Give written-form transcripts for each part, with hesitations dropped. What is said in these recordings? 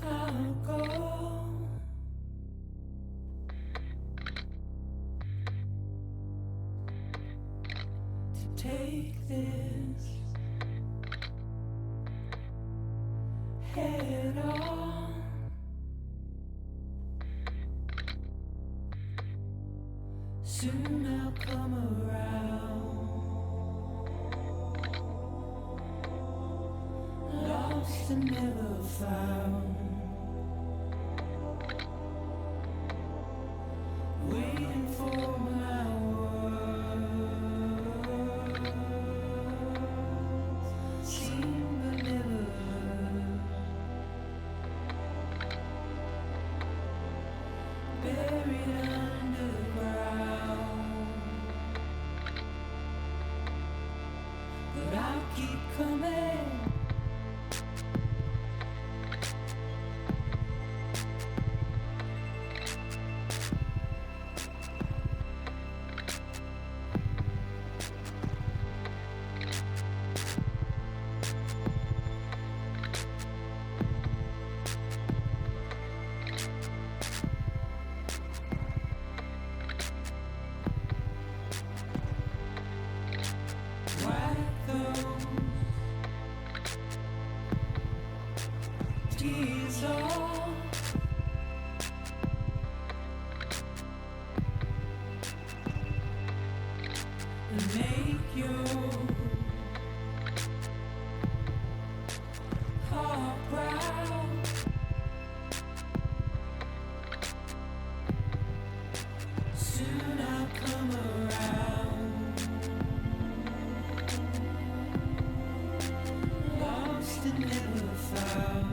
I'll go. To take this head on. Soon I'll come around. Lost and never found. Waiting for my words. Seen but never heard. Buried underground. But I'll keep coming. Wipe those tears off. And make your heart proud. Soon I'll come around. Lost and never found.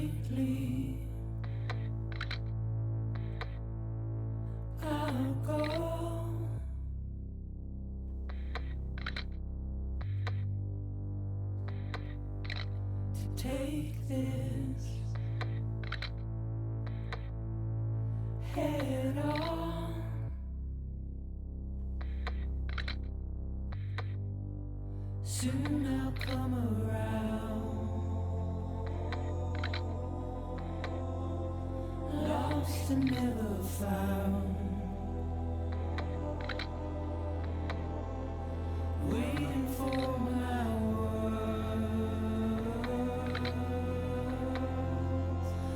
lately I'll go to take this head on. Soon I'll come around. Lost and never found. Waiting for my words.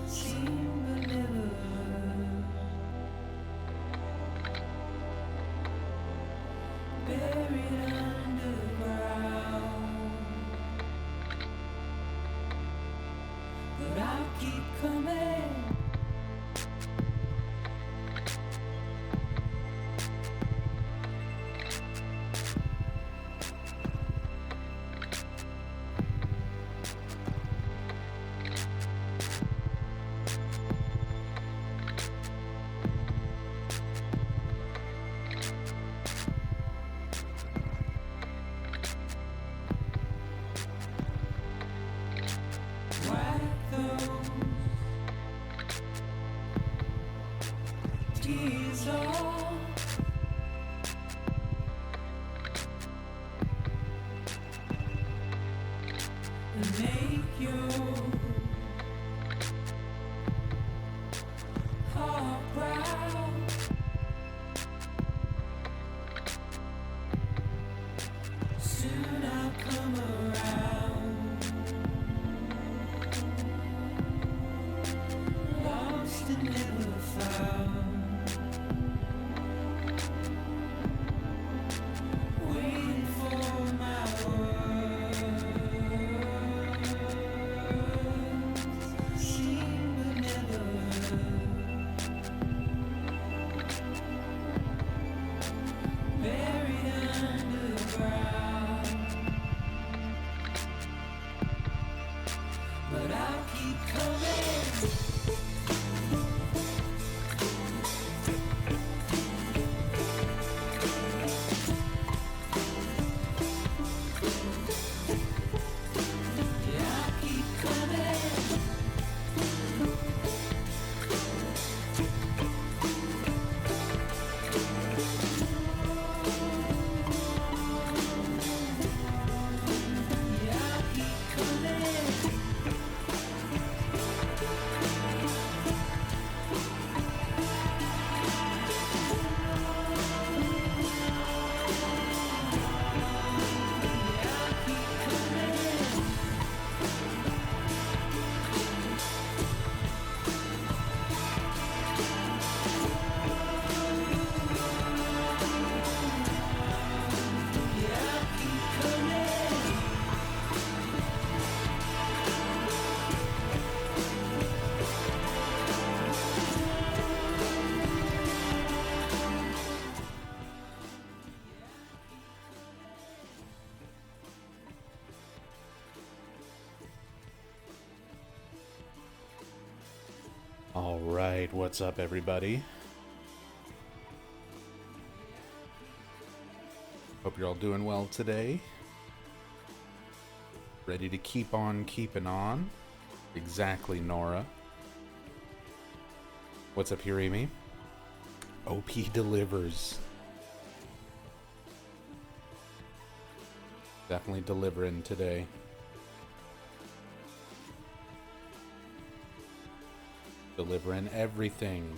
Seen but never heard. Buried underground. But I'll keep coming. Wipe those tears off. And make your heart proud. Soon I'll come around. Lost and never found. Waiting for my words. Seen but never heard. Buried underground. But I'll keep coming. Yeah, I'll keep coming. Yeah, I'll keep coming. Yeah, I'll keep coming. Yeah, I'll keep coming. All right, what's up, everybody? Hope you're all doing well today. Ready to keep on keeping on? Exactly, Nora. What's up, Hirimi? OP delivers. Definitely delivering today. Delivering everything.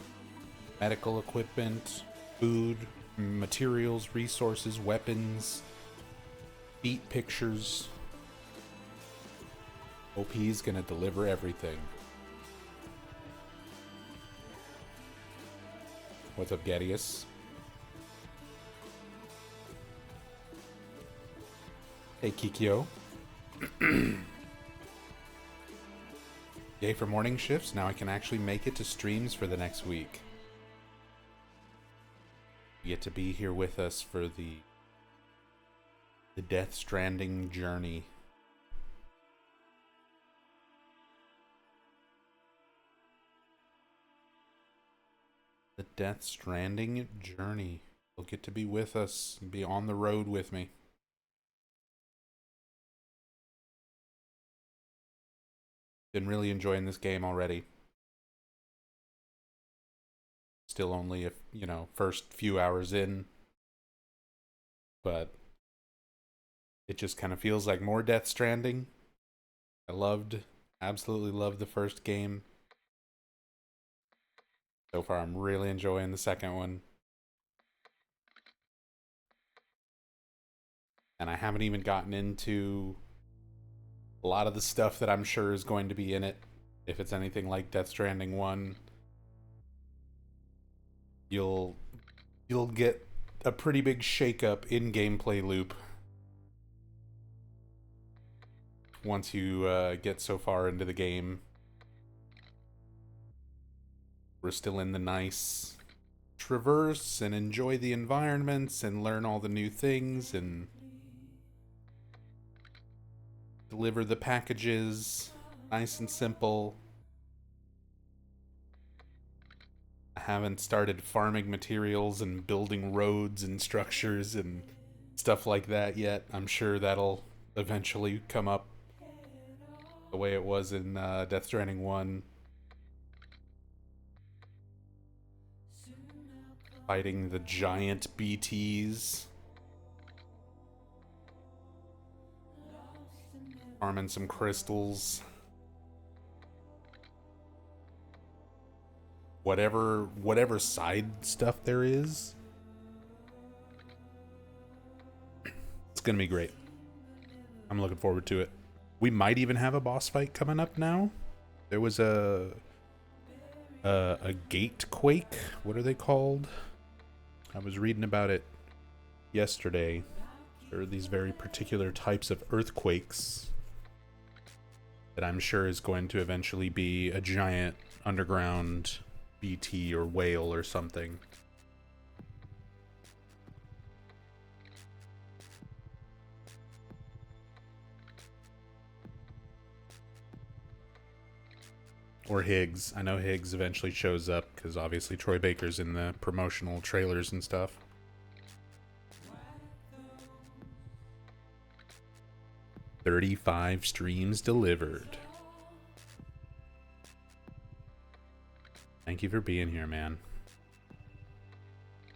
Medical equipment, food, materials, resources, weapons, beat pictures. OP's gonna deliver everything. What's up, Gadius? Hey, Kikyo. Yay for morning shifts. Now I can actually make it to streams for the next week. You get to be here with us for the Death Stranding journey. The Death Stranding journey. You'll get to be with us and be on the road with me. Been really enjoying this game already. Still only first few hours in, but it just kind of feels like more Death Stranding. Absolutely loved the first game. So far, I'm really enjoying the second one. And I haven't even gotten into a lot of the stuff that I'm sure is going to be in it. If it's anything like Death Stranding 1, you'll get a pretty big shakeup in gameplay loop once you get so far into the game. We're still in the nice traverse and enjoy the environments and learn all the new things and deliver the packages nice and simple. I haven't started farming materials and building roads and structures and stuff like that yet. I'm sure that'll eventually come up the way it was in Death Stranding 1. Fighting the giant BTs. Farming some crystals. Whatever side stuff there is. It's gonna be great. I'm looking forward to it. We might even have a boss fight coming up now. There was a gate quake. What are they called? I was reading about it yesterday. There are these very particular types of earthquakes that I'm sure is going to eventually be a giant underground BT or whale or something. Or Higgs. I know Higgs eventually shows up because obviously Troy Baker's in the promotional trailers and stuff. "35 streams delivered." Thank you for being here, man.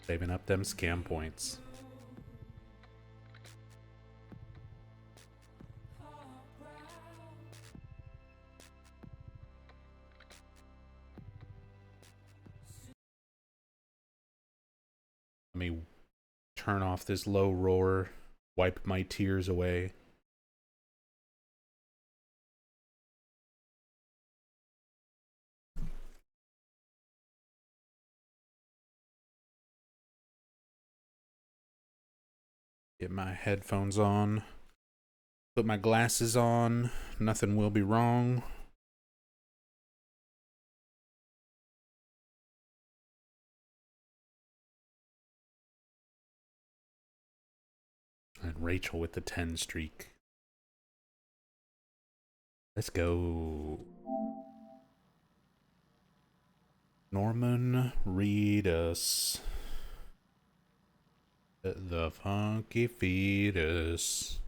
Saving up them scam points. Let me turn off this low roar, wipe my tears away. Get my headphones on. Put my glasses on. Nothing will be wrong. And Rachel with the 10 streak. Let's go. Norman Reedus. The funky fetus.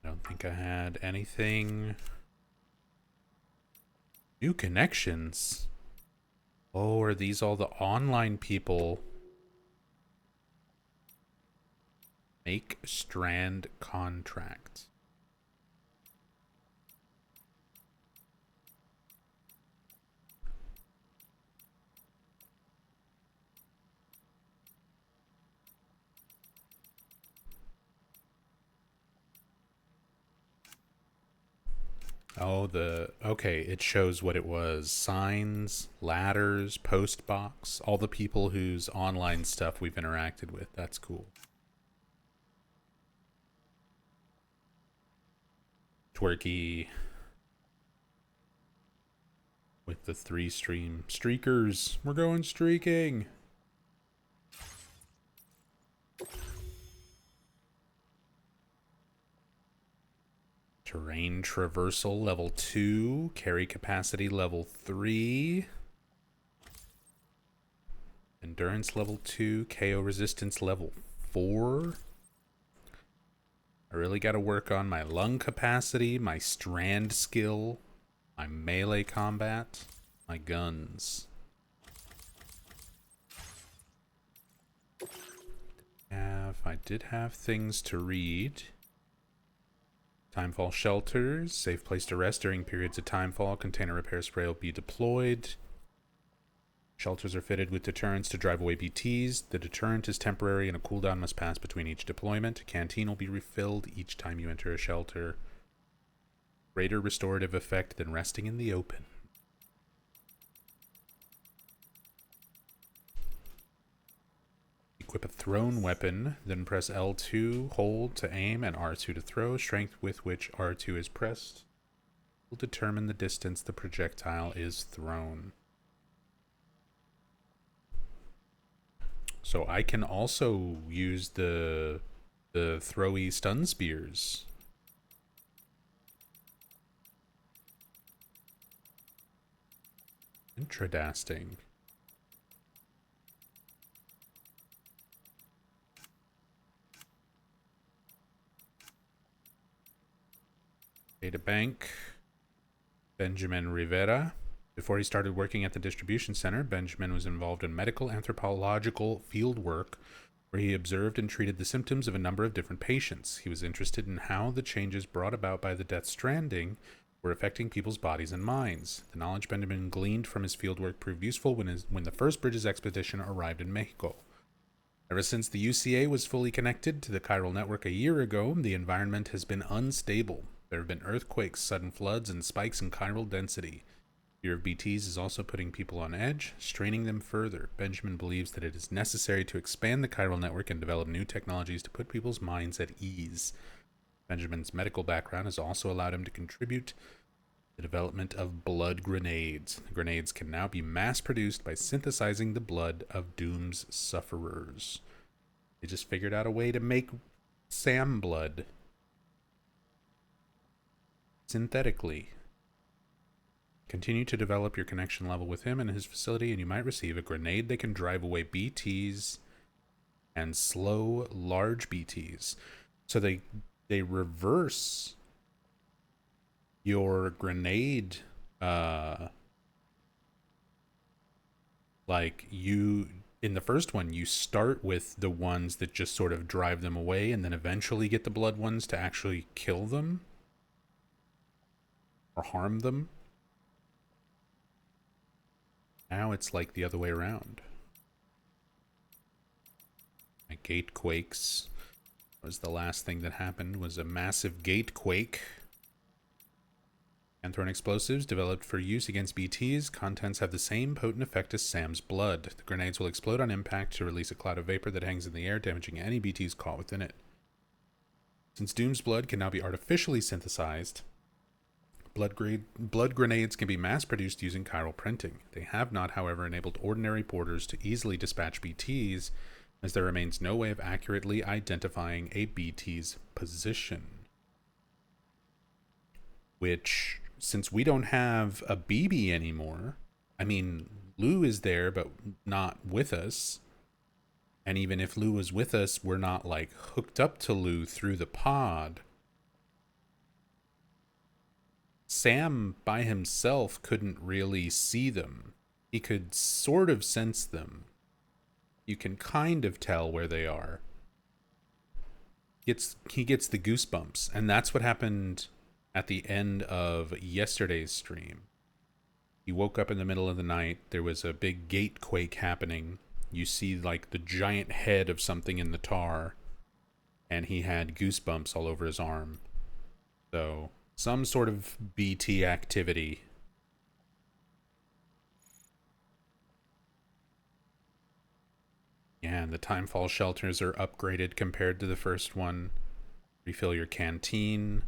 I don't think I had anything. New connections. Oh, are these all the online people? Make strand contract. Oh, okay, it shows what it was. Signs, ladders, post box, all the people whose online stuff we've interacted with. That's cool. Twerky with the 3 stream streakers. We're going streaking. Terrain traversal level 2. Carry capacity level 3. Endurance level 2. KO resistance level 4. I really got to work on my lung capacity, my strand skill, my melee combat, my guns. I did have things to read. Timefall shelters, safe place to rest during periods of timefall. Container repair spray will be deployed. Shelters are fitted with deterrents to drive away BTs. The deterrent is temporary and a cooldown must pass between each deployment. A canteen will be refilled each time you enter a shelter. Greater restorative effect than resting in the open. Equip a thrown weapon, then press L2, hold to aim, and R2 to throw. Strength with which R2 is pressed will determine the distance the projectile is thrown. So I can also use the throwy stun spears. Interesting. Data bank. Benjamin Rivera. Before he started working at the distribution center, Benjamin was involved in medical anthropological field work where he observed and treated the symptoms of a number of different patients. He was interested in how the changes brought about by the Death Stranding were affecting people's bodies and minds. The knowledge Benjamin gleaned from his fieldwork proved useful when the first Bridges expedition arrived in Mexico. Ever since the UCA was fully connected to the chiral network a year ago, the environment has been unstable. There have been earthquakes, sudden floods, and spikes in chiral density. Fear of BTs is also putting people on edge, straining them further. Benjamin believes that it is necessary to expand the chiral network and develop new technologies to put people's minds at ease. Benjamin's medical background has also allowed him to contribute to the development of blood grenades. The grenades can now be mass-produced by synthesizing the blood of Doom's sufferers. They just figured out a way to make Sam blood synthetically. Continue to develop your connection level with him and his facility, and you might receive a grenade that can drive away BTs and slow large BTs. So they reverse your grenade, like you in the first one you start with the ones that just sort of drive them away and then eventually get the blood ones to actually kill them or harm them. Now it's like the other way around. My gate quakes was the last thing that happened, was a massive gate quake. Anthron explosives developed for use against BTs. Contents have the same potent effect as Sam's blood. The grenades will explode on impact to release a cloud of vapor that hangs in the air, damaging any BTs caught within it. Since Doom's blood can now be artificially synthesized, blood grenades can be mass-produced using chiral printing. They have not, however, enabled ordinary porters to easily dispatch BTs, as there remains no way of accurately identifying a BT's position. Which, since we don't have a BB anymore, I mean, Lou is there, but not with us. And even if Lou was with us, we're not, like, hooked up to Lou through the pod. Sam by himself couldn't really see them. He could sort of sense them. You can kind of tell where they are. He gets the goosebumps, and that's what happened at the end of yesterday's stream. He woke up in the middle of the night. There was a big gate quake happening. You see like the giant head of something in the tar, and he had goosebumps all over his arm. So some sort of BT activity. Yeah, and the timefall shelters are upgraded compared to the first one. Refill your canteen,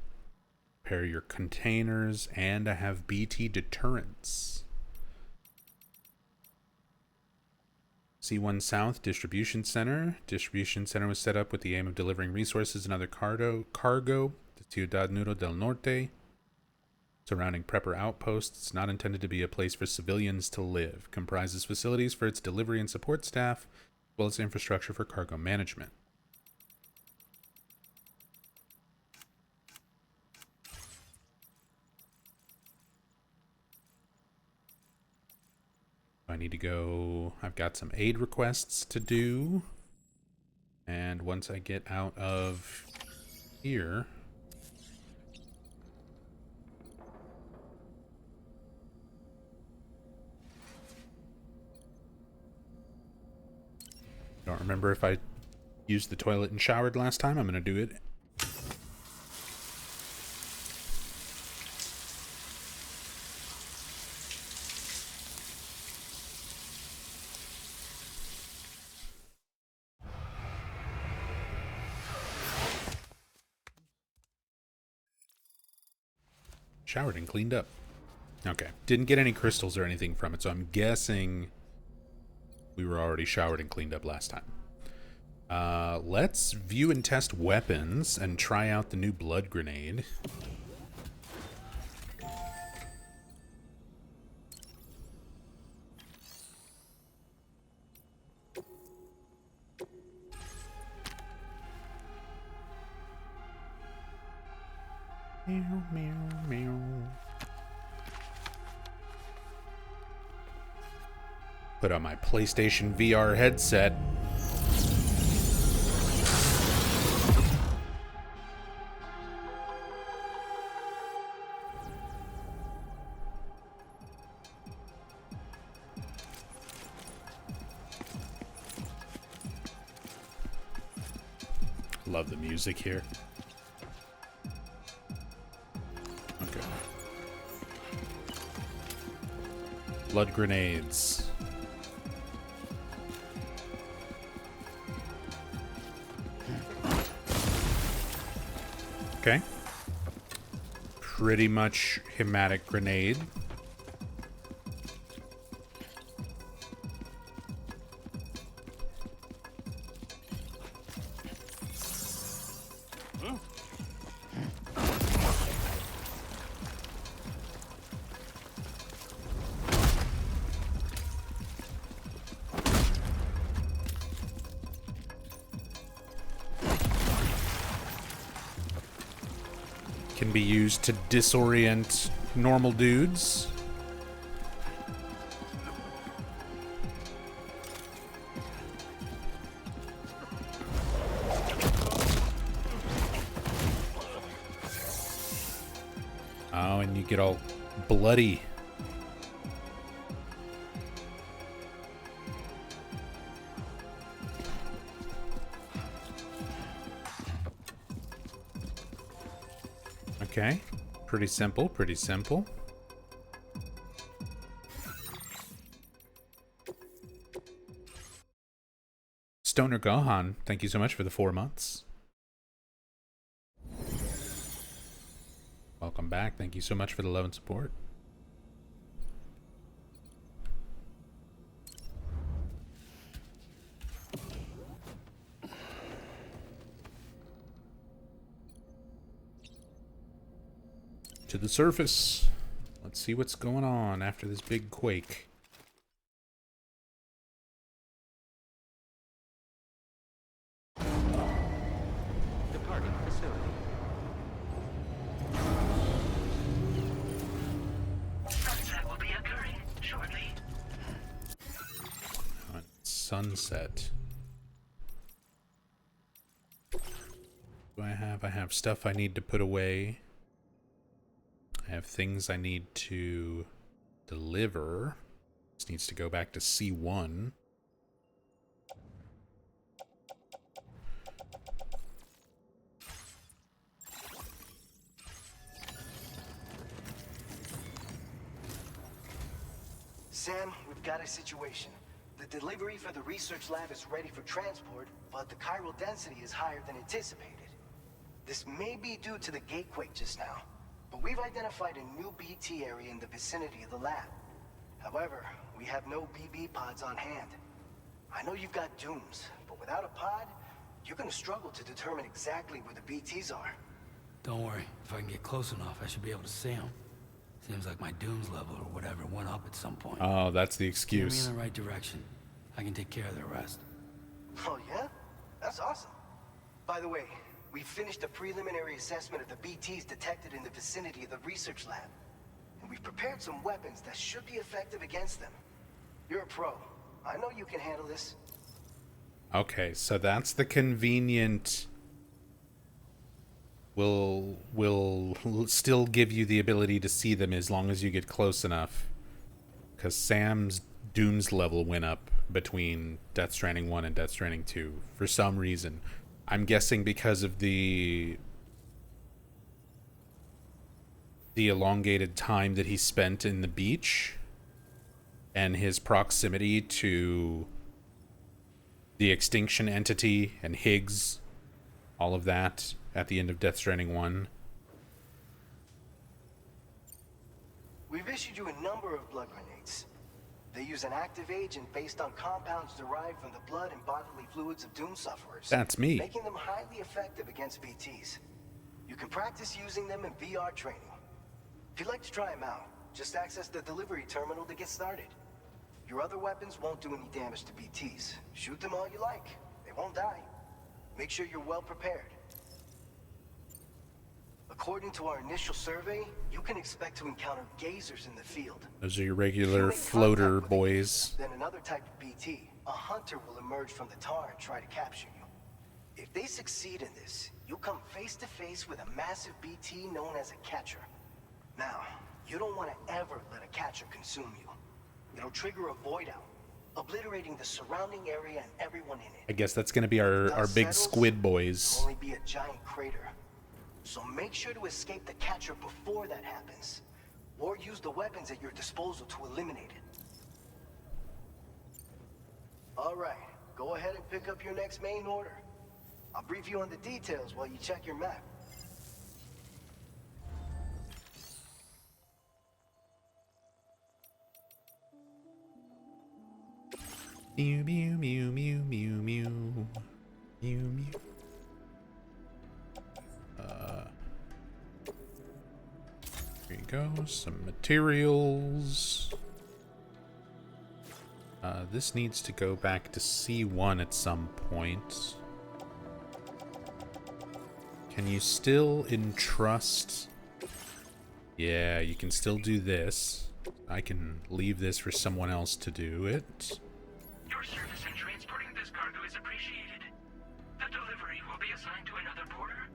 repair your containers, and I have BT deterrents. C1 South Distribution Center. Distribution Center was set up with the aim of delivering resources and other cargo. The Ciudad Nudo del Norte, surrounding prepper outposts. It's not intended to be a place for civilians to live. Comprises facilities for its delivery and support staff, as well as infrastructure for cargo management. I need to go. I've got some aid requests to do. And once I get out of here, don't remember if I used the toilet and showered last time. I'm going to do it. Showered and cleaned up. Okay. Didn't get any crystals or anything from it, so I'm guessing we were already showered and cleaned up last time. Let's view and test weapons and try out the new blood grenade. Meow, meow, meow. Put on my PlayStation VR headset. Love the music here. Okay. Blood grenades. Okay. Pretty much hematic grenade. Can be used to disorient normal dudes. Oh, and you get all bloody. Okay, pretty simple, pretty simple. Stoner Gohan, thank you so much for the 4 months. Welcome back, thank you so much for the love and support. To the surface. Let's see what's going on after this big quake. Departing facility. Sunset will be occurring shortly. Sunset. What do I have? I have stuff I need to put away. I have things I need to deliver. This needs to go back to C1. Sam, we've got a situation. The delivery for the research lab is ready for transport, but the chiral density is higher than anticipated. This may be due to the gatequake just now, but we've identified a new BT area in the vicinity of the lab. However, we have no BB pods on hand. I know you've got dooms, but without a pod, you're gonna struggle to determine exactly where the BTs are. Don't worry. If I can get close enough, I should be able to see him. Seems like my dooms level or whatever went up at some point. Oh, that's the Steer me excuse. in the right direction. I can take care of the rest. Oh, yeah? That's awesome. By the way, we finished a preliminary assessment of the BTs detected in the vicinity of the research lab. And we've prepared some weapons that should be effective against them. You're a pro. I know you can handle this. Okay, so that's the convenient... Will still give you the ability to see them as long as you get close enough. Because Sam's Dooms level went up between Death Stranding 1 and Death Stranding 2 for some reason. I'm guessing because of the elongated time that he spent in the beach and his proximity to the extinction entity and Higgs, all of that at the end of Death Stranding 1. We've issued you a number of blood grenades. They use an active agent based on compounds derived from the blood and bodily fluids of Doom sufferers. That's me. Making them highly effective against BTs. You can practice using them in VR training. If you'd like to try them out, just access the delivery terminal to get started. Your other weapons won't do any damage to BTs. Shoot them all you like. They won't die. Make sure you're well prepared. According to our initial survey, you can expect to encounter gazers in the field. Those are your If you regular make floater contact with a boys. gazer, then another type of BT, a hunter, will emerge from the tar and try to capture you. If they succeed in this, you'll come face to face with a massive BT known as a catcher. Now, you don't want to ever let a catcher consume you. It'll trigger a void out, obliterating the surrounding area and everyone in it. I guess that's going to be our Dust big settles, squid boys. It'll only be a giant crater. So make sure to escape the catcher before that happens, or use the weapons at your disposal to eliminate it. All right, go ahead and pick up your next main order. I'll brief you on the details while you check your map. Mew mew mew mew mew mew mew mew. Here you go. Some materials. This needs to go back to C1 at some point. Can you still entrust? Yeah, you can still do this. I can leave this for someone else to do it. Your service in transporting this cargo is appreciated. The delivery will be assigned to another porter.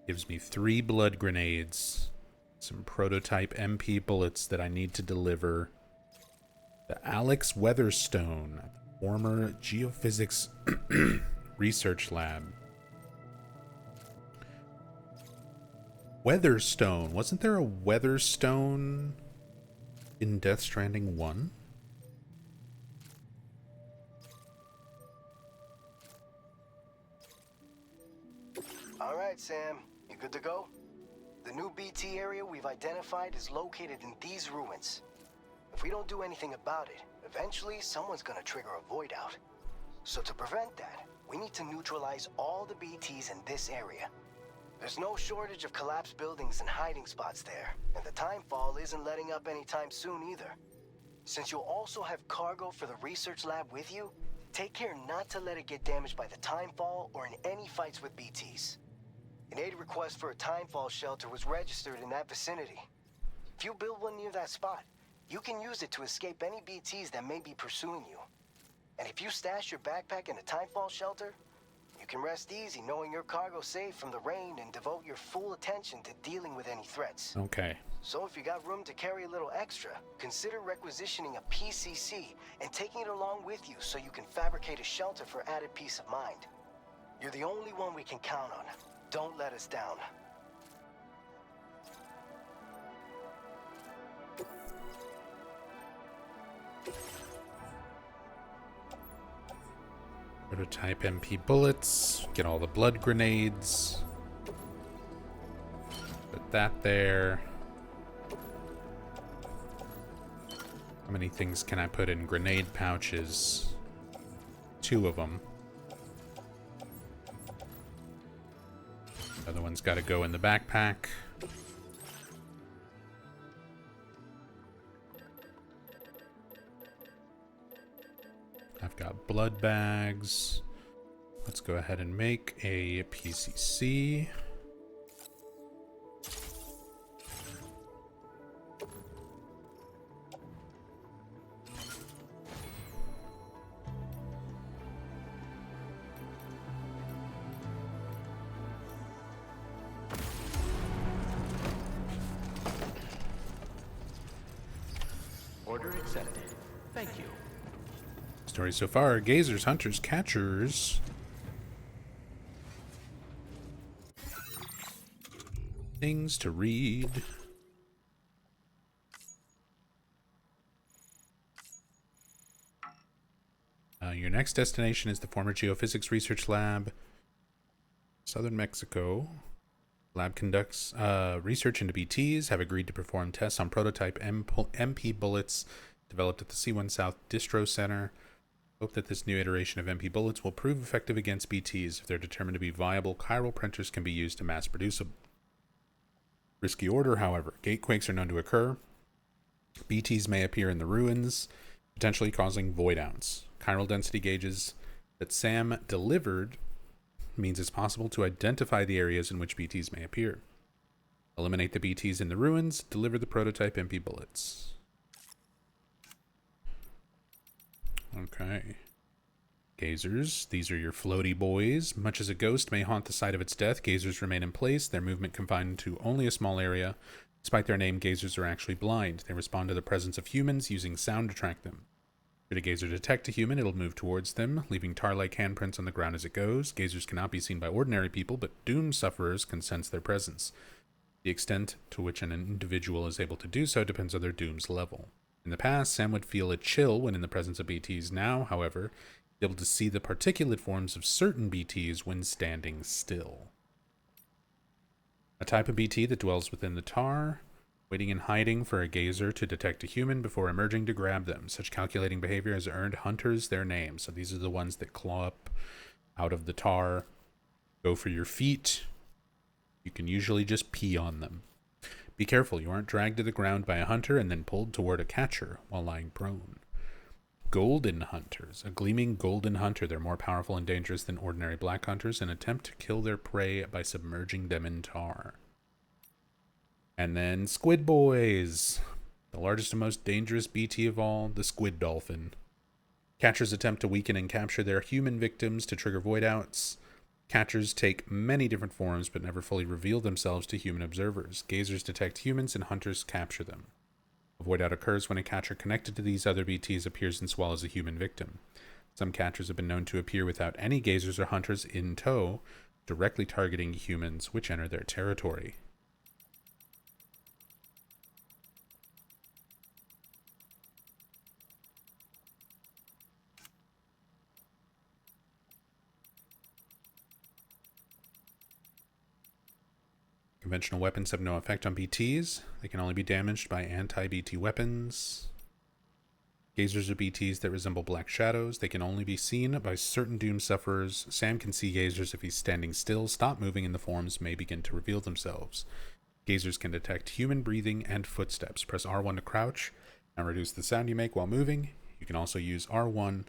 Gives me 3 blood grenades, some prototype MP bullets that I need to deliver. The Alex Weatherstone, former geophysics research lab. Weatherstone. Wasn't there a Weatherstone in Death Stranding 1? All right, Sam, you good to go? The new BT area we've identified is located in these ruins. If we don't do anything about it, eventually someone's gonna trigger a void out. So to prevent that, we need to neutralize all the BTs in this area. There's no shortage of collapsed buildings and hiding spots there, and the timefall isn't letting up anytime soon either. Since you'll also have cargo for the research lab with you, take care not to let it get damaged by the timefall or in any fights with BTs. An aid request for a timefall shelter was registered in that vicinity. If you build one near that spot, you can use it to escape any BTs that may be pursuing you. And if you stash your backpack in a timefall shelter, you can rest easy knowing your cargo's safe from the rain and devote your full attention to dealing with any threats. Okay. So if you got room to carry a little extra, consider requisitioning a PCC and taking it along with you so you can fabricate a shelter for added peace of mind. You're the only one we can count on. Don't let us down. Prototype MP bullets. Get all the blood grenades. Put that there. How many things can I put in grenade pouches? 2 of them. The other one's got to go in the backpack. I've got blood bags. Let's go ahead and make a PCC. Order accepted. Thank you. Story so far: gazers, hunters, catchers. Things to read. Your next destination is the former geophysics research lab, southern Mexico. Lab conducts research into BTs, have agreed to perform tests on prototype MP bullets developed at the C1 South Distro Center. Hope that this new iteration of MP bullets will prove effective against BTs. If they're determined to be viable, chiral printers can be used to mass produce them. Risky order, however. Gatequakes are known to occur. BTs may appear in the ruins, potentially causing void outs. Chiral density gauges that Sam delivered means it's possible to identify the areas in which BTs may appear. Eliminate the BTs in the ruins, deliver the prototype MP bullets. Okay. Gazers, these are your floaty boys. Much as a ghost may haunt the site of its death, gazers remain in place, their movement confined to only a small area. Despite their name, gazers are actually blind. They respond to the presence of humans, using sound to track them. Should a gazer detect a human, it'll move towards them, leaving tar-like handprints on the ground as it goes. Gazers cannot be seen by ordinary people, but doom sufferers can sense their presence. The extent to which an individual is able to do so depends on their doom's level. In the past, Sam would feel a chill when in the presence of BTs. Now, however, he's able to see the particulate forms of certain BTs when standing still. A type of BT that dwells within the tar, waiting and hiding for a gazer to detect a human before emerging to grab them. Such calculating behavior has earned hunters their name. So these are the ones that claw up out of the tar, go for your feet. You can usually just pee on them. Be careful, you aren't dragged to the ground by a hunter and then pulled toward a catcher while lying prone. Golden hunters. A gleaming golden hunter. They're more powerful and dangerous than ordinary black hunters and attempt to kill their prey by submerging them in tar. And then squid boys. The largest and most dangerous BT of all, the squid dolphin. Catchers attempt to weaken and capture their human victims to trigger void outs. Catchers take many different forms but never fully reveal themselves to human observers. Gazers detect humans and hunters capture them. A void out occurs when a catcher connected to these other BTs appears and swallows a human victim. Some catchers have been known to appear without any gazers or hunters in tow, directly targeting humans which enter their territory. Conventional weapons have no effect on BTs. They can only be damaged by anti-BT weapons. Gazers are BTs that resemble black shadows. They can only be seen by certain doom sufferers. Sam can see gazers if he's standing still, stop moving, and the forms may begin to reveal themselves. Gazers can detect human breathing and footsteps. Press R1 to crouch and reduce the sound you make while moving. You can also use R1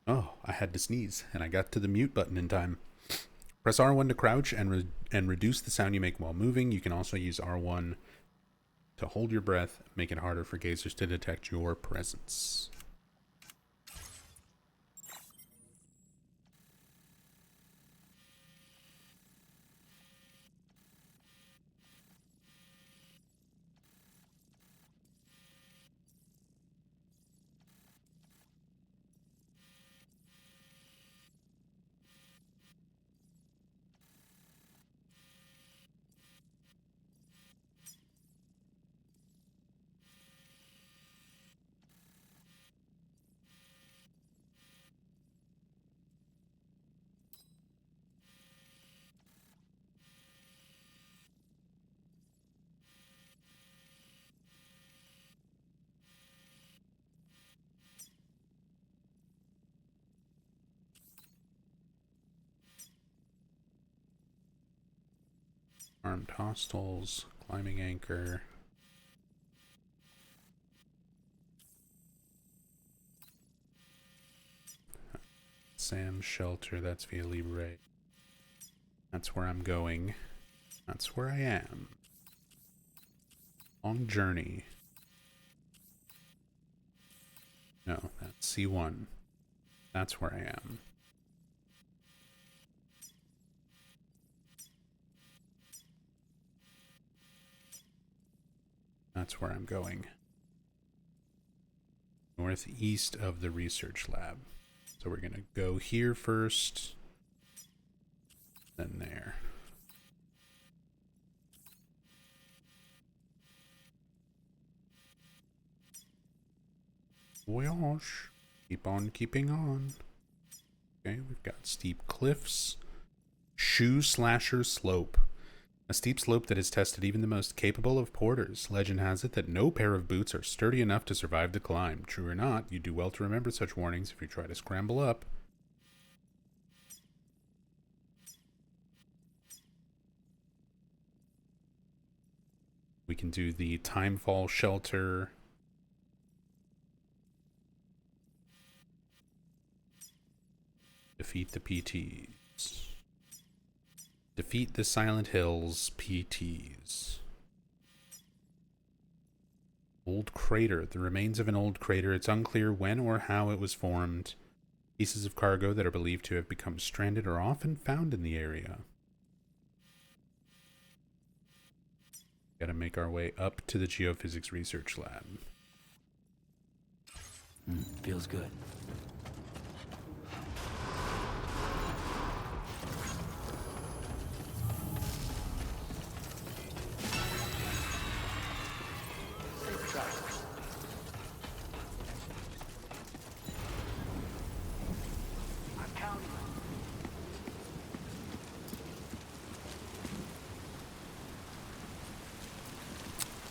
Oh, I had to sneeze, and I got to the mute button in time. Press R1 to crouch and reduce the sound you make while moving. You can also use R1 to hold your breath, make it harder for gazers to detect your presence. Armed hostiles, climbing anchor. Sam's shelter, that's Via Libre. That's where I'm going. That's where I am. Long journey. No, that's C1. That's where I am. That's where I'm going. Northeast of the research lab. So we're going to go here first, then there. Voyage. Keep on keeping on. Okay, we've got steep cliffs. Shoe Slasher Slope. A steep slope that has tested even the most capable of porters. Legend has it that no pair of boots are sturdy enough to survive the climb. True or not, you do well to remember such warnings if you try to scramble up. We can do the Timefall Shelter. Defeat the PTs. Defeat the Silent Hills PTs. Old crater. The remains of an old crater. It's unclear when or how it was formed. Pieces of cargo that are believed to have become stranded are often found in the area. Gotta make our way up to the geophysics research lab. Feels good.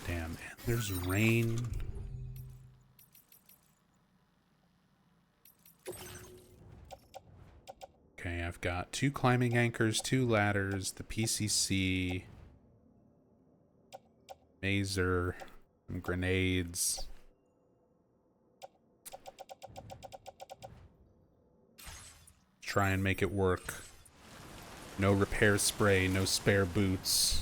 Damn, and there's rain. Okay, I've got 2 climbing anchors, 2 ladders, the PCC, mazer, some grenades. Try and make it work. No repair spray, no spare boots.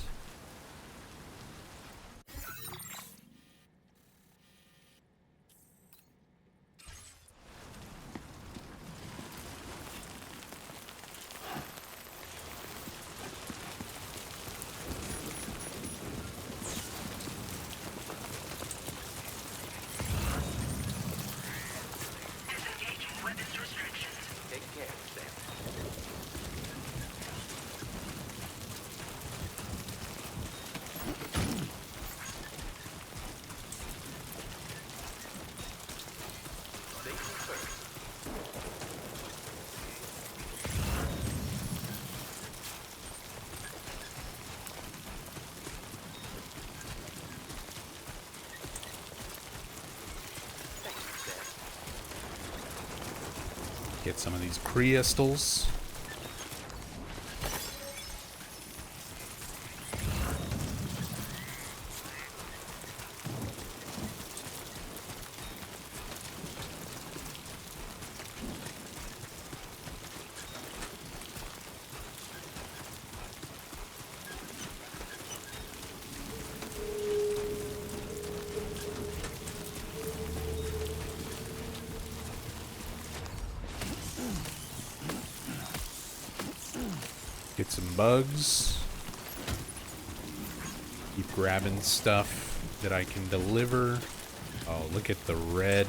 Disengaging weapons restrictions. Take care, Sam. Safety first. Thank you, Sam. Get some of these crystals. Get some bugs. Keep grabbing stuff that I can deliver. Oh, look at the red.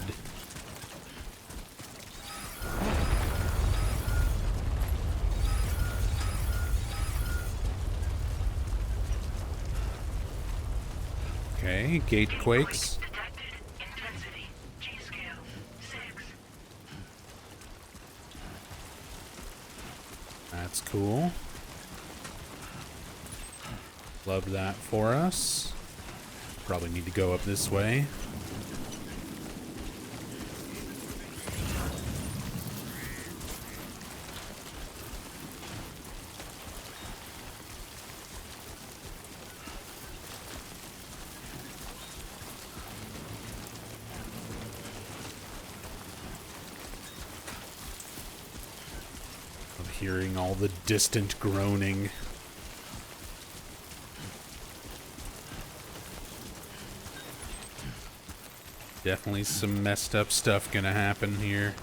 Okay, gate quakes. Detected. Intensity. G-scale. 6. That's cool. Love that for us. Probably need to go up this way. Hearing all the distant groaning. Definitely some messed up stuff gonna happen here.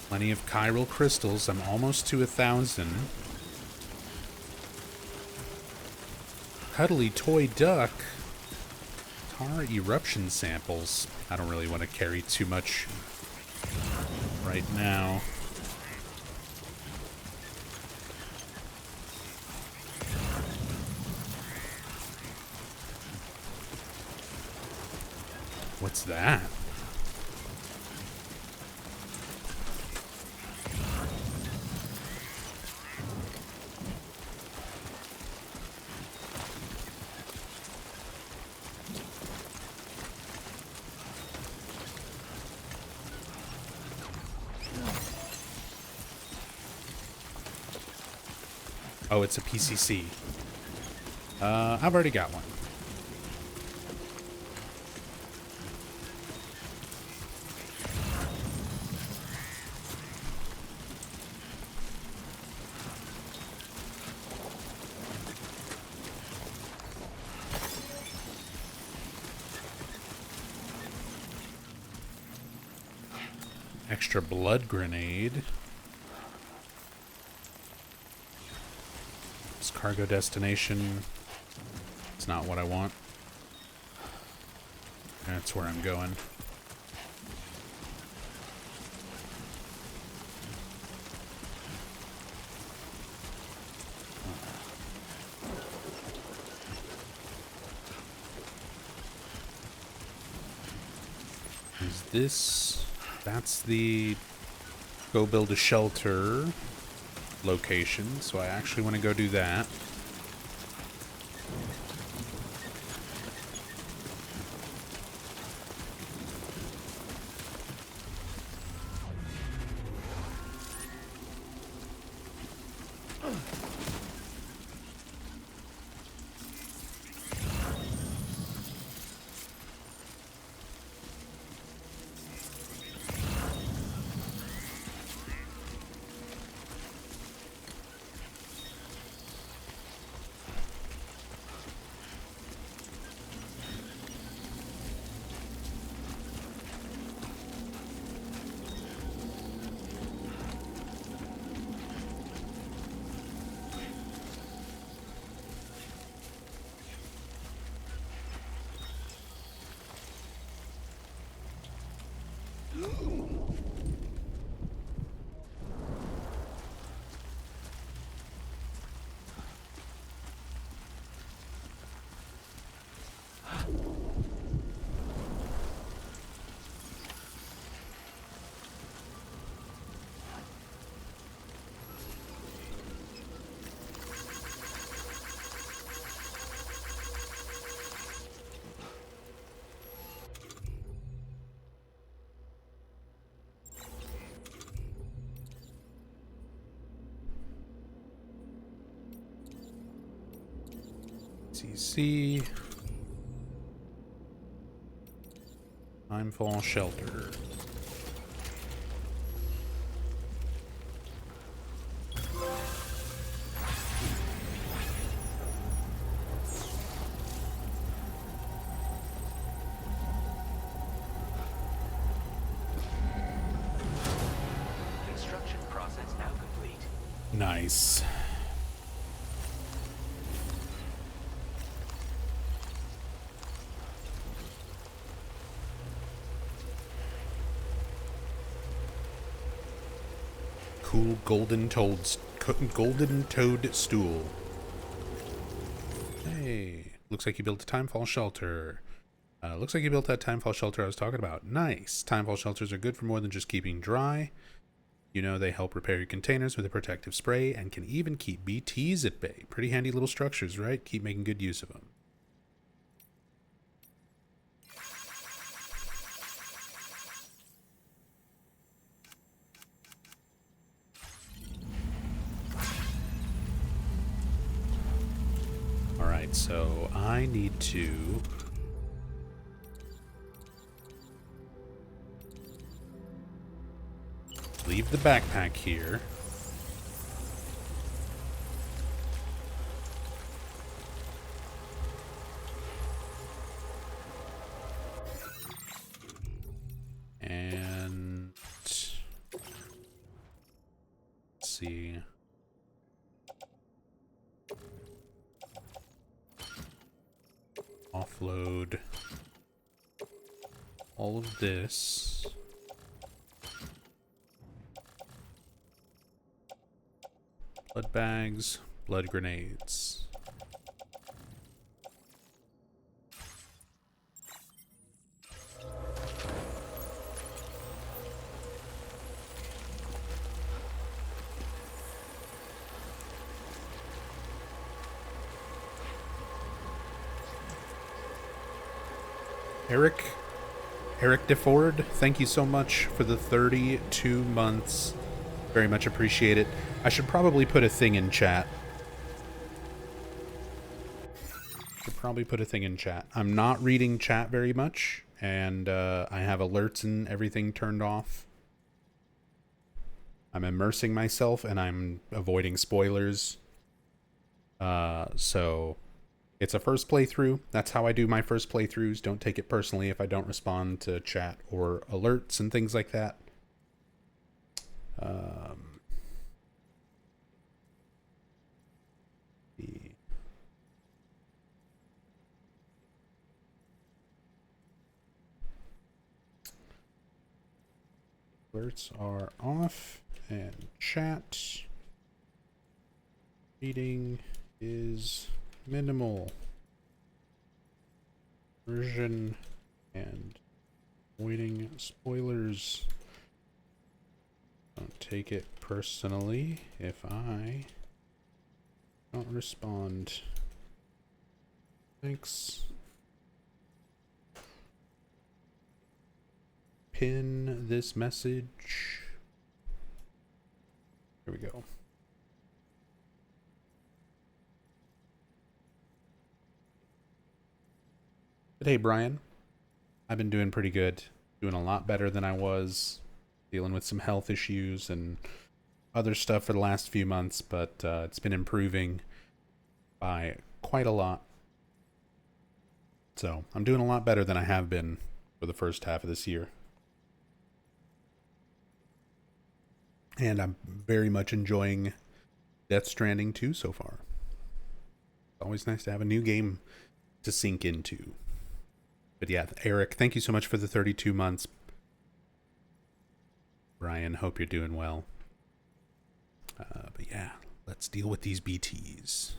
Plenty of chiral crystals. I'm almost to 1,000. Cuddly toy duck. Tar eruption samples. I don't really want to carry too much right now. What's that? Oh, it's a PCC. I've already got one. Extra blood grenade. This cargo destination. It's not what I want. That's where I'm going. Is this... That's the go build a shelter location, so I actually want to go do that. CC. Timefall shelter. Construction process now complete. Nice. Cool golden toad stool. Hey, looks like you built a timefall shelter. Looks like you built that timefall shelter I was talking about. Nice. Timefall shelters are good for more than just keeping dry. You know, they help repair your containers with a protective spray and can even keep BTs at bay. Pretty handy little structures, right? Keep making good use of them. Alright, so I need to... leave the backpack here. And let's see. Offload all of this. Blood bags, blood grenades. Eric DeFord, thank you so much for the 32 months. Very much appreciate it. I should probably put a thing in chat. I'm not reading chat very much, and I have alerts and everything turned off. I'm immersing myself, and I'm avoiding spoilers. So it's a first playthrough. That's how I do my first playthroughs. Don't take it personally if I don't respond to chat or alerts and things like that. The alerts are off, and chat reading is minimal. Version and avoiding spoilers. Don't take it personally if I don't respond. Thanks. Pin this message. Here we go. But hey, Brian, I've been doing pretty good. Doing a lot better than I was. Dealing with some health issues and other stuff for the last few months, but it's been improving by quite a lot. So I'm doing a lot better than I have been for the first half of this year. And I'm very much enjoying Death Stranding 2 so far. It's always nice to have a new game to sink into. But yeah, Eric, thank you so much for the 32 months. Brian, hope you're doing well. But yeah, let's deal with these BTs.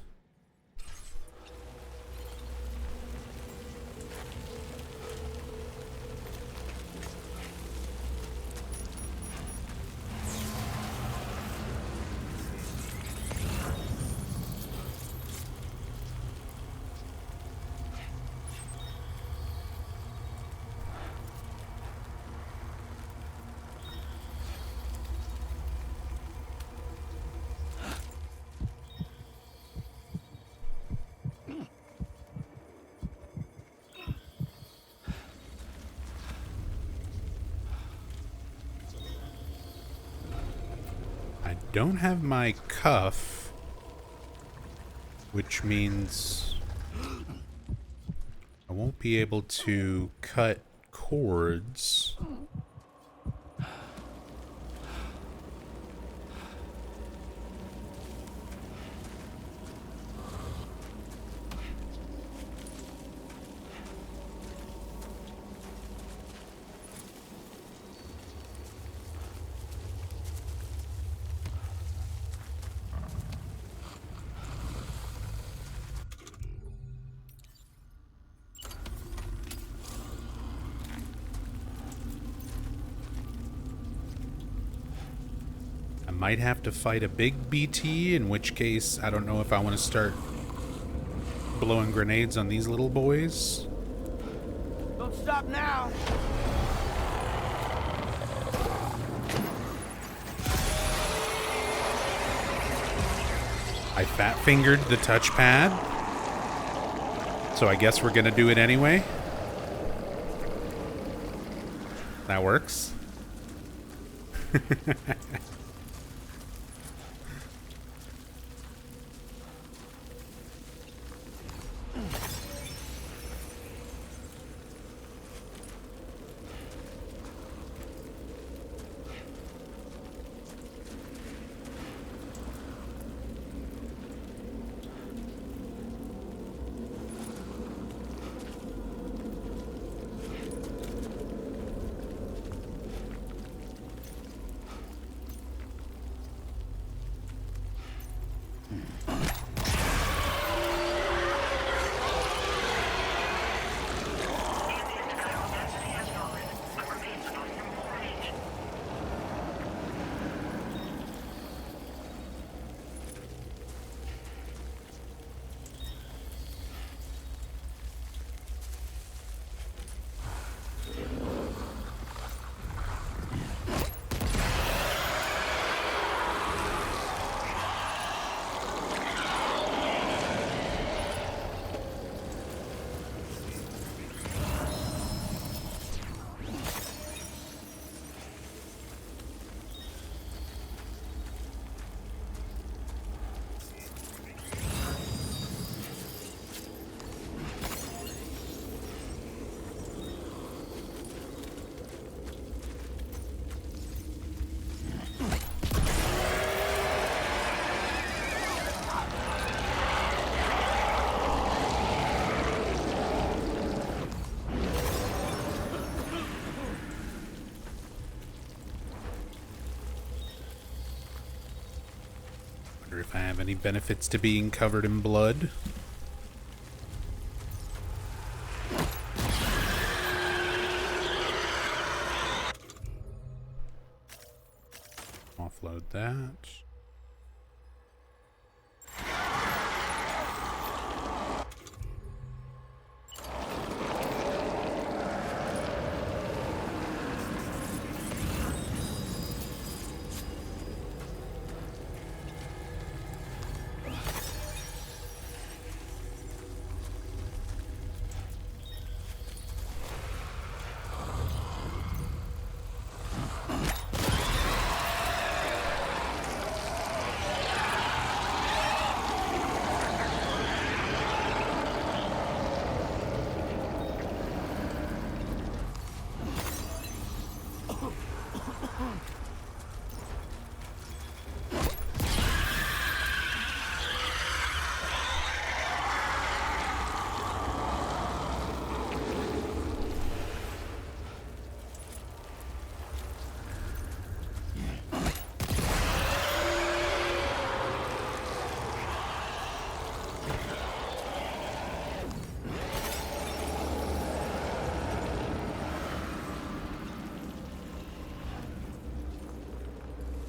Don't have my cuff, which means I won't be able to cut cords. Might have to fight a big BT, in which case I don't know if I want to start blowing grenades on these little boys. Don't stop now. I fat fingered the touchpad, so I guess we're gonna do it anyway. That works. Wonder if I have any benefits to being covered in blood. Offload that.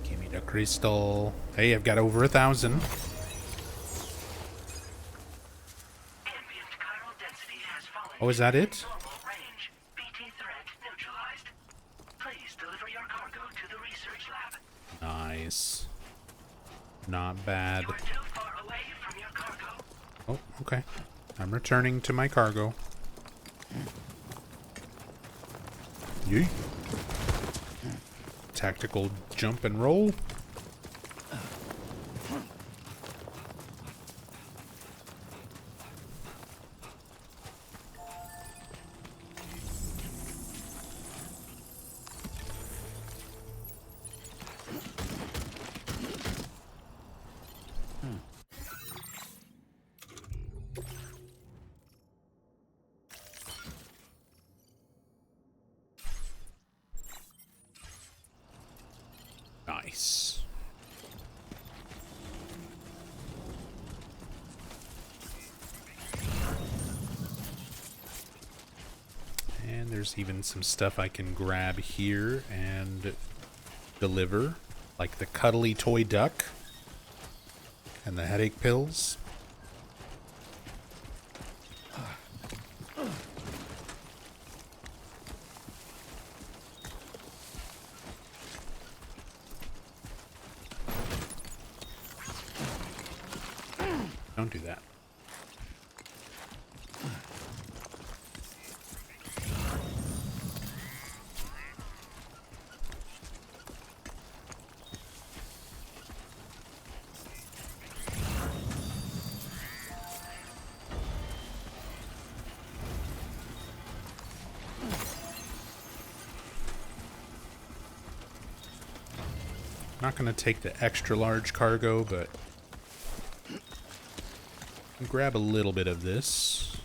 Give me the crystal. Hey, I've got over 1,000. Ambient chiral density has fallen Oh, is that it? normal range. BT threat neutralized. Please deliver your cargo to the research lab. Nice. Not bad. You're too far away from your cargo. Oh, okay. I'm returning to my cargo. Yeet. Tactical jump and roll. Nice. And there's even some stuff I can grab here and deliver, like the cuddly toy duck and the headache pills. Don't do that. Not gonna take the extra large cargo, but I'll grab a little bit of this.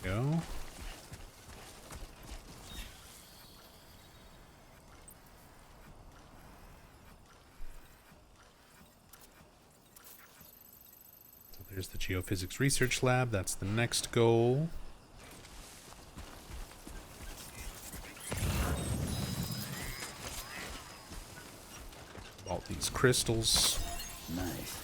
Go. So there's the geophysics research lab. That's the next goal. All these crystals. Nice.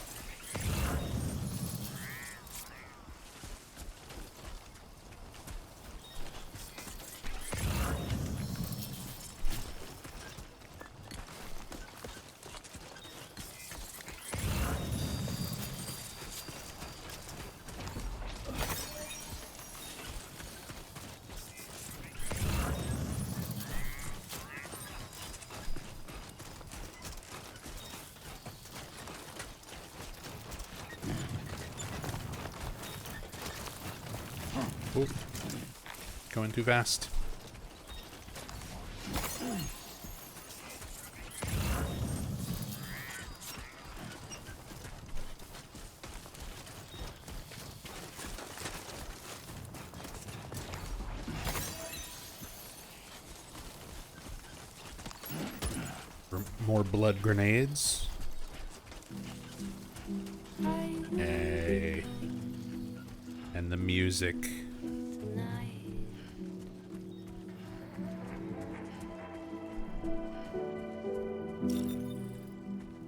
Oh, going too fast. More blood grenades. Hey. And the music.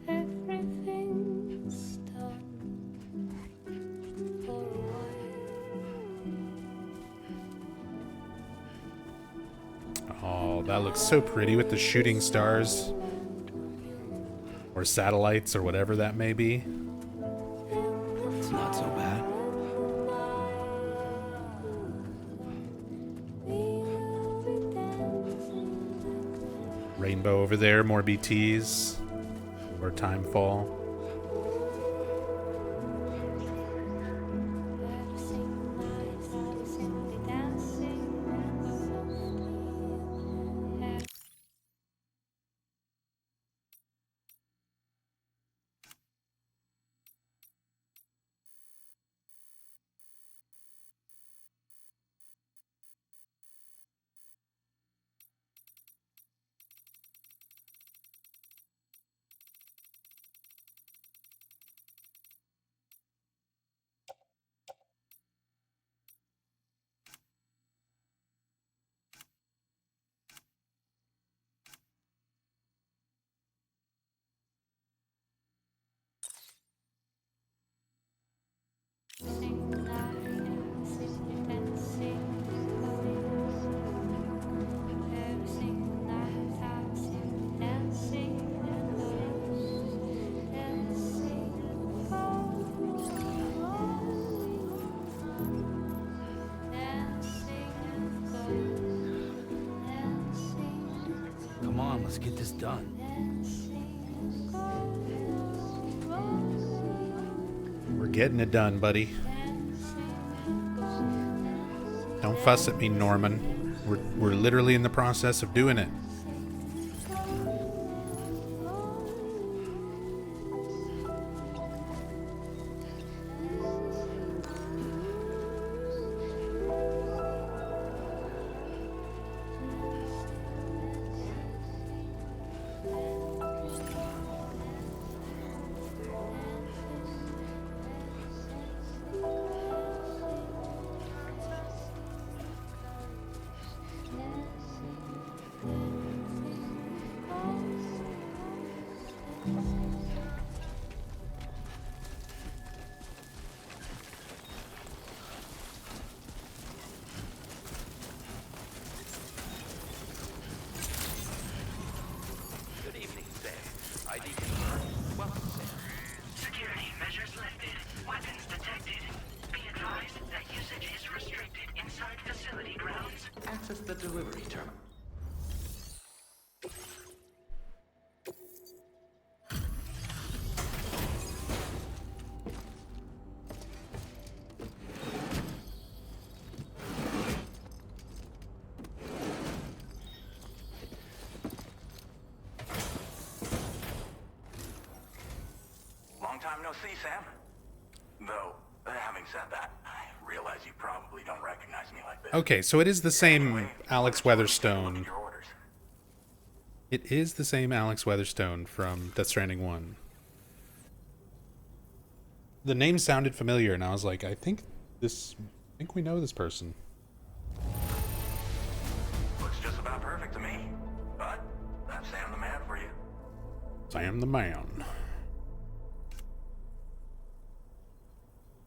Everything's done for a while. Oh, that looks so pretty with the shooting stars. Or satellites, or whatever that may be. It's not so bad. Rainbow over there, more BTs. More timefall. Come on, let's get this done. We're getting it done, buddy. Don't fuss at me, Norman. We're literally in the process of doing it. Long time no see, Sam. Though, having said that, I realize you probably don't recognize me like this. Okay, so it is the same Anyway, Alex why don't you let me take a look Weatherstone. at your orders? It is the same Alex Weatherstone from Death Stranding 1. The name sounded familiar, and I was like, I think we know this person. Looks just about perfect to me. But that's Sam the man for you. Sam the man.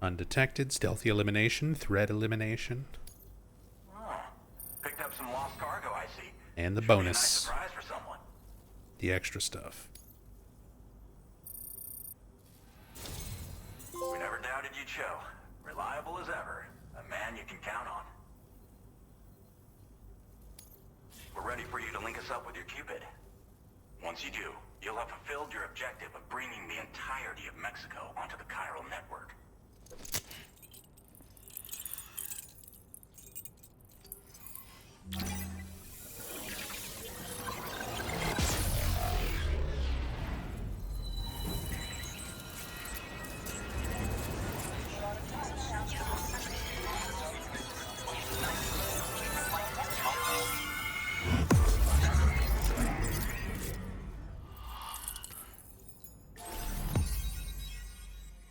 Undetected, stealthy elimination, threat elimination, Oh, picked up some lost cargo, I see. and the Should be a bonus, nice surprise for someone. the extra stuff. We never doubted you'd show. Reliable as ever. A man you can count on. We're ready for you to link us up with your Cupid. Once you do, you'll have fulfilled your objective of bringing the entirety of Mexico onto the chiral network.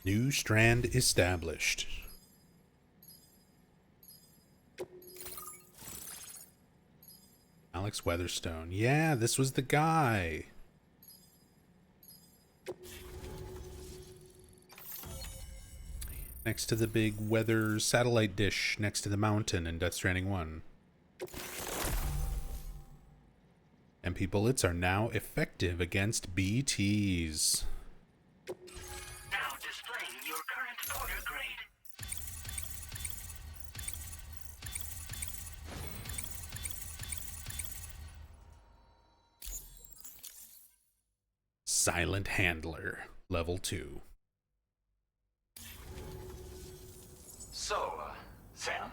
New strand established. Alex Weatherstone. Yeah, this was the guy. Next to the big weather satellite dish next to the mountain in Death Stranding 1. MP bullets are now effective against BTs. Now displaying your current order grade. Silent Handler, level 2. So, Sam,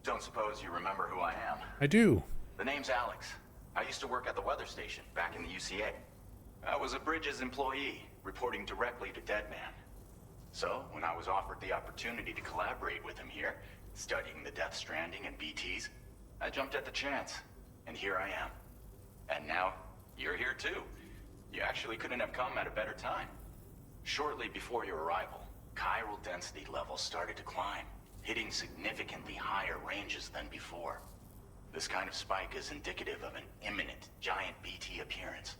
don't suppose you remember who I am? I do. The name's Alex. I used to work at the weather station back in the UCA. I was a Bridges employee, reporting directly to Deadman. So, when I was offered the opportunity to collaborate with him here, studying the Death Stranding and BTs, I jumped at the chance, and here I am. And now, you're here too. You actually couldn't have come at a better time. Shortly before your arrival, chiral density levels started to climb, hitting significantly higher ranges than before. This kind of spike is indicative of an imminent giant BT appearance.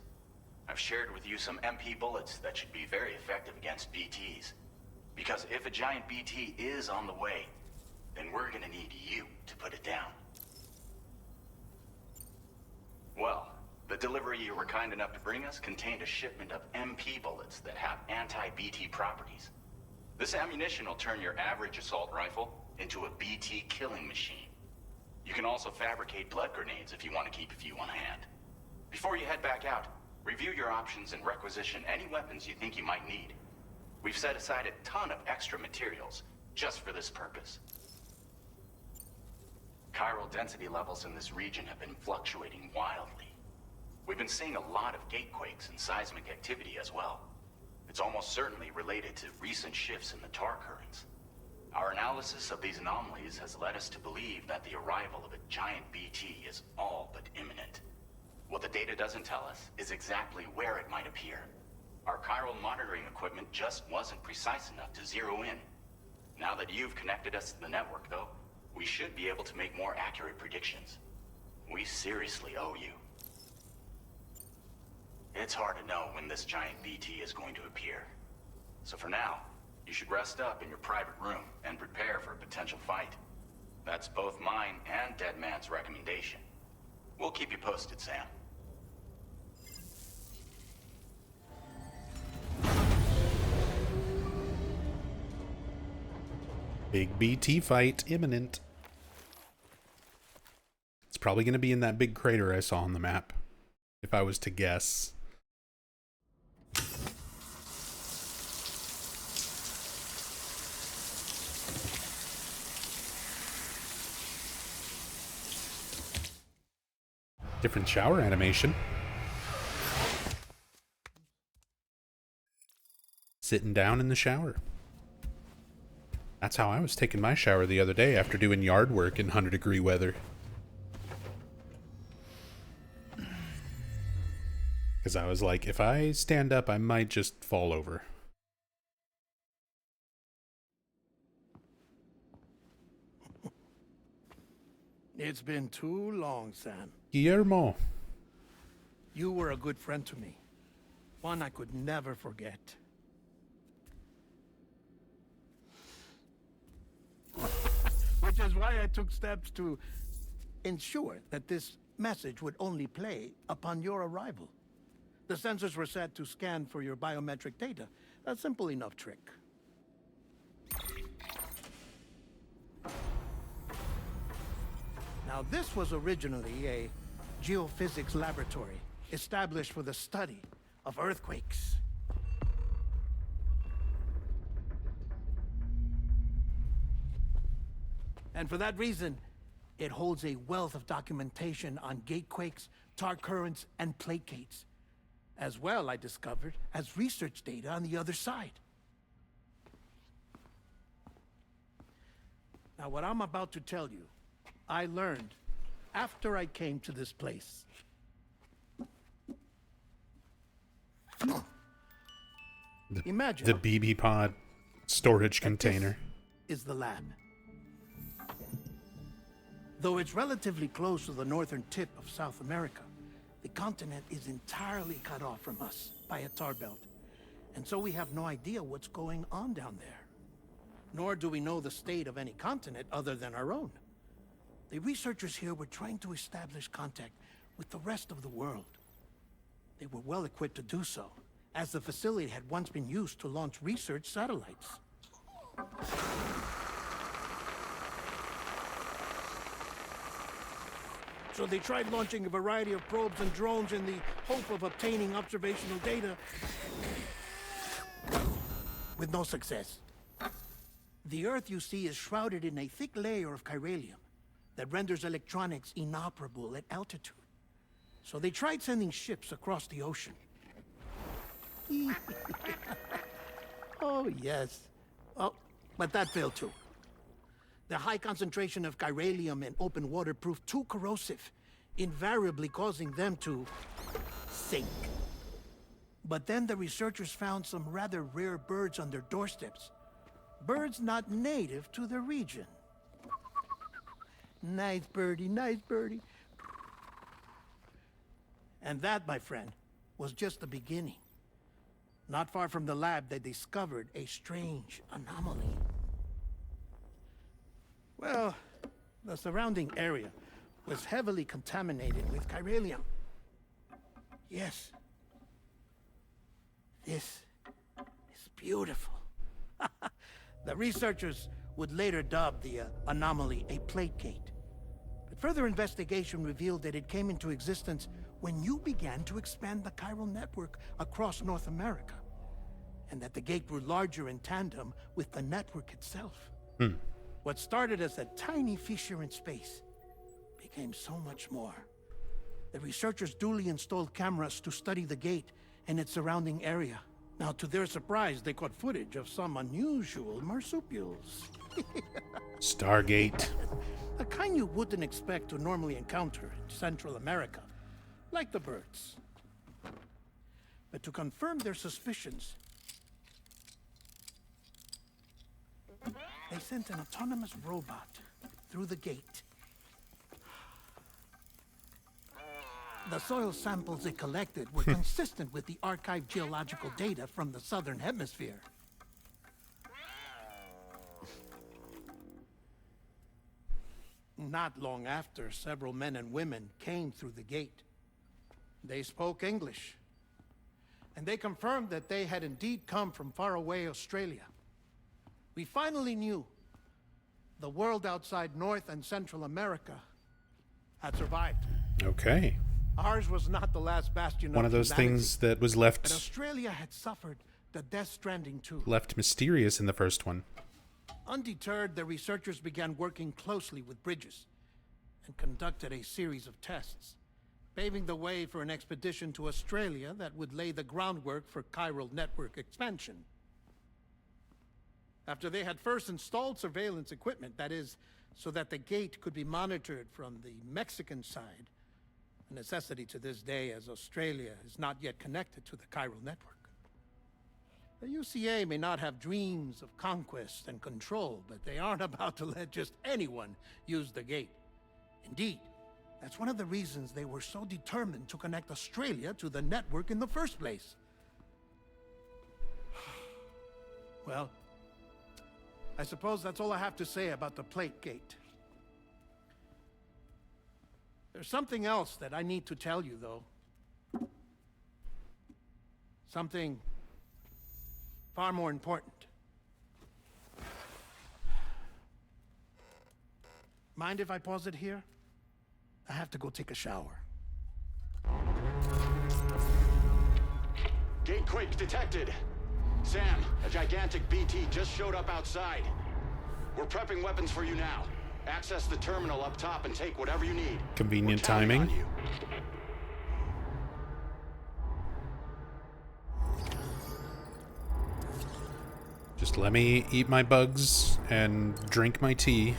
I've shared with you some MP bullets that should be very effective against BTs. Because if a giant BT is on the way, then we're gonna need you to put it down. Well, the delivery you were kind enough to bring us contained a shipment of MP bullets that have anti-BT properties. This ammunition will turn your average assault rifle into a BT killing machine. You can also fabricate blood grenades if you want to keep a few on hand. Before you head back out, review your options and requisition any weapons you think you might need. We've set aside a ton of extra materials just for this purpose. Chiral density levels in this region have been fluctuating wildly. We've been seeing a lot of gatequakes and seismic activity as well. It's almost certainly related to recent shifts in the tar currents. Our analysis of these anomalies has led us to believe that the arrival of a giant BT is all but imminent. What the data doesn't tell us is exactly where it might appear. Our chiral monitoring equipment just wasn't precise enough to zero in. Now that you've connected us to the network, though, we should be able to make more accurate predictions. We seriously owe you. It's hard to know when this giant BT is going to appear. So for now, you should rest up in your private room and prepare for a potential fight. That's both mine and Deadman's recommendation. We'll keep you posted, Sam. Big BT fight imminent. It's probably going to be in that big crater I saw on the map, if I was to guess. Different shower animation. sitting down in the shower. That's how I was taking my shower the other day after doing yard work in 100-degree weather. Because I was like, if I stand up, I might just fall over. It's been too long, Sam. Guillermo. You were a good friend to me. One I could never forget. Which is why I took steps to ensure that this message would only play upon your arrival. The sensors were set to scan for your biometric data. A simple enough trick. Now, this was originally a geophysics laboratory established for the study of earthquakes. And for that reason, it holds a wealth of documentation on gatequakes, tar currents, and placates. As well, I discovered, as research data on the other side. Now, what I'm about to tell you, I learned after I came to this place. Imagine The BB pod storage container. this is the lab. Though it's relatively close to the northern tip of South America, the continent is entirely cut off from us by a tar belt. And so we have no idea what's going on down there. Nor do we know the state of any continent other than our own. The researchers here were trying to establish contact with the rest of the world. They were well equipped to do so, as the facility had once been used to launch research satellites. So they tried launching a variety of probes and drones in the hope of obtaining observational data, with no success. The Earth, you see, is shrouded in a thick layer of chiralium that renders electronics inoperable at altitude. So they tried sending ships across the ocean. Oh, yes. Oh, but that failed too. The high concentration of chiralium in open water proved too corrosive, invariably causing them to sink. But then the researchers found some rather rare birds on their doorsteps. Birds not native to the region. Nice birdie, nice birdie. And that, my friend, was just the beginning. Not far from the lab, they discovered a strange anomaly. Well, the surrounding area was heavily contaminated with chiralium. Yes. This is beautiful. The researchers would later dub the anomaly a plate gate. But further investigation revealed that it came into existence when you began to expand the chiral network across North America, and that the gate grew larger in tandem with the network itself. What started as a tiny fissure in space became so much more. The researchers duly installed cameras to study the gate and its surrounding area. Now, to their surprise, they caught footage of some unusual marsupials. Stargate. The kind you wouldn't expect to normally encounter in Central America, like the birds. But to confirm their suspicions, they sent an autonomous robot through the gate. The soil samples it collected were consistent with the archived geological data from the southern hemisphere. Not long after, several men and women came through the gate. They spoke English, and they confirmed that they had indeed come from faraway Australia. We finally knew the world outside North and Central America had survived. Okay. Ours was not the last bastion One of those humanity, things that was but left Australia had suffered the Death Stranding too. left mysterious in the first one. Undeterred, the researchers began working closely with Bridges and conducted a series of tests, paving the way for an expedition to Australia that would lay the groundwork for chiral network expansion. After they had first installed surveillance equipment, that is, so that the gate could be monitored from the Mexican side, a necessity to this day as Australia is not yet connected to the chiral network. The UCA may not have dreams of conquest and control, but they aren't about to let just anyone use the gate. Indeed, that's one of the reasons they were so determined to connect Australia to the network in the first place. Well, I suppose that's all I have to say about the plate gate. There's something else that I need to tell you, though. Something far more important. Mind if I pause it here? I have to go take a shower. Gatequake detected. Sam, a gigantic BT just showed up outside. We're prepping weapons for you now. Access the terminal up top and take whatever you need. Convenient We're counting timing. on you. Just let me eat my bugs and drink my tea.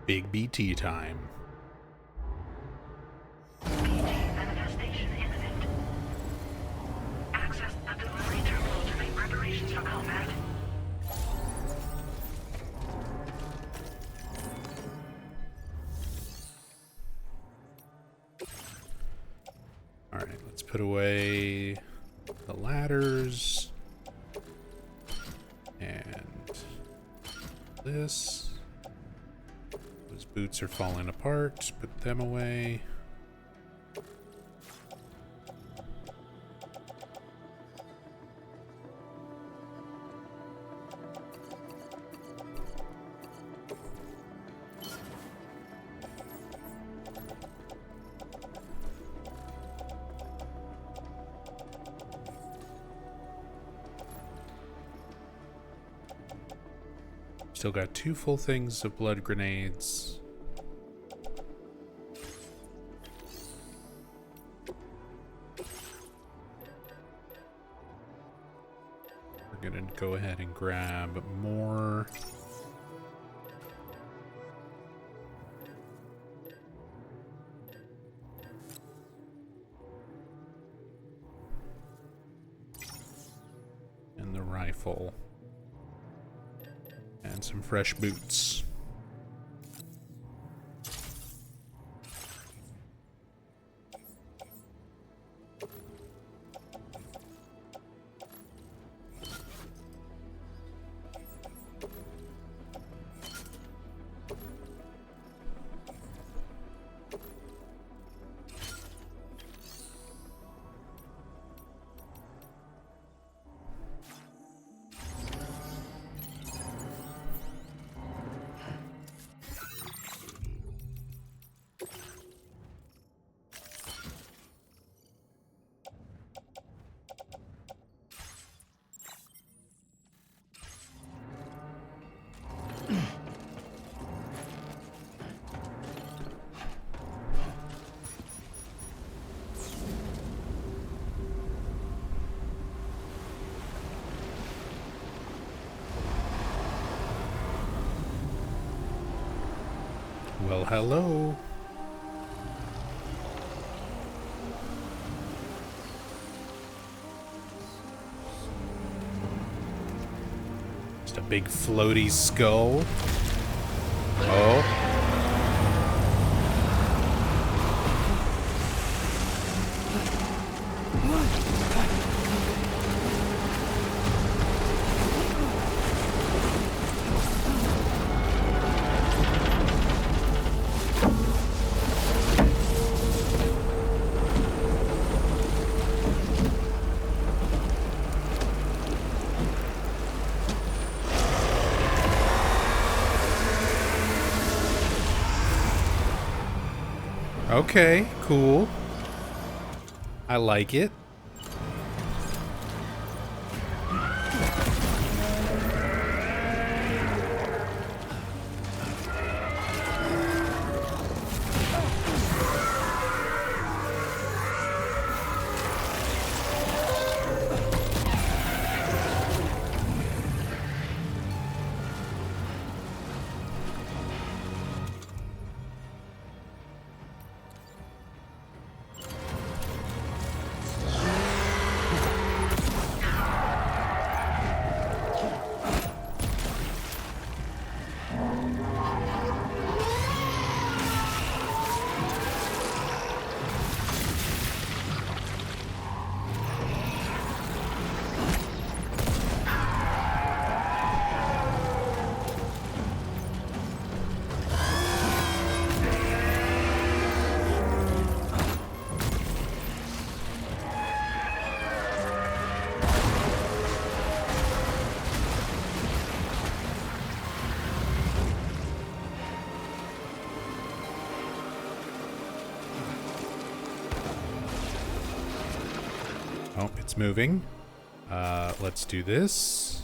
Big BT time. Manifestation imminent. Access the delivery terminal to make preparations for combat. Alright, let's put away the ladders. And this. Those boots are falling apart. Put them away. Still got 2 full things of blood grenades. We're gonna go ahead and grab more. And the rifle. And some fresh boots. Well, hello. Just a big floaty skull. Oh. Okay, cool. I like it. Oh, it's moving. Let's do this.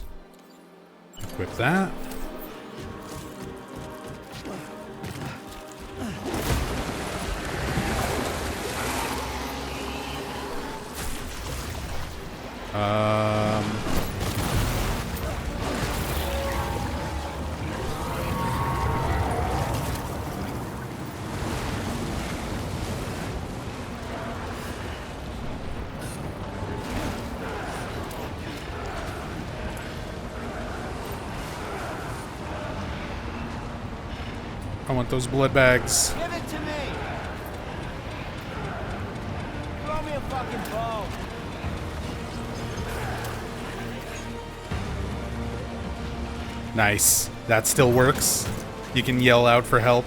Equip that. I want those blood bags. Give it to me! Throw me a fucking bone! Nice. That still works. You can yell out for help.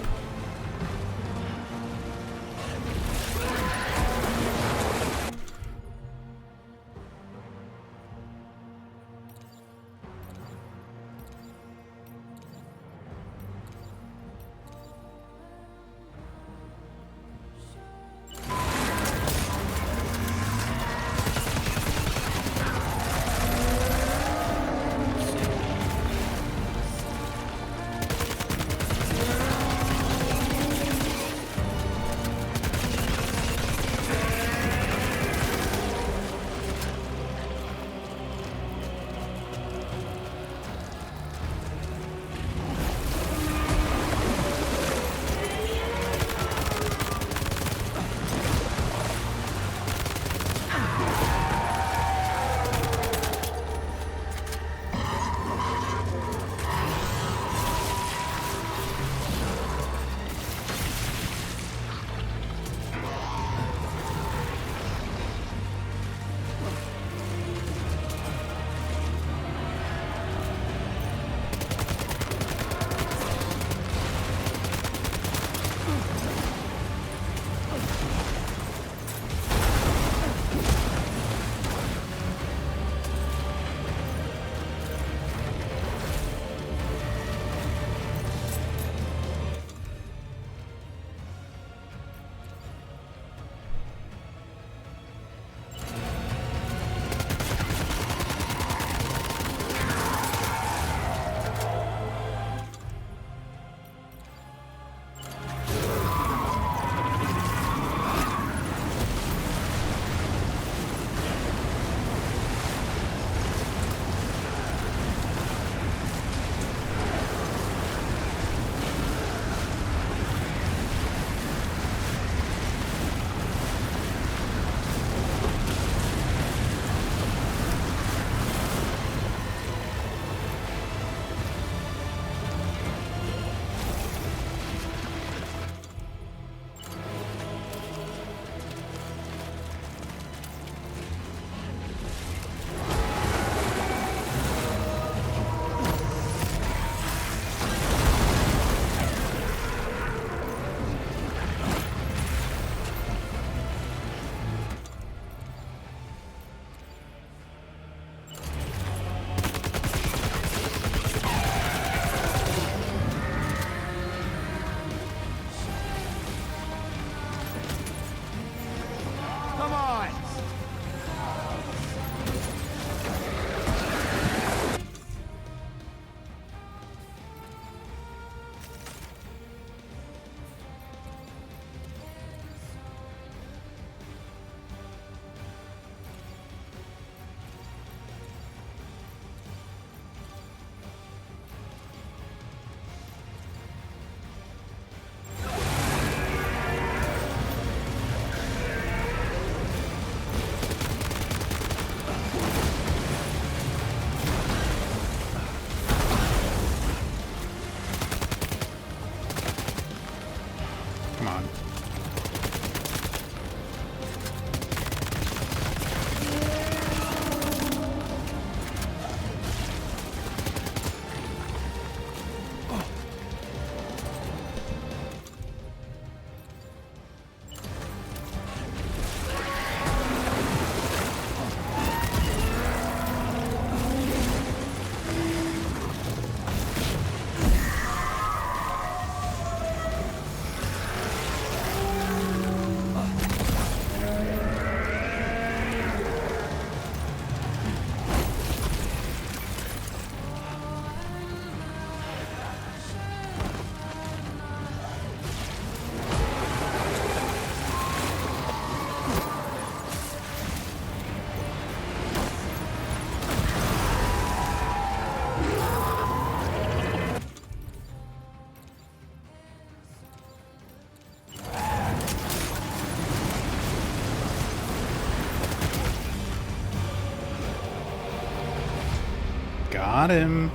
Got him.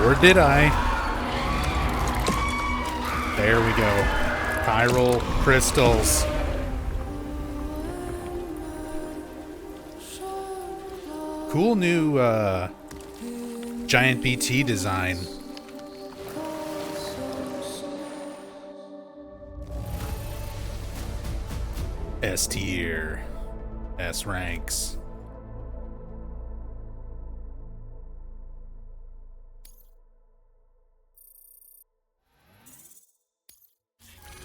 Or did I? There we go. Chiral crystals. Cool new giant BT design. S tier. S ranks.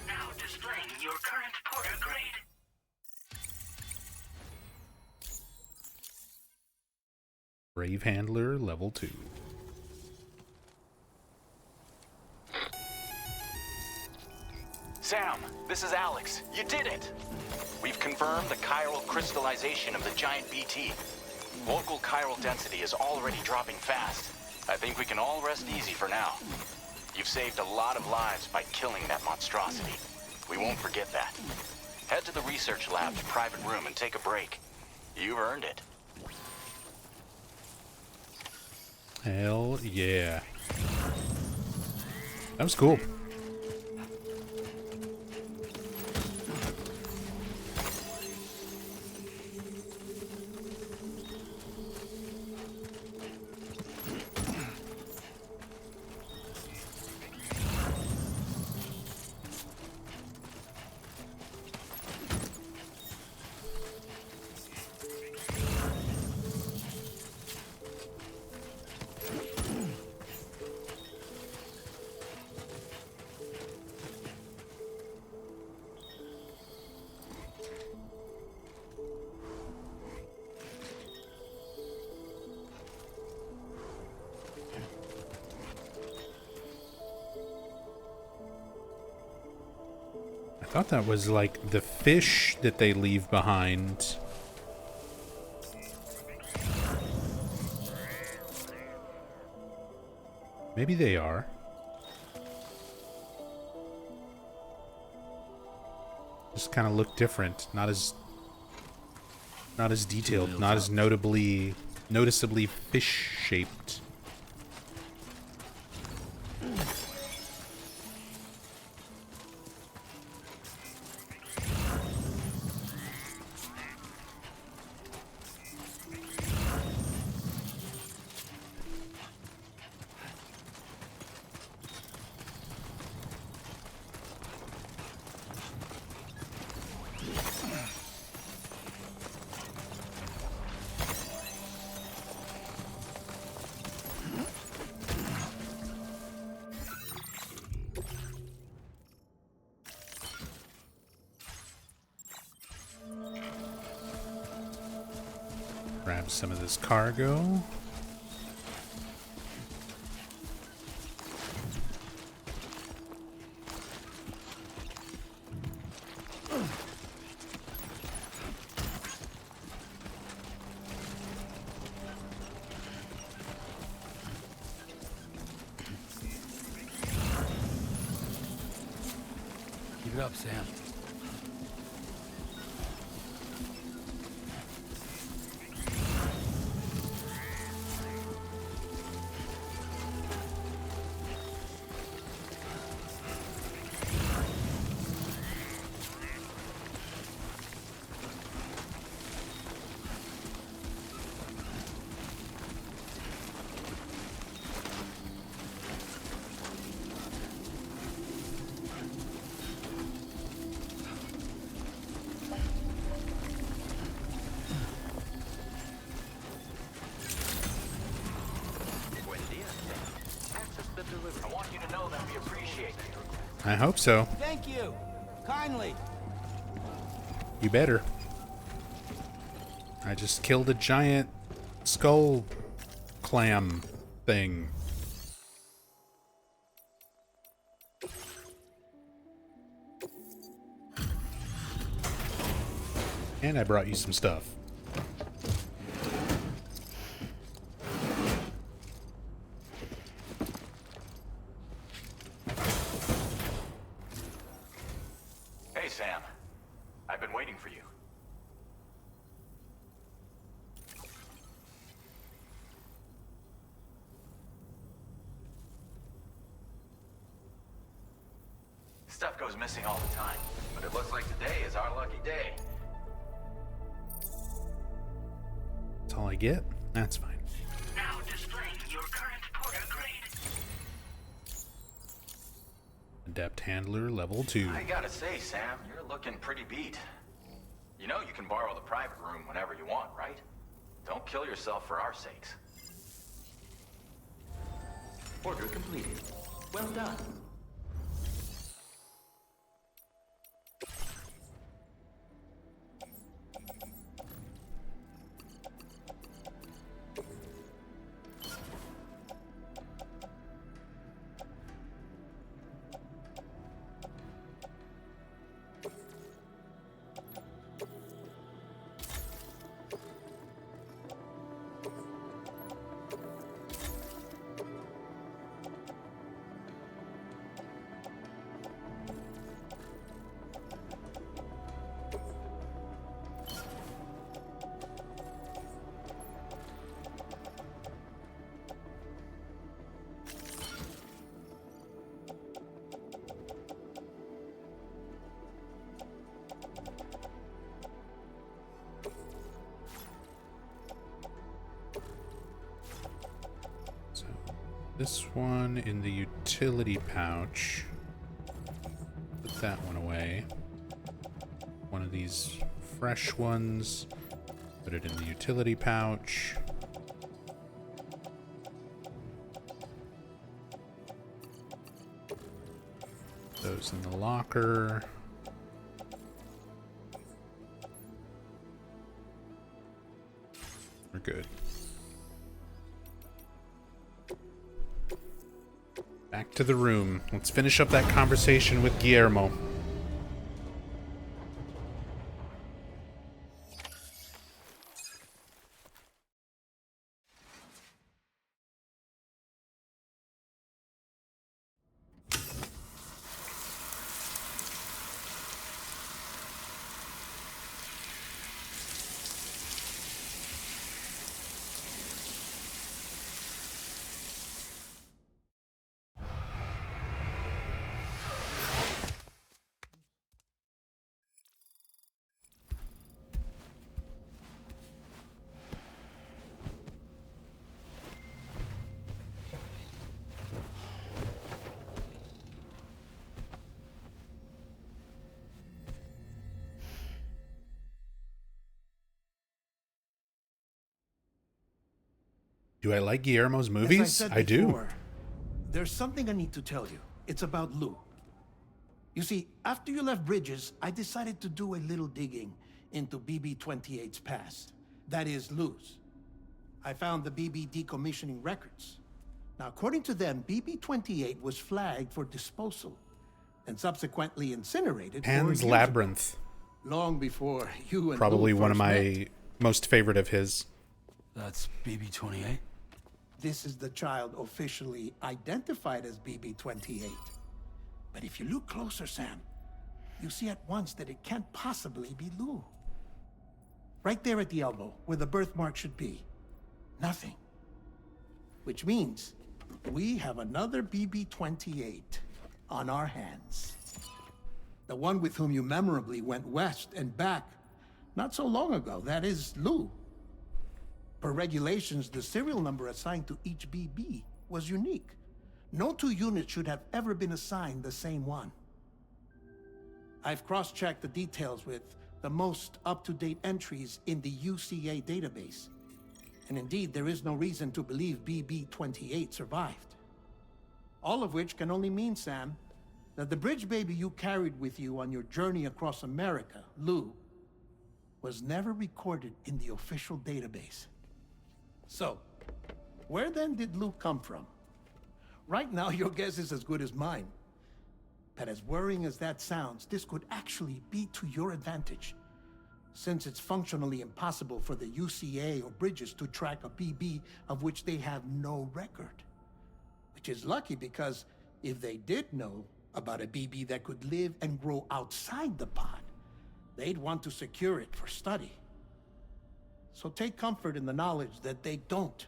Now displaying your current porter grade. Brave Handler level 2. Sam, this is Alex. You did it! We've confirmed the chiral crystallization of the giant BT. Local chiral density is already dropping fast. I think we can all rest easy for now. You've saved a lot of lives by killing that monstrosity. We won't forget that. Head to the research lab's private room and take a break. You've earned it. Hell yeah. That was cool. I thought that was like the fish that they leave behind. Maybe they are. Just kind of look different, not as detailed, not as noticeably fish-shaped. Grab some of this cargo. Keep it up, Sam. I want you to know that we appreciate it. I hope so. Thank you. Kindly. You better. I just killed a giant skull clam thing. And I brought you some stuff. waiting for you. Stuff goes missing all the time, but it looks like today is our lucky day. That's all I get? That's fine. Now displaying your current porter grade. Adept Handler level 2. I gotta say, Sam, you're looking pretty beat. You know you can borrow the private room whenever you want, right? Don't kill yourself for our sakes. Order completed. Well done. This one in the utility pouch. Put that one away. One of these fresh ones. Put it in the utility pouch. Those in the locker. We're good. Back to the room. Let's finish up that conversation with Guillermo. Do I like Guillermo's movies? As I said before, there's something I need to tell you. It's about Lou. You see, after you left Bridges, I decided to do a little digging into BB-28's past. That is, Lou's. I found the BB decommissioning records. Now, according to them, BB-28 was flagged for disposal and subsequently incinerated. Pan's Labyrinth. Long before you and Probably Lou one of first my met. most favorite of his. That's BB-28? This is the child officially identified as BB-28. But if you look closer, Sam, you see at once that it can't possibly be Lou. Right there at the elbow, where the birthmark should be. Nothing. Which means we have another BB-28 on our hands. The one with whom you memorably went west and back not so long ago. That is Lou. Per regulations, the serial number assigned to each BB was unique. No two units should have ever been assigned the same one. I've cross-checked the details with the most up-to-date entries in the UCA database. And indeed, there is no reason to believe BB-28 survived. All of which can only mean, Sam, that the bridge baby you carried with you on your journey across America, Lou, was never recorded in the official database. So, where then did Lou come from? Right now, your guess is as good as mine. But as worrying as that sounds, this could actually be to your advantage, since it's functionally impossible for the UCA or Bridges to track a BB of which they have no record. Which is lucky, because if they did know about a BB that could live and grow outside the pod, they'd want to secure it for study. So take comfort in the knowledge that they don't.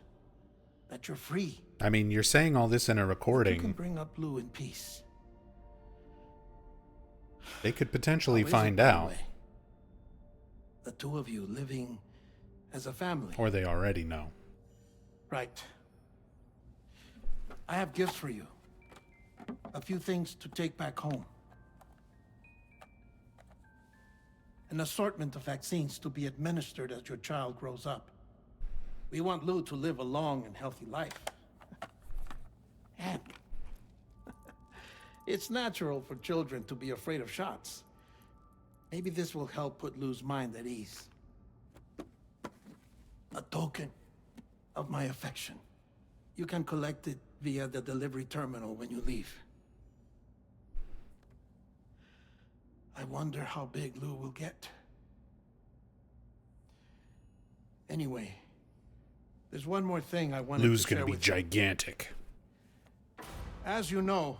That you're free. I mean, you're saying all this in a You can recording. bring up Lou in peace. They could potentially How is it, find by the out. way? The two of you living as a family. Or they already know. Right. I have gifts for you. A few things to take back home. An assortment of vaccines to be administered as your child grows up. We want Lou to live a long and healthy life. And it's natural for children to be afraid of shots. Maybe this will help put Lou's mind at ease. A token of my affection. You can collect it via the delivery terminal when you leave. I wonder how big Lou will get. Anyway, there's one more thing I wanted Lou's to share gonna be with you. gigantic. As you know,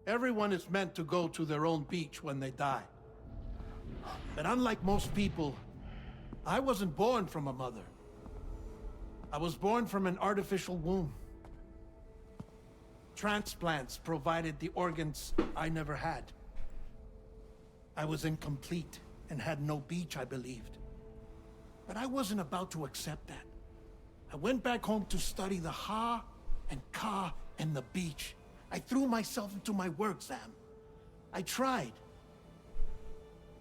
everyone is meant to go to their own beach when they die. But unlike most people, I wasn't born from a mother. I was born from an artificial womb. Transplants provided the organs I never had. I was incomplete and had no beach, I believed. But I wasn't about to accept that. I went back home to study the Ha and Ka and the beach. I threw myself into my work, Sam. I tried.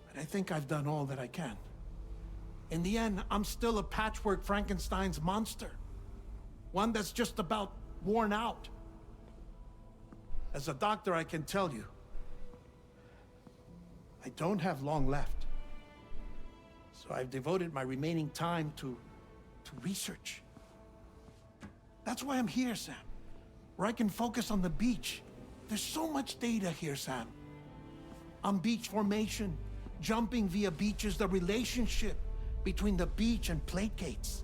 But I think I've done all that I can. In the end, I'm still a patchwork Frankenstein's monster. One that's just about worn out. As a doctor, I can tell you, I don't have long left. So I've devoted my remaining time to research. That's why I'm here, Sam. Where I can focus on the beach. There's so much data here, Sam. On beach formation, jumping via beaches, the relationship between the beach and plate gates.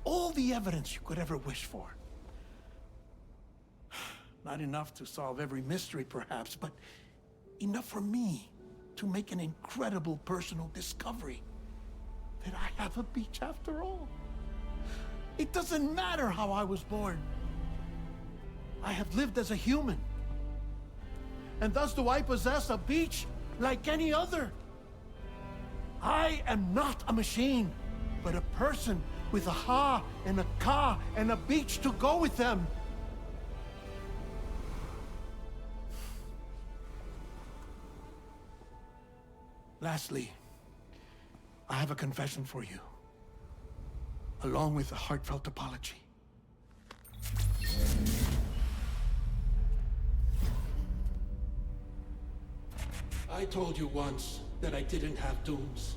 All the evidence you could ever wish for. Not enough to solve every mystery, perhaps, but enough for me to make an incredible personal discovery. That I have a beach after all. It doesn't matter how I was born. I have lived as a human. And thus do I possess a beach like any other. I am not a machine, but a person with a Ha and a Ka and a beach to go with them. Lastly, I have a confession for you, along with a heartfelt apology. I told you once that I didn't have dooms.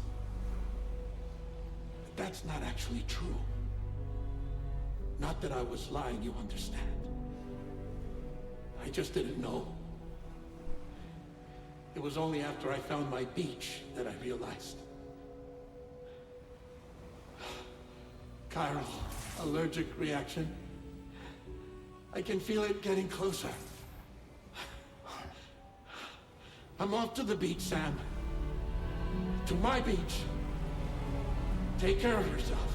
But that's not actually true. Not that I was lying, you understand. I just didn't know. It was only after I found my beach that I realized. Chiral allergic reaction. I can feel it getting closer. I'm off to the beach, Sam. To my beach. Take care of yourself.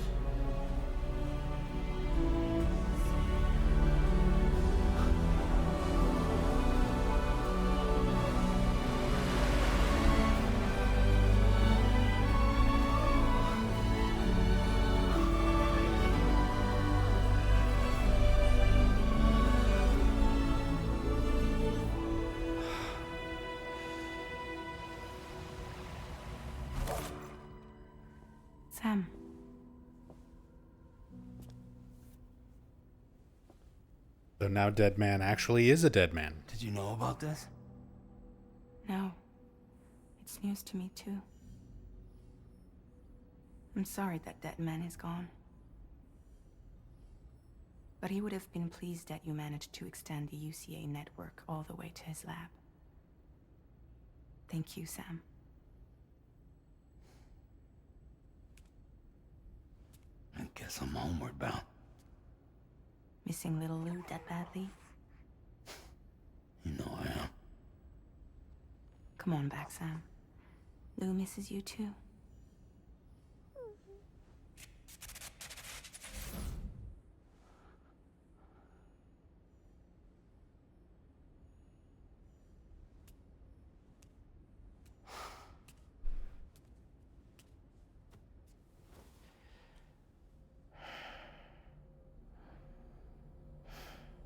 Sam. So now Dead Man actually is a dead man. Did you know about this? No. It's news to me, too. I'm sorry that Dead Man is gone. But he would have been pleased that you managed to extend the UCA network all the way to his lab. Thank you, Sam. I guess I'm homeward bound. Missing little Lou that badly? You know I am. Come on back, Sam. Lou misses you too.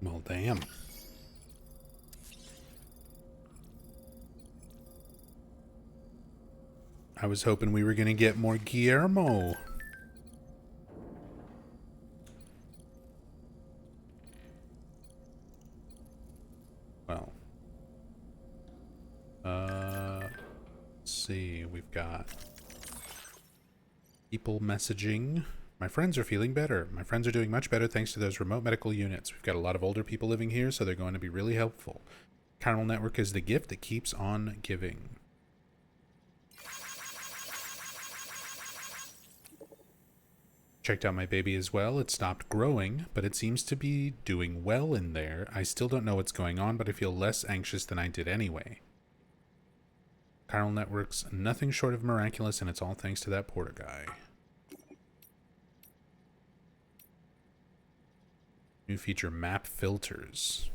Well, damn. I was hoping we were going to get more Guillermo. Well. Let's see. We've got people messaging. My friends are feeling better. My friends are doing much better thanks to those remote medical units. We've got a lot of older people living here, so they're going to be really helpful. Chiral Network is the gift that keeps on giving. Checked out my baby as well. It stopped growing, but it seems to be doing well in there. I still don't know what's going on, but I feel less anxious than I did anyway. Chiral Network's nothing short of miraculous, and it's all thanks to that Porter guy. New feature, map filters.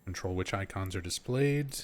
Control which icons are displayed.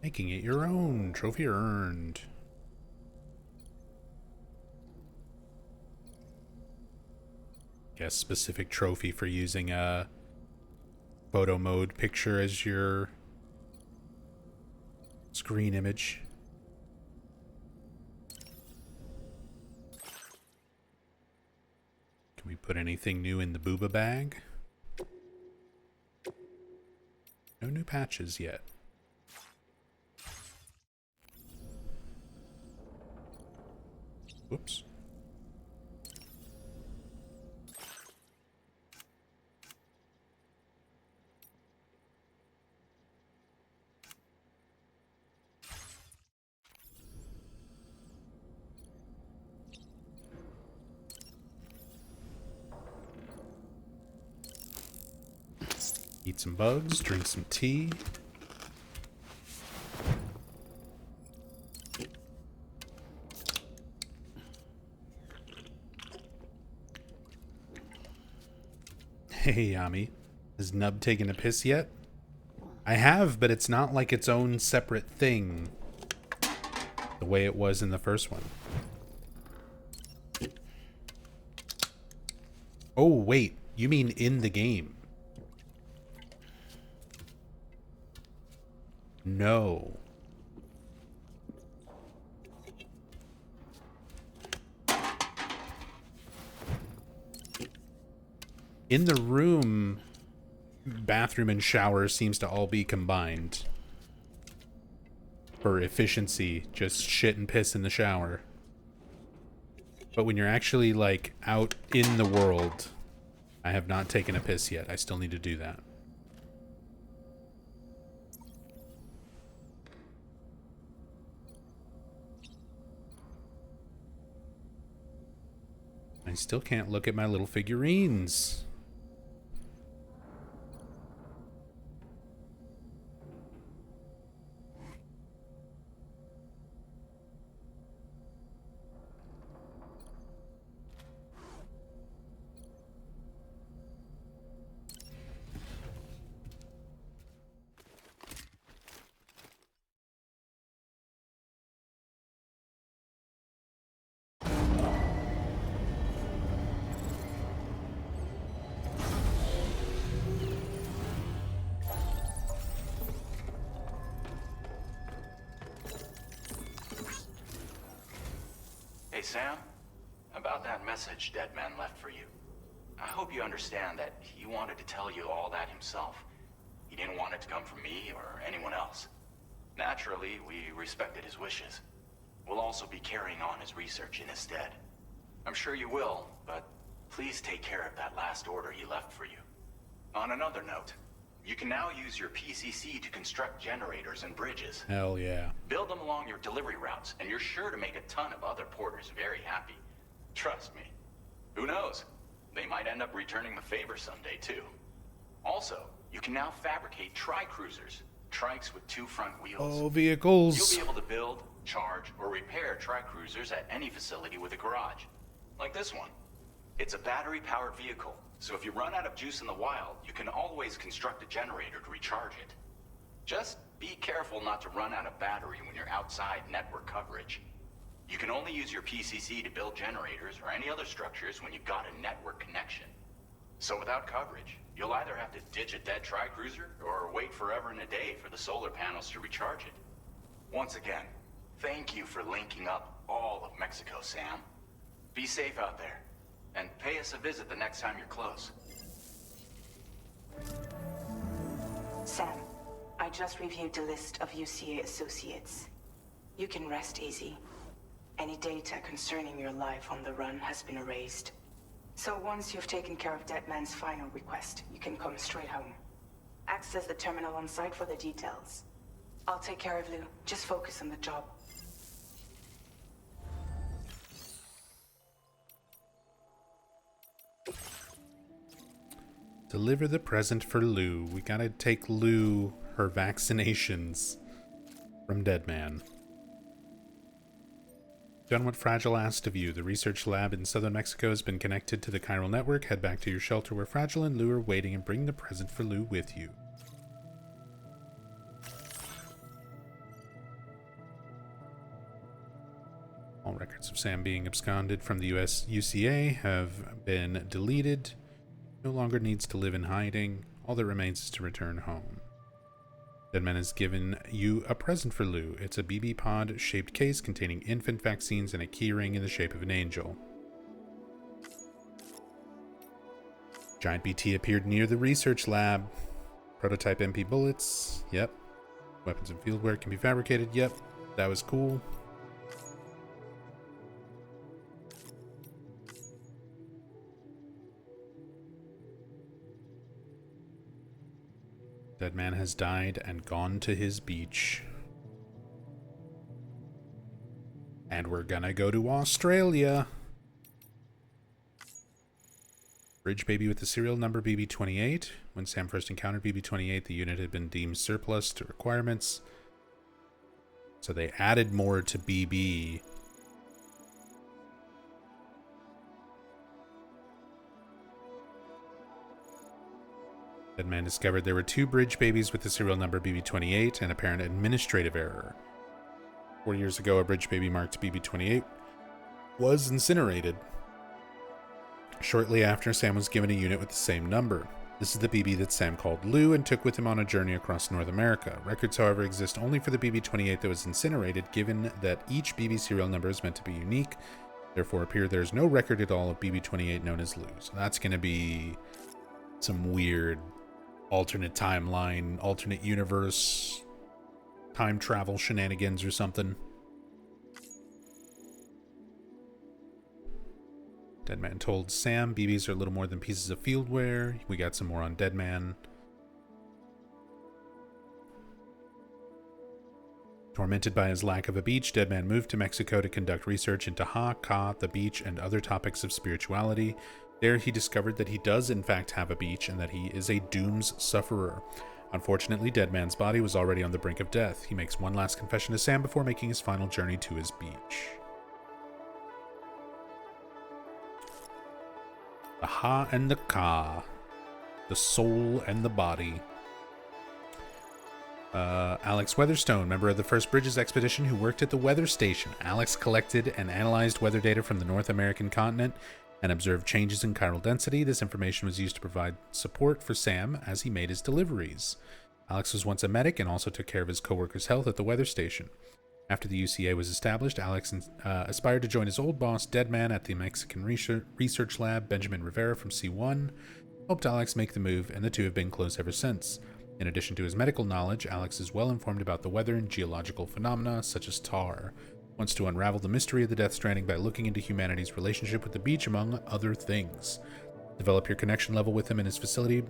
Making it your own. Trophy earned. Guess specific trophy for using a photo mode picture as your screen image. Can we put anything new in the booba bag? No new patches yet. Whoops. Eat some bugs, drink some tea. Hey, Yami. Has Nub taken a piss yet? I have, but it's not like its own separate thing. The way it was in the first one. Oh, wait. You mean in the game? No. In the room, bathroom and shower seems to all be combined. For efficiency, just shit and piss in the shower. But when you're actually, like, out in the world, I have not taken a piss yet. I still need to do that. I still can't look at my little figurines. Hey, Sam. About that message Deadman left for you. I hope you understand that he wanted to tell you all that himself. He didn't want it to come from me or anyone else. Naturally, we respected his wishes. We'll also be carrying on his research in his stead. I'm sure you will, but please take care of that last order he left for you. On another note, you can now use your PCC to construct generators and bridges. Hell yeah. Build them along your delivery routes, and you're sure to make a ton of other porters very happy. Trust me. Who knows? They might end up returning the favor someday, too. Also, you can now fabricate tri-cruisers, trikes with 2 front wheels. Oh, vehicles. You'll be able to build, charge, or repair tri-cruisers at any facility with a garage. Like this one. It's a battery-powered vehicle, so if you run out of juice in the wild, you can always construct a generator to recharge it. Just be careful not to run out of battery when you're outside network coverage. You can only use your PCC to build generators or any other structures when you've got a network connection. So without coverage, you'll either have to ditch a dead tri-cruiser or wait forever and a day for the solar panels to recharge it. Once again, thank you for linking up all of Mexico, Sam. Be safe out there, and pay us a visit the next time you're close. Sam, I just reviewed the list of UCA associates. You can rest easy. Any data concerning your life on the run has been erased. So once you've taken care of Deadman's final request, you can come straight home. Access the terminal on site for the details. I'll take care of Lou. Just focus on the job. Deliver the present for Lou. We gotta take Lou her vaccinations from Deadman. Done what Fragile asked of you. The research lab in southern Mexico has been connected to the chiral network. Head back to your shelter where Fragile and Lou are waiting and bring the present for Lou with you. All records of Sam being absconded from the US UCA have been deleted. No longer needs to live in hiding. All that remains is to return home. Deadman has given you a present for Lou. It's a BB pod shaped case containing infant vaccines and a keyring in the shape of an angel. Giant BT appeared near the research lab. Prototype MP bullets. Yep. Weapons and fieldware can be fabricated. Yep. That was cool. Deadman has died and gone to his beach. And we're gonna go to Australia. Bridge baby with the serial number BB-28. When Sam first encountered BB-28, the unit had been deemed surplus to requirements. So they added more to BB. Deadman discovered there were 2 bridge babies with the serial number BB-28, an apparent administrative error. 4 years ago, a bridge baby marked BB-28 was incinerated. Shortly after, Sam was given a unit with the same number. This is the BB that Sam called Lou and took with him on a journey across North America. Records, however, exist only for the BB-28 that was incinerated, given that each BB serial number is meant to be unique. Therefore, there's no record at all of BB-28 known as Lou. So that's going to be some weird alternate timeline, alternate universe, time travel shenanigans or something. Deadman told Sam BBs are little more than pieces of fieldware. We got some more on Deadman. Tormented by his lack of a beach, Deadman moved to Mexico to conduct research into Ha, Ka, the beach, and other topics of spirituality. There he discovered that he does in fact have a beach and that he is a dooms sufferer. Unfortunately, Deadman's body was already on the brink of death. He makes one last confession to Sam before making his final journey to his beach. The Ha and the Ka. The soul and the body. Alex Weatherstone, member of the First Bridges expedition who worked at the weather station. Alex collected and analyzed weather data from the North American continent and observed changes in chiral density. This information was used to provide support for Sam as he made his deliveries. Alex was once a medic and also took care of his co-workers' health at the weather station. After the UCA was established, Alex aspired to join his old boss, Deadman, at the Mexican Research Lab. Benjamin Rivera from C1 helped Alex make the move, and the two have been close ever since. In addition to his medical knowledge, Alex is well informed about the weather and geological phenomena, such as tar. Wants to unravel the mystery of the Death Stranding by looking into humanity's relationship with the beach, among other things. Develop your connection level with him in his facility,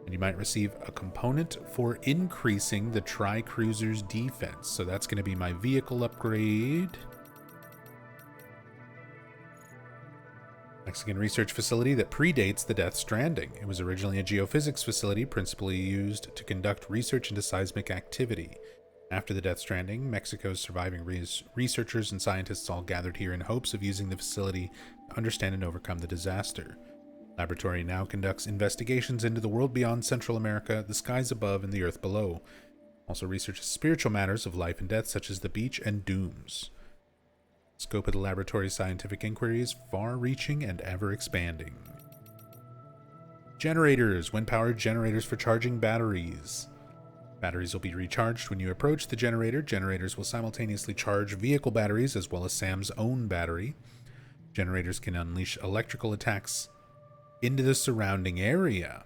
and you might receive a component for increasing the Tri-Cruiser's defense. So that's going to be my vehicle upgrade. Mexican research facility that predates the Death Stranding. It was originally a geophysics facility principally used to conduct research into seismic activity. After the Death Stranding, Mexico's surviving researchers and scientists all gathered here in hopes of using the facility to understand and overcome the disaster. The laboratory now conducts investigations into the world beyond Central America, the skies above, and the earth below. Also researches spiritual matters of life and death, such as the beach and dooms. Scope of the laboratory's scientific inquiry is far-reaching and ever-expanding. Generators. Wind-powered generators for charging batteries. Batteries will be recharged when you approach the generator. Generators will simultaneously charge vehicle batteries as well as Sam's own battery. Generators can unleash electrical attacks into the surrounding area.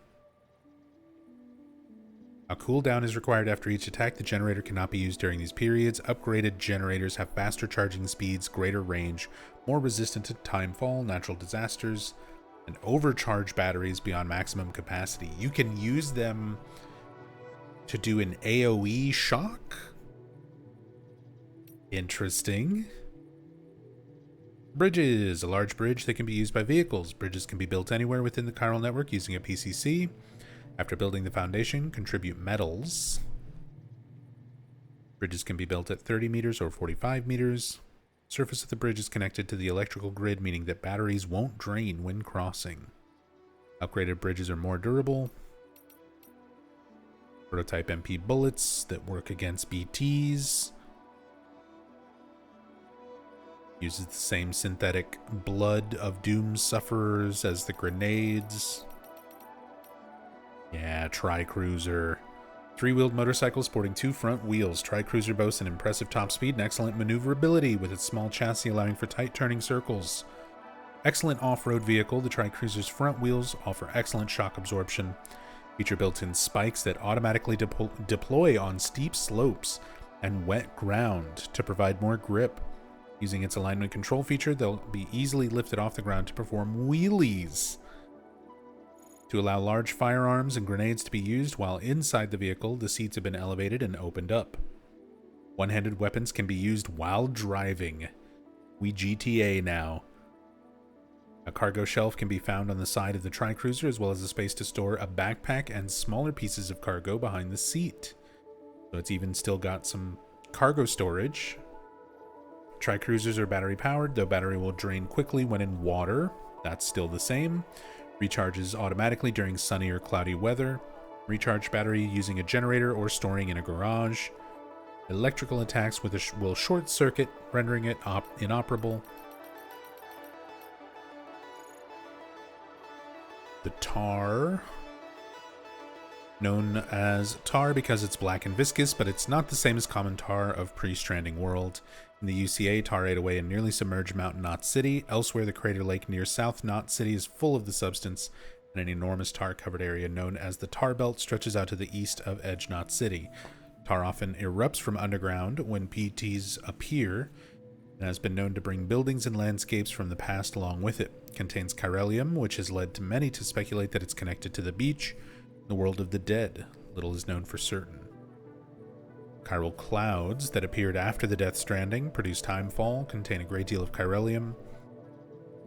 A cooldown is required after each attack. The generator cannot be used during these periods. Upgraded generators have faster charging speeds, greater range, more resistant to timefall, natural disasters, and overcharged batteries beyond maximum capacity. You can use them to do an AoE shock? Interesting. Bridges. A large bridge that can be used by vehicles. Bridges can be built anywhere within the chiral network using a PCC. After building the foundation, contribute metals. Bridges can be built at 30 meters or 45 meters. Surface of the bridge is connected to the electrical grid, meaning that batteries won't drain when crossing. Upgraded bridges are more durable. Prototype MP bullets that work against BTs. Uses the same synthetic blood of doom sufferers as the grenades. Yeah, Tri-Cruiser. Three-wheeled motorcycle sporting two front wheels. Tri-Cruiser boasts an impressive top speed and excellent maneuverability with its small chassis allowing for tight turning circles. Excellent off-road vehicle, the Tri-Cruiser's front wheels offer excellent shock absorption. Feature built-in spikes that automatically deploy on steep slopes and wet ground to provide more grip. Using its alignment control feature, they'll be easily lifted off the ground to perform wheelies. To allow large firearms and grenades to be used while inside the vehicle, the seats have been elevated and opened up. One-handed weapons can be used while driving. We GTA now. A cargo shelf can be found on the side of the Tri-Cruiser, as well as a space to store a backpack and smaller pieces of cargo behind the seat. So it's even still got some cargo storage. Tri-Cruisers are battery powered, though battery will drain quickly when in water. That's still the same. Recharges automatically during sunny or cloudy weather. Recharge battery using a generator or storing in a garage. Electrical attacks will short circuit, rendering it inoperable. The tar. Known as tar because it's black and viscous, but it's not the same as common tar of pre-Stranding world. In the UCA, tar ate away a nearly submerged Mountain Knot City. Elsewhere, the crater lake near South Knot City is full of the substance, and an enormous tar-covered area known as the Tar Belt stretches out to the east of Edge Knot City. Tar often erupts from underground when PTs appear, and has been known to bring buildings and landscapes from the past along with it. It contains chiralium, which has led to many to speculate that it's connected to the beach, the world of the dead. Little is known for certain. Chiral clouds that appeared after the Death Stranding produce timefall, contain a great deal of chiralium,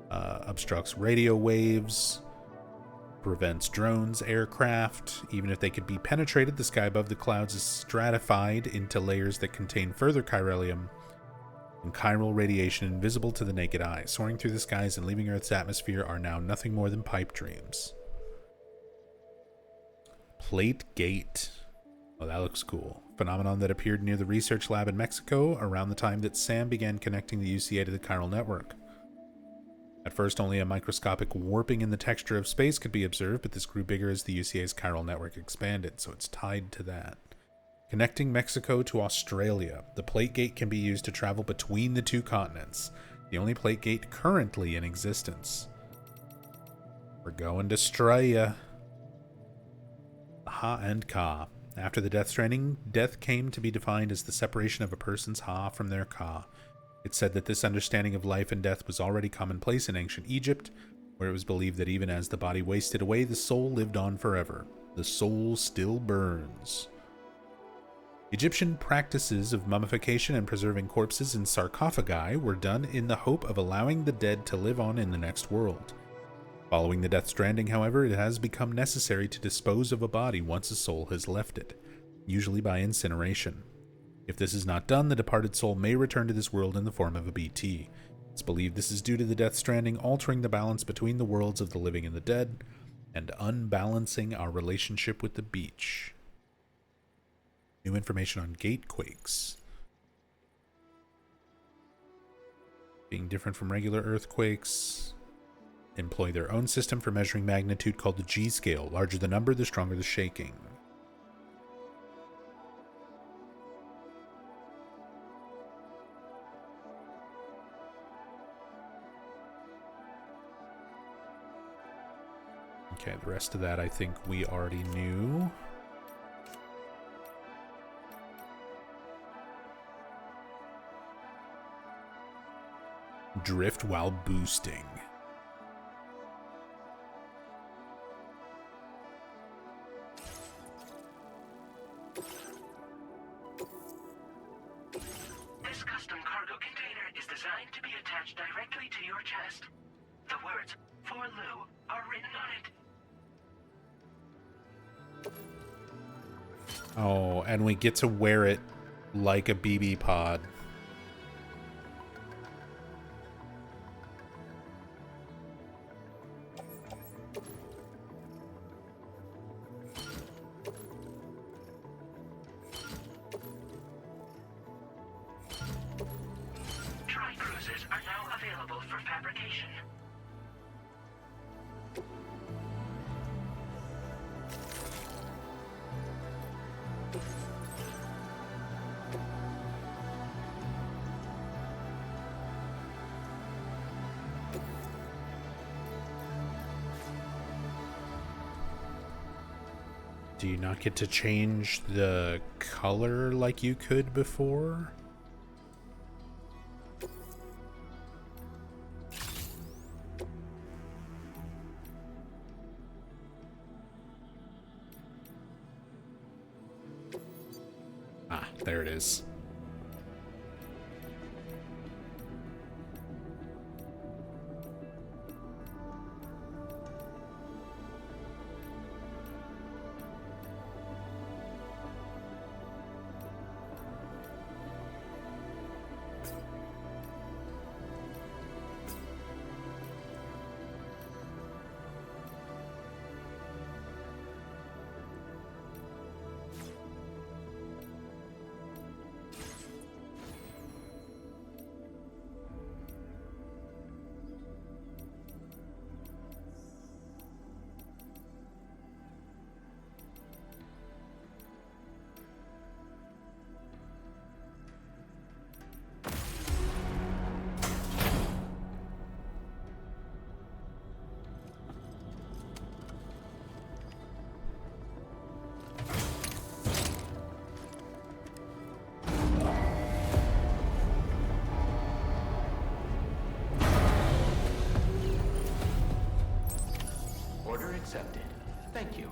obstructs radio waves, prevents drones, aircraft. Even if they could be penetrated, the sky above the clouds is stratified into layers that contain further chiralium and chiral radiation invisible to the naked eye. Soaring through the skies and leaving Earth's atmosphere are now nothing more than pipe dreams. Plate Gate. Oh, that looks cool. Phenomenon that appeared near the research lab in Mexico around the time that Sam began connecting the UCA to the chiral network. At first, only a microscopic warping in the texture of space could be observed, but this grew bigger as the UCA's chiral network expanded, so it's tied to that. Connecting Mexico to Australia. The plate gate can be used to travel between the two continents. The only plate gate currently in existence. We're going to Straya. Ha and Ka. After the Death Stranding, death came to be defined as the separation of a person's Ha from their Ka. It's said that this understanding of life and death was already commonplace in ancient Egypt, where it was believed that even as the body wasted away, the soul lived on forever. The soul still burns. Egyptian practices of mummification and preserving corpses in sarcophagi were done in the hope of allowing the dead to live on in the next world. Following the Death Stranding, however, it has become necessary to dispose of a body once a soul has left it, usually by incineration. If this is not done, the departed soul may return to this world in the form of a BT. It's believed this is due to the Death Stranding altering the balance between the worlds of the living and the dead, and unbalancing our relationship with the beach. New information on gatequakes. Being different from regular earthquakes. Employ their own system for measuring magnitude called the G-scale. Larger the number, the stronger the shaking. Okay, the rest of that I think we already knew. Drift while boosting. This custom cargo container is designed to be attached directly to your chest. The words, "For Lou," are written on it. Oh, and we get to wear it like a BB pod. Tri-cruisers are now available for fabrication. Do you not get to change the color like you could before? Ah, there it is. Order accepted. Thank you.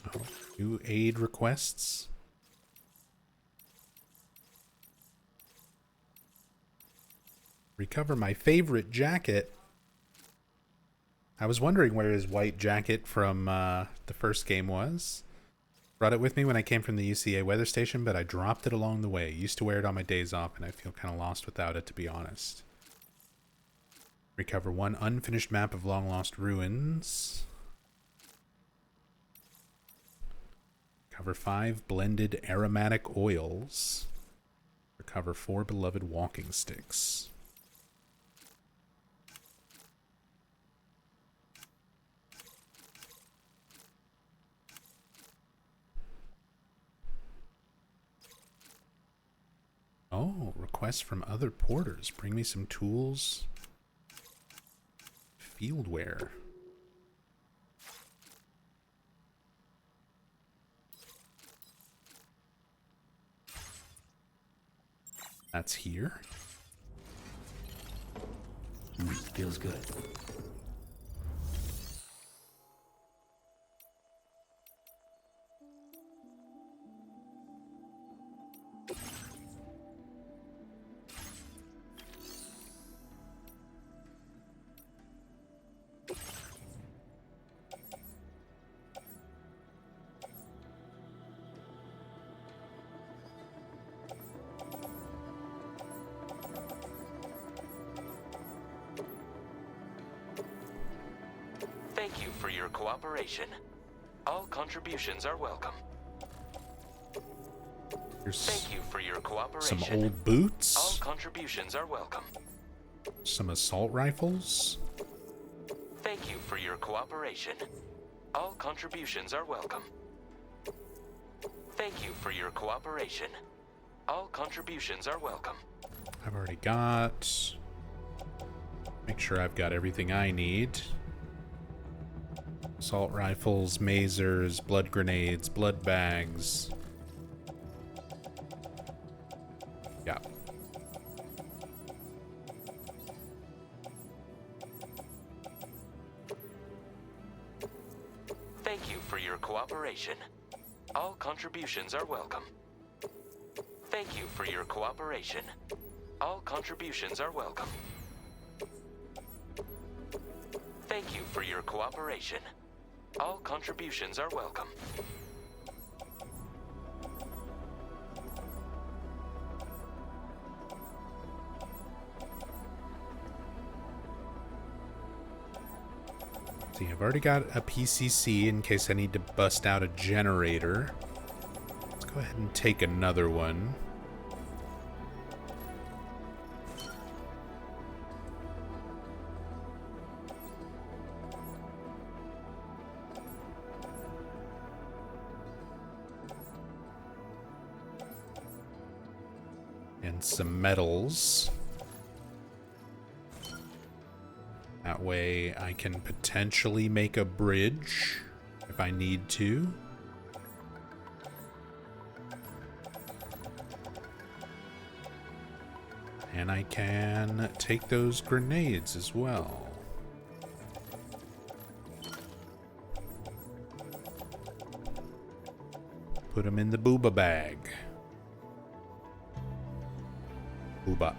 Oh, new aid requests. Recover my favorite jacket. I was wondering where his white jacket from the first game was. Brought it with me when I came from the UCA weather station, but I dropped it along the way. Used to wear it on my days off, and I feel kind of lost without it, to be honest. Recover 1 unfinished map of long-lost ruins. Recover 5 blended aromatic oils. Recover 4 beloved walking sticks. Oh, requests from other porters. Bring me some tools. Fieldware. That's here. Feels good. Thank you for your cooperation. All contributions are welcome. Here's Thank you for your cooperation. some old boots. All contributions are welcome. Some assault rifles. Thank you for your cooperation. All contributions are welcome. Thank you for your cooperation. All contributions are welcome. I've already got. Make sure I've got everything I need. Assault rifles, masers, blood grenades, blood bags. Yeah. Thank you for your cooperation. All contributions are welcome. Thank you for your cooperation. All contributions are welcome. Thank you for your cooperation. All contributions are welcome. See, I've already got a PCC in case I need to bust out a generator. Let's go ahead and take another one. And some metals. That way I can potentially make a bridge if I need to. And I can take those grenades as well. Put them in the booba bag. Booba.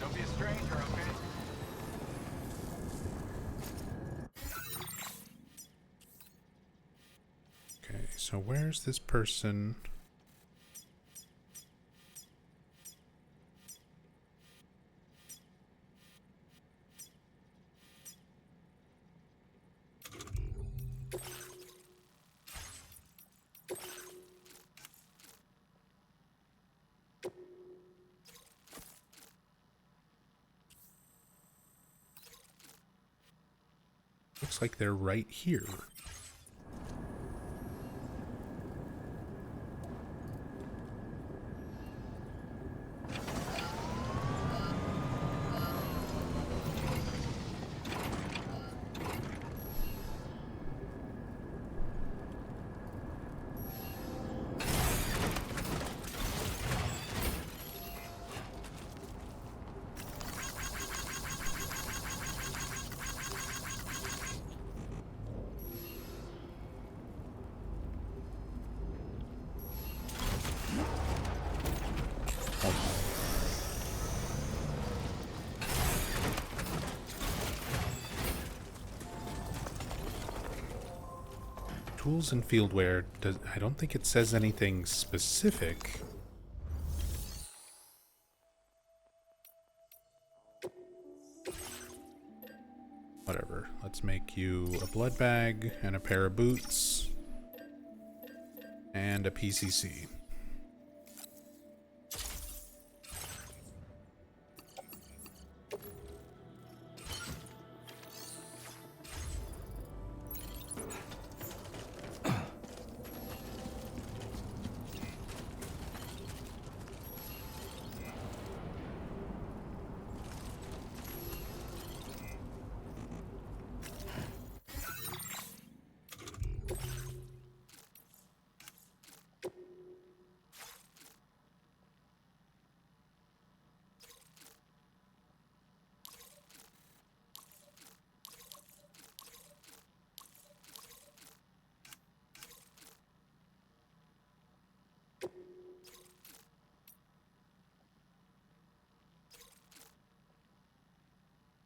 Don't be a stranger, okay? Okay, so where's this person? Looks like they're right here. Tools and fieldware, I don't think it says anything specific. Whatever. Let's make you a blood bag and a pair of boots and a PCC.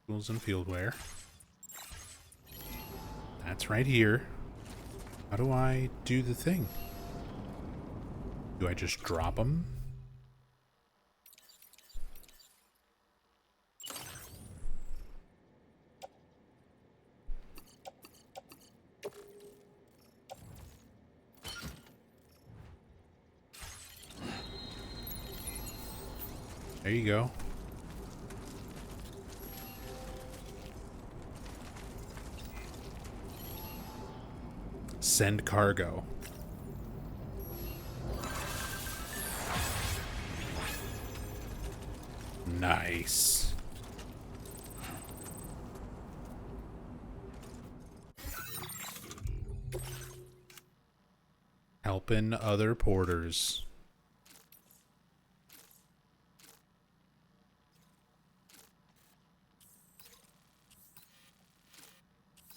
Tools and field wear. That's right here. How do I do the thing? Do I just drop them? There you go. Send cargo. Nice. Helping other porters.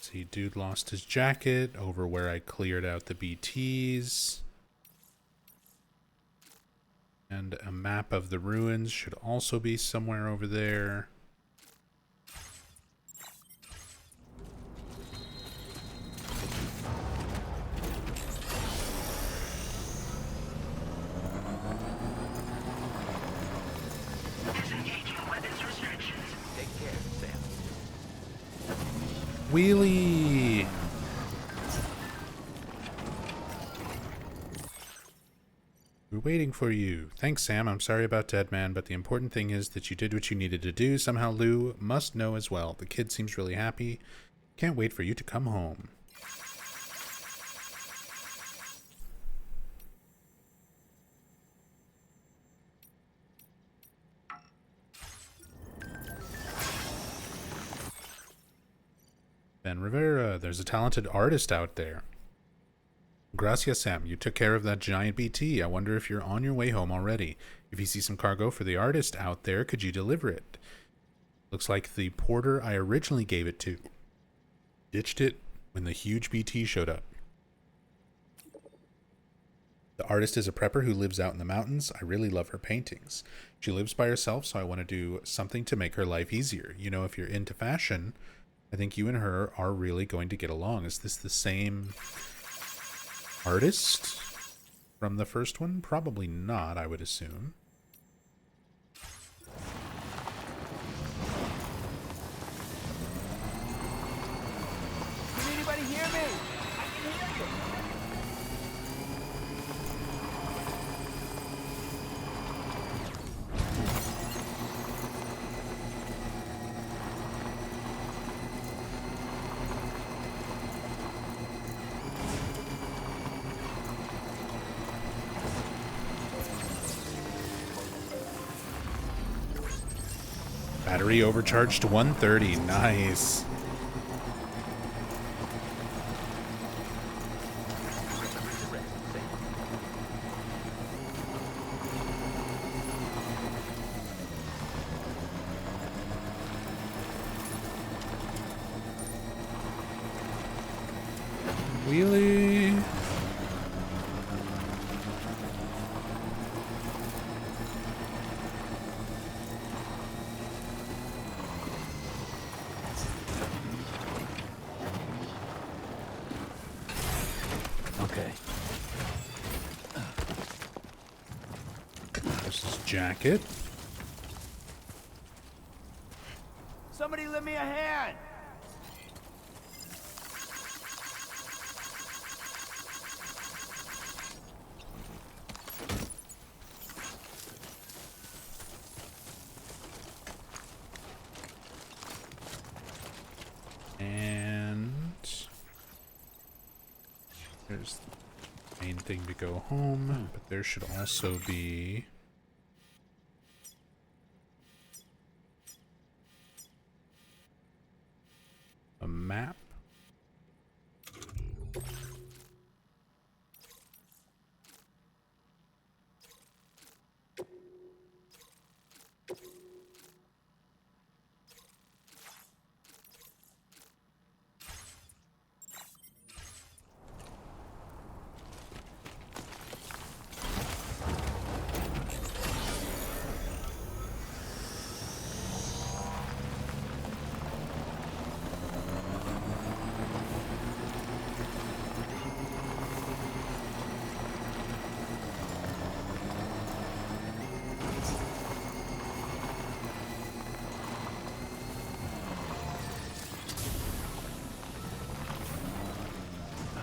See, dude lost his jacket over where I cleared out the BTs. And a map of the ruins should also be somewhere over there. Disengaging weapons restrictions. Take care, Sam. Wheelie! We're waiting for you. Thanks, Sam. I'm sorry about Deadman, but the important thing is that you did what you needed to do. Somehow Lou must know as well. The kid seems really happy. Can't wait for you to come home. Ben Rivera, there's a talented artist out there. Gracias, Sam. You took care of that giant BT. I wonder if you're on your way home already. If you see some cargo for the artist out there, could you deliver it? Looks like the porter I originally gave it to ditched it when the huge BT showed up. The artist is a prepper who lives out in the mountains. I really love her paintings. She lives by herself, so I want to do something to make her life easier. You know, if you're into fashion, I think you and her are really going to get along. Is this the same artist from the first one? Probably not, I would assume. Can anybody hear me? I can hear you. Battery overcharged to 130. Nice. Wheelie. Okay. This is jacket. Somebody lend me a hand. main thing to go home, but there should also be a map.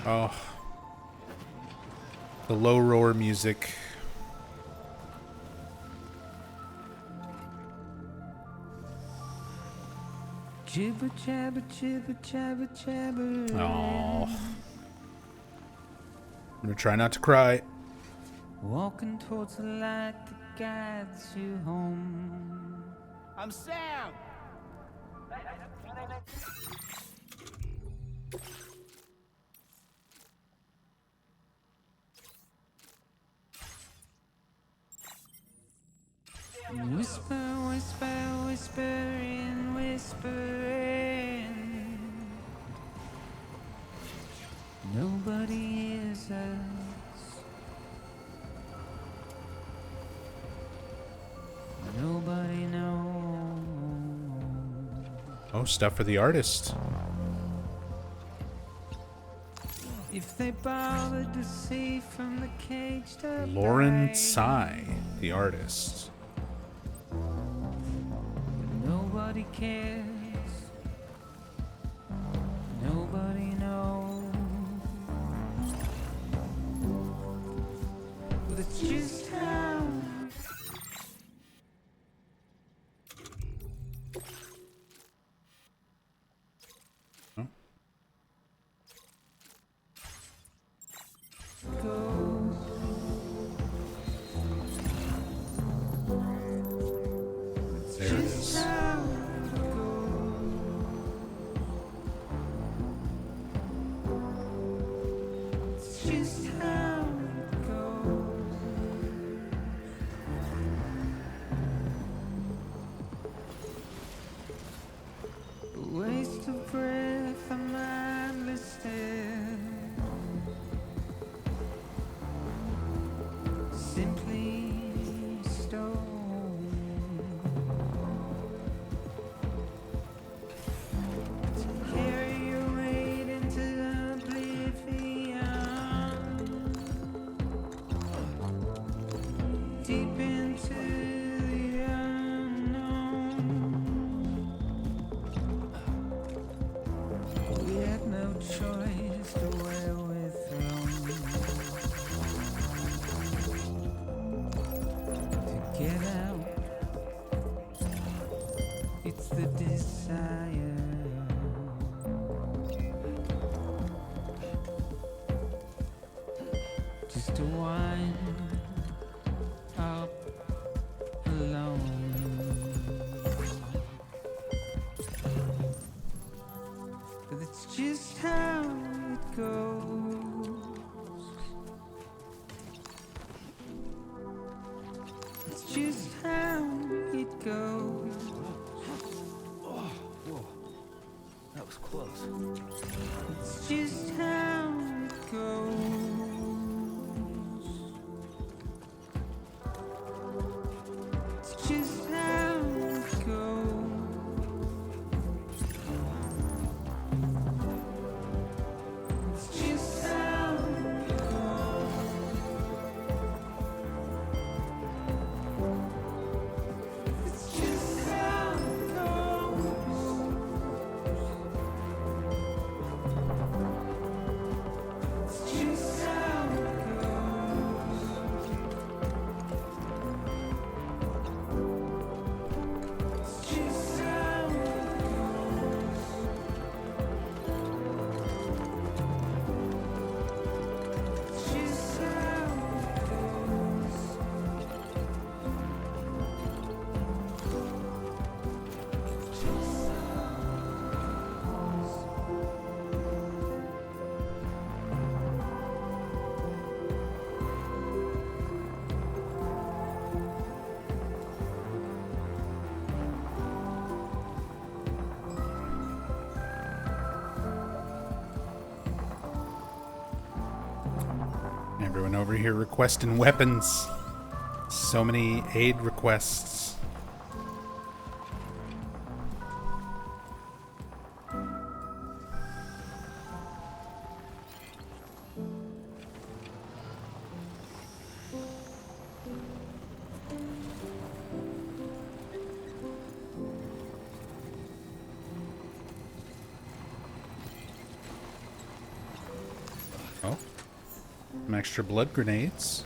Oh, the low roar music. Jibber jabber jibber jabber jabber. Oh, I'm gonna try not to cry. Walking towards the light that guides you home. I'm Sam. Whisper, whisper, whispering, whispering. Nobody hears us. Nobody knows. Oh, stuff for the artist. If they bothered to see from the caged up Lauren light. Tsai, the artist. Nobody cares. Nobody knows. But it's just how. Oh. There it is. Waste of breath, I'm mindless. Simply stone. To carry your weight into oblivion. Deep into the unknown. We had no choice to where we're thrown. To get out, it's the desire. Just to wind up alone. But it's just how it goes. It's just how it goes. Whoa. That was close. It's just how it goes. It's just how it goes. It's just how it goes. It's just how it goes. It's just Everyone over here requesting weapons. So many aid requests. Oh, some extra blood grenades.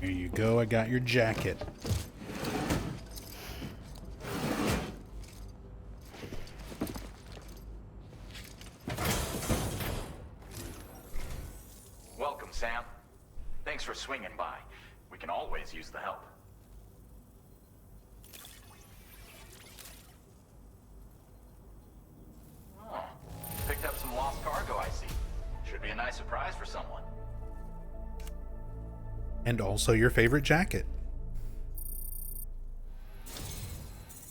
Here you go, I got your jacket. Welcome, Sam. Thanks for swinging by. We can always use the help. Oh, picked up some lost cargo, I see. Should be a nice surprise for someone. And also your favorite jacket.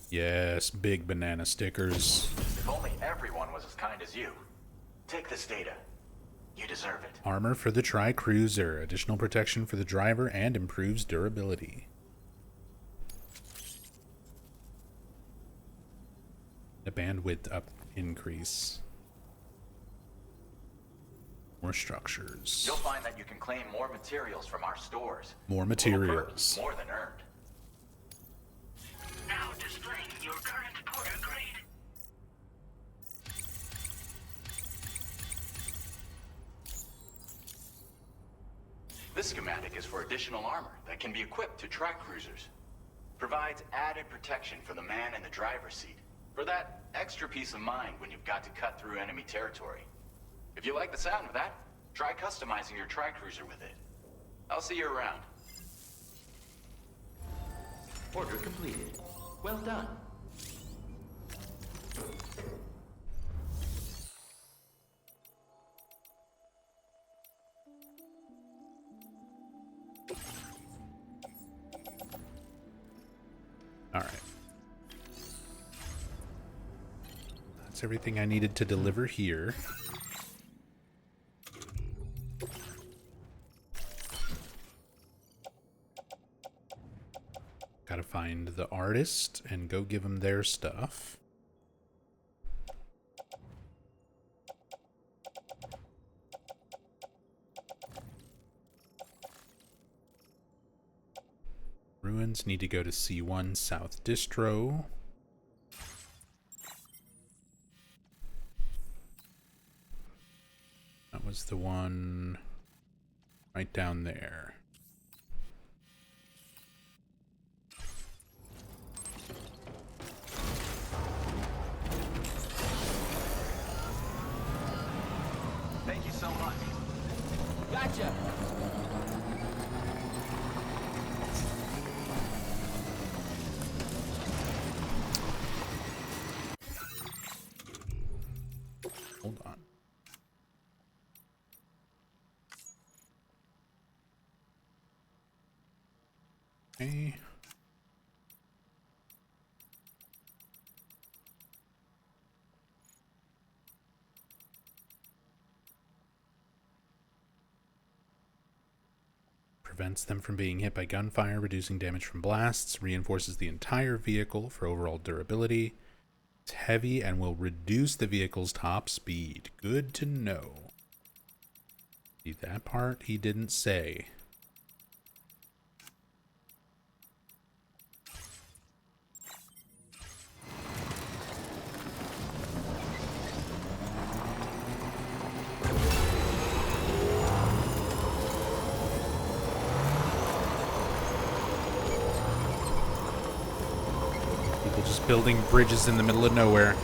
Yes, big banana stickers. If only everyone was as kind as you. Take this data. You deserve it. Armor for the Tri-Cruiser. Additional protection for the driver and improves durability. The bandwidth up increase. More structures. You'll find that you can claim more materials from our stores. More materials. More than earned. Now displaying your current porter grade. This schematic is for additional armor that can be equipped to track cruisers. Provides added protection for the man in the driver's seat. For that extra peace of mind when you've got to cut through enemy territory. If you like the sound of that, try customizing your tri-cruiser with it. I'll see you around. Order completed. Well done. All right. That's everything I needed to deliver here. Gotta find the artist and go give them their stuff. Ruins need to go to C1 South Distro. That was the one right down there. Okay. Prevents them from being hit by gunfire, reducing damage from blasts, reinforces the entire vehicle for overall durability. It's heavy and will reduce the vehicle's top speed. Good to know. See, that part he didn't say. People just building bridges in the middle of nowhere.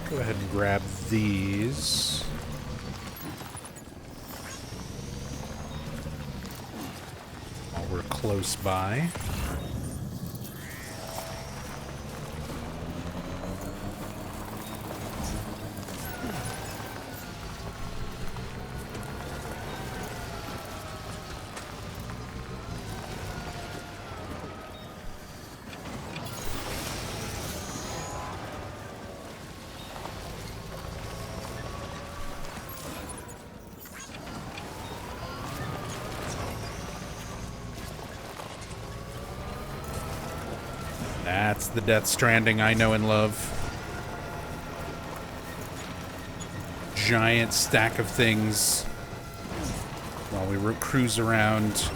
Go ahead and grab these. While we're close by. That's the Death Stranding I know and love. Giant stack of things while we cruise around.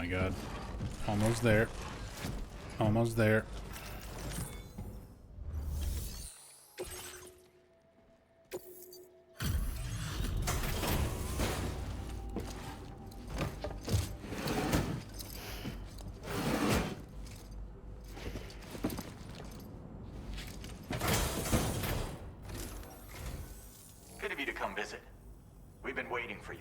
God. Almost there. Almost there. Good of you to come visit. We've been waiting for you.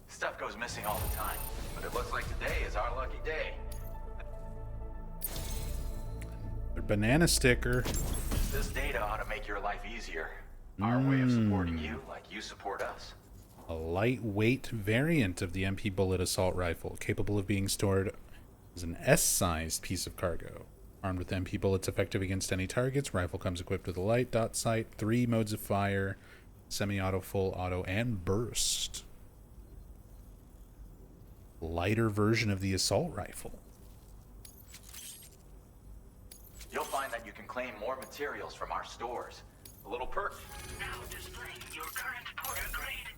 Stuff goes missing all the time, but it looks like today is our lucky day. Their banana sticker. This data ought to make your life easier. Our way of supporting you like you support us. A lightweight variant of the MP Bullet assault rifle, capable of being stored as an S-sized piece of cargo. Armed with MP bullets effective against any targets, rifle comes equipped with a light, dot sight, 3 modes of fire, semi-auto, full auto, and burst. Lighter version of the assault rifle. You'll find that you can claim more materials from our stores. A little perk. Now displaying your current porter grade.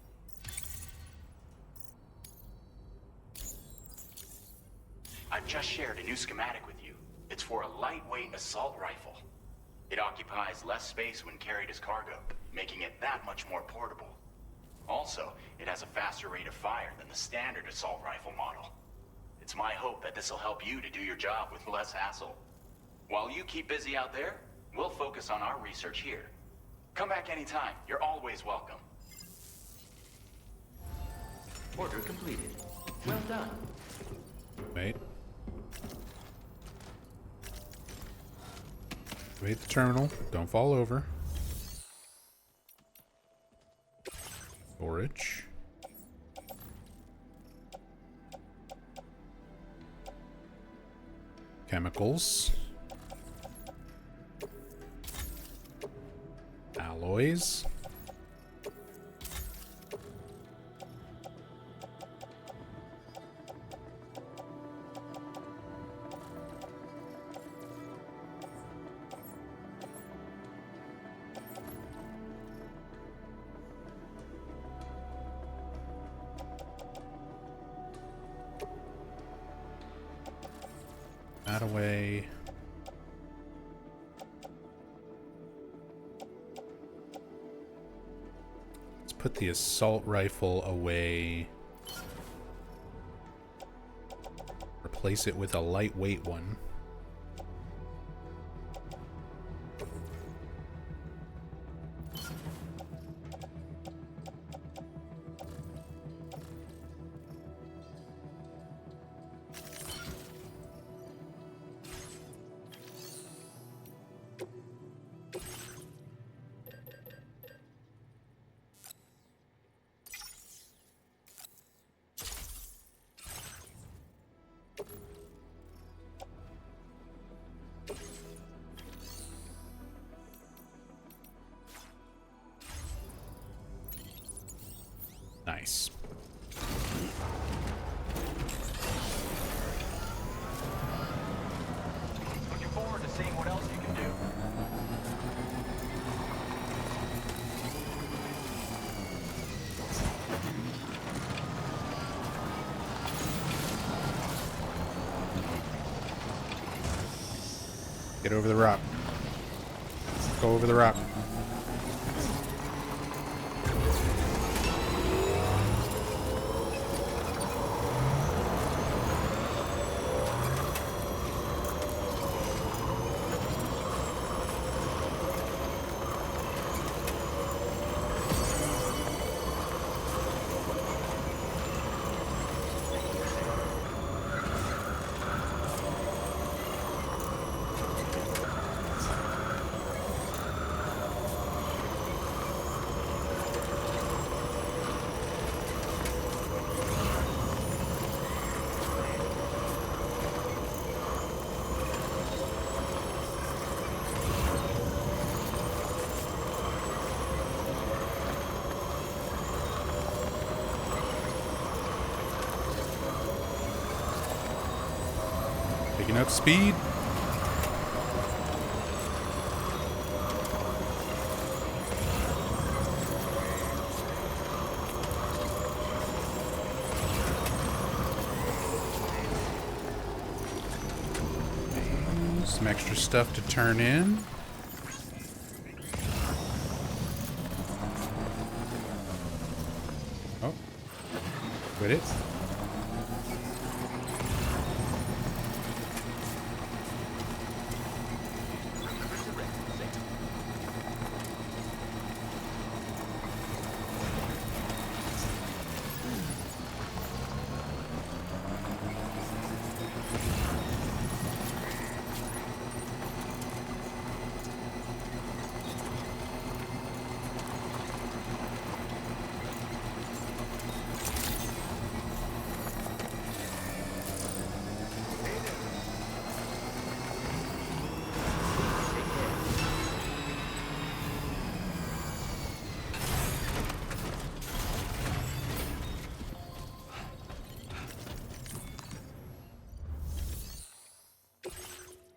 I've just shared a new schematic with you. It's for a lightweight assault rifle. It occupies less space when carried as cargo, making it that much more portable. Also, it has a faster rate of fire than the standard assault rifle model. It's my hope that this will help you to do your job with less hassle. While you keep busy out there, we'll focus on our research here. Come back anytime. You're always welcome. Order completed. Well done. Wait. Activate the terminal. Don't fall over. Storage. Chemicals. Alloys. That away. Let's put the assault rifle away. Replace it with a lightweight one. Nice. Looking forward to seeing what else you can do. Get over the rock. Go over the rock. Picking up speed. Some extra stuff to turn in. Oh, quit it.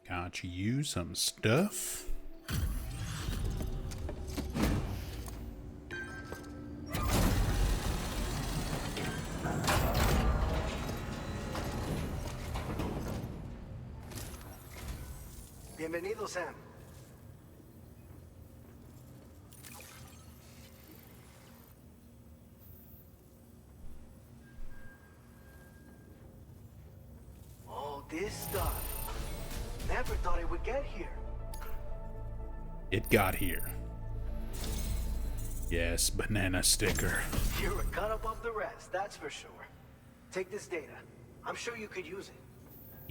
Got you some stuff. Bienvenido, Sam. All this stuff. Never thought it would get here. It got here. Yes, banana sticker. You're a cut above the rest, that's for sure. Take this data. I'm sure you could use it.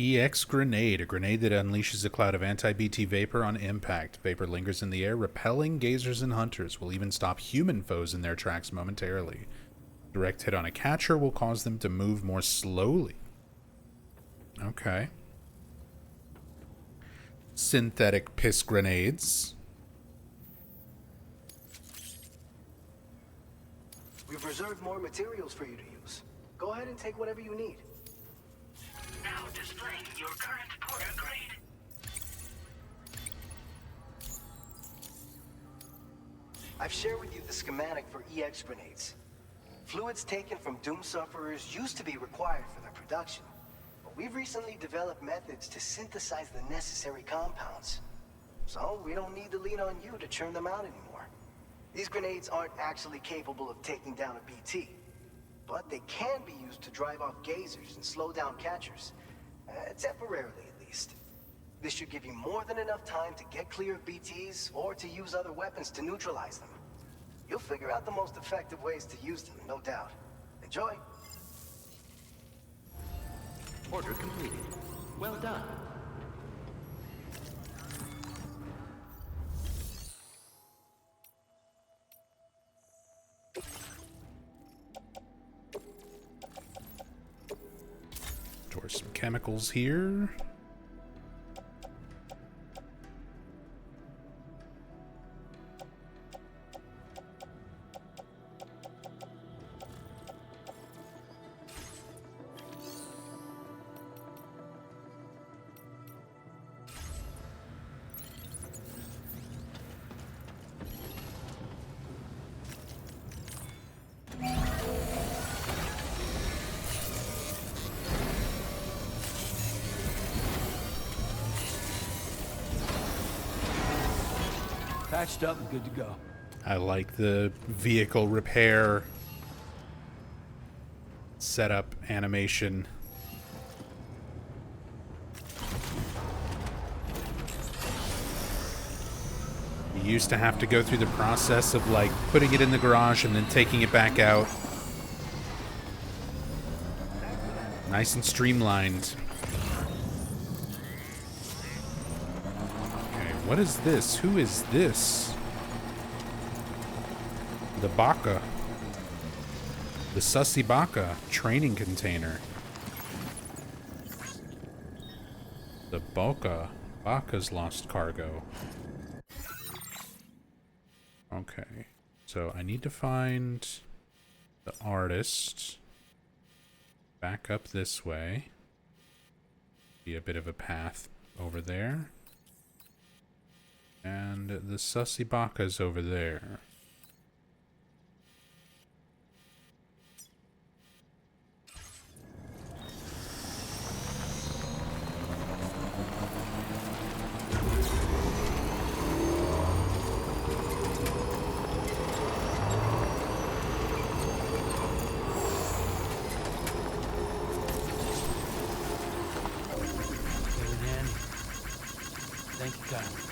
EX Grenade, a grenade that unleashes a cloud of anti-BT vapor on impact. Vapor lingers in the air, repelling gazers and hunters. Will even stop human foes in their tracks momentarily. Direct hit on a catcher will cause them to move more slowly. Okay. Synthetic piss grenades. We've reserved more materials for you to use. Go ahead and take whatever you need. Now displaying your current Porter grade. I've shared with you the schematic for EX grenades. Fluids taken from Doom sufferers used to be required for their production, but we've recently developed methods to synthesize the necessary compounds. So we don't need to lean on you to churn them out anymore. These grenades aren't actually capable of taking down a BT, but they can be used to drive off gazers and slow down catchers. Temporarily, at least. This should give you more than enough time to get clear of BTs or to use other weapons to neutralize them. You'll figure out the most effective ways to use them, no doubt. Enjoy. Order completed. Well done. Store some chemicals here. Patched up and good to go. I like the vehicle repair setup animation. You used to have to go through the process of like putting it in the garage and then taking it back out. Nice and streamlined. What is this? Who is this? The Baka. The Sussy Baka training container. The Baka's lost cargo. Okay. So I need to find the artist. Back up this way. Be a bit of a path over there. And the Sussy Baka's over there. Thank you, Kyle.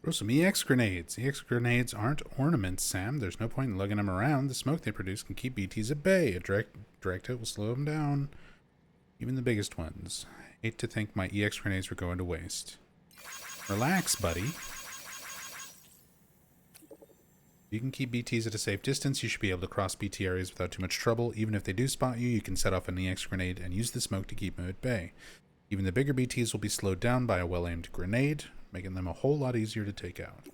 Throw some EX grenades. EX grenades aren't ornaments, Sam. There's no point in lugging them around. The smoke they produce can keep BTs at bay. A direct hit will slow them down. Even the biggest ones. Hate to think my EX grenades were going to waste. Relax, buddy. You can keep BTs at a safe distance. You should be able to cross BT areas without too much trouble. Even if they do spot you, you can set off an EX grenade and use the smoke to keep them at bay. Even the bigger BTs will be slowed down by a well-aimed grenade, making them a whole lot easier to take out.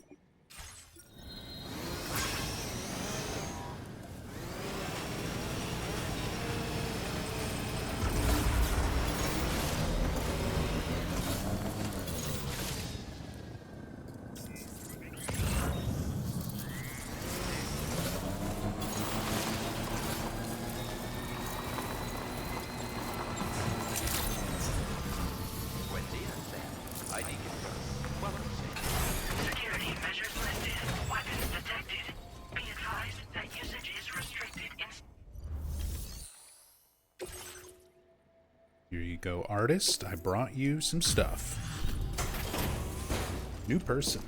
Security measures lifted. Weapons detected. Be advised that usage is restricted in... Here you go, artist. I brought you some stuff. New person.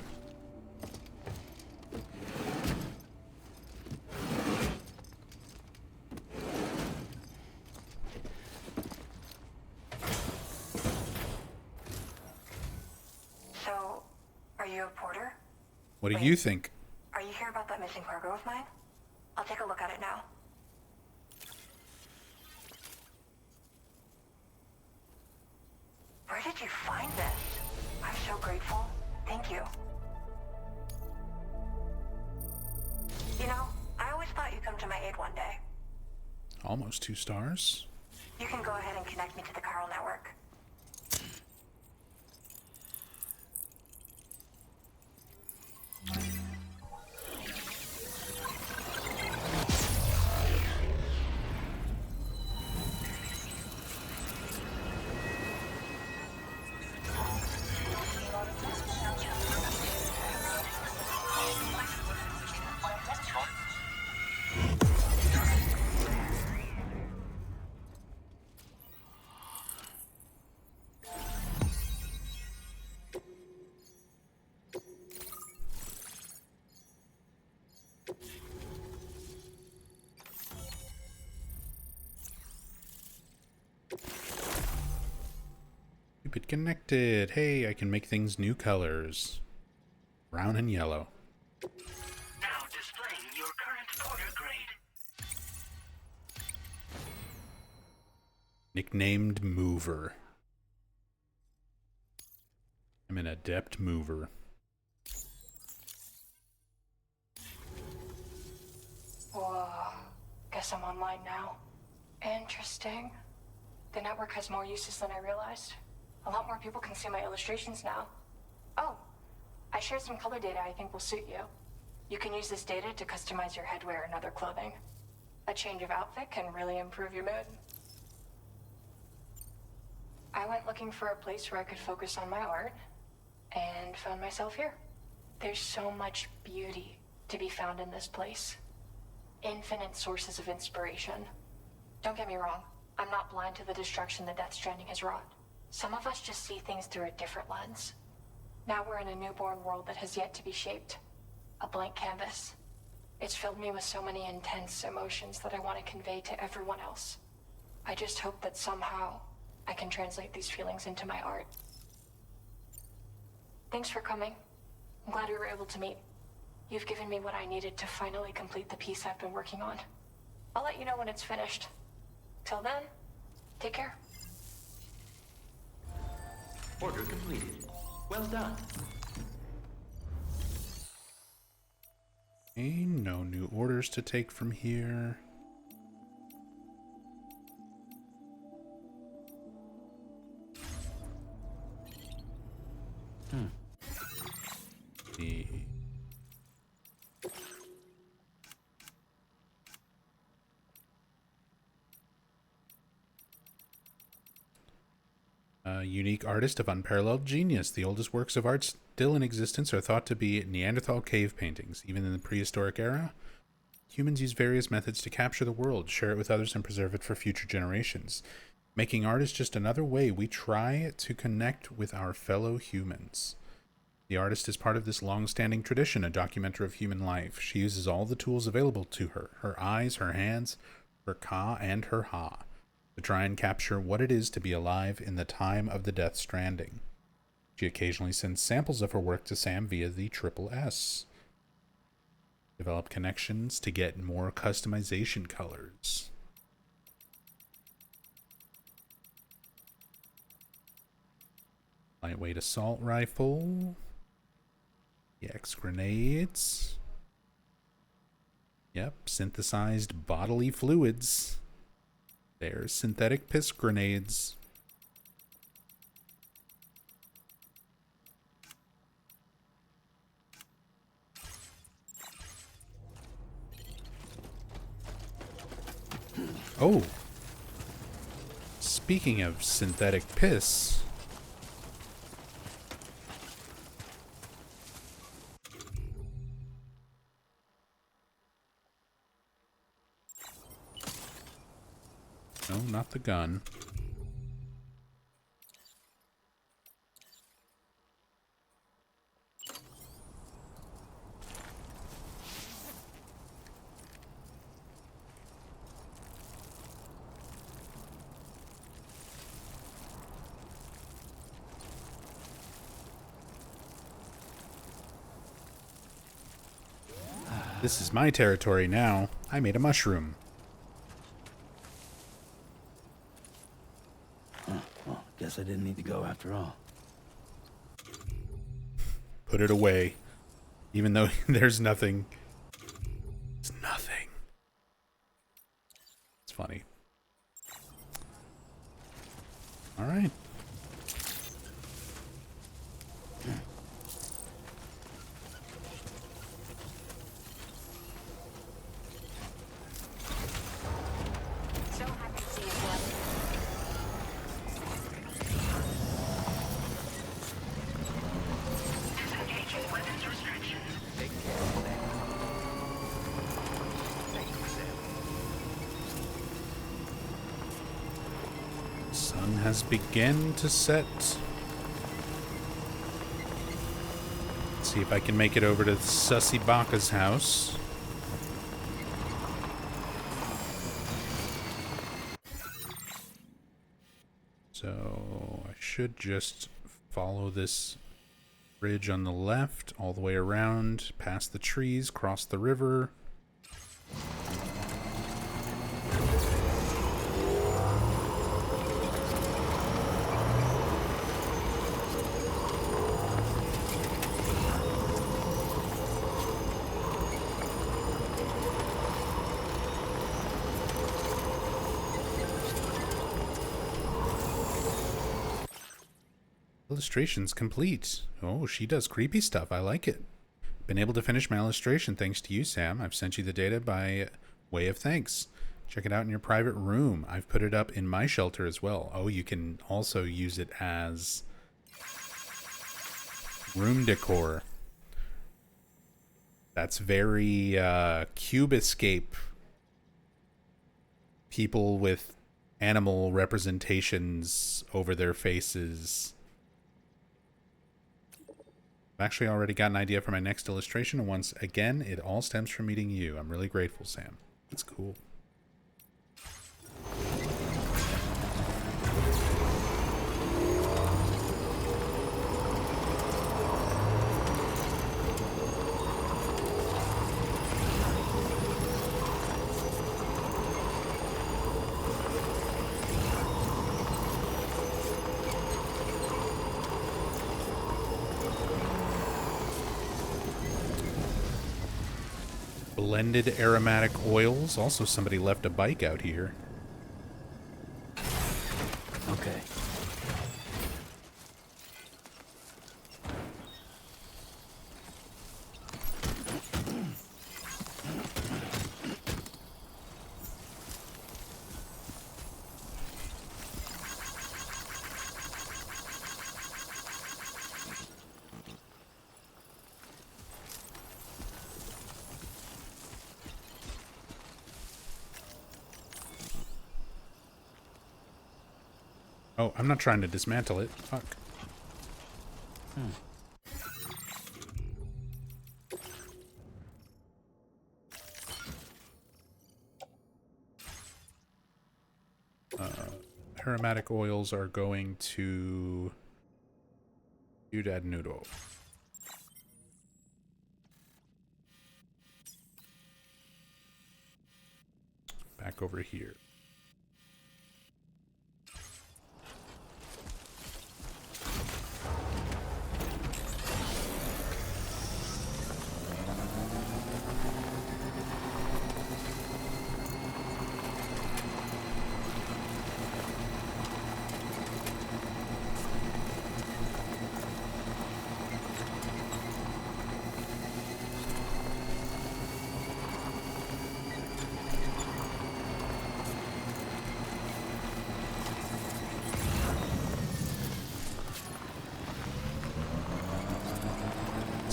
So, are you a porter? What do you think? Are you here about that missing cargo of mine? I'll take a look at it now. Where did you find this? I'm so grateful. Thank you. You know, I always thought you'd come to my aid one day. Almost 2 stars. You can go ahead and connect me to the chiral network. Keep it connected. Hey, I can make things new colors. Brown and yellow. Now displaying your current porter grade. Nicknamed Mover. I'm an adept mover. Whoa. Guess I'm online now. Interesting. The network has more uses than I realized. A lot more people can see my illustrations now. Oh, I shared some color data I think will suit you. You can use this data to customize your headwear and other clothing. A change of outfit can really improve your mood. I went looking for a place where I could focus on my art, and found myself here. There's so much beauty to be found in this place. Infinite sources of inspiration. Don't get me wrong, I'm not blind to the destruction that Death Stranding has wrought. Some of us just see things through a different lens. Now we're in a newborn world that has yet to be shaped. A blank canvas. It's filled me with so many intense emotions that I want to convey to everyone else. I just hope that somehow I can translate these feelings into my art. Thanks for coming. I'm glad we were able to meet. You've given me what I needed to finally complete the piece I've been working on. I'll let you know when it's finished. Till then, take care. Order completed. Well done. Okay, no new orders to take from here. The unique artist of unparalleled genius. The oldest works of art still in existence are thought to be Neanderthal cave paintings. Even in the prehistoric era, humans used various methods to capture the world, share it with others, and preserve it for future generations. Making art is just another way we try to connect with our fellow humans. The artist is part of this long-standing tradition, a documenter of human life. She uses all the tools available to her, her eyes, her hands, her ka, and her ha, to try and capture what it is to be alive in the time of the Death Stranding. She occasionally sends samples of her work to Sam via the Triple S. Develop connections to get more customization colors. Lightweight assault rifle. EX grenades. Yep, synthesized bodily fluids. There's synthetic piss grenades. Oh. Speaking of synthetic piss. No, not the gun. This is my territory now. I made a mushroom. Well, guess I didn't need to go after all. Put it away. Even though there's nothing. It's nothing. It's funny. Alright. Sun has begun to set. Let's see if I can make it over to Sussy Baka's house. So I should just follow this bridge on the left all the way around, past the trees, cross the river. Illustrations complete. Oh, she does creepy stuff. I like it. Been able to finish my illustration thanks to you, Sam. I've sent you the data by way of thanks. Check it out in your private room. I've put it up in my shelter as well. Oh, you can also use it as room decor. That's very Cube Escape. People with animal representations over their faces. I've actually already got an idea for my next illustration, and once again, it all stems from meeting you. I'm really grateful, Sam. That's cool. Blended aromatic oils. Also, somebody left a bike out here. Okay. Oh, I'm not trying to dismantle it. Fuck. Aromatic oils are going to Ciudad Nudo. Back over here.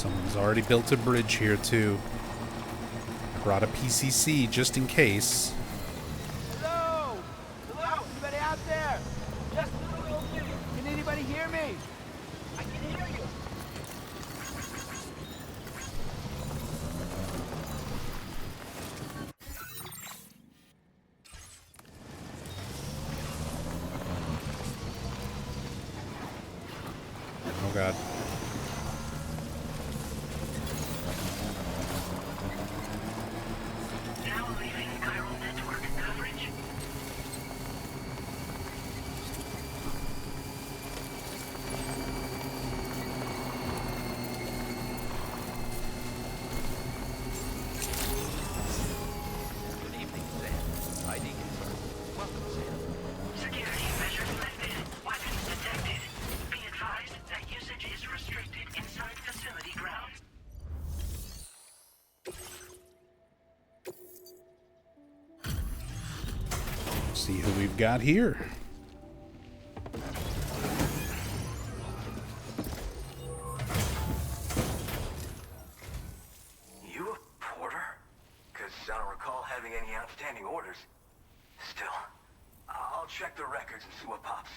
Someone's already built a bridge here, too. Brought a PCC just in case. Hello? Hello? Anybody out there? Just a little thing. Can anybody hear me? I can hear you. Oh, God. Now leaving chiral network coverage. Good evening, Sam. ID confirmed. Welcome, Sam. Security measures lifted. Weapons detected. Be advised that usage is restricted inside facility grounds. See who we've got here. You a porter? Because I don't recall having any outstanding orders. Still, I'll check the records and see what pops.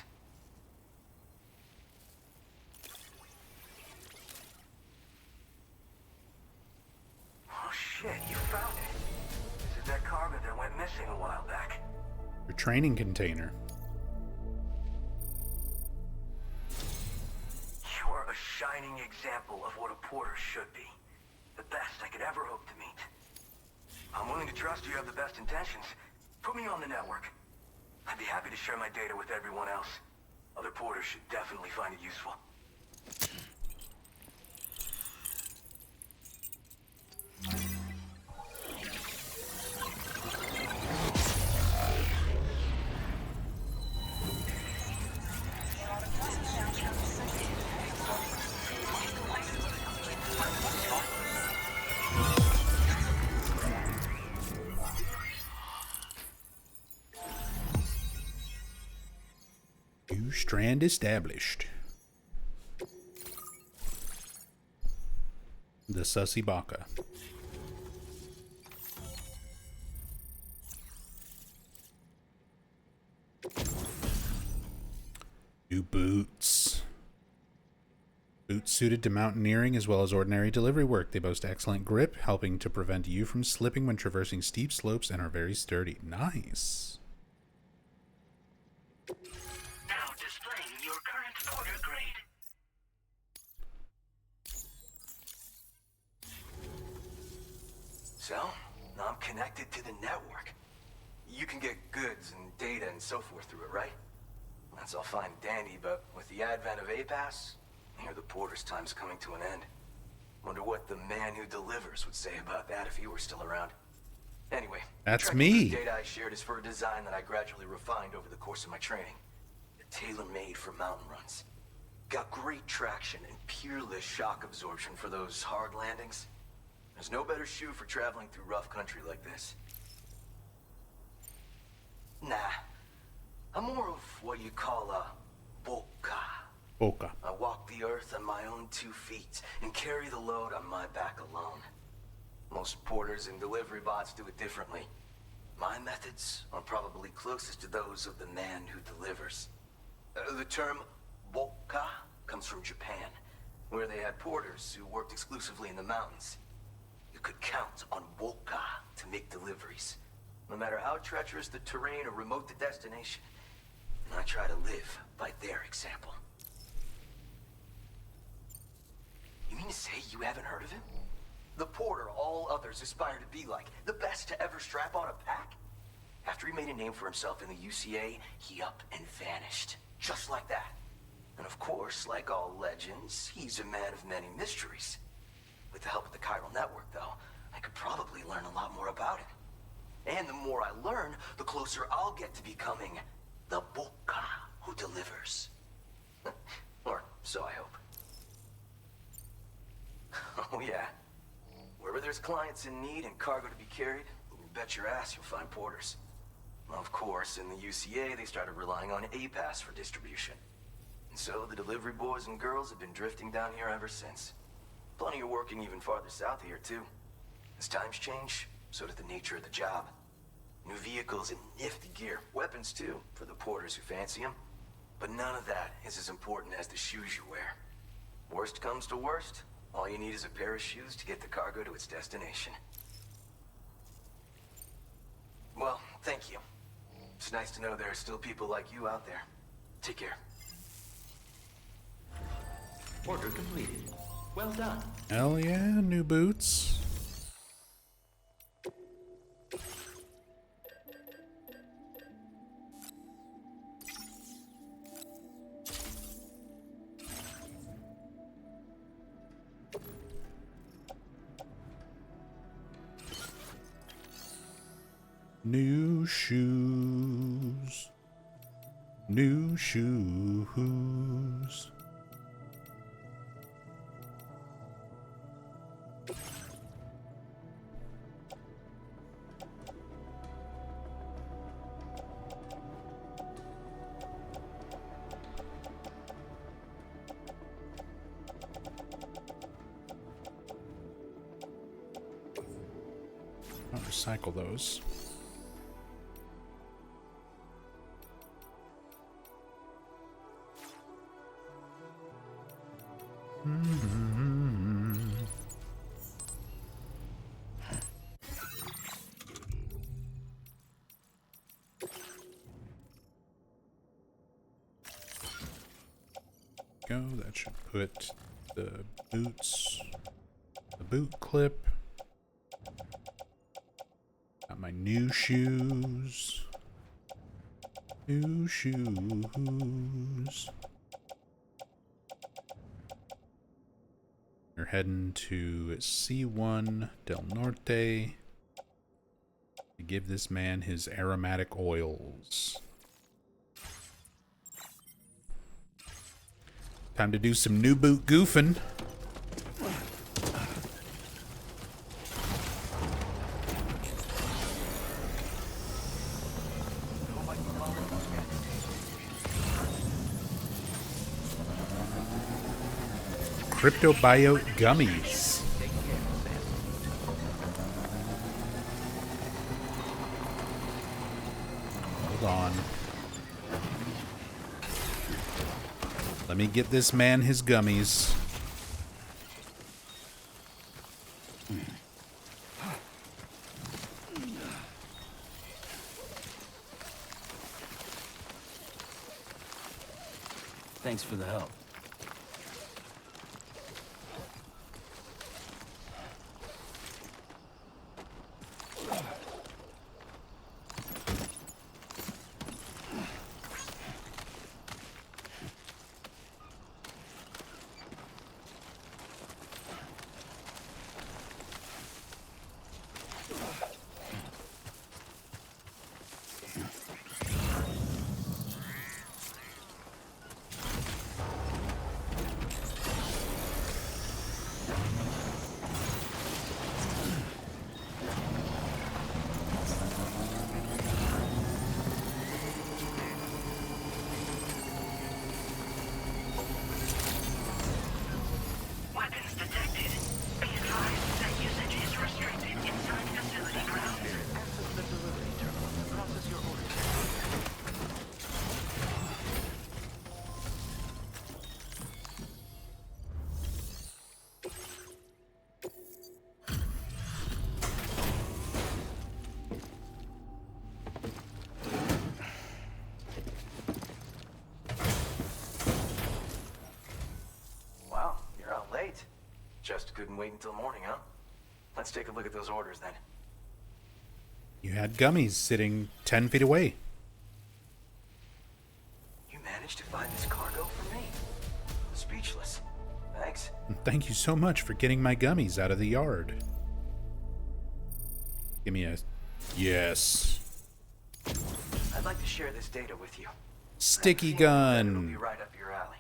Oh shit, you found it. This is that cargo that went missing a while back. Your training container. You're a shining example of what a porter should be. The best I could ever hope to meet. I'm willing to trust you have the best intentions. Put me on the network. I'd be happy to share my data with everyone else. Other porters should definitely find it useful. New strand established. The Sussy Baka. New boots. Boots suited to mountaineering as well as ordinary delivery work. They boast excellent grip, helping to prevent you from slipping when traversing steep slopes, and are very sturdy. Nice. Now displaying your current porter grade. So, now I'm connected to the network. You can get goods and data and so forth through it, right? That's all fine and dandy, but with the advent of A-Pass, I hear the porter's time's coming to an end. Wonder what the man who delivers would say about that if he were still around. Anyway, that's tracking me. The data I shared is for a design that I gradually refined over the course of my training. Tailor-made for mountain runs. Got great traction and peerless shock absorption for those hard landings. There's no better shoe for traveling through rough country like this. Nah. I'm more of what you call a boca. Boca. I walk the earth on my own 2 feet and carry the load on my back alone. Most porters and delivery bots do it differently. My methods are probably closest to those of the man who delivers. The term boca comes from Japan, where they had porters who worked exclusively in the mountains. You could count on boca to make deliveries, no matter how treacherous the terrain or remote the destination. And I try to live by their example. You mean to say you haven't heard of him? The porter all others aspire to be like, the best to ever strap on a pack? After he made a name for himself in the UCA, he up and vanished. Just like that. And of course, like all legends, he's a man of many mysteries. With the help of the chiral network, though, I could probably learn a lot more about him. And the more I learn, the closer I'll get to becoming the boca who delivers. Or so I hope. Oh yeah. Wherever there's clients in need and cargo to be carried, you bet your ass you'll find porters. Of course, in the UCA, they started relying on A-Pass for distribution. And so the delivery boys and girls have been drifting down here ever since. Plenty of working even farther south here, too. As times change, so does the nature of the job. New vehicles and nifty gear. Weapons, too, for the porters who fancy them. But none of that is as important as the shoes you wear. Worst comes to worst, all you need is a pair of shoes to get the cargo to its destination. Well, thank you. It's nice to know there are still people like you out there. Take care. Order completed. Well done. Hell yeah, new boots. New shoes. New shoes. I'll recycle those. Go, that should put the boots, the boot clip. Got my new shoes. New shoes. We're heading to C1 Del Norte to give this man his aromatic oils. Time to do some new boot goofing. Cryptobiote gummies. Hold on. Let me get this man his gummies. Thanks for the help. Just couldn't wait until morning, huh? Let's take a look at those orders then. You had gummies sitting 10 feet away. You managed to find this cargo for me? Speechless. Thanks. Thank you so much for getting my gummies out of the yard. Give me a... Yes. I'd like to share this data with you. Sticky gun. It'll be right up your alley.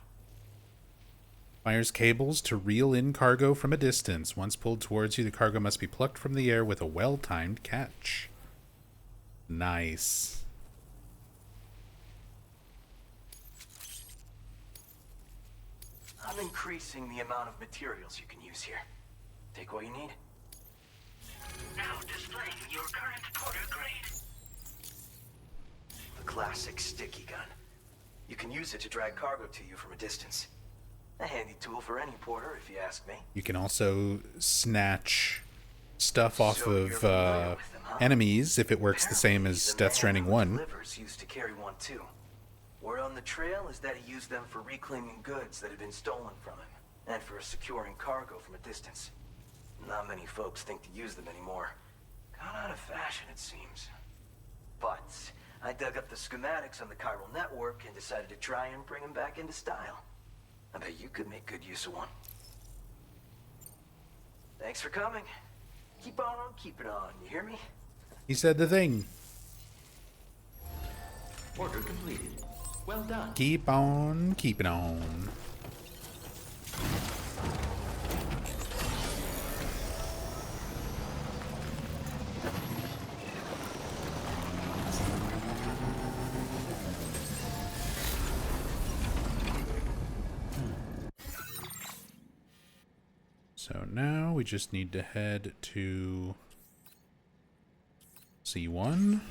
Fires cables to reel in cargo from a distance. Once pulled towards you, the cargo must be plucked from the air with a well-timed catch. Nice. I'm increasing the amount of materials you can use here. Take what you need. Now displaying your current porter grade. The classic sticky gun. You can use it to drag cargo to you from a distance. A handy tool for any porter, if you ask me. You can also snatch stuff off So you're of familiar with them, huh? enemies if it works the same Apparently, as the Death man Stranding who 1. delivers used to carry one too. Word on the trail is that he used them for reclaiming goods that had been stolen from him, and for securing cargo from a distance. Not many folks think to use them anymore. Gone out of fashion, it seems. But I dug up the schematics on the chiral network and decided to try and bring them back into style. I bet you could make good use of one. Thanks for coming. Keep on keeping on, you hear me? He said the thing. Order completed. Well done. Keep on keeping on. So now we just need to head to C1.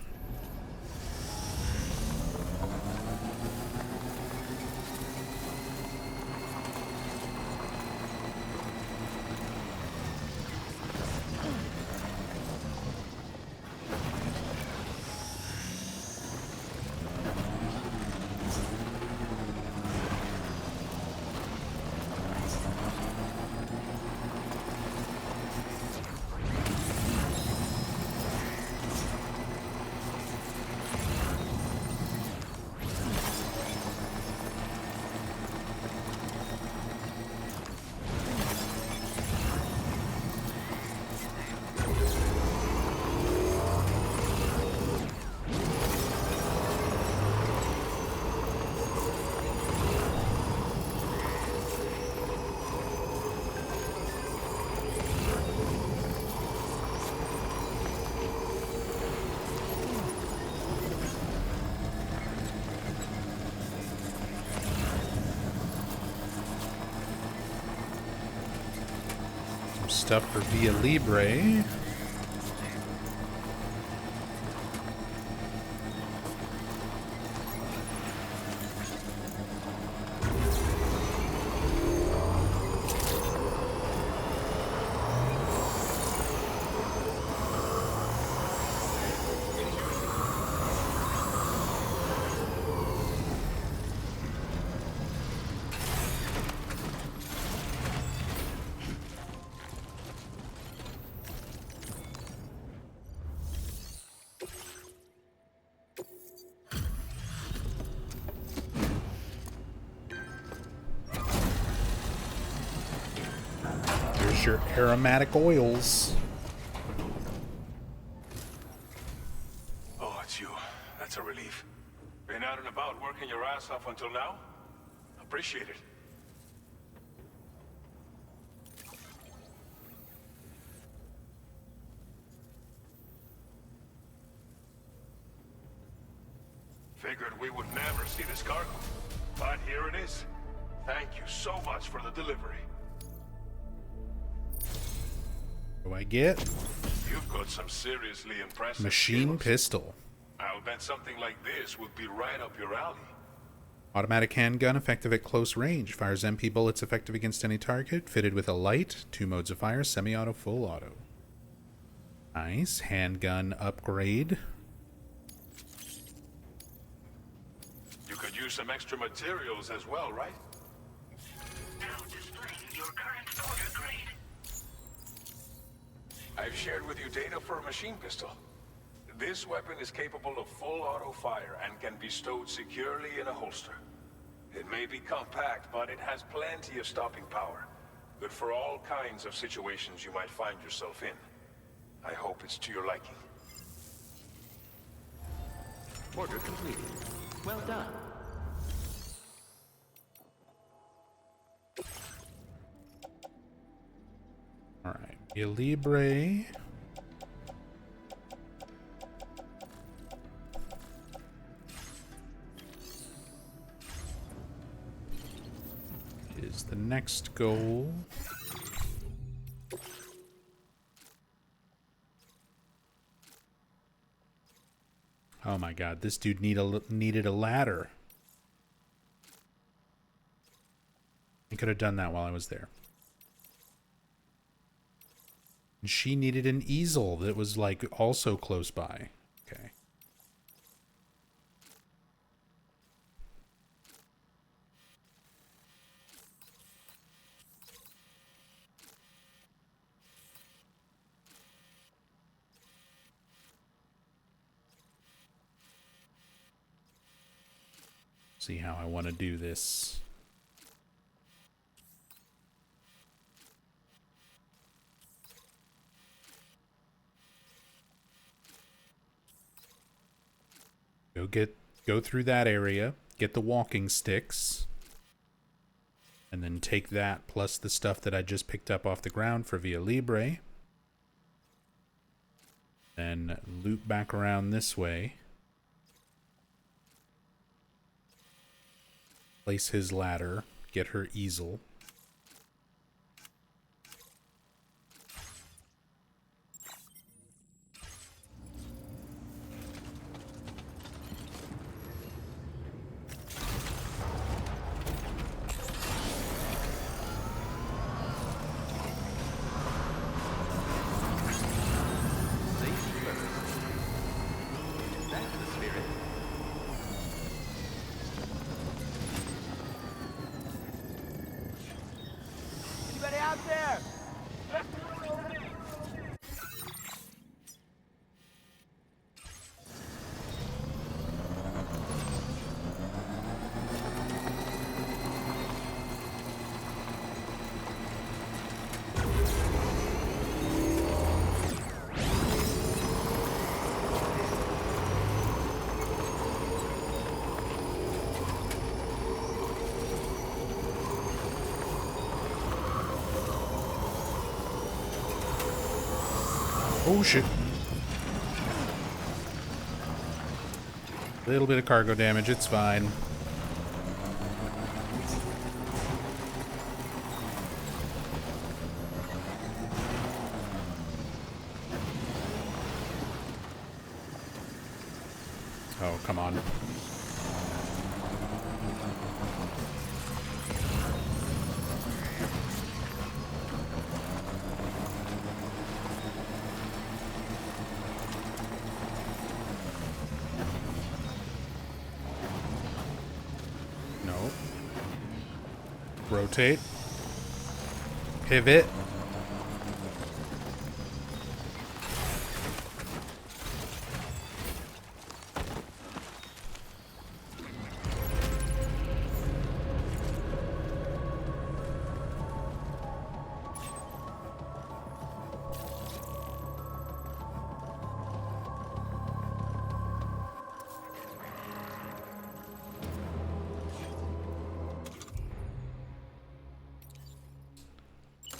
Stuff for Via Libre. Here's your aromatic oils. Oh, it's you. That's a relief. Been out and about working your ass off until now? Appreciate it. Figured we would never see this cargo. But here it is. Thank you so much for the delivery. What do I get? You've got some seriously impressive Machine skills. pistol. I'll bet something like this would be right up your alley. Automatic handgun, effective at close range. Fires MP bullets effective against any target. Fitted with a light. 2 modes of fire. Semi-auto, full auto. Nice. Handgun upgrade. You could use some extra materials as well, right? Now displaying your current porter grade. I've shared with you data for a machine pistol. This weapon is capable of full auto fire and can be stowed securely in a holster. It may be compact, but it has plenty of stopping power. Good for all kinds of situations you might find yourself in. I hope it's to your liking. Order completed. Well done. Alright. Via Libre. is the next goal. Oh my god, this dude needed a ladder. I could have done that while I was there. And she needed an easel that was like also close by. Okay. See how I want to do this. Go through that area, get the walking sticks, and then take that plus the stuff that I just picked up off the ground for Via Libre. Then loop back around this way. Place his ladder, get her easel. Anybody out there? Oh shit. Little bit of cargo damage, it's fine. Oh, come on. No. Rotate. Pivot.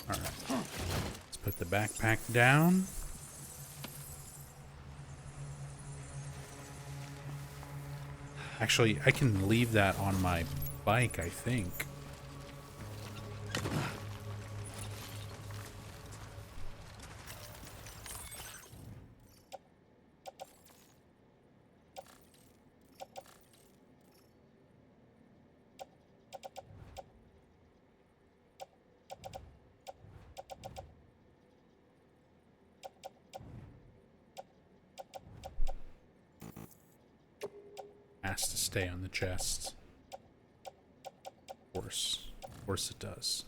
Alright. Let's put the backpack down. Actually, I can leave that on my bike, I think. Has to stay on the chest. Of course it does.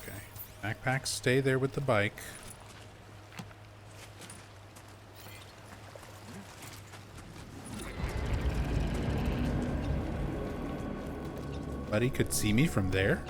Okay. Backpacks stay there with the bike. Buddy could see me from there.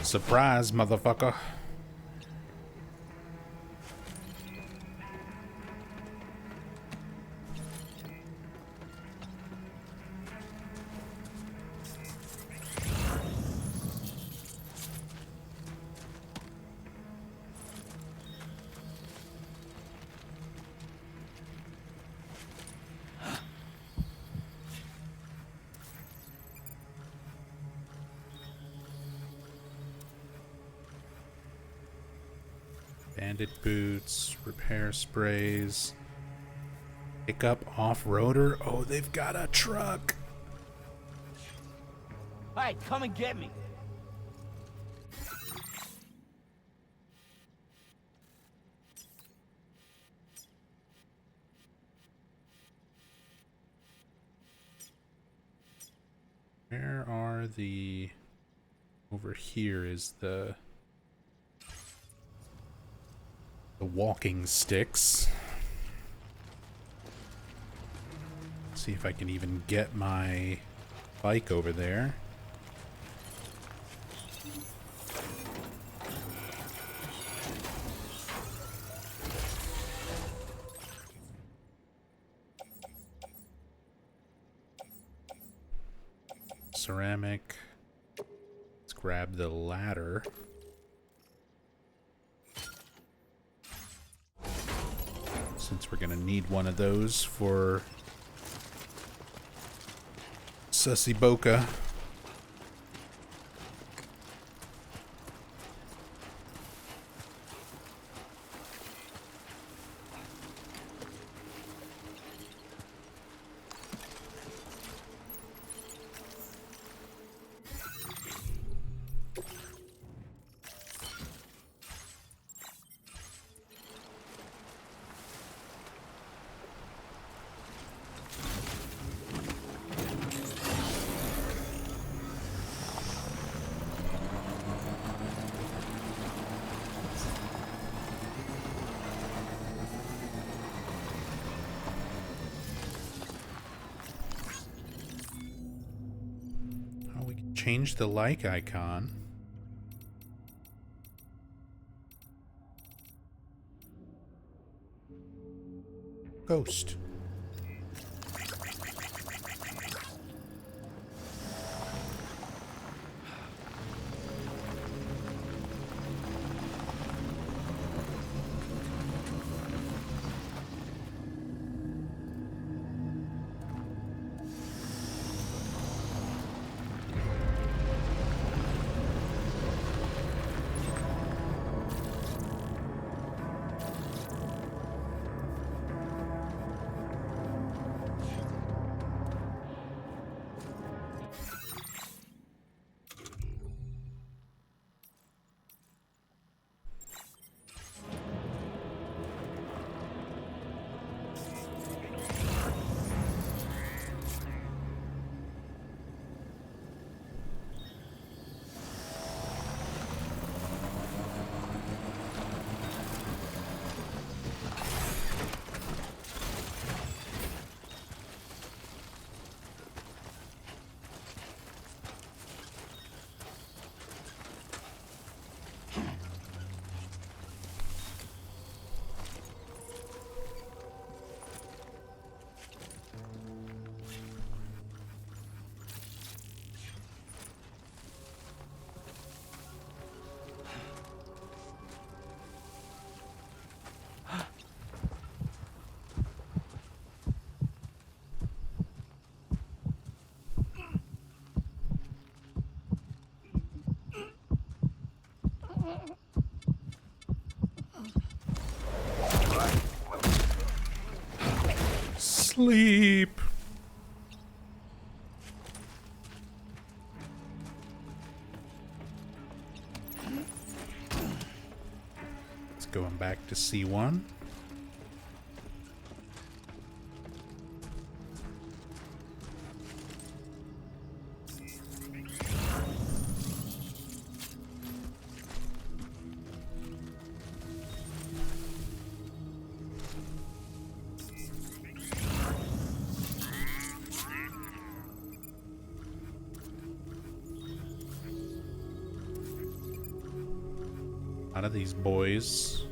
Surprise, motherfucker. Bandit boots, repair sprays, pickup off-roader. Oh, they've got a truck. Hey, come and get me. Where are the... Over here is the walking sticks. See if I can even get my bike over there. Ceramic. Let's grab the ladder. Since we're gonna need one of those for Sussy Boca. Change the like icon. Ghost. Sleep. Let's go back to C1. lot of these boys.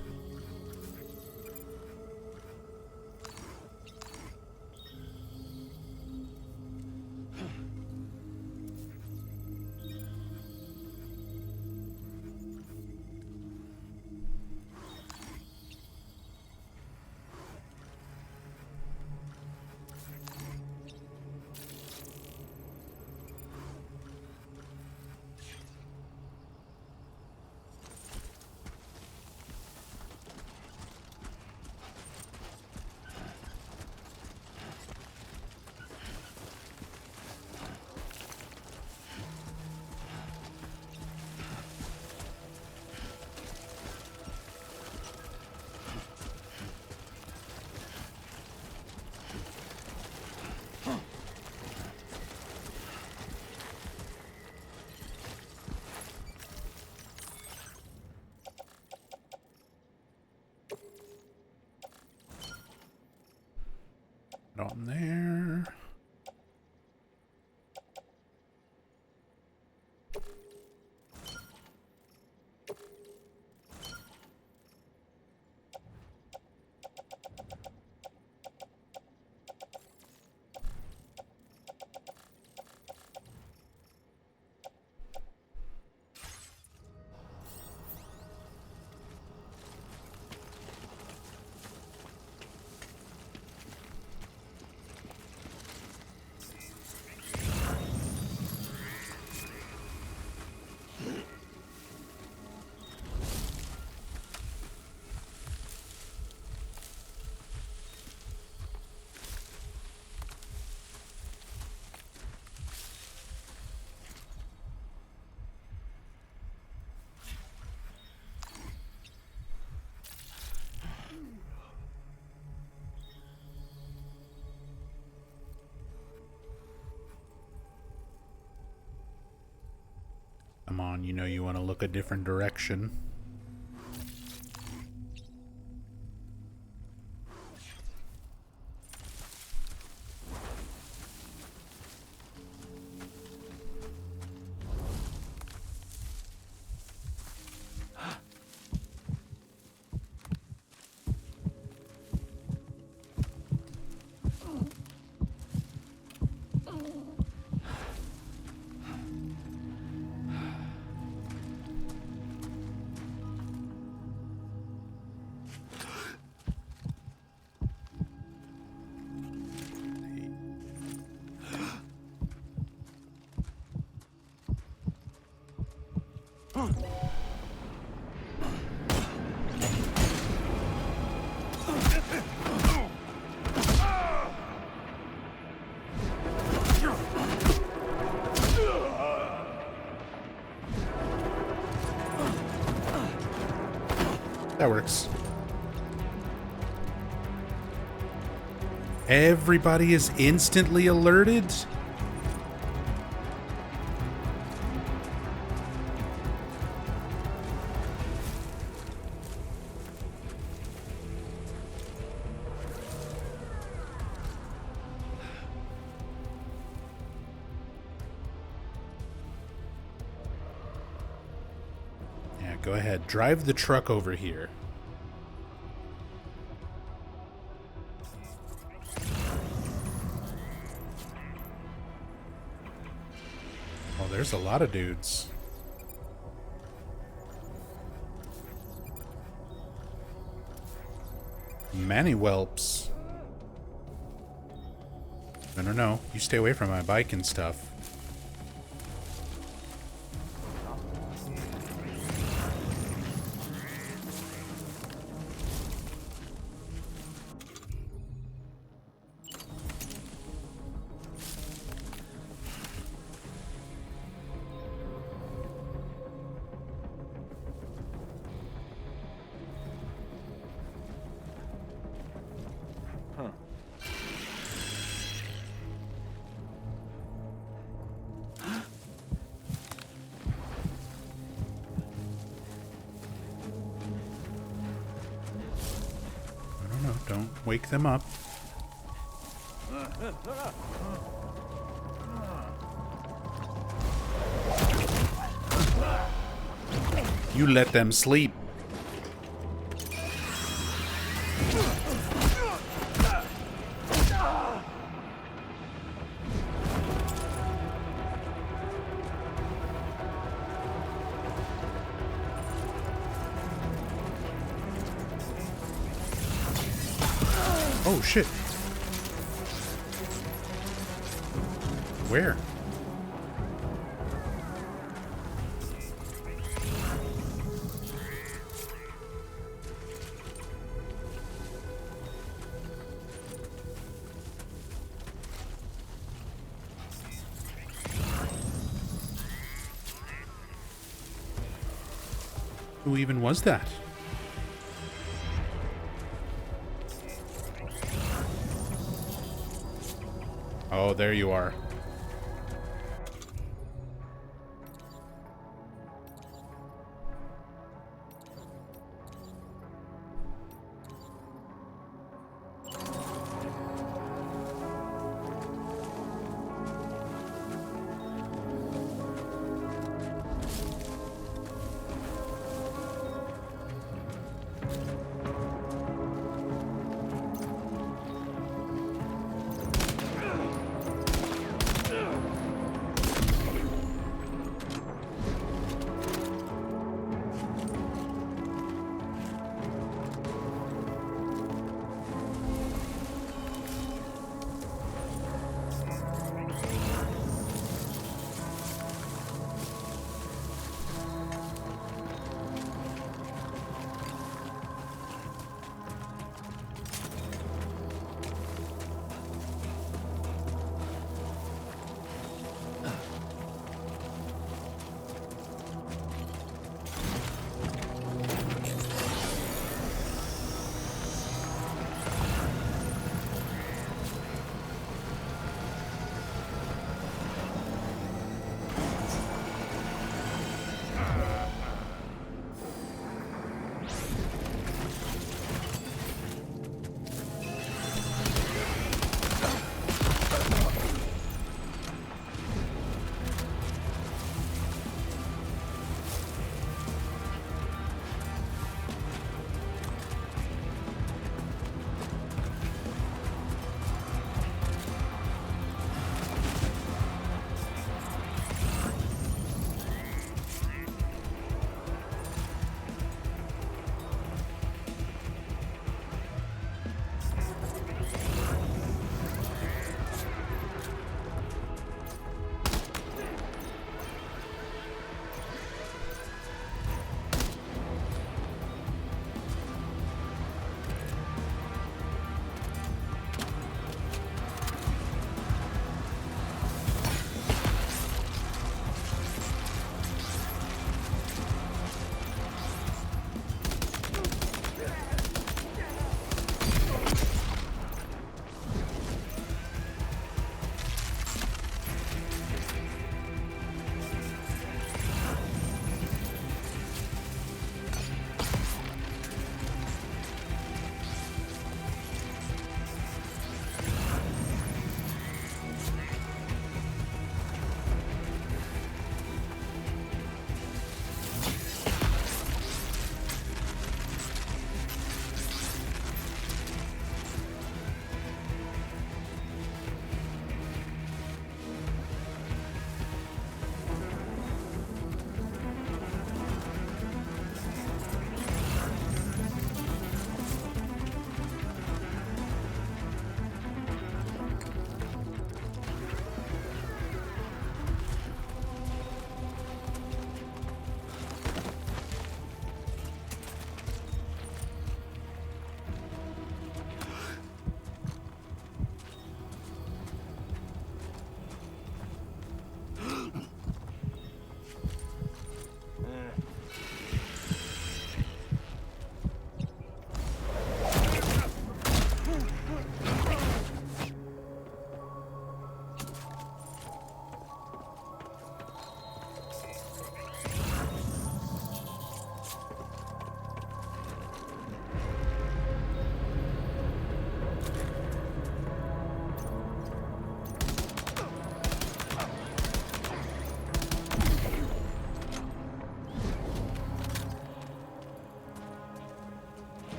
On there. Come on, you know you want to look a different direction. That works. Everybody is instantly alerted? Yeah, go ahead. Drive the truck over here. Oh, there's a lot of dudes. Many whelps. No. You stay away from my bike and stuff. Don't wake them up. You let them sleep. Oh, shit. Where? Who even was that? Oh, there you are.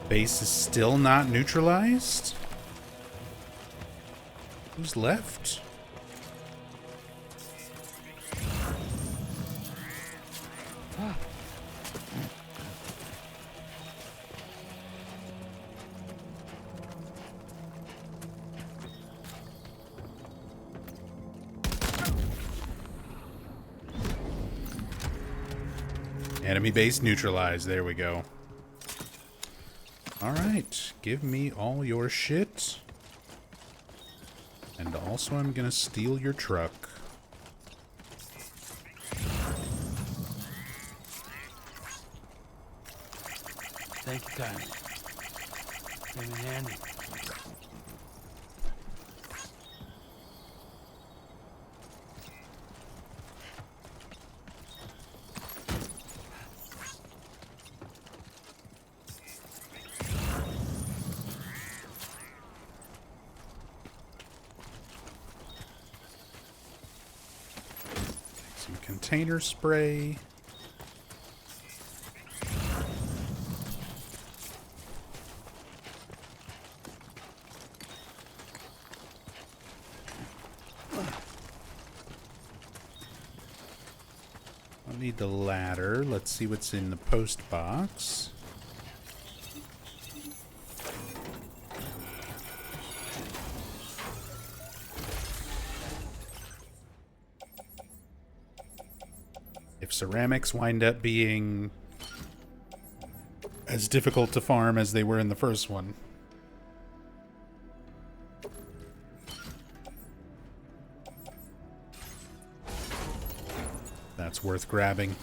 Base is still not neutralized? Who's left? Enemy base neutralized. There we go. Alright, give me all your shit. And also I'm gonna steal your truck. Thank you kindly. Came in handy. Some container spray. I'll need the ladder. Let's see what's in the post box. If ceramics wind up being as difficult to farm as they were in the first one. That's worth grabbing.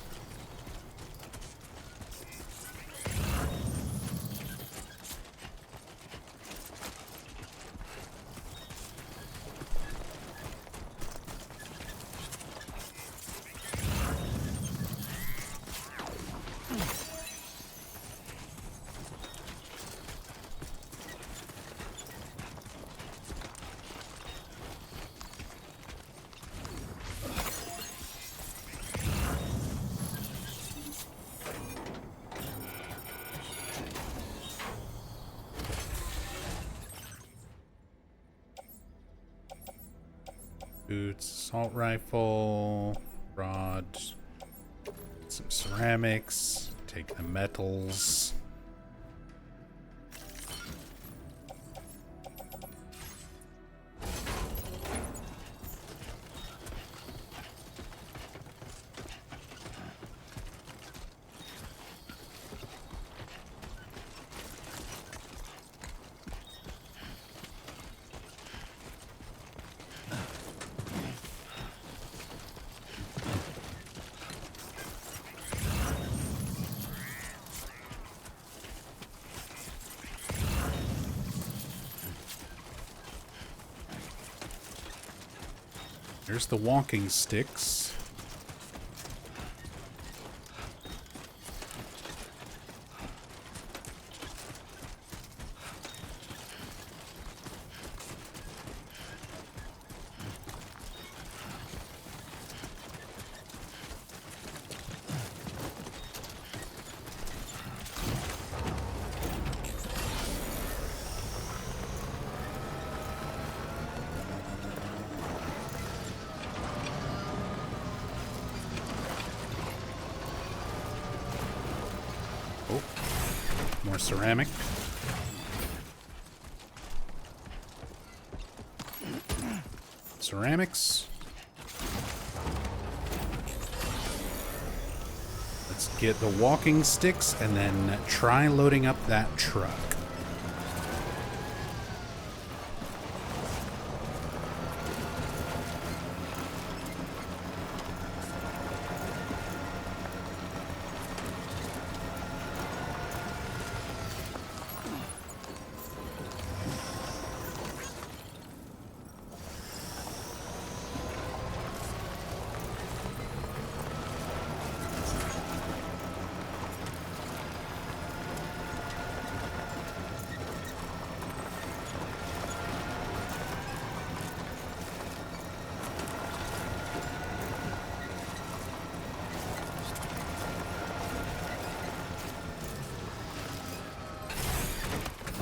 Boots, assault rifle, rod, some ceramics, take the metals. There's the walking sticks. More ceramic. Ceramics. Let's get the walking sticks and then try loading up that truck.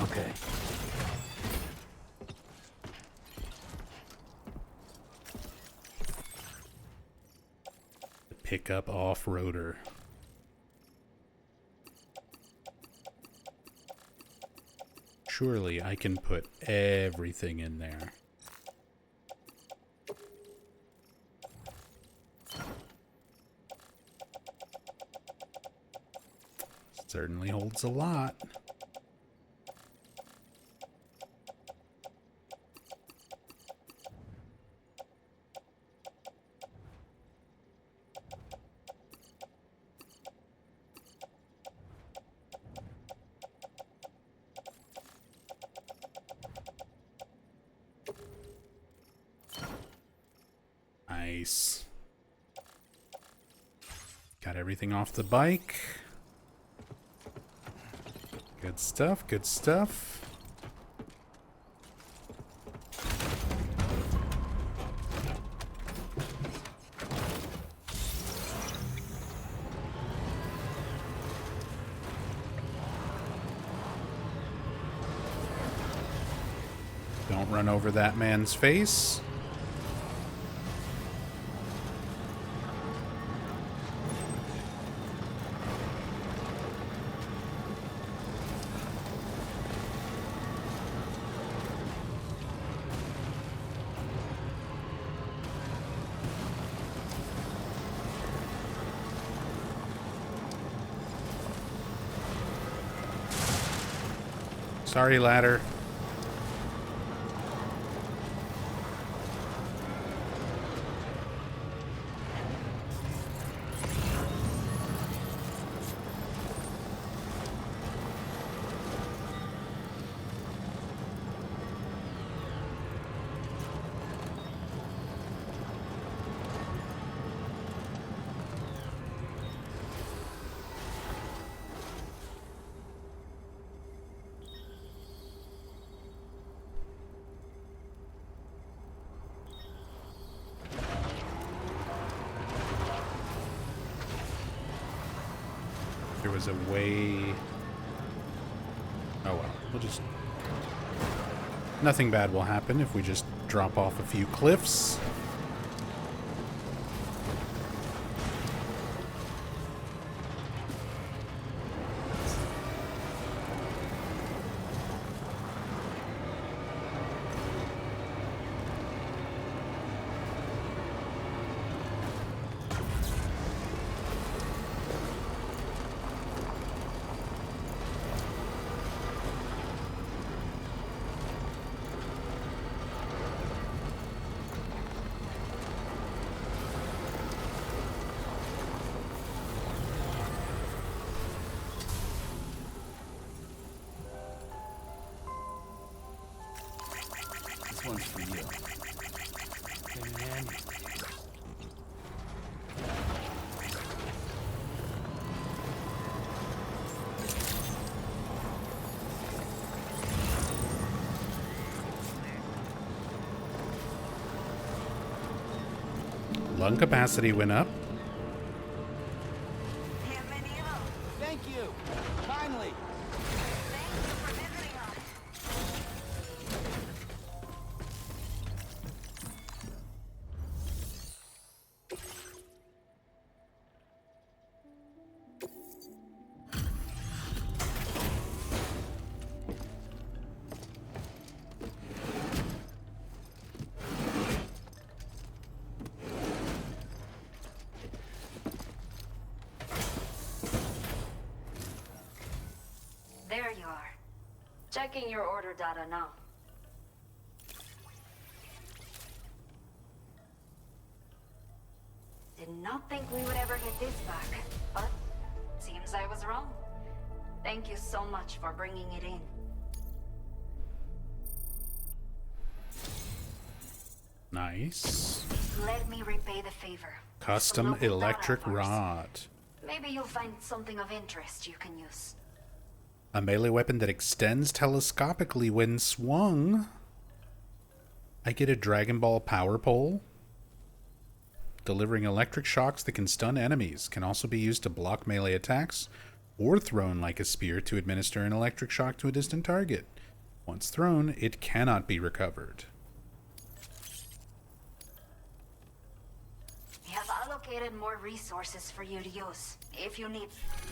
Okay. Pickup off-roader. Surely I can put everything in there. Certainly holds a lot. Nice. Got everything off the bike. Good stuff, good stuff. Don't run over that man's face. Sorry, ladder. There was a way... Oh well, we'll just... Nothing bad will happen if we just drop off a few cliffs. This one's for you. And... Lung capacity went up. Thank you. Kindly. There you are. Checking your order data now. Did not think we would ever get this back, but seems I was wrong. Thank you so much for bringing it in. Nice. Let me repay the favor. Custom Some local electric data, of course. rod. Maybe you'll find something of interest you can use. A melee weapon that extends telescopically when swung. I get a Dragon Ball power pole. Delivering electric shocks that can stun enemies. Can also be used to block melee attacks or thrown like a spear to administer an electric shock to a distant target. Once thrown, it cannot be recovered. We have allocated more resources for you to use, if you need.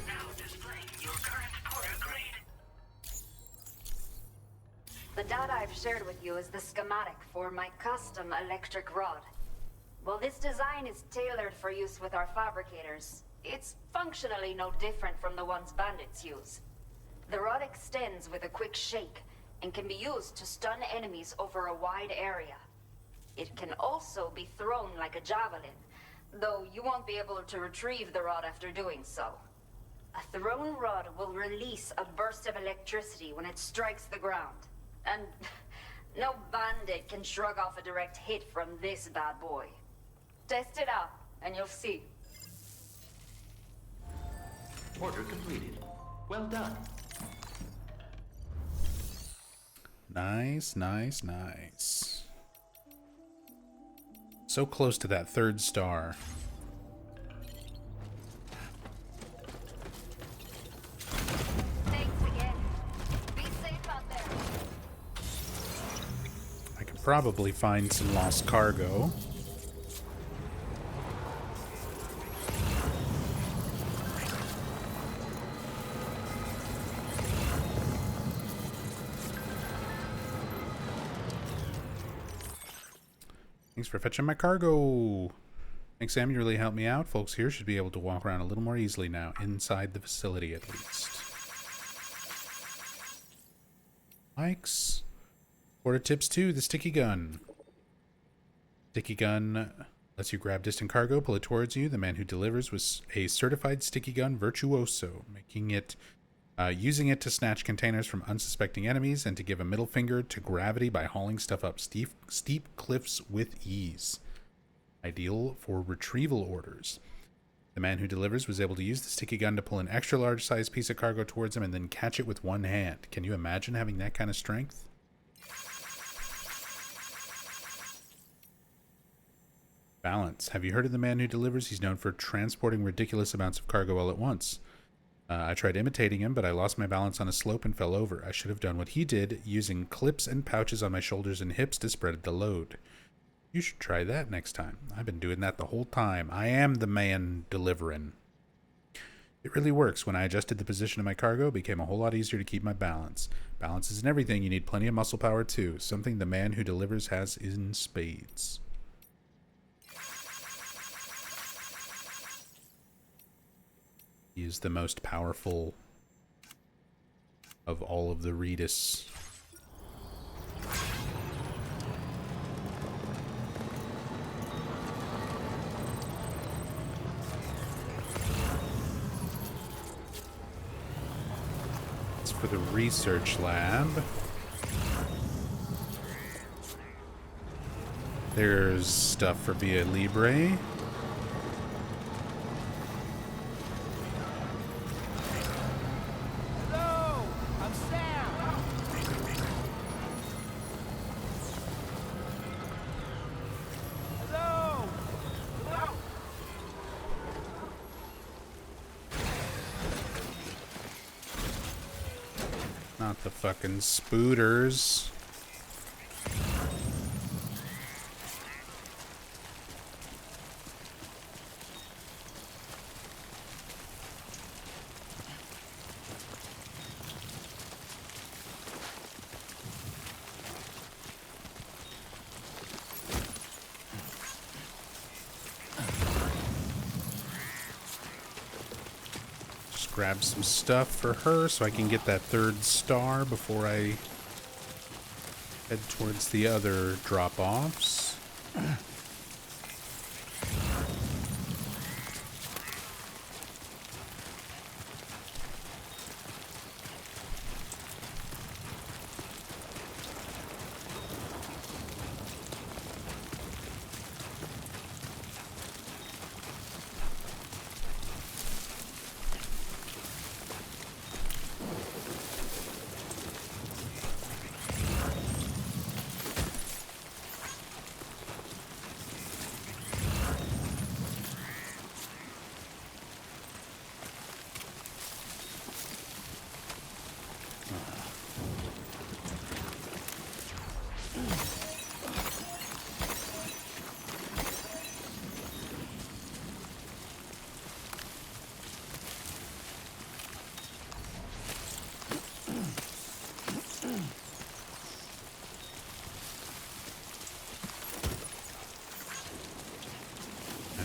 Now displaying your current porter grade. The data I've shared with you is the schematic for my custom electric rod. While this design is tailored for use with our fabricators, It's functionally no different from the ones bandits use. The rod extends with a quick shake and can be used to stun enemies over a wide area. It can also be thrown like a javelin, though you won't be able to retrieve the rod after doing so. A thrown rod will release a burst of electricity when it strikes the ground. And no bandit can shrug off a direct hit from this bad boy. Test it out, and you'll see. Order completed. Well done. Nice, nice, nice. So close to that 3rd star. Thanks again. Be safe out there. I could probably find some lost cargo. Thanks for fetching my cargo. Thanks, Sam. You really helped me out. Folks here should be able to walk around a little more easily now, inside the facility at least. Mike's. Order tips 2, the sticky gun. Sticky gun lets you grab distant cargo, pull it towards you. The man who delivers was a certified sticky gun virtuoso, using it to snatch containers from unsuspecting enemies and to give a middle finger to gravity by hauling stuff up steep cliffs with ease. Ideal for retrieval orders. The man who delivers was able to use the sticky gun to pull an extra large sized piece of cargo towards him and then catch it with one hand. Can you imagine having that kind of strength? Balance. Have you heard of the man who delivers? He's known for transporting ridiculous amounts of cargo all at once. I tried imitating him, but I lost my balance on a slope and fell over. I should have done what he did, using clips and pouches on my shoulders and hips to spread the load. You should try that next time. I've been doing that the whole time. I am the man delivering. It really works. When I adjusted the position of my cargo, it became a whole lot easier to keep my balance. Balance isn't everything. You need plenty of muscle power too. Something the man who delivers has in spades. He is the most powerful of all of the Redis. It's for the research lab. There's stuff for Via Libre. Not the fucking spooters. Grab some stuff for her so I can get that 3rd star before I head towards the other drop-offs.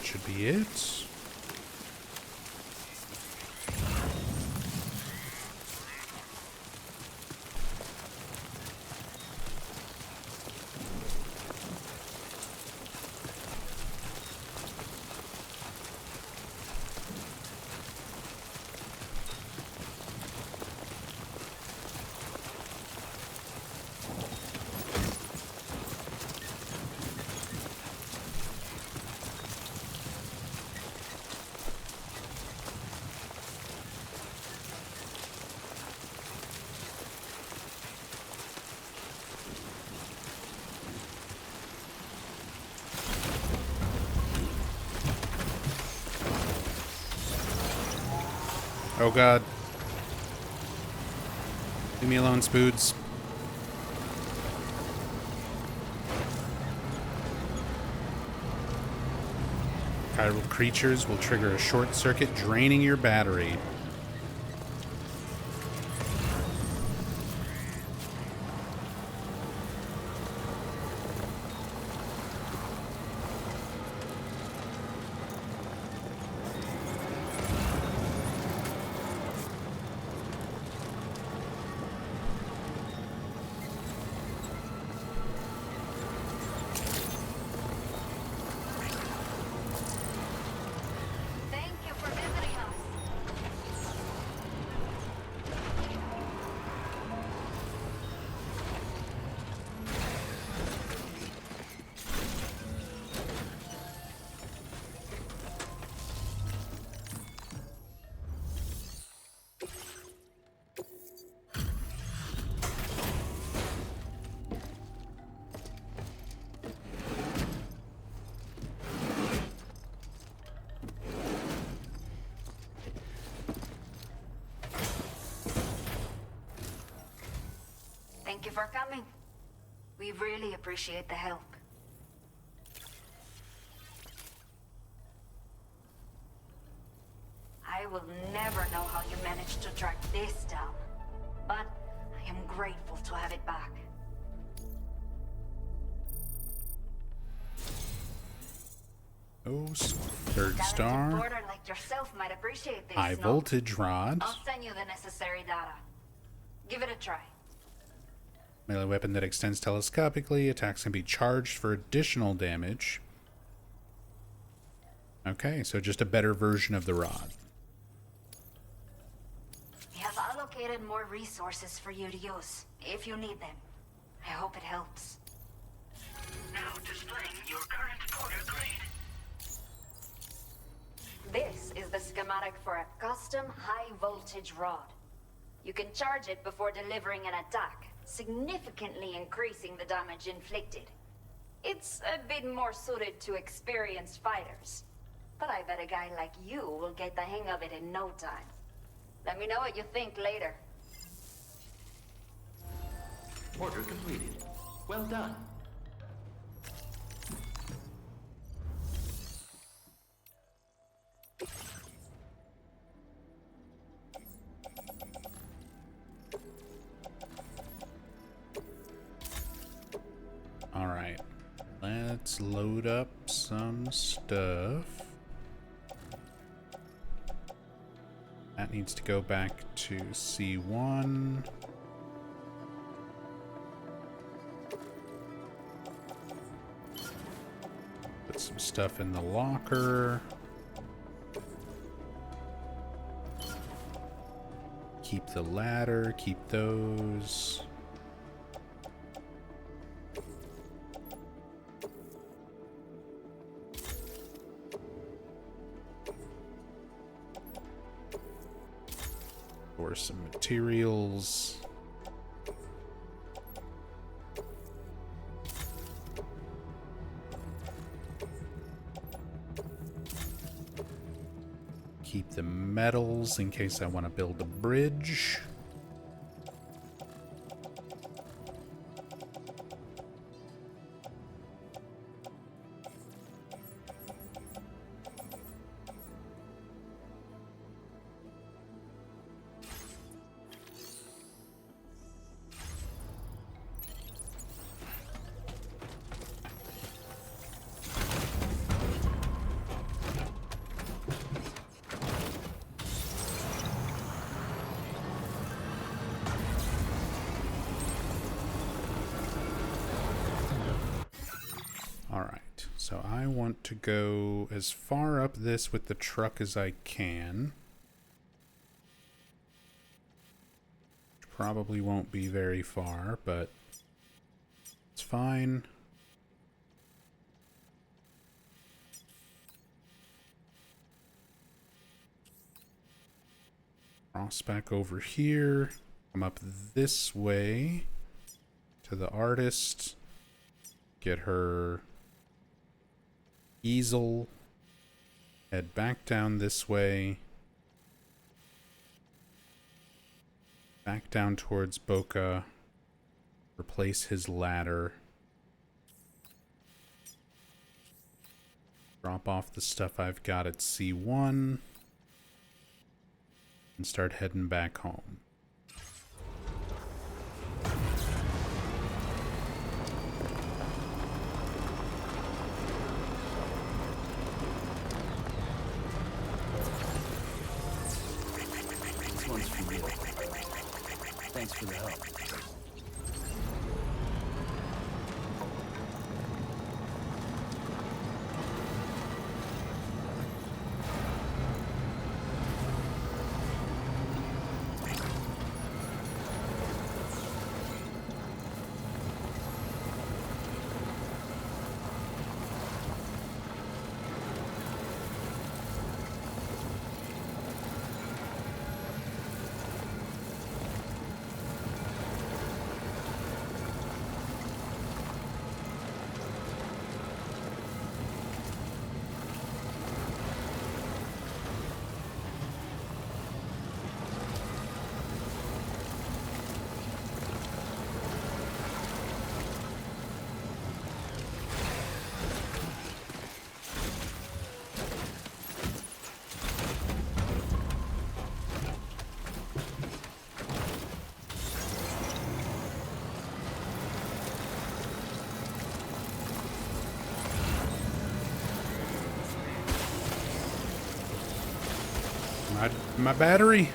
Should be it. Oh god. Leave me alone, Spoods. Chiral creatures will trigger a short circuit, draining your battery. Thank you for visiting us. Thank you for coming. We really appreciate the help. I will never know how you managed to track this down, but I am grateful to have it back. Oh, third Talented star. porter like yourself might appreciate this. High no? voltage rod. I'll send you the necessary data. Give it a try. Melee weapon that extends telescopically. Attacks can be charged for additional damage. Okay, so just a better version of the rod. We have allocated more resources for you to use, if you need them. I hope it helps. Now displaying your current porter grade. This is the schematic for a custom high-voltage rod. You can charge it before delivering an attack, significantly increasing the damage inflicted. It's a bit more suited to experienced fighters, but I bet a guy like you will get the hang of it in no time. Let me know what you think later. Order completed. Well done. Alright. Let's load up some stuff. That needs to go back to C1. Put some stuff in the locker. Keep the ladder, keep those. Or some materials. Keep the metals in case I want to build a bridge. Alright, so I want to go as far up this with the truck as I can. Probably won't be very far, but it's fine. Cross back over here. Come up this way to the artist. Get her easel. Head back down this way. Back down towards Boca. Replace his ladder. Drop off the stuff I've got at C1. And start heading back home. This one's for you. Thanks for the help. My battery.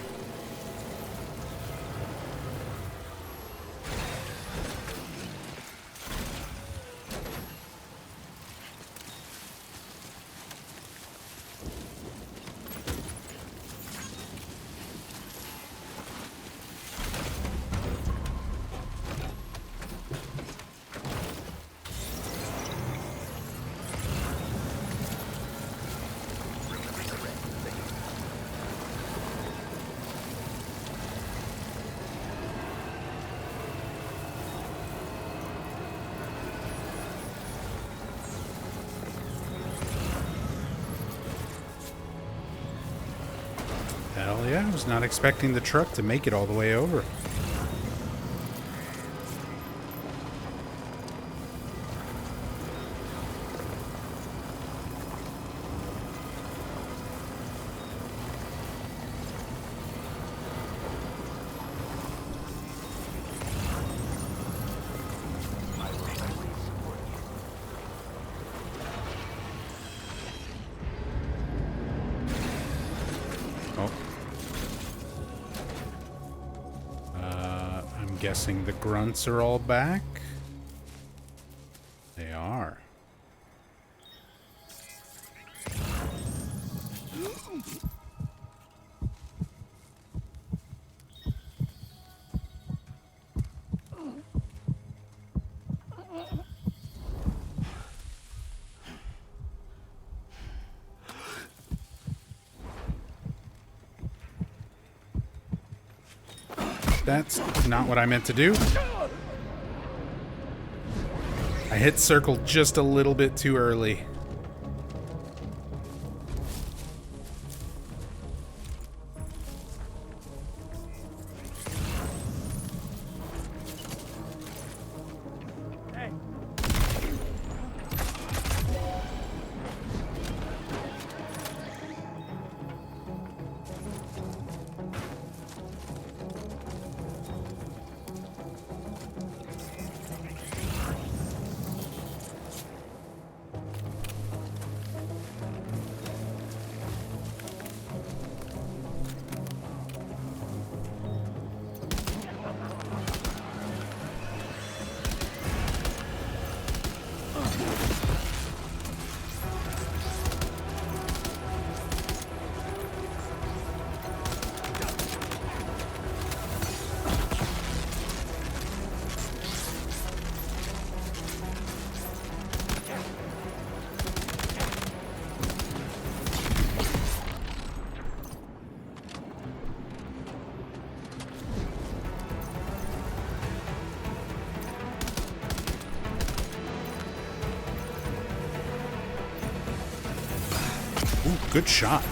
Hell yeah, I was not expecting the truck to make it all the way over. Guessing the grunts are all back. They are. That's not what I meant to do. I hit circle just a little bit too early. Ooh, good shot.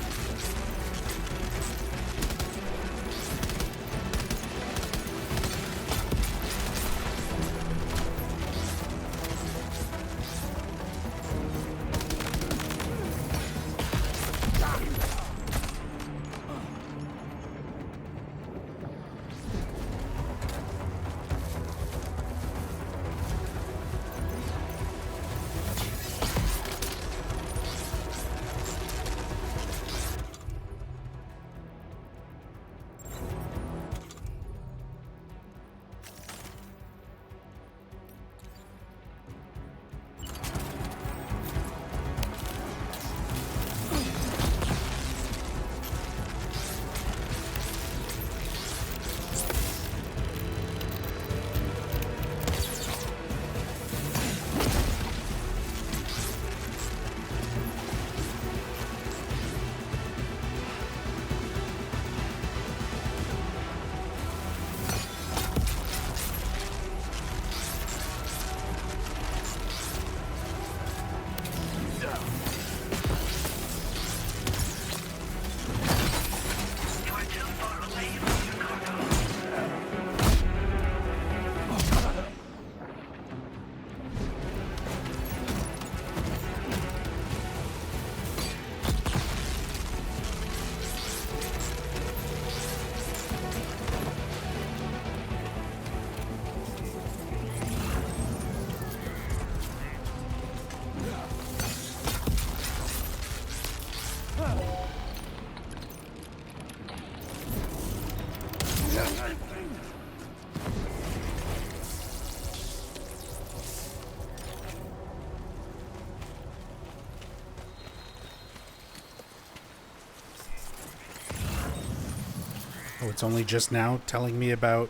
Oh, it's only just now telling me about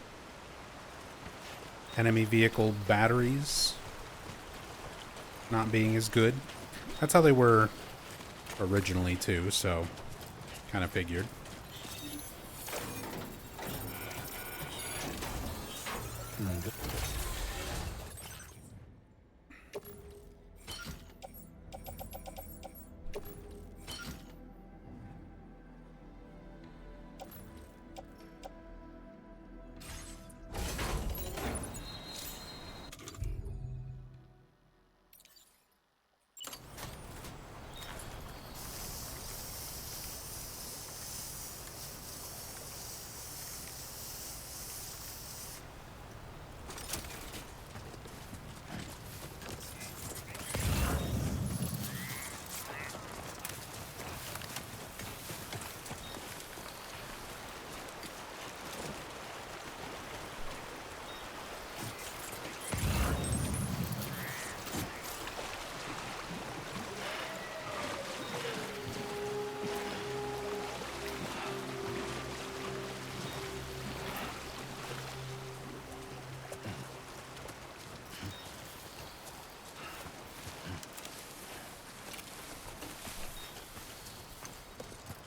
enemy vehicle batteries not being as good. That's how they were originally too, so kind of figured.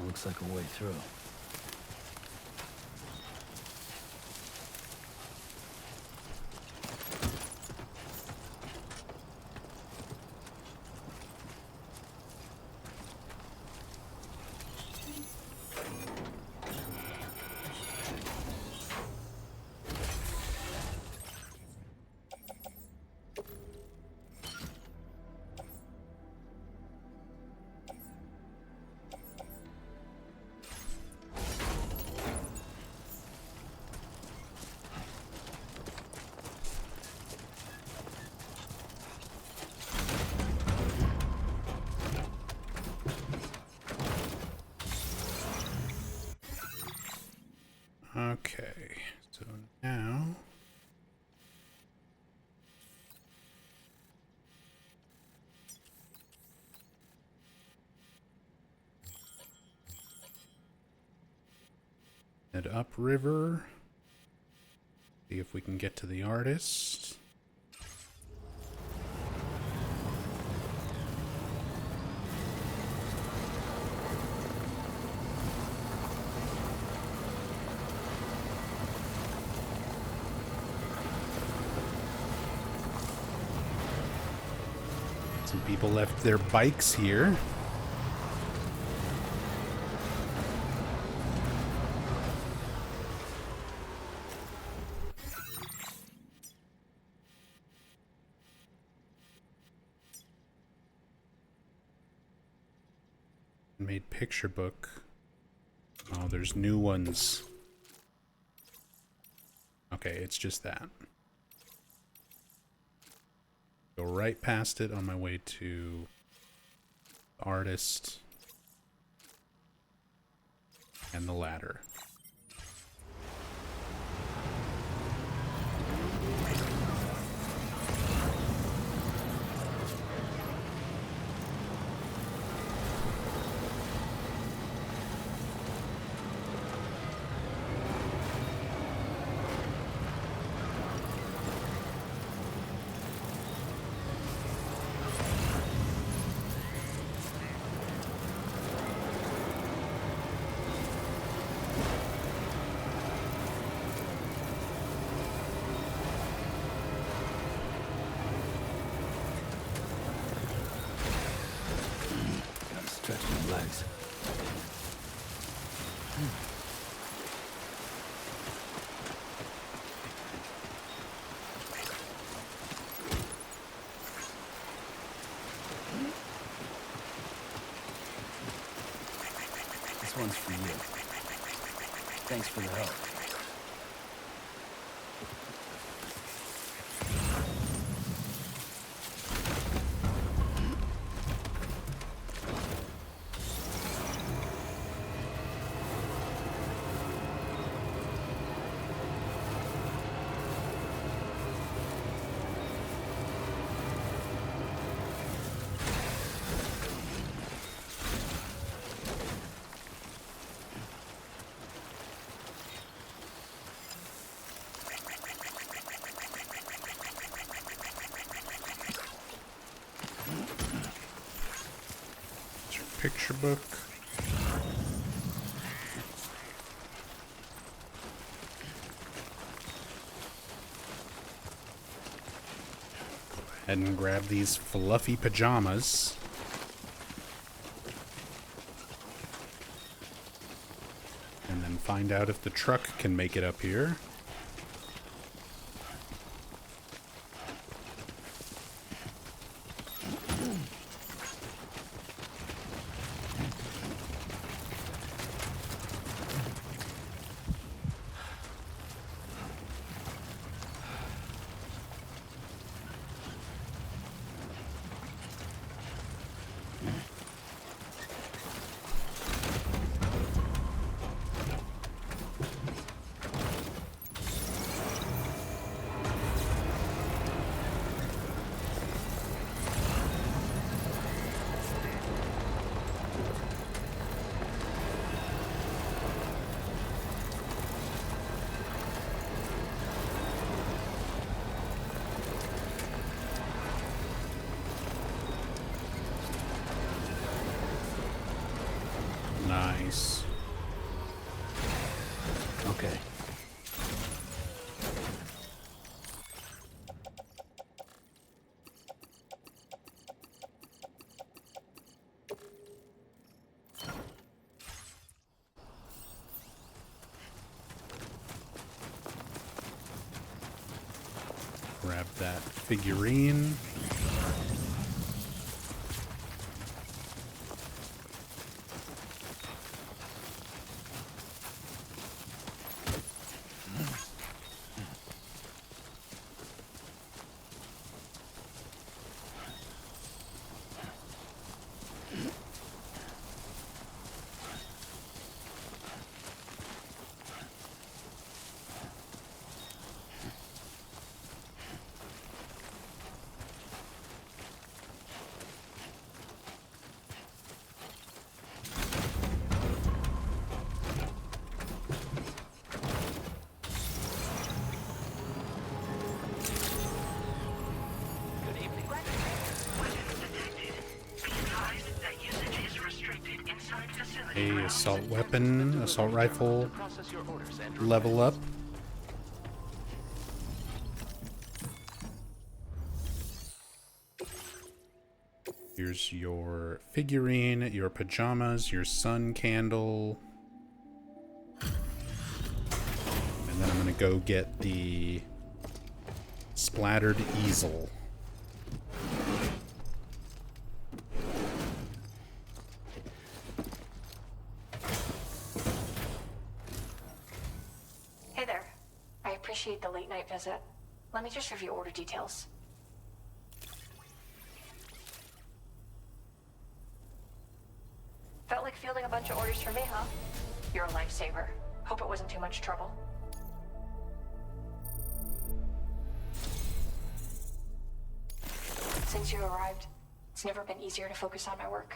Looks like a way through. Okay, so now head upriver. See if we can get to the artist. Some people left their bikes here. Made picture book. Oh, there's new ones. Okay, it's just that. Go right past it on my way to artist and the ladder. Stretch my legs. This one's for you. Thanks for the help. picture book. Go ahead and grab these fluffy pajamas. And then find out if the truck can make it up here. Nice. Okay. Grab that figurine. A assault weapon, assault rifle, level up. Here's your figurine, your pajamas, your sun candle. And then I'm gonna go get the splattered easel. Hey there. I appreciate the late night visit. Let me just review order details. Felt like fielding a bunch of orders for me, huh? You're a lifesaver. Hope it wasn't too much trouble. Since you arrived, it's never been easier to focus on my work.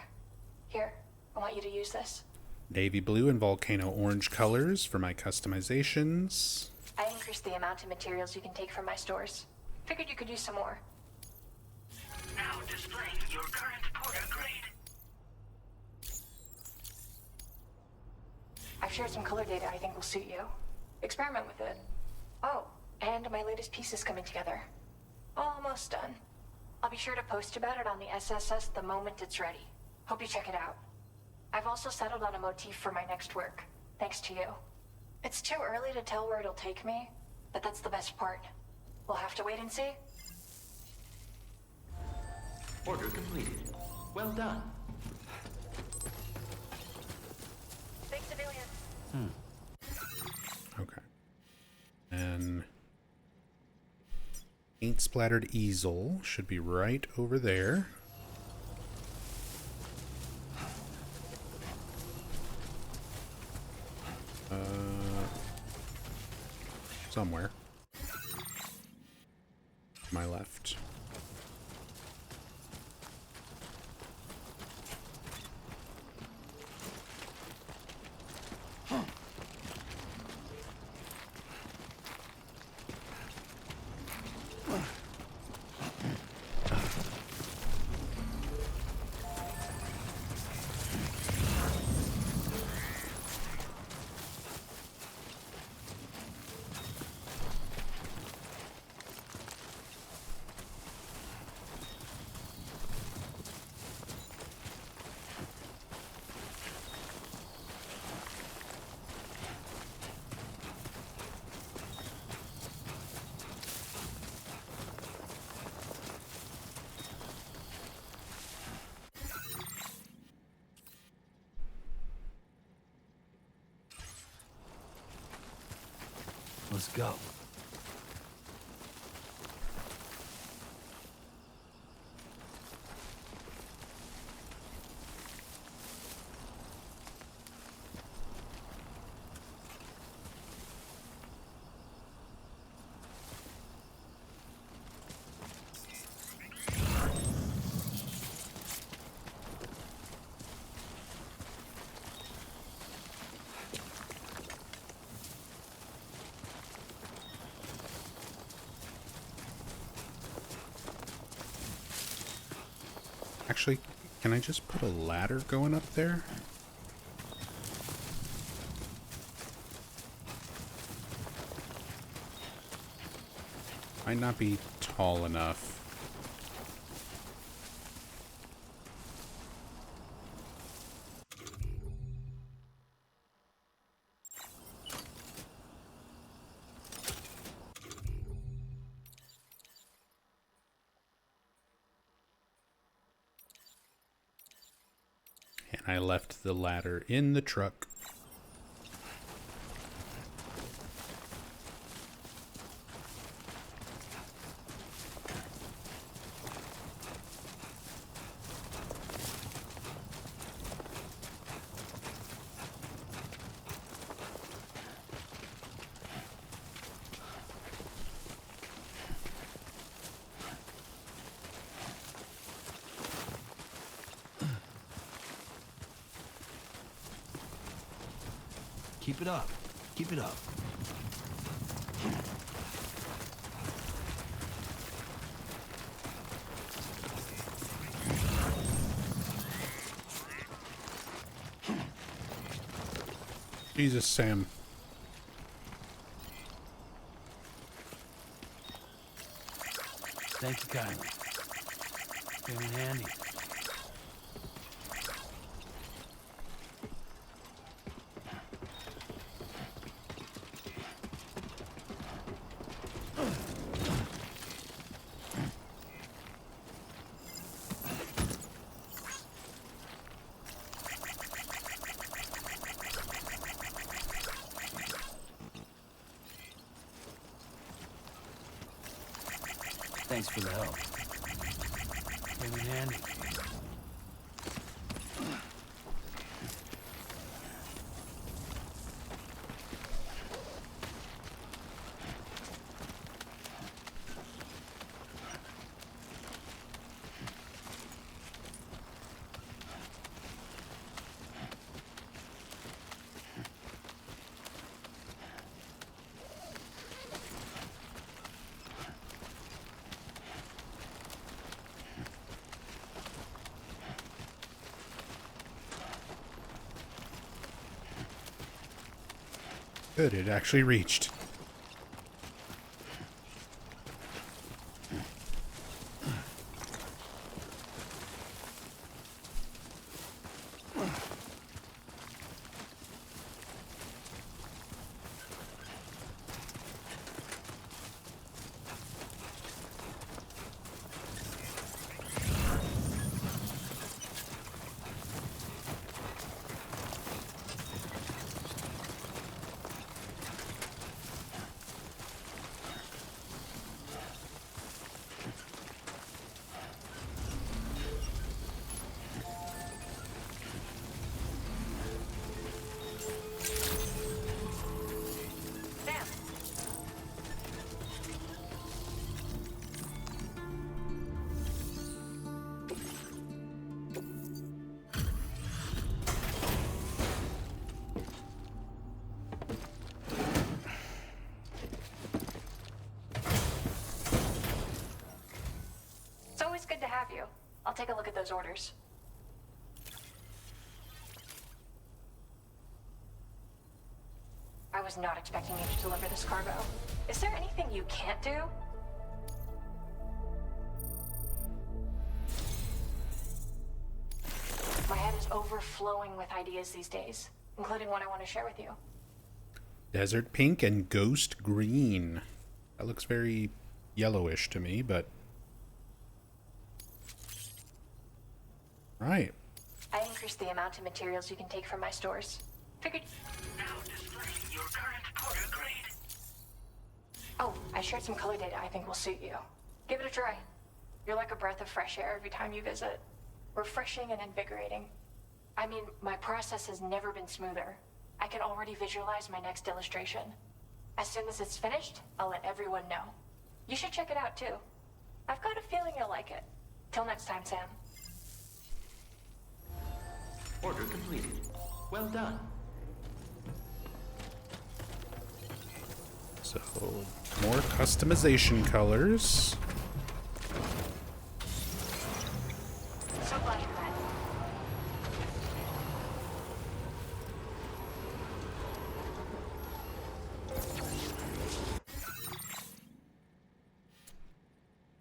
Here, I want you to use this. Navy blue and volcano orange colors for my customizations. I increased the amount of materials you can take from my stores. Figured you could use some more. Now displaying your current porter grade. I've shared some color data I think will suit you. Experiment with it. Oh, and my latest piece is coming together. Almost done. I'll be sure to post about it on the SSS the moment it's ready. Hope you check it out. I've also settled on a motif for my next work, thanks to you. It's too early to tell where it'll take me, but that's the best part. We'll have to wait and see. Order completed. Well done. Big civilian. Okay. And paint splattered easel should be right over there. Somewhere. To my left. Let's go. Actually, can I just put a ladder going up there? Might not be tall enough. And I left the ladder in the truck. Keep it up. Keep it up. Jesus, Sam. Thank you kindly. Came in handy. Thanks for the help. Came in handy. Good, it actually reached. It's always good to have you. I'll take a look at those orders. I was not expecting you to deliver this cargo. Is there anything you can't do? My head is overflowing with ideas these days, including one I want to share with you. Desert pink and ghost green. That looks very yellowish to me, but... Right. I increased the amount of materials you can take from my stores. Figured... Now displaying your current porter grade. Oh, I shared some color data I think will suit you. Give it a try. You're like a breath of fresh air every time you visit. Refreshing and invigorating. I mean, my process has never been smoother. I can already visualize my next illustration. As soon as it's finished, I'll let everyone know. You should check it out too. I've got a feeling you'll like it. Till next time, Sam. Order completed. Well done. So, more customization colors. So glad you're glad.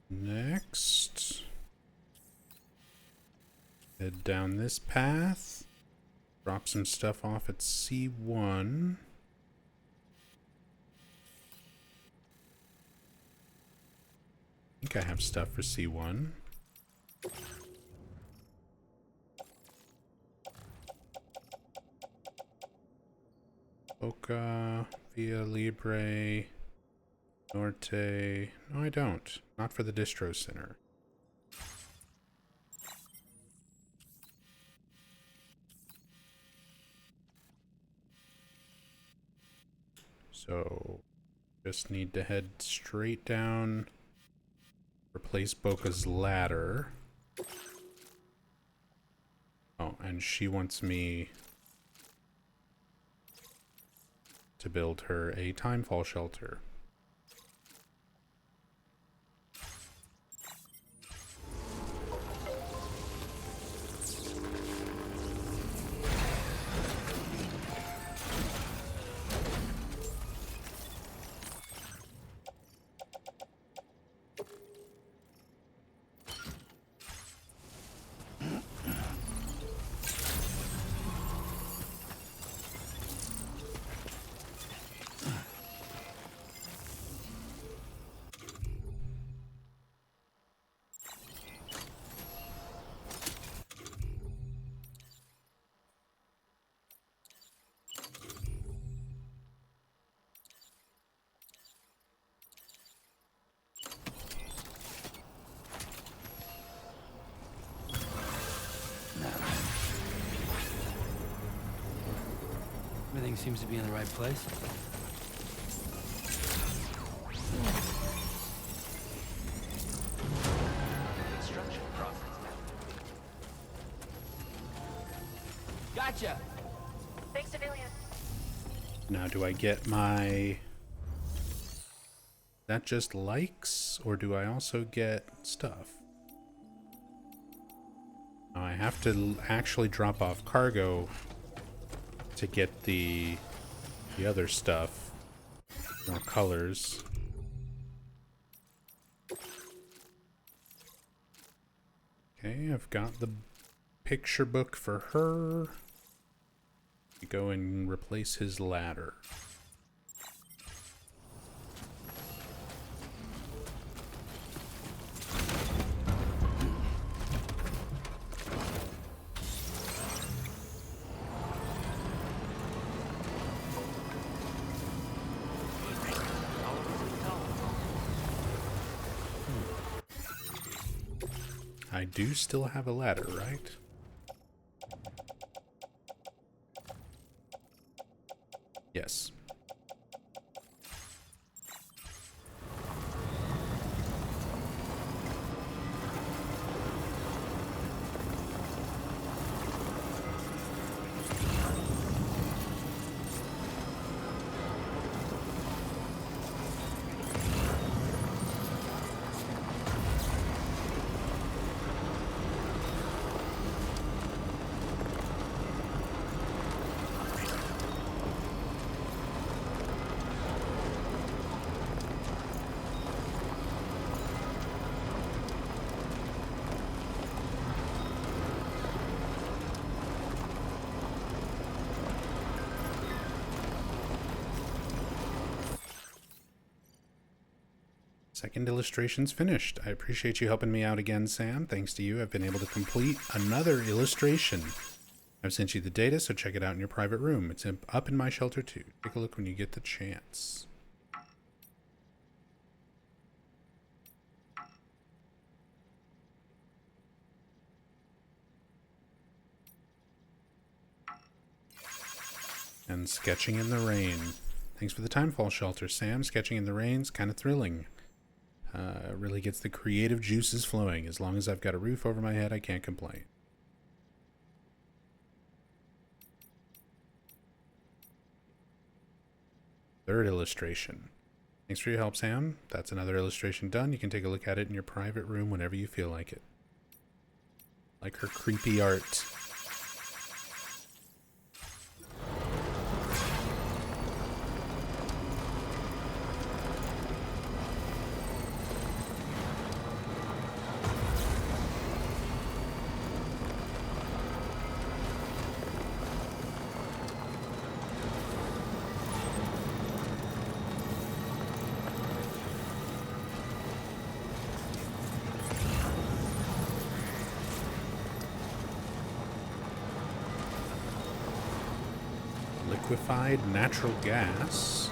Next, head down this path. Drop some stuff off at C1. I think I have stuff for C1. Boca, Via Libre, Norte. No, I don't. Not for the distro center. So, just need to head straight down. Replace Boca's ladder. Oh, and she wants me to build her a timefall shelter. Everything seems to be in the right place. Construction process now. Gotcha. Thanks, civilian. Now, do I get my... That just likes, or do I also get stuff? Now, I have to actually drop off cargo to get the other stuff. More colors. Okay, I've got the picture book for her. Go and replace his ladder. I do still have a ladder, right? Yes. Second illustration's finished. I appreciate you helping me out again, Sam. Thanks to you, I've been able to complete another illustration. I've sent you the data, so check it out in your private room. It's up in my shelter too. Take a look when you get the chance. And sketching in the rain. Thanks for the timefall shelter, Sam. Sketching in the rain's kind of thrilling. Really gets the creative juices flowing. As long as I've got a roof over my head, I can't complain. Third illustration. Thanks for your help, Sam. That's another illustration done. You can take a look at it in your private room whenever you feel like it. Like her creepy art. Liquefied natural gas.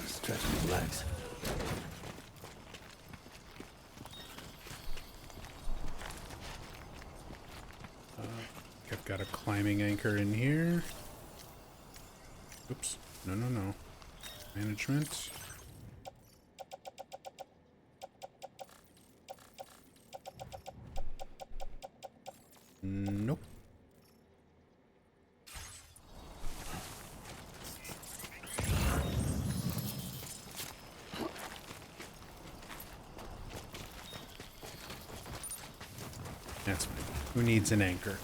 Stretch my legs. I've got a climbing anchor in here. Oops. No, no, no. Management. Nope. That's fine. Who needs an anchor?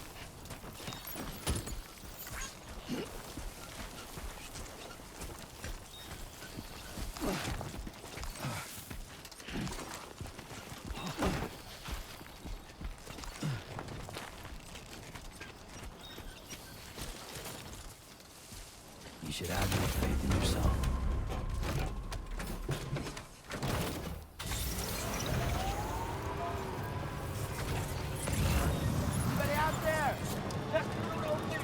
You should have more faith in yourself. Anybody out there? Just a little bit.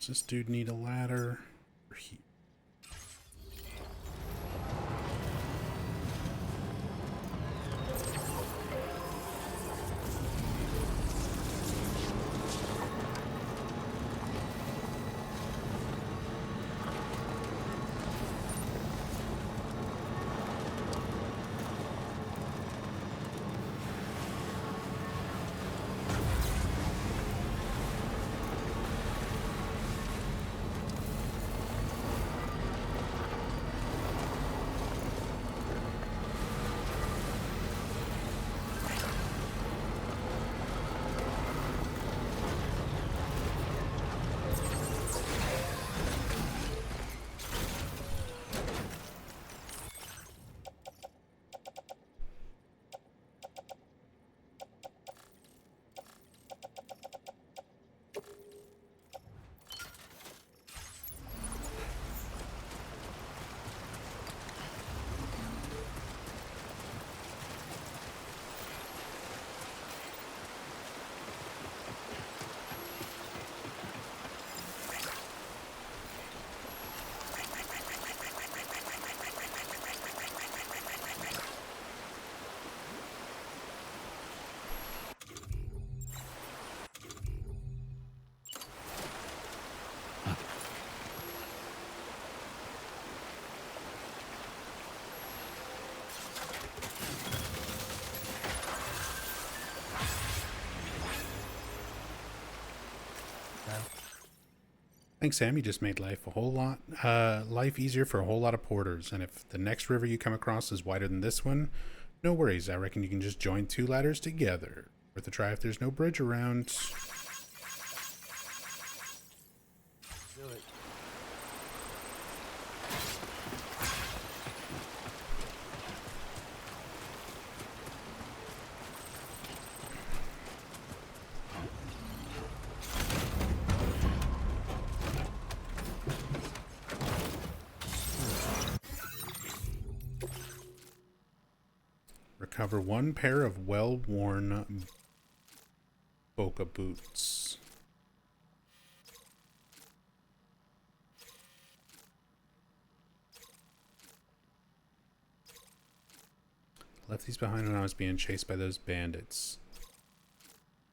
Does this dude need a ladder? Or he? Thanks, Sam. You just made life life easier for a whole lot of porters. And if the next river you come across is wider than this one, no worries. I reckon you can just join 2 ladders together. Worth a try if there's no bridge around. Do it. Recover 1 pair of well-worn Boca boots. Left these behind when I was being chased by those bandits.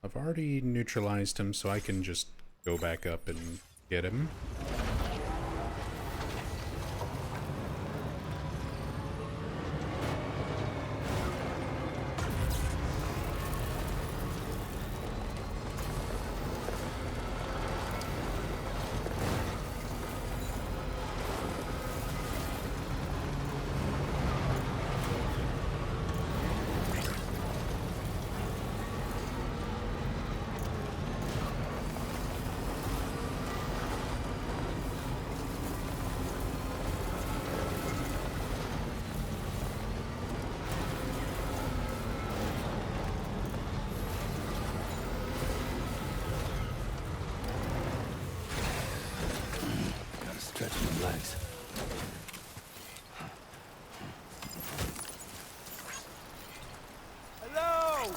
I've already neutralized him, so I can just go back up and get him. Stretch my legs. Hello!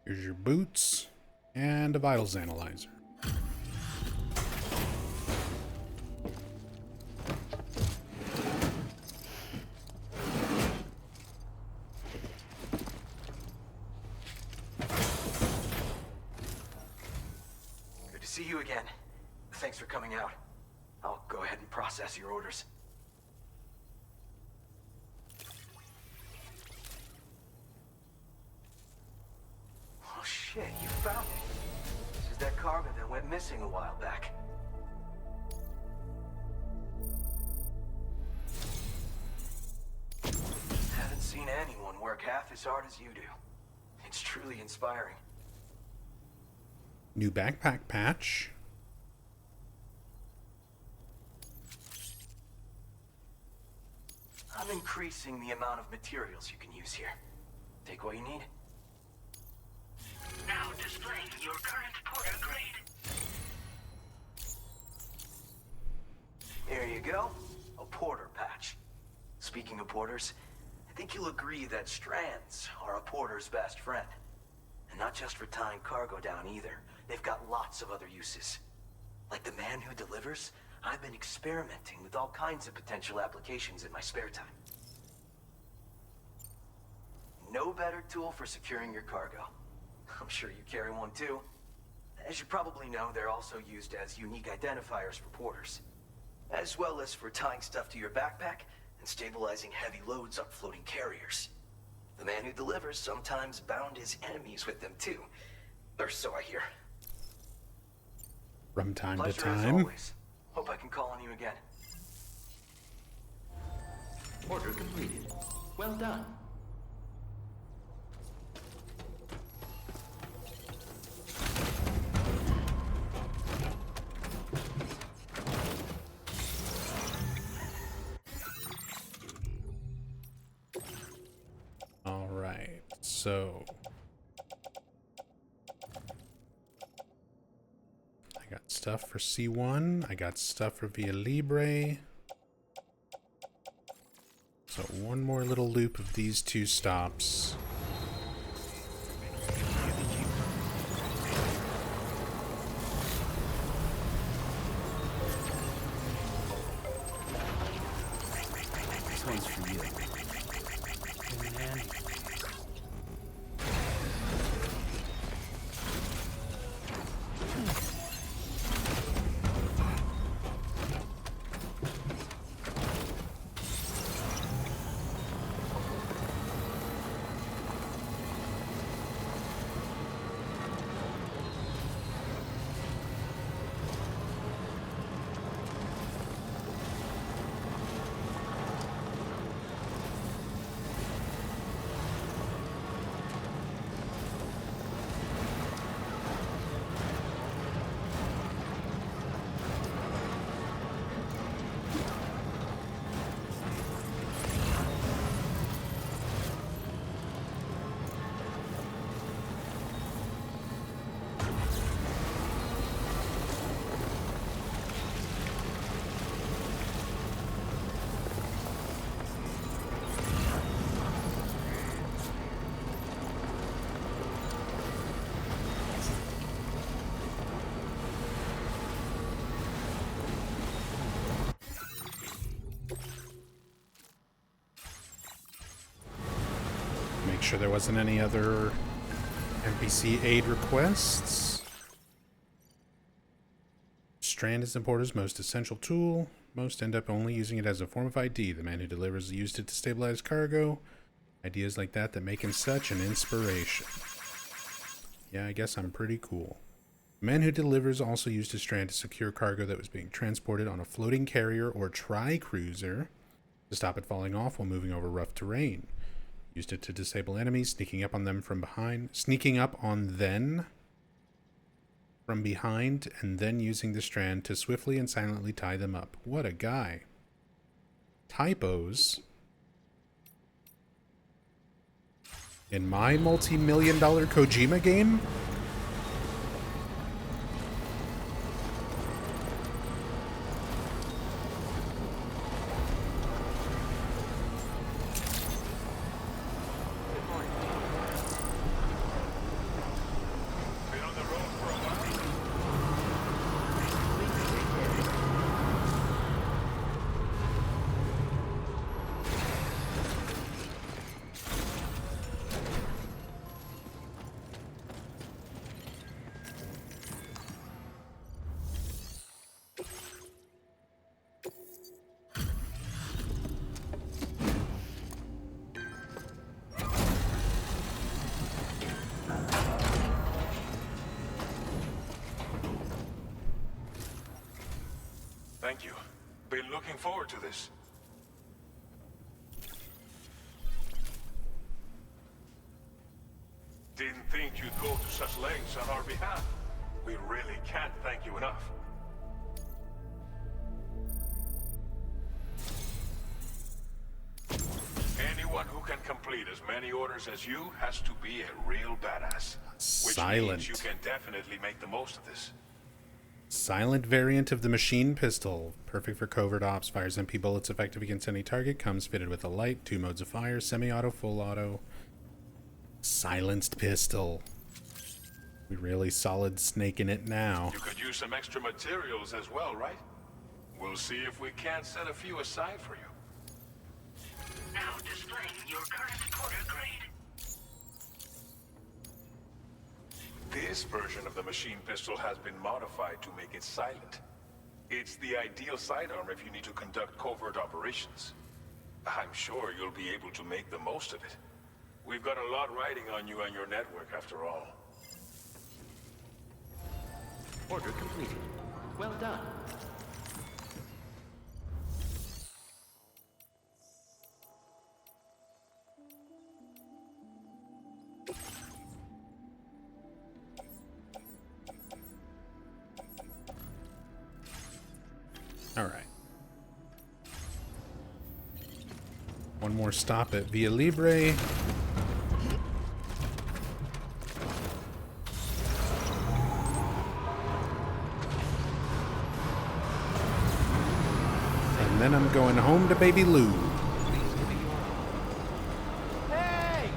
Here's your boots and a vitals analyzer. Good to see you again. Thanks for coming out. I'll go ahead and process your orders. Oh shit, you found it. This is that cargo that went missing a while back. Haven't seen anyone work half as hard as you do. It's truly inspiring. New backpack patch. I'm increasing the amount of materials you can use here. Take what you need. Now displaying your current porter grade. There you go. A porter patch. Speaking of porters, I think you'll agree that strands are a porter's best friend. And not just for tying cargo down either. They've got lots of other uses. Like the man who delivers, I've been experimenting with all kinds of potential applications in my spare time. No better tool for securing your cargo. I'm sure you carry one too. As you probably know, they're also used as unique identifiers for porters. as well as for tying stuff to your backpack and stabilizing heavy loads on floating carriers. The man who delivers sometimes bound his enemies with them too. Or so I hear. From time to Pleasure as time. always. Hope I can call on you again. Order completed. Well done. All right, so I got stuff for C1. I got stuff for Via Libre. So one more little loop of these two stops. This one's for you. Man. Make sure there wasn't any other NPC aid requests. Strand is the porter's most essential tool. Most end up only using it as a form of ID. The man who delivers used it to stabilize cargo. Ideas like that make him such an inspiration. Yeah, I guess I'm pretty cool. The man who delivers also used his strand to secure cargo that was being transported on a floating carrier or tri-cruiser to stop it falling off while moving over rough terrain. Used it to disable enemies, sneaking up on them from behind, from behind, and then using the strand to swiftly and silently tie them up. What a guy. Typos. In my multi-million-dollar Kojima game? Thank you. Been looking forward to this. Didn't think you'd go to such lengths on our behalf. We really can't thank you enough. Anyone who can complete as many orders as you has to be a real badass. Which means you can definitely make the most of this. Silent variant of the machine pistol. Perfect for covert ops. Fires MP bullets effective against any target. Comes fitted with a light. 2 modes of fire. Semi-auto, full auto. Silenced pistol. We really solid snaking it now. You could use some extra materials as well, right? We'll see if we can't set a few aside for you. Now displaying your current quarter grade. This version of the machine pistol has been modified to make it silent. It's the ideal sidearm if you need to conduct covert operations. I'm sure you'll be able to make the most of it. We've got a lot riding on you and your network, after all. Order completed. Well done. All right. One more stop at Via Libre. And then I'm going home to Baby Lou. Hey!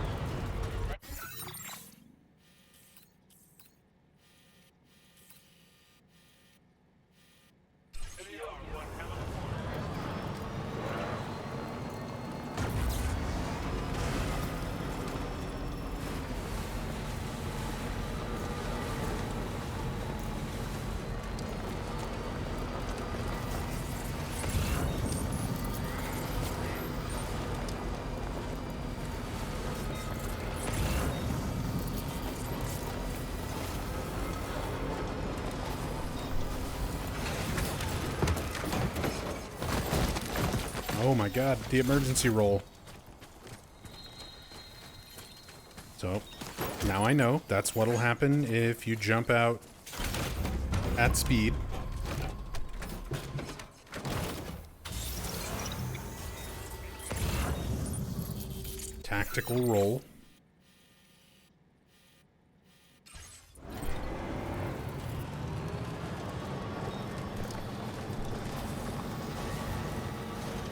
Oh my god, the emergency roll. So, now I know that's what'll happen if you jump out at speed. Tactical roll.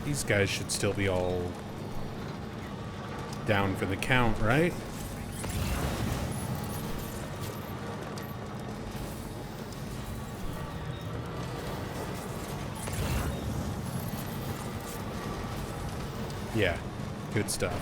These guys should still be all down for the count, right? Yeah, good stuff.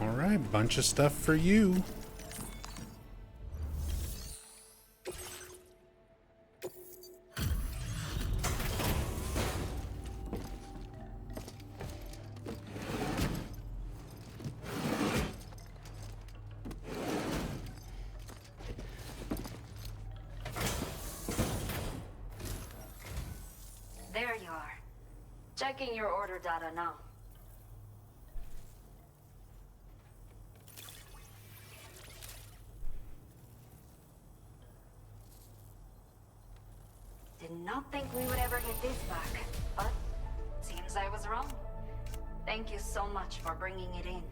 Alright, bunch of stuff for you. Checking your order data now. Did not think we would ever get this back, but seems I was wrong. Thank you so much for bringing it in.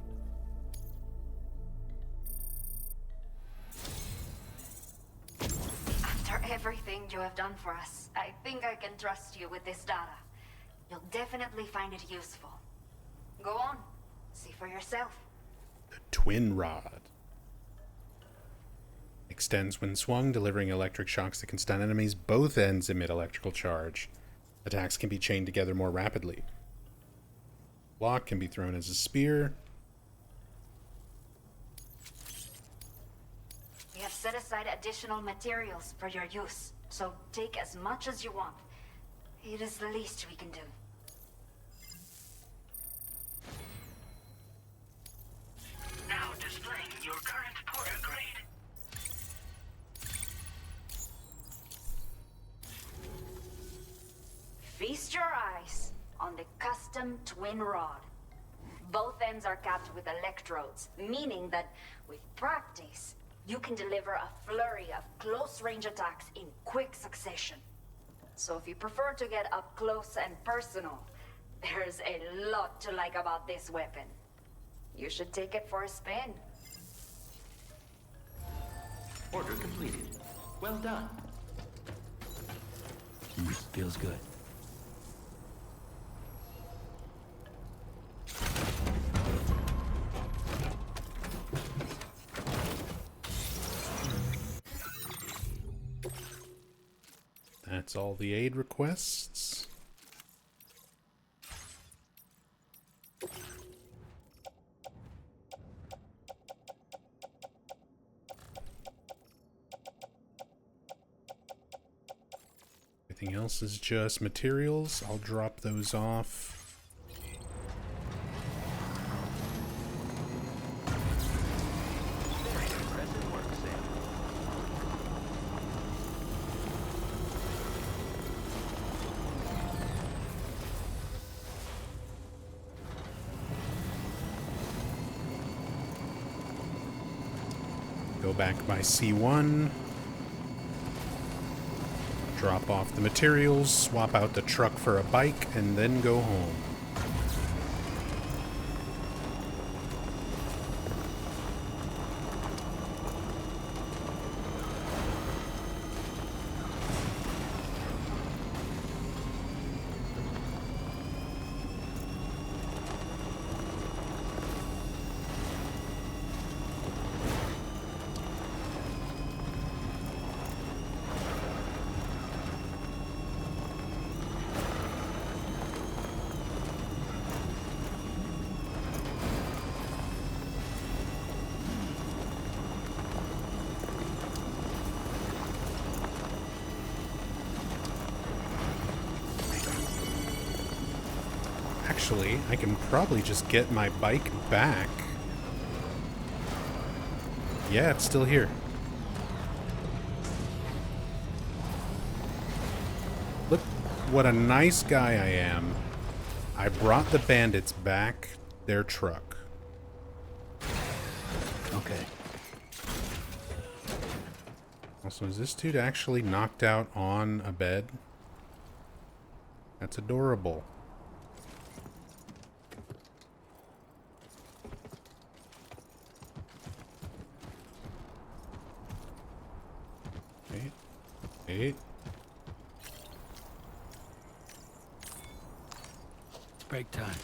After everything you have done for us, I think I can trust you with this data. You'll definitely find it useful. Go on, see for yourself. The twin rod. Extends when swung, delivering electric shocks that can stun enemies. Both ends emit electrical charge. Attacks can be chained together more rapidly. Block can be thrown as a spear. We have set aside additional materials for your use, so take as much as you want. It is the least we can do. Now displaying your current porter grade. Feast your eyes on the custom twin rod. Both ends are capped with electrodes, meaning that with practice, you can deliver a flurry of close-range attacks in quick succession. So if you prefer to get up close and personal, there's a lot to like about this weapon. You should take it for a spin. Order completed. Well done. Feels good. That's all the aid requests. Everything else is just materials. I'll drop those off. Very impressive work, Sam. Go back by C1. Drop off the materials, swap out the truck for a bike, and then go home. Actually, I can probably just get my bike back. Yeah, it's still here. Look what a nice guy I am. I brought the bandits back their truck. Okay. Also, is this dude actually knocked out on a bed? That's adorable. Wait. Break time.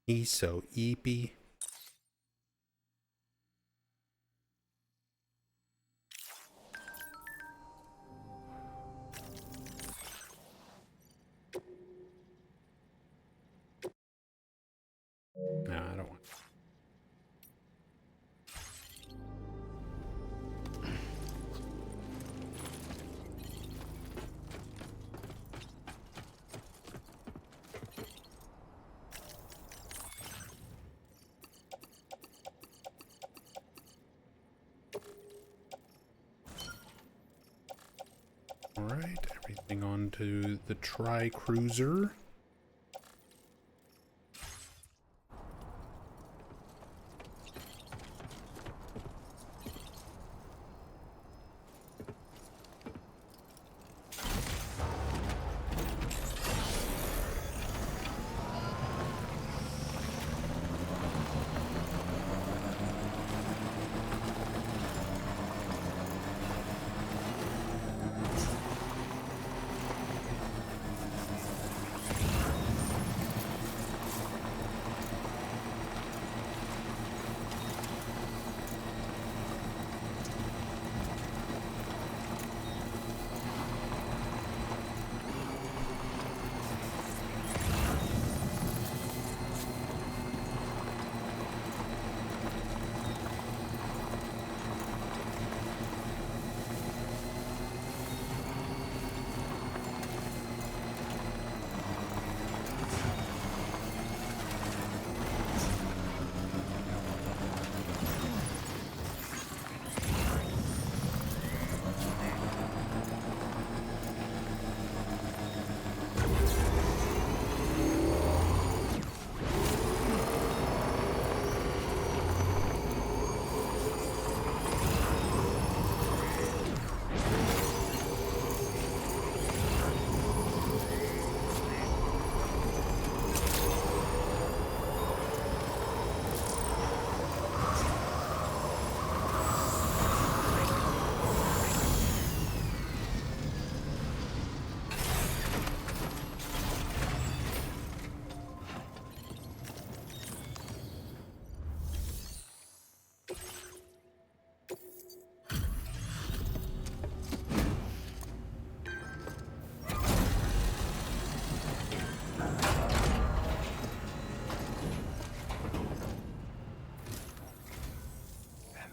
He's so eepy. Alright, everything onto the tri-cruiser.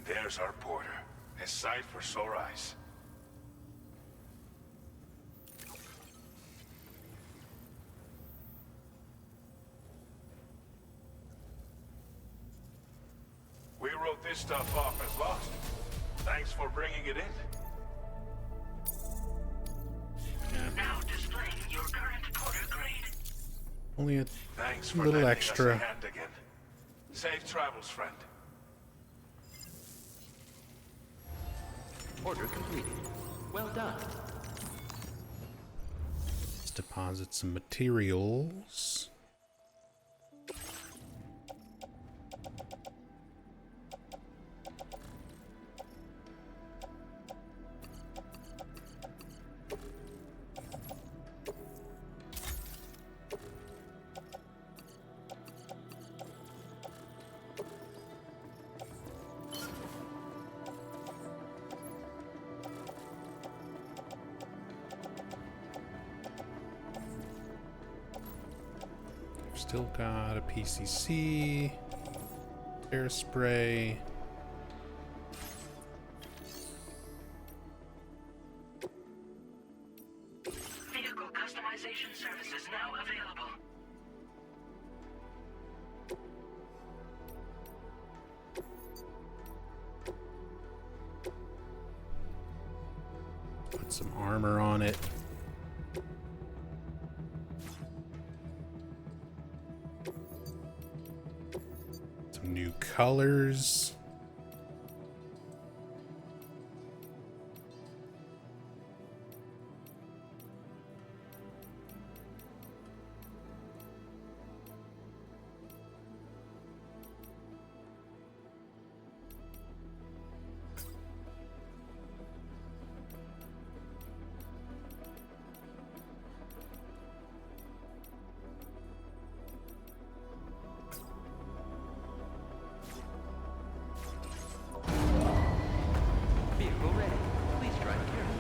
There's our porter. A sight for sore eyes. We wrote this stuff off as lost. Thanks for bringing it in. Now displaying your current porter grade. Only a Thanks for little lending extra. us a hand again. Safe travels, friend. Order completed. Well done. Let's deposit some materials. Still got a PCC, air spray. Vehicle customization services now available. Put some armor on it. New colors. Vehicle ready. Please drive carefully.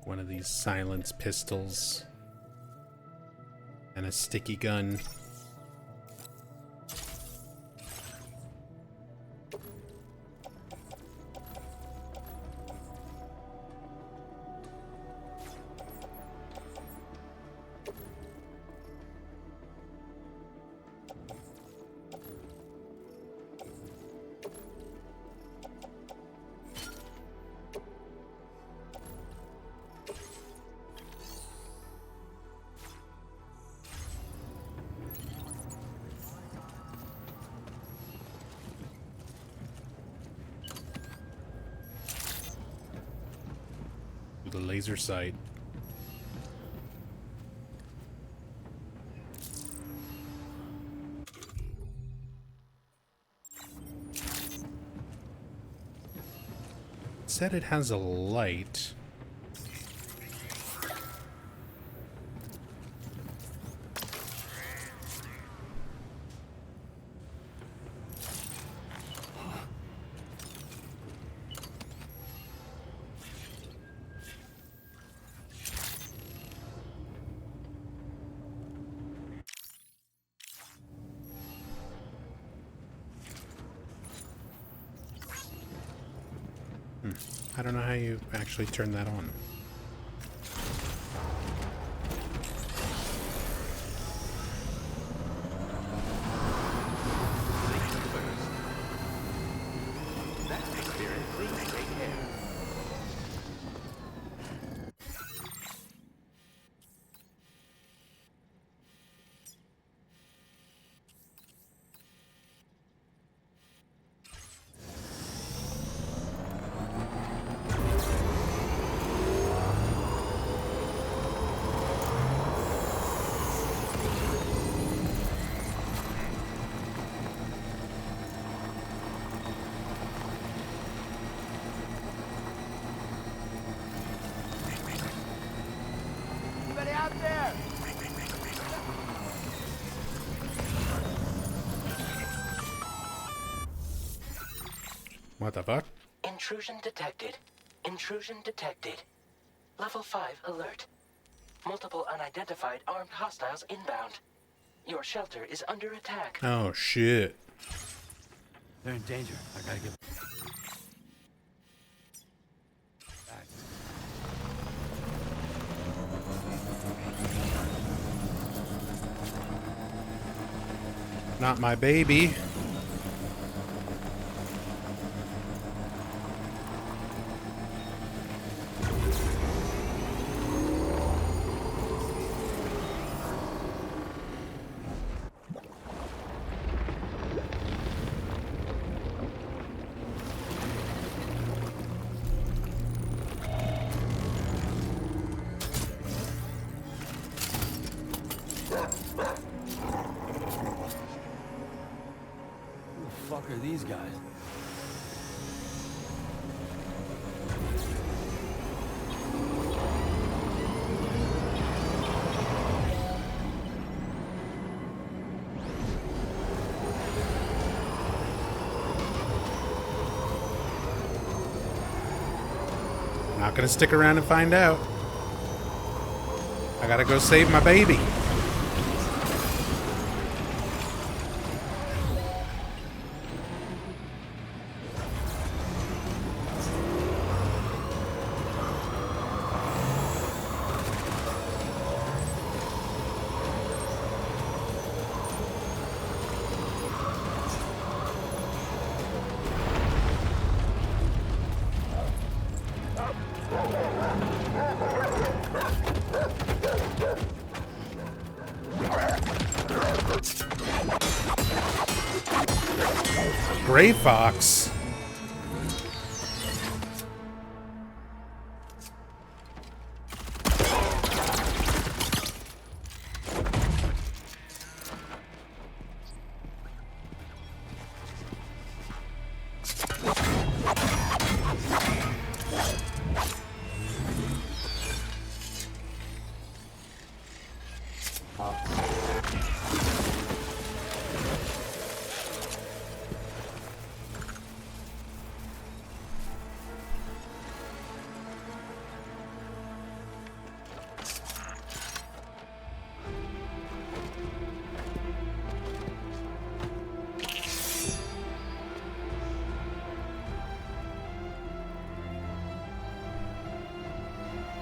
one of these silence pistols and a sticky gun. The laser sight. It said it has a light. I don't know how you actually turn that on. Anybody out there? What the fuck? Intrusion detected. Intrusion detected. Level 5 alert. Multiple unidentified armed hostiles inbound. Your shelter is under attack. Oh shit. They're in danger. I gotta get back. Not my baby. Who the fuck are these guys? Not gonna stick around and find out. I gotta go save my baby. Gray Fox.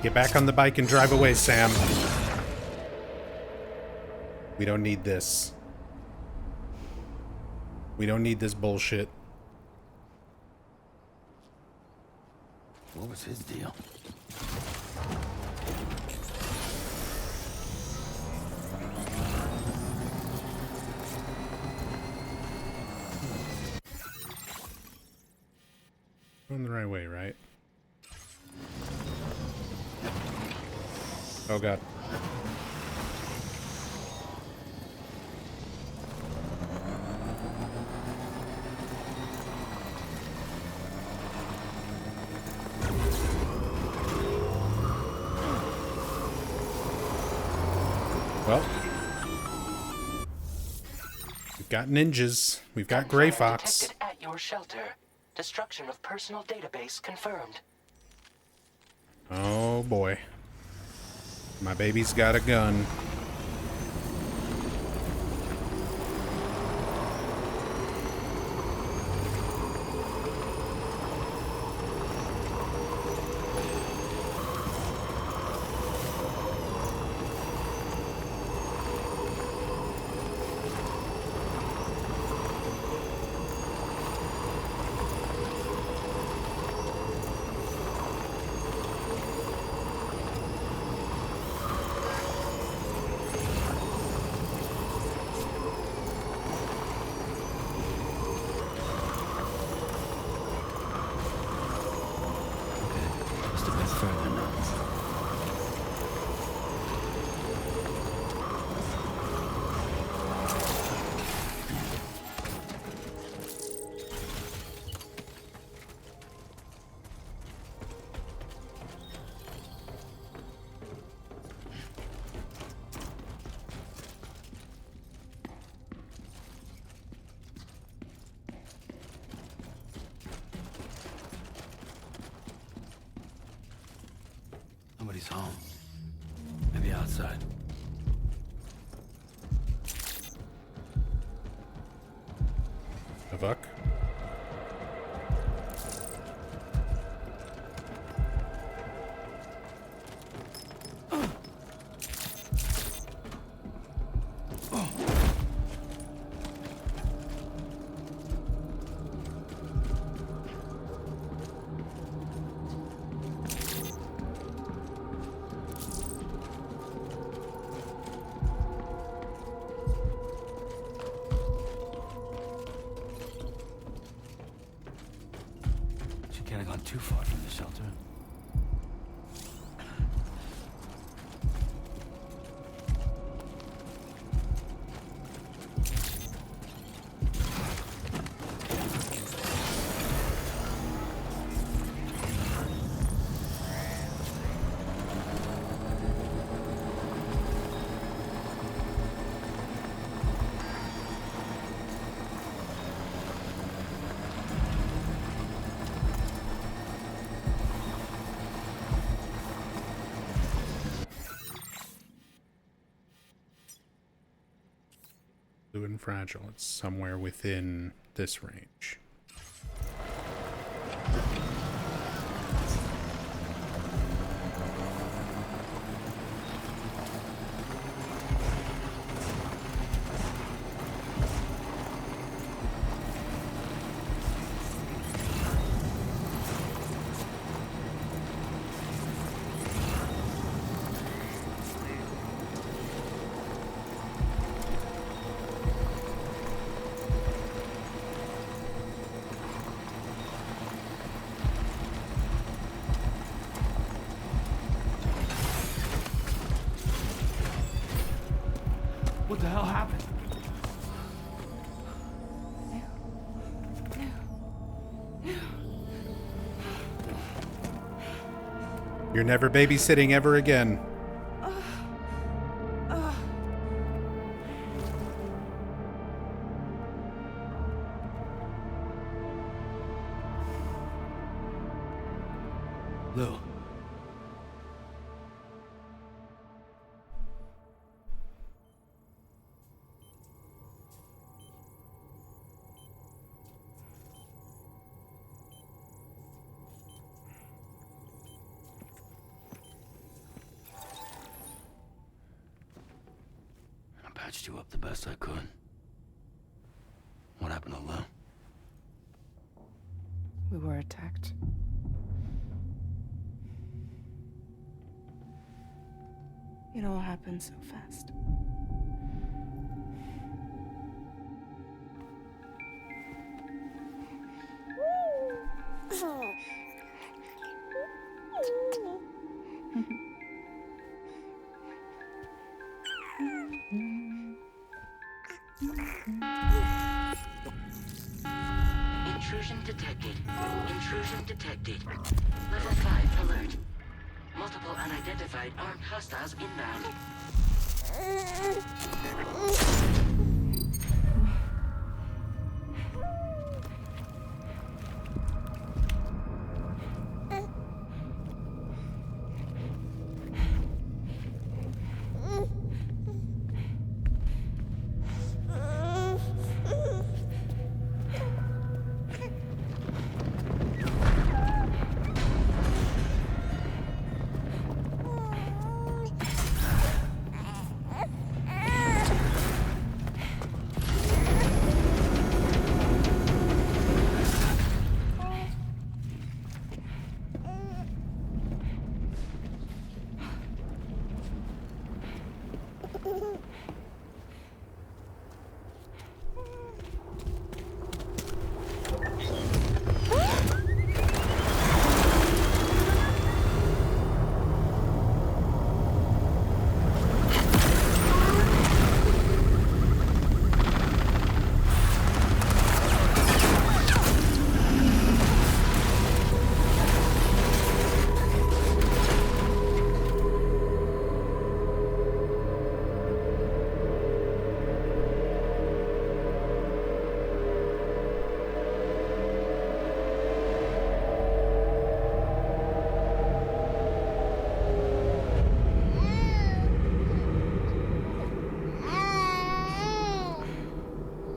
Get back on the bike and drive away, Sam. We don't need this. We don't need this bullshit. What was his deal? Going the right way, right? Oh god. Well, we've got ninjas. We've got Gray Fox. Detected at your shelter. Destruction of personal database confirmed. Oh boy. My baby's got a gun. Nobody's home. Maybe outside. The fuck? Can't have gone too far from the shelter. And fragile. It's somewhere within this range. What the hell happened? You're never babysitting ever again. Lou. patched you up the best I could. What happened to Lou? We were attacked. It all happened so fast. Intrusion detected. Intrusion detected. Level 5 alert. Multiple unidentified armed hostiles inbound.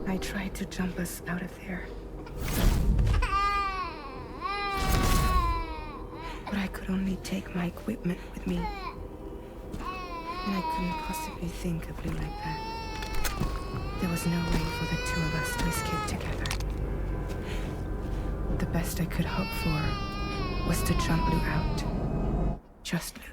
I tried to jump us out of there. But I could only take my equipment with me. And I couldn't possibly think of Lou like that. There was no way for the two of us to escape together. The best I could hope for was to jump Lou out. Just Lou.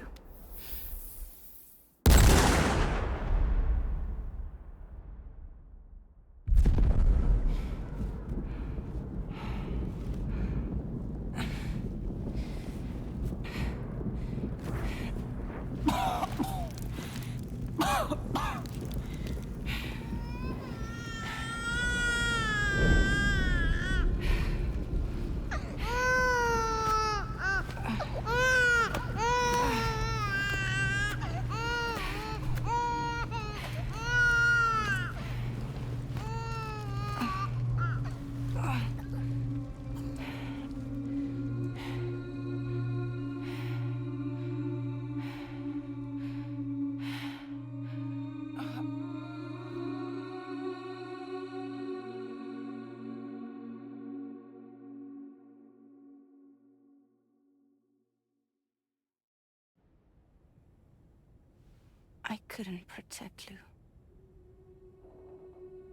I couldn't protect Lou.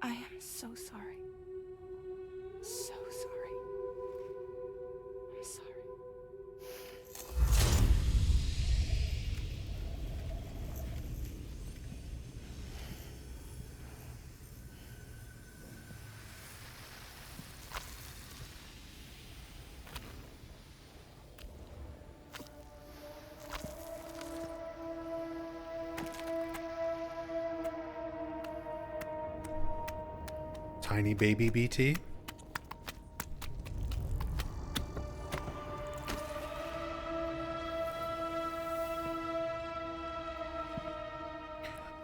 I am so sorry. So sorry. I'm sorry. Tiny baby BT.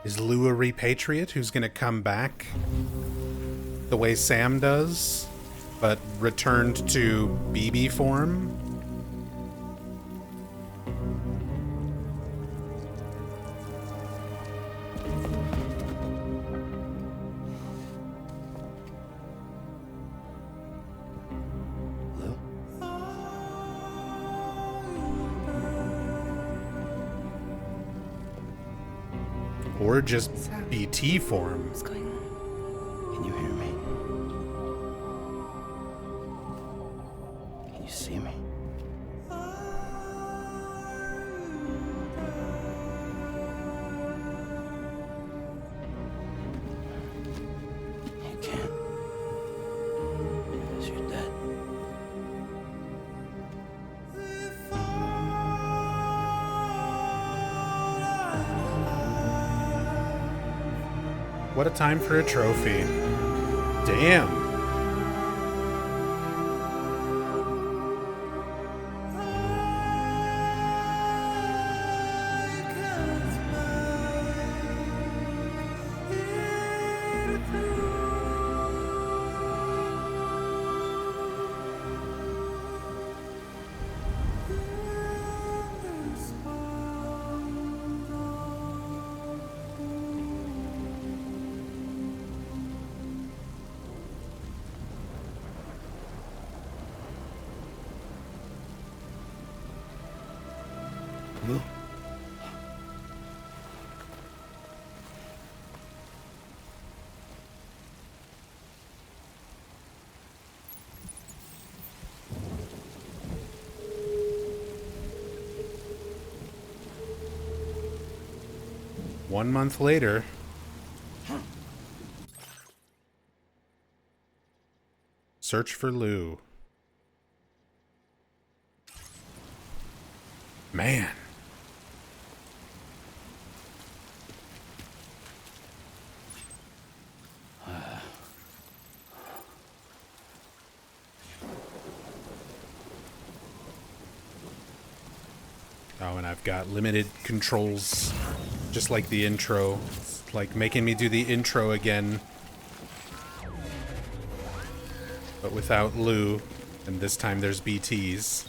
Is Lou a repatriate who's gonna come back the way Sam does, but returned to BB form? Or just BT form. What's going on? Can you hear me? Can you see me? You can't. Because you're dead. What a time for a trophy. Damn. Lou? 1 month later. Search for Lou. Man. Oh, and I've got limited controls, just like the intro. It's like making me do the intro again. But without Lou, and this time there's BTs.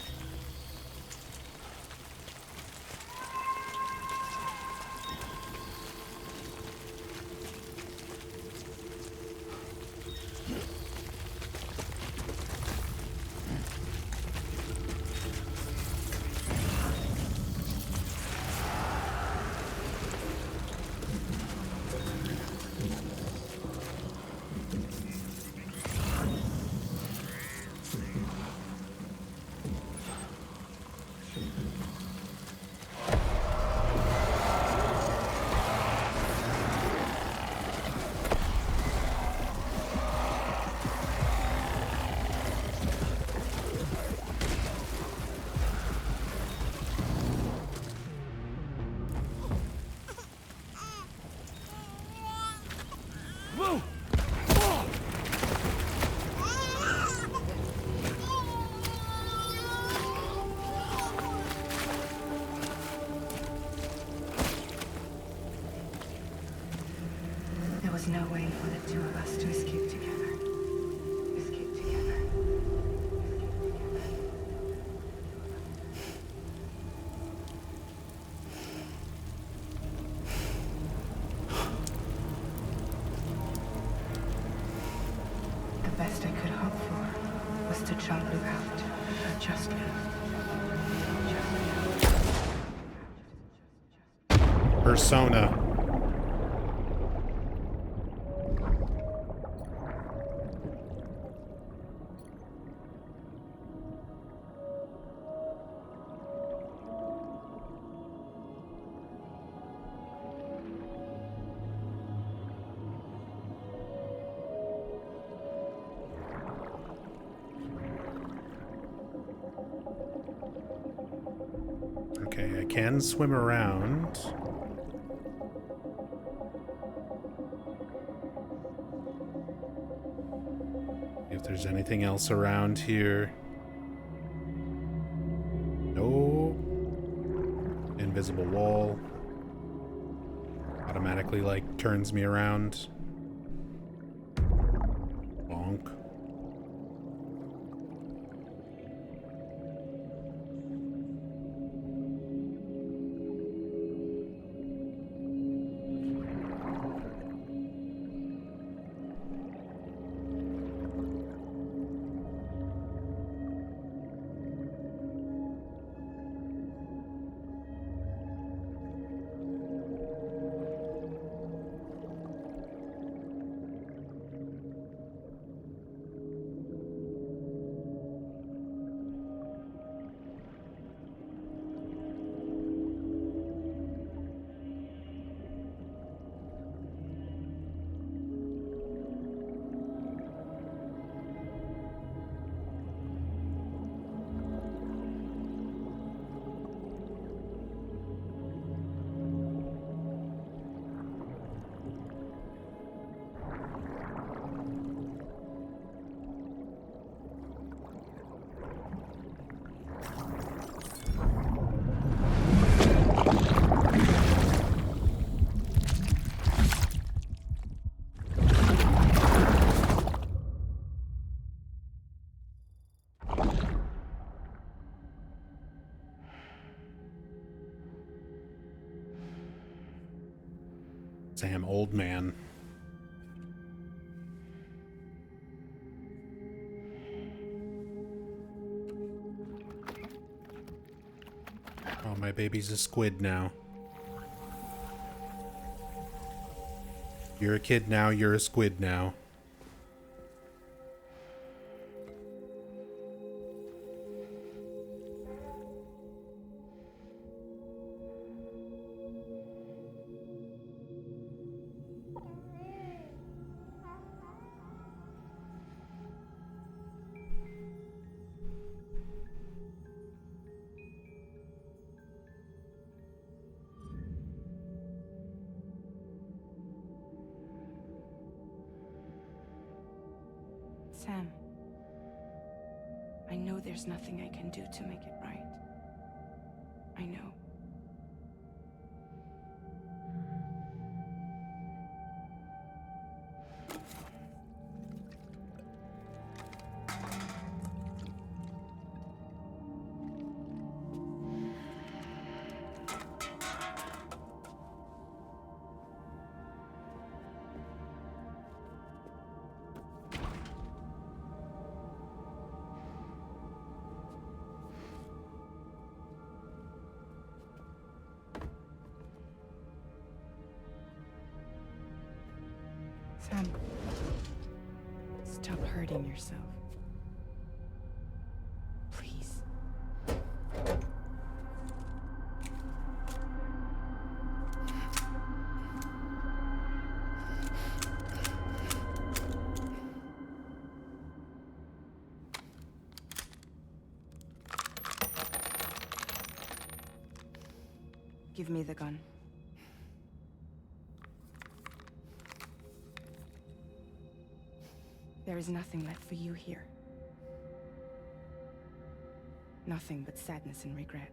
There was no way for the two of us to escape together. Escape together. The best I could hope for was to jump Lou out. Just Lou. Persona. Okay, I can swim around. If there's anything else around here. No. Invisible wall. Automatically, like, turns me around. Bonk. Damn old man. Oh, my baby's a squid now. You're a kid now, you're a squid now. Sam, I know there's nothing I can do to make it right. I know. Sam, stop hurting yourself. Please. Give me the gun. There is nothing left for you here. Nothing but sadness and regret.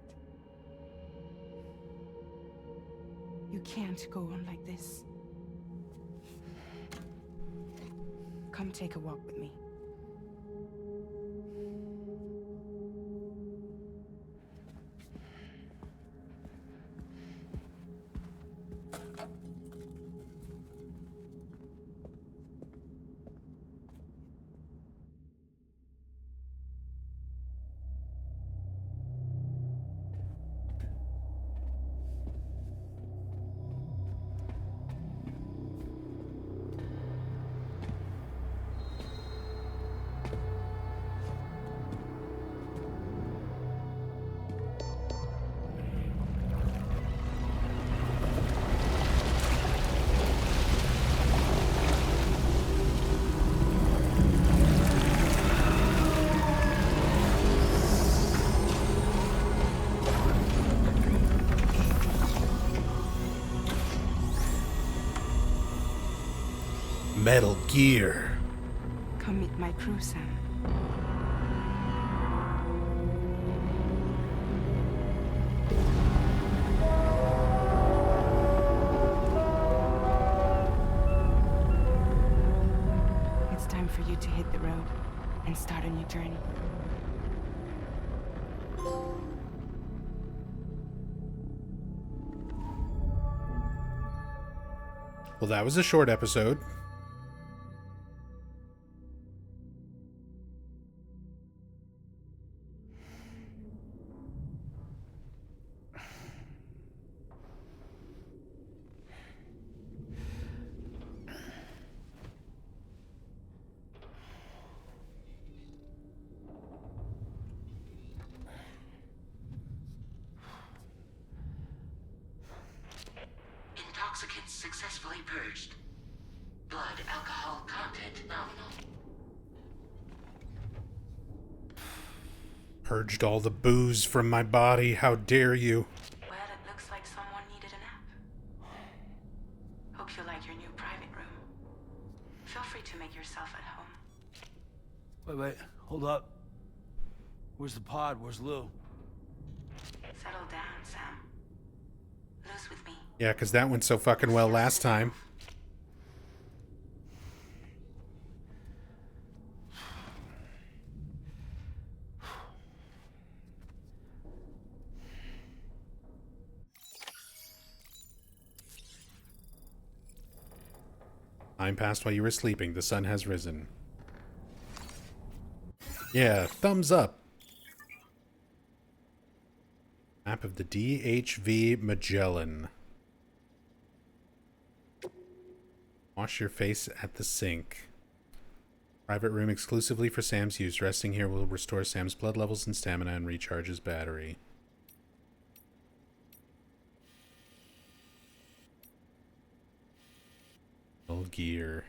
You can't go on like this. Come take a walk with me. Metal Gear. Come meet my crew, Sam. It's time for you to hit the road and start a new journey. Well, that was a short episode. Intoxicants successfully purged. Blood alcohol content nominal. Purged all the booze from my body. How dare you? Well, it looks like someone needed a nap. Hope you like your new private room. Feel free to make yourself at home. Wait, hold up. Where's the pod? Where's Lou? Settle down, Sam. Lou's with me. Yeah, because that went so fucking well last time. Time passed while you were sleeping. The sun has risen. Yeah, thumbs up. Map of the DHV Magellan. Wash your face at the sink. Private room exclusively for Sam's use. Resting here will restore Sam's blood levels and stamina and recharge his battery. Gear.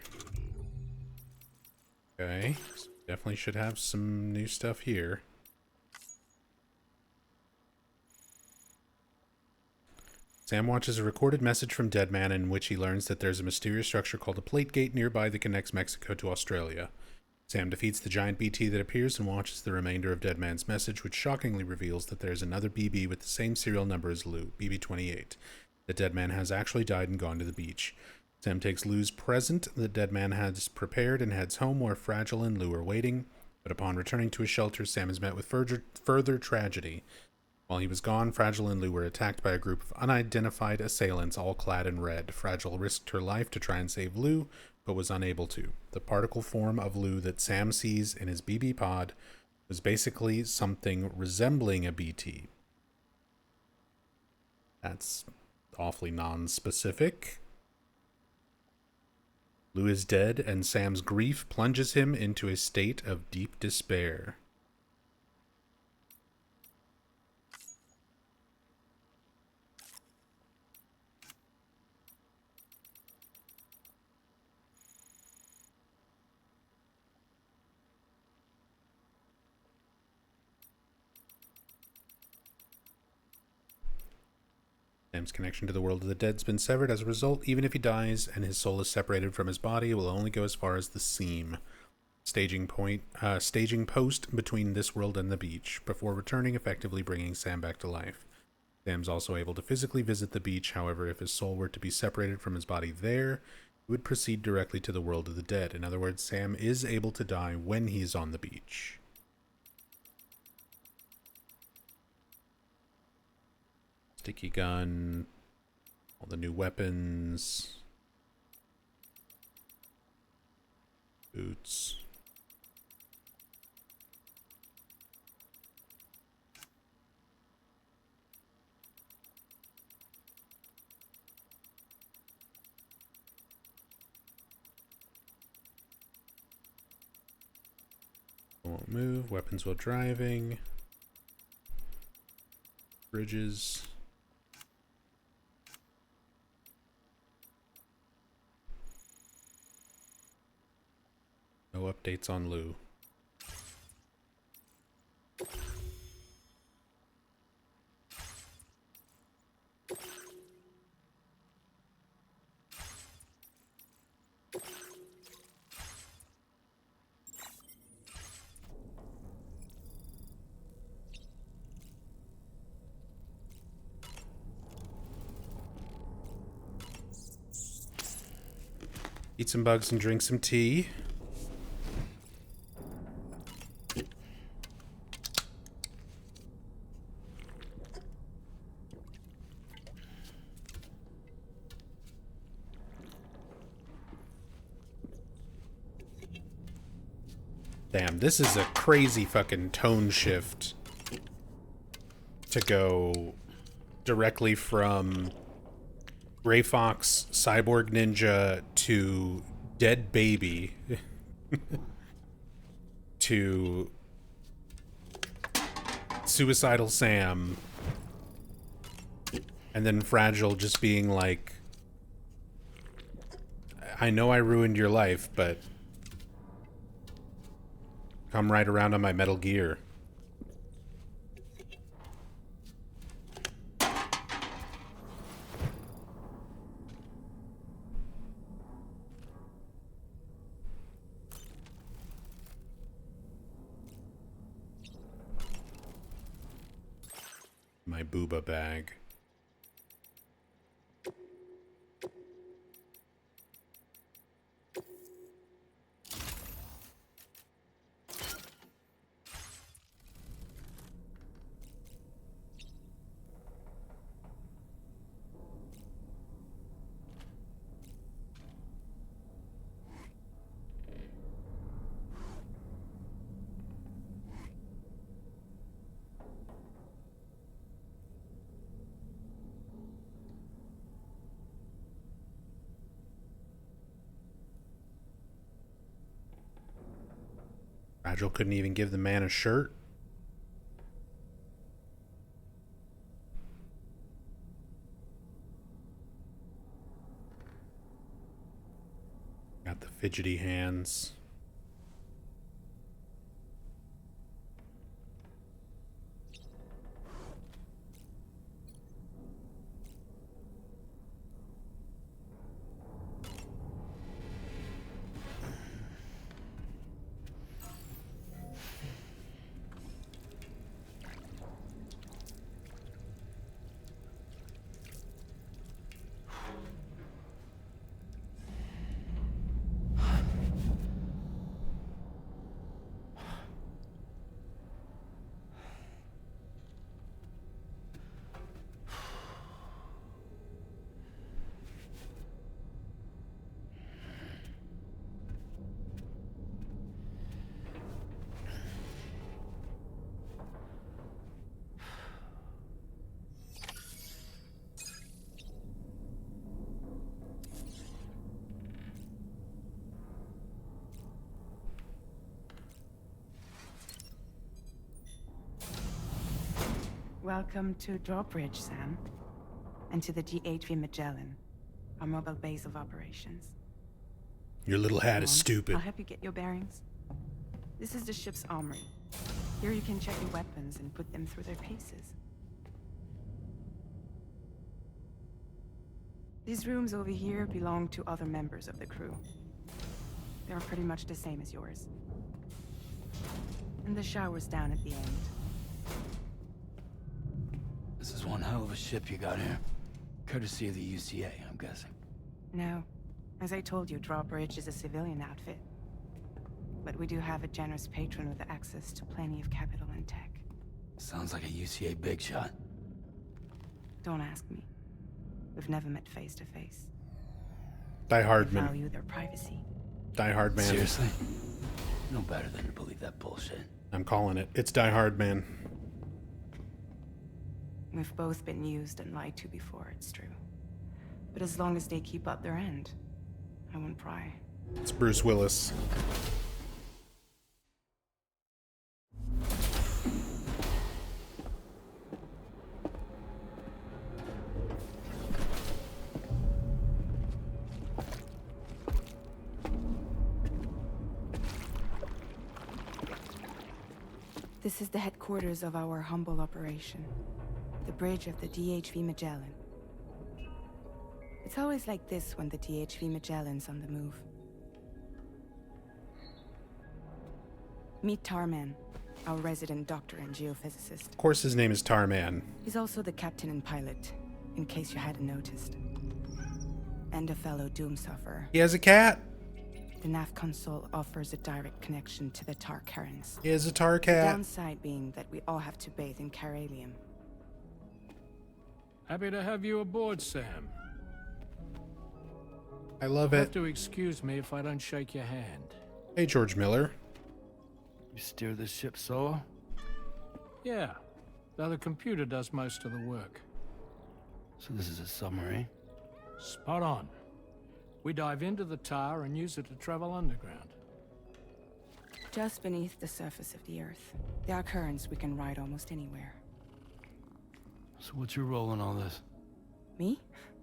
Okay, so definitely should have some new stuff here. Sam watches a recorded message from Deadman in which he learns that there's a mysterious structure called a plate gate nearby that connects Mexico to Australia. Sam defeats the giant BT that appears and watches the remainder of Deadman's message, which shockingly reveals that there's another BB with the same serial number as Lou, BB-28. That Deadman has actually died and gone to the beach. Sam takes Lou's present that Deadman has prepared and heads home where Fragile and Lou are waiting, but upon returning to his shelter, Sam is met with further tragedy. While he was gone, Fragile and Lou were attacked by a group of unidentified assailants, all clad in red. Fragile risked her life to try and save Lou, but was unable to. The particle form of Lou that Sam sees in his BB pod was basically something resembling a BT. That's awfully non-specific. Lou is dead, and Sam's grief plunges him into a state of deep despair. Sam's connection to the world of the dead has been severed. As a result, even if he dies and his soul is separated from his body, it will only go as far as the seam. Staging post between this world and the beach, before returning, effectively bringing Sam back to life. Sam's also able to physically visit the beach. However, if his soul were to be separated from his body there, it would proceed directly to the world of the dead. In other words, Sam is able to die when he's on the beach. Sticky gun, all the new weapons, boots. Won't move, weapons while driving, bridges. No updates on Lou. Eat some bugs and drink some tea. Damn, this is a crazy fucking tone shift to go directly from Gray Fox, Cyborg Ninja to Dead Baby to Suicidal Sam, and then Fragile just being like, I know I ruined your life, but come right around on my Metal Gear. My booba bag. Fragile couldn't even give the man a shirt. Got the fidgety hands. Welcome to Drawbridge, Sam. And to the GHV Magellan, our mobile base of operations. Your little hat Come is on, stupid. I'll help you get your bearings. This is the ship's armory. Here you can check your weapons and put them through their paces. These rooms over here belong to other members of the crew. They're pretty much the same as yours. And the shower's down at the end. This is one hell of a ship you got here. Courtesy of the UCA, I'm guessing. No. As I told you, Drawbridge is a civilian outfit. But we do have a generous patron with access to plenty of capital and tech. Sounds like a UCA big shot. Don't ask me. We've never met face to face. Die Hard I Man. value their privacy. Die Hard Man. Seriously? No better than to believe that bullshit. I'm calling it. It's Die Hard Man. We've both been used and lied to before, it's true. But as long as they keep up their end, I won't pry. It's Bruce Willis. This is the headquarters of our humble operation. The bridge of the DHV Magellan. It's always like this when the DHV Magellan's on the move. Meet Tarman, our resident doctor and geophysicist. Of course his name is Tarman. He's also the captain and pilot, in case you hadn't noticed. And a fellow doom sufferer. He has a cat. The nav console offers a direct connection to the Tar currents. He has a tar The cat. downside being that we all have to bathe in caralium. Happy to have you aboard, Sam. I love You'll have it. to excuse me if I don't shake your hand. Hey, George Miller. You steer this ship solo? Yeah, though the computer does most of the work. So this is a submarine? Spot on. We dive into the tar and use it to travel underground. Just beneath the surface of the Earth, there are currents we can ride almost anywhere. So what's your role in all this? Me?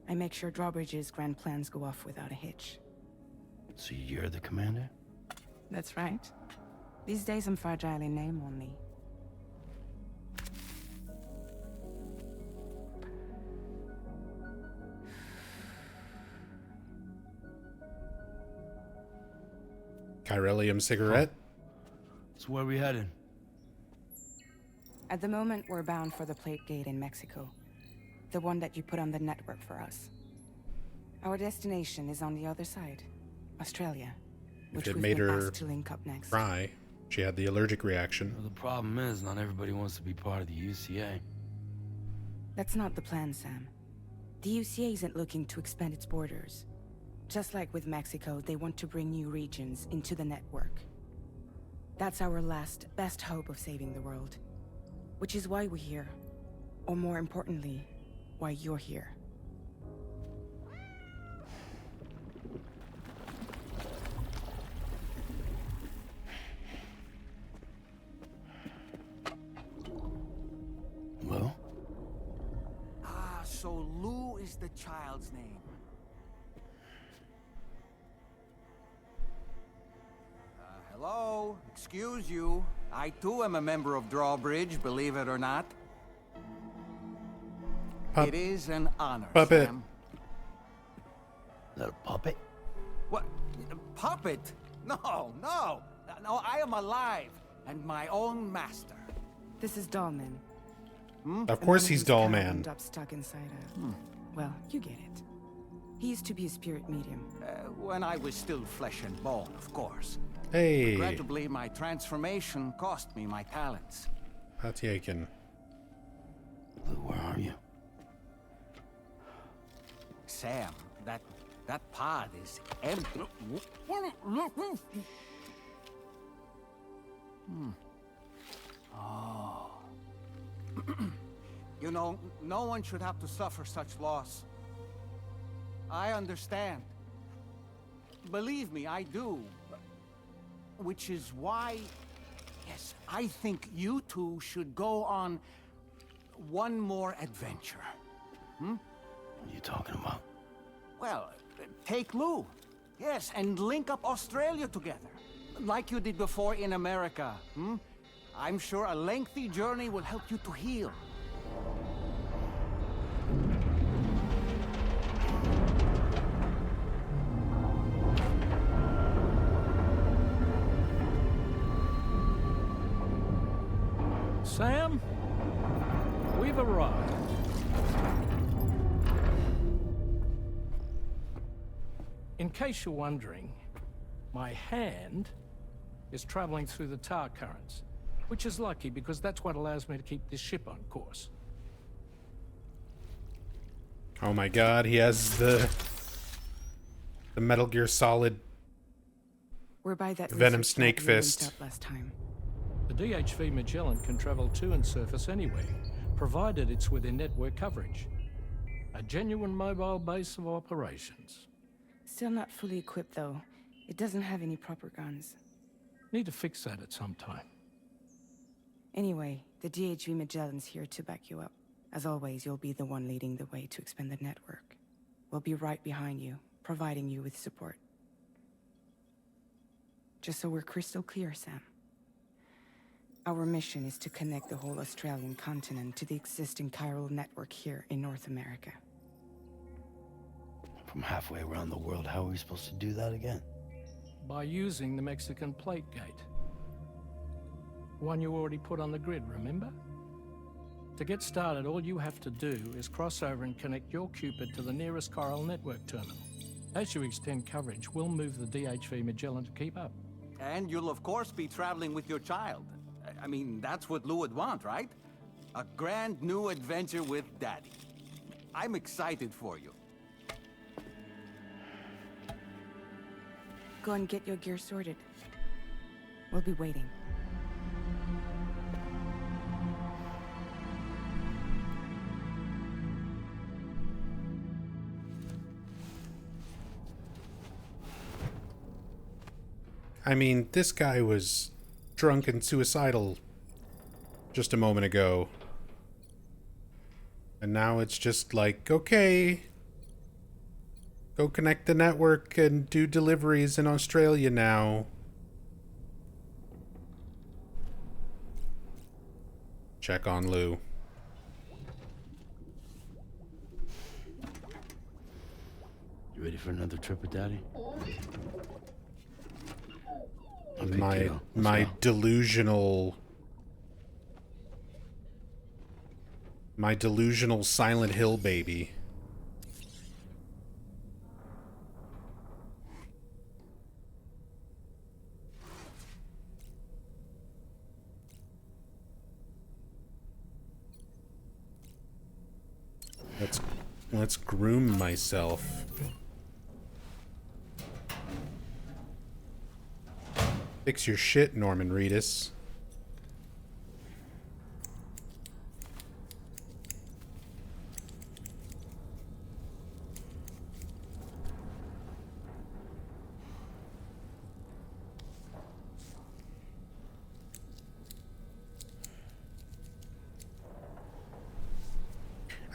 I make sure Drawbridge's grand plans go off without a hitch. So you're the commander? That's right. These days I'm fragile in name only. Chiralium cigarette. So where are we headed? At the moment, we're bound for the Plate Gate in Mexico. The one that you put on the network for us. Our destination is on the other side, Australia, If which it we've made been her asked to link up next. cry, she had the allergic reaction. Well, the problem is, not everybody wants to be part of the UCA. That's not the plan, Sam. The UCA isn't looking to expand its borders. Just like with Mexico, they want to bring new regions into the network. That's our last, best hope of saving the world. Which is why we're here. Or more importantly, why you're here. So Lou is the child's name. Hello? Excuse you. I too am a member of Drawbridge, believe it or not. It is an honor, Puppet. Sam. Is that a puppet? What? Puppet? No, no. No, I am alive and my own master. This is Dollman. Of course he's Dollman. Ended up stuck inside a... Well, you get it. He used to be a spirit medium. When I was still flesh and bone, of course. Hey. Regrettably, my transformation cost me my talents. Hatyakin. Lou, where are you? Sam, that pod is empty. Oh. You know, no one should have to suffer such loss. I understand. Believe me, I do. Which is why, yes, I think you two should go on one more adventure. What are you talking about? Well, take Lou. Yes, and link up Australia together. Like you did before in America. I'm sure a lengthy journey will help you to heal. Sam, we've arrived. In case you're wondering, my hand is traveling through the tar currents, which is lucky because that's what allows me to keep this ship on course. Oh my god, he has the Metal Gear Solid We're by that Venom research Snake lab we linked Fist. up last time. The DHV Magellan can travel to and surface anywhere, provided it's within network coverage. A genuine mobile base of operations. Still not fully equipped, though. It doesn't have any proper guns. Need to fix that at some time. Anyway, the DHV Magellan's here to back you up. As always, you'll be the one leading the way to expand the network. We'll be right behind you, providing you with support. Just so we're crystal clear, Sam. Our mission is to connect the whole Australian continent to the existing chiral network here in North America. From halfway around the world, how are we supposed to do that again? By using the Mexican plate gate. One you already put on the grid, remember? To get started, all you have to do is cross over and connect your Cupid to the nearest chiral network terminal. As you extend coverage, we'll move the DHV Magellan to keep up. And you'll of course be traveling with your child. I mean, that's what Lou would want, right? A grand new adventure with Daddy. I'm excited for you. Go and get your gear sorted. We'll be waiting. I mean, this guy was drunk and suicidal just a moment ago. And now it's just like, okay, go connect the network and do deliveries in Australia now. Check on Lou. You ready for another trip with Daddy? My delusional Silent Hill baby. Let's groom myself. Fix your shit, Norman Reedus.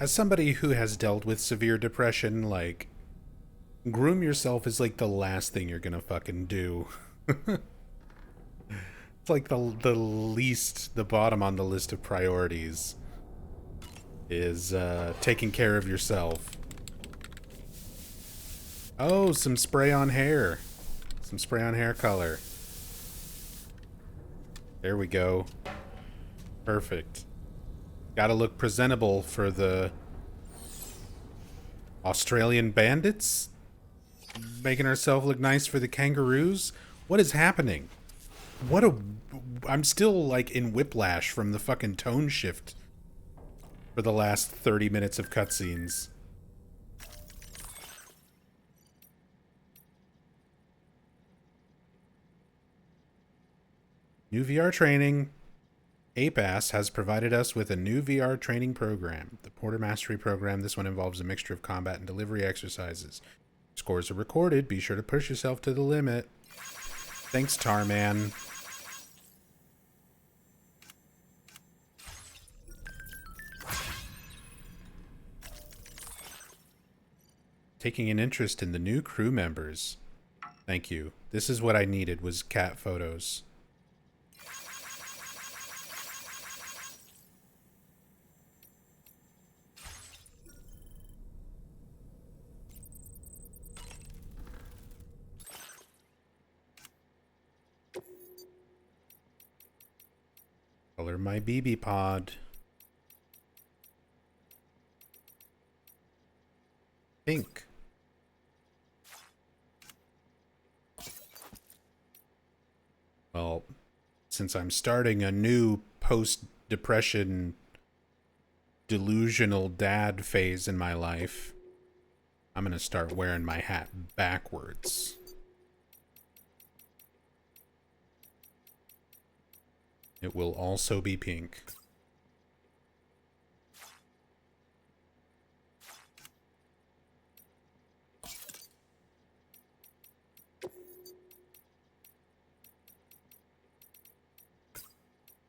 as somebody who has dealt with severe depression, like, groom yourself is like the last thing you're gonna fucking do. It's like the least, the bottom on the list of priorities is taking care of yourself. Oh, some spray on hair. Some spray on hair color. There we go. Perfect. Gotta look presentable for the Australian bandits? Making ourselves look nice for the kangaroos? What is happening? What a... I'm still, like, in whiplash from the fucking tone shift for the last 30 minutes of cutscenes. New VR training. APAS has provided us with a new VR training program. The Porter Mastery Program. This one involves a mixture of combat and delivery exercises. Scores are recorded. Be sure to push yourself to the limit. Thanks, Tarman. Taking an interest in the new crew members. Thank you. This is what I needed, was cat photos. Color my BB pod. Pink. Well, since I'm starting a new post-depression delusional dad phase in my life, I'm gonna start wearing my hat backwards. It will also be pink.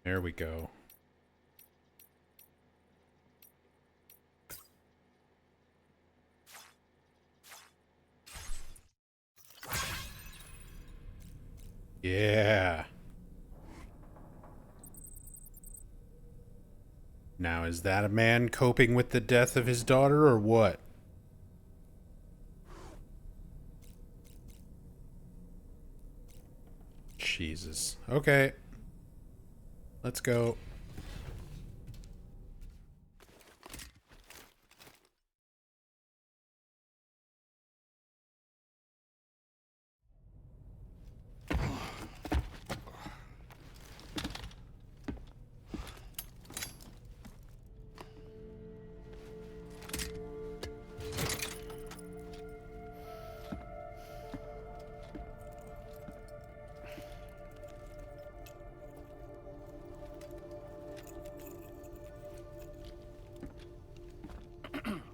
There we go. Yeah. Now, is that a man coping with the death of his daughter or what? Jesus. Okay. Let's go.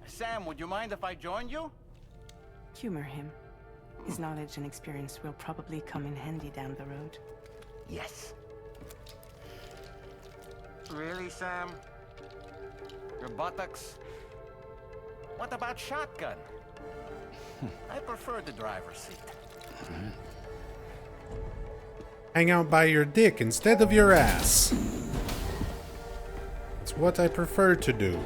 Sam, would you mind if I joined you? Humor him. His knowledge and experience will probably come in handy down the road. Yes. Really, Sam? Your buttocks? What about shotgun? I prefer the driver's seat. Hang out by your dick instead of your ass. It's what I prefer to do.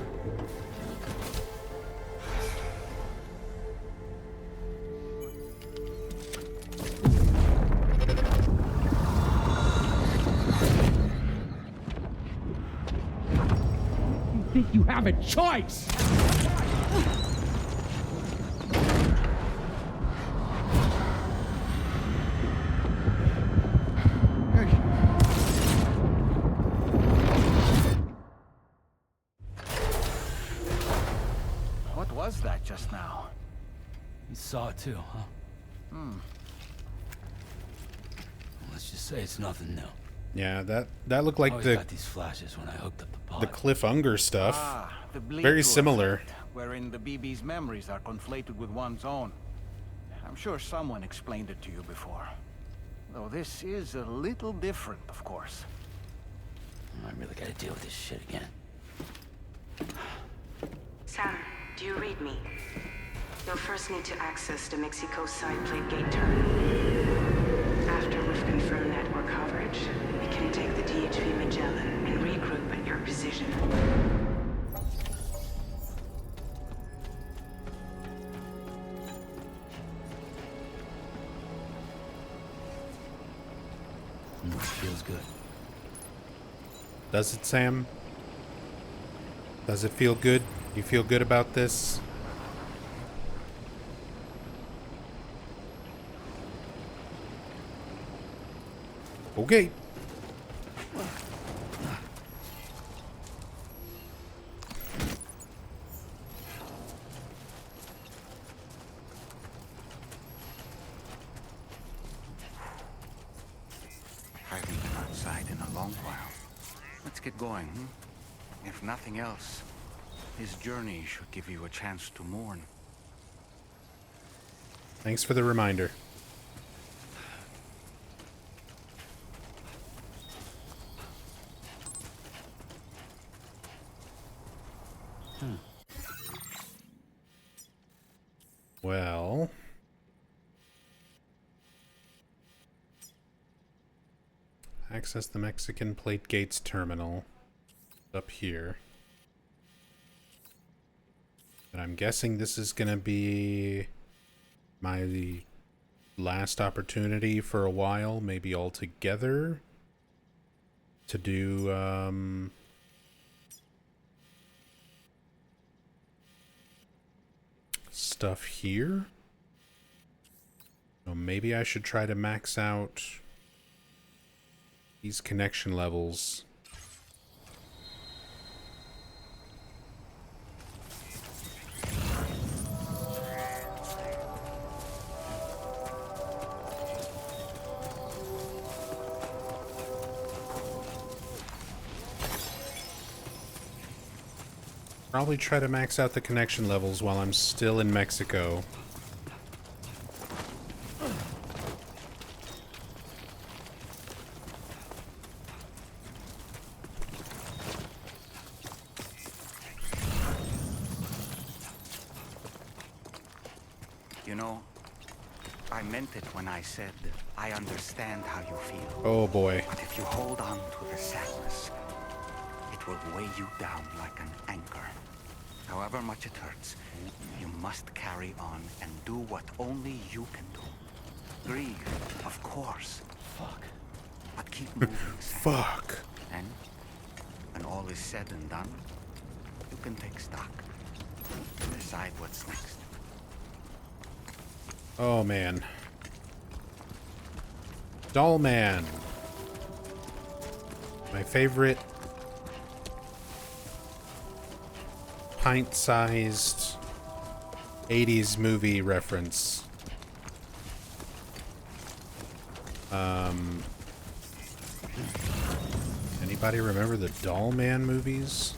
Think you have a choice? What was that just now? You saw it too, huh? Let's just say it's nothing new. Yeah, that looked like Always the got these flashes when I hooked up the pod. the Cliff Unger stuff. The Very bleed-through similar. effect, wherein the BB's memories are conflated with one's own. I'm sure someone explained it to you before. Though this is a little different, of course. I really gotta deal with this shit again. Do you read me? You'll first need to access the Mexico side plate gate terminal. After we've confirmed network coverage, we can take the DHV Magellan and regroup at your position. Feels good. Does it, Sam? Does it feel good? You feel good about this? Okay. I haven't been outside in a long while. Let's get going, If nothing else, his journey should give you a chance to mourn. Thanks for the reminder. Well... access the Mexican Plate Gates terminal up here. And I'm guessing this is gonna be my last opportunity for a while, maybe altogether, to do stuff here. So maybe I should try to max out these connection levels. Probably try to max out the connection levels while I'm still in Mexico. You know, I meant it when I said I understand how you feel. Oh boy. But if you hold on to the sadness, it will weigh you down like an anchor. However much it hurts, you must carry on and do what only you can do. Grieve, of course. Fuck. But keep moving, Sam. Fuck. And when all is said and done, you can take stock. Decide what's next. Oh man. Doll Man. My favorite pint-sized 80s movie reference. Anybody remember the Doll Man movies?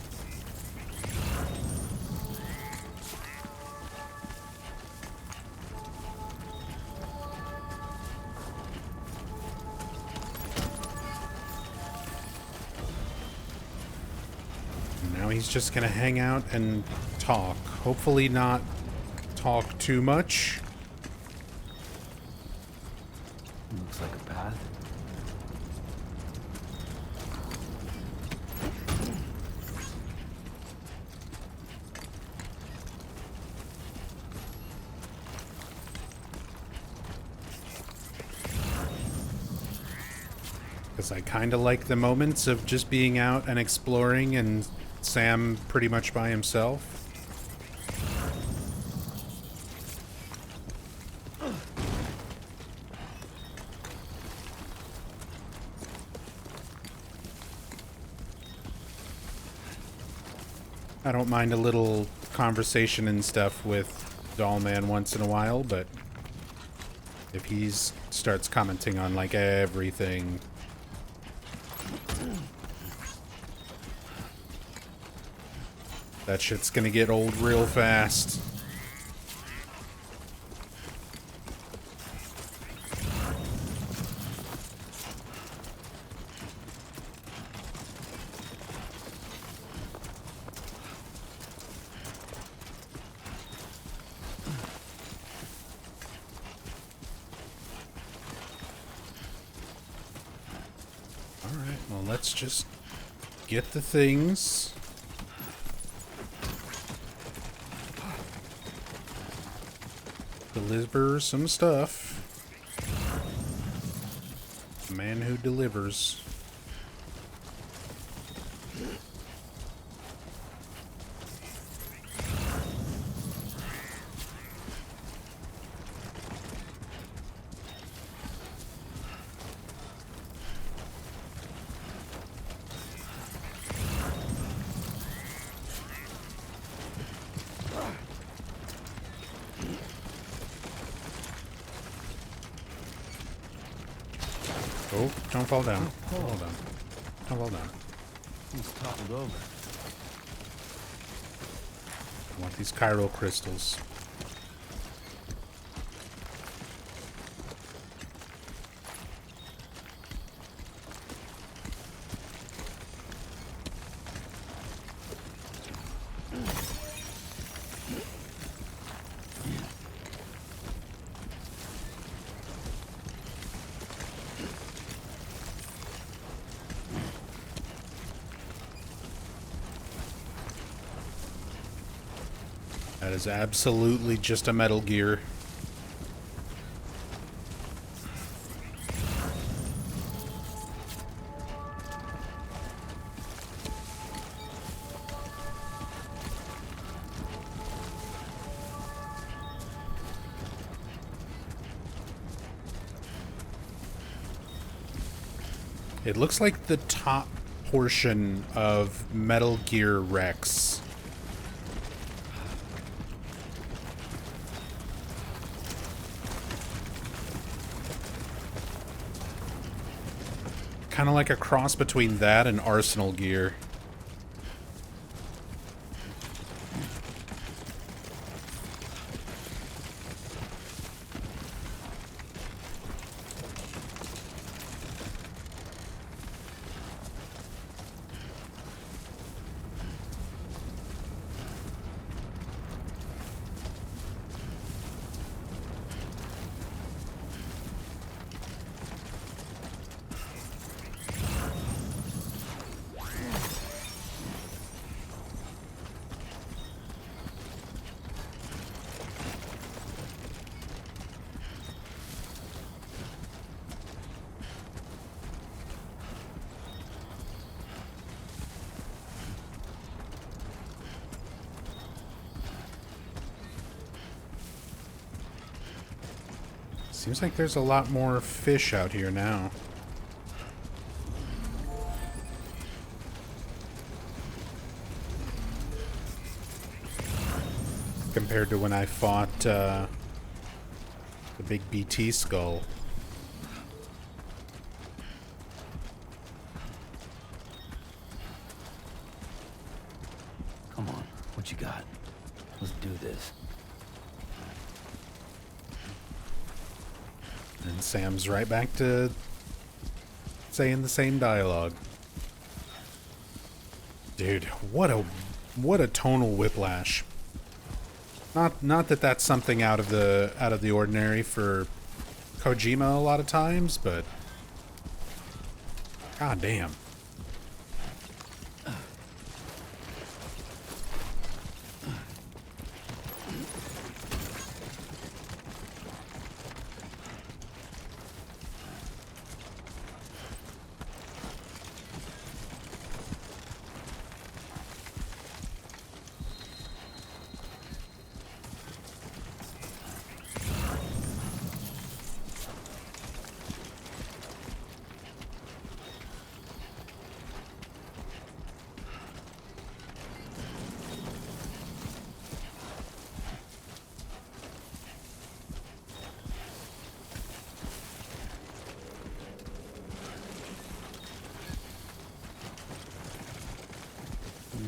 Now he's just gonna hang out and talk. Hopefully not talk too much. Looks like a path. Because I kind of like the moments of just being out and exploring and Sam pretty much by himself. I don't mind a little conversation and stuff with Doll Man once in a while, but if he starts commenting on like everything, that shit's gonna get old real fast. Alright, well, let's just get the things. Deliver some stuff. The man who delivers. Oh, don't fall down. Don't fall down. Don't fall down. He's toppled over. I want these chiral crystals. That is absolutely just a Metal Gear. It looks like the top portion of Metal Gear Rex. Kind of like a cross between that and Arsenal Gear. Seems like there's a lot more fish out here now. Compared to when I fought the big BT skull. Come on, what you got? Let's do this. And Sam's right back to saying the same dialogue. Dude, what a tonal whiplash. Not that that's something out of the ordinary for Kojima a lot of times, but god damn.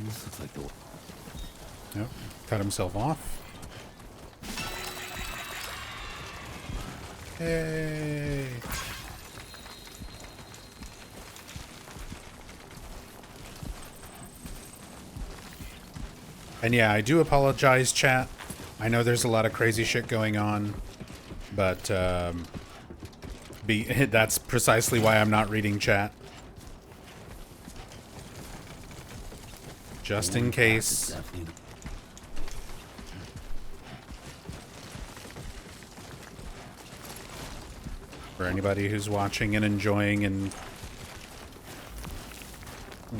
This looks like the one. Yep, cut himself off. Hey. And yeah, I do apologize, chat. I know there's a lot of crazy shit going on, but that's precisely why I'm not reading chat. Just in case. For anybody who's watching and enjoying and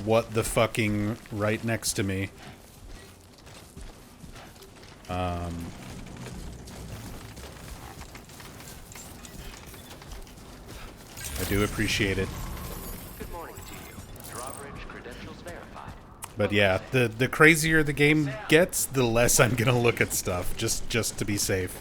what the fucking right next to me. I do appreciate it. Good morning to you. Drawbridge credentials verified. But yeah, the crazier the game gets, the less I'm gonna look at stuff, just to be safe.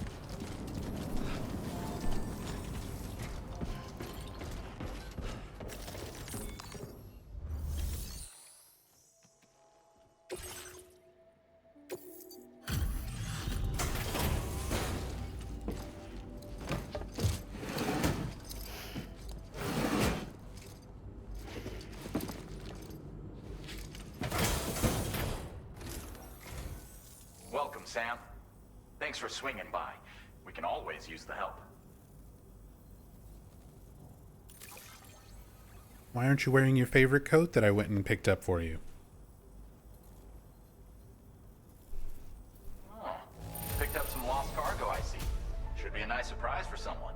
Welcome, Sam. Thanks for swinging by. We can always use the help. Why aren't you wearing your favorite coat that I went and picked up for you? Oh, picked up some lost cargo, I see. Should be a nice surprise for someone.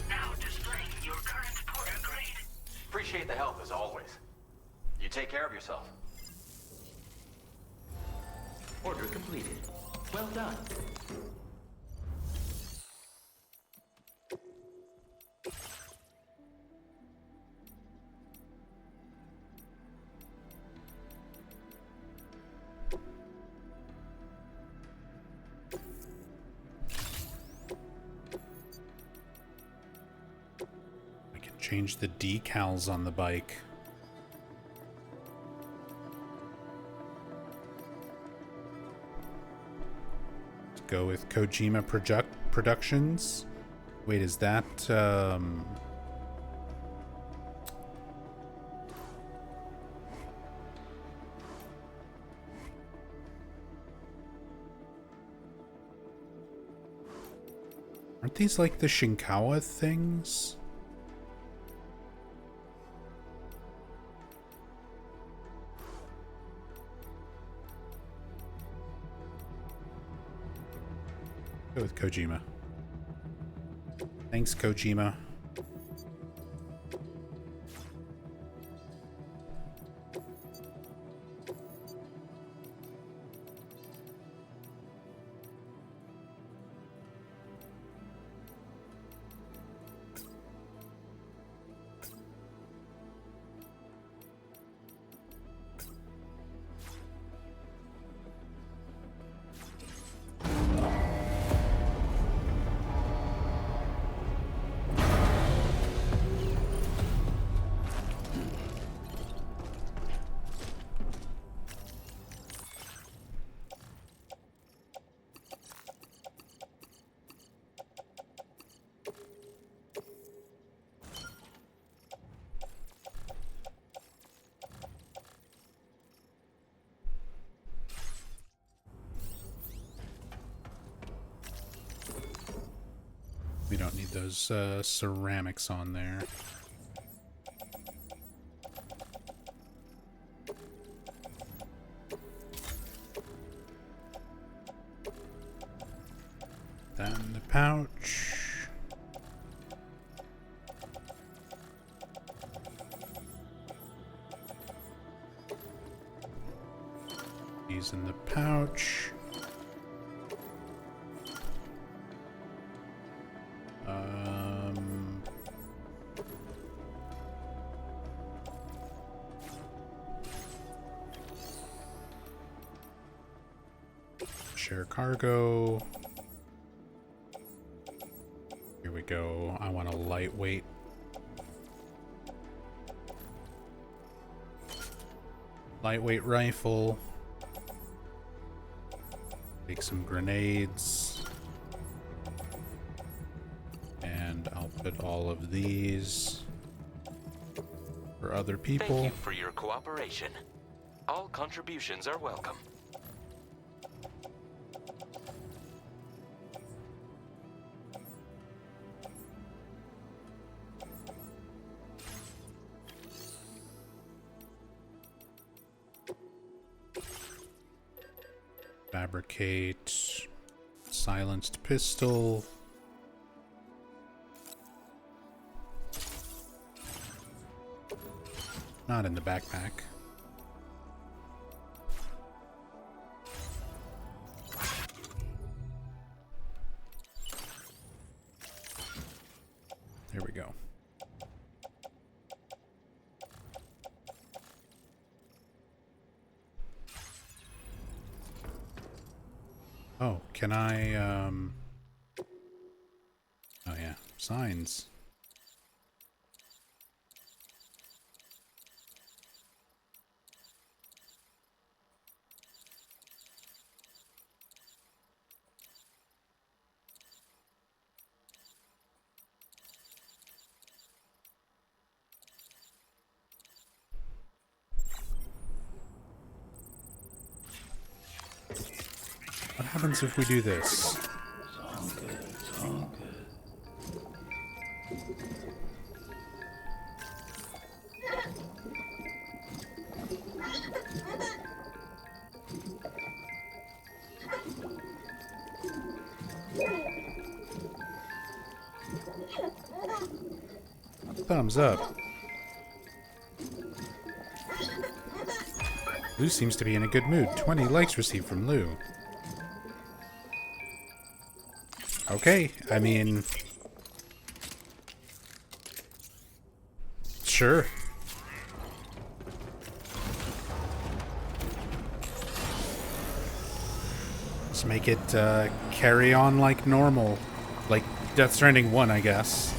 Now displaying your current porter grade. Appreciate the help as always. You take care of yourself. Order completed. Well done. I can change the decals on the bike. Go with Kojima Productions. Wait, is that aren't these like the Shinkawa things? Go with Kojima. Thanks, Kojima. We don't need those ceramics on there. Then the pouch. These in the pouch. Share cargo. Here we go. I want a lightweight. Lightweight rifle. Take some grenades. And I'll put all of these for other people. Thank you for your cooperation. All contributions are welcome. Fabricate. Silenced pistol. Not in the backpack. There we go. Oh, can I, oh yeah, signs. What happens if we do this? Thumbs up. Lou seems to be in a good mood. 20 likes received from Lou. Okay, I mean... Sure. Let's make it carry on like normal. Like Death Stranding 1, I guess.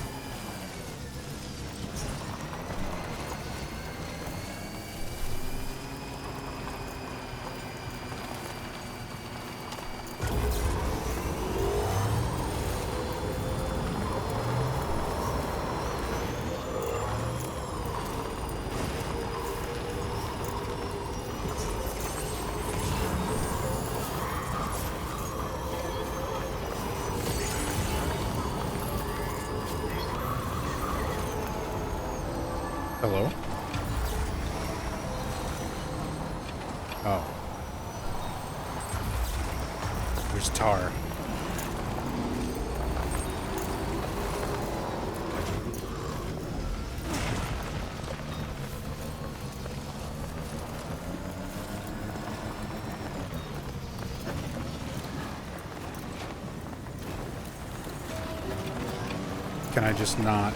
Hello? Oh. There's tar. Can I just not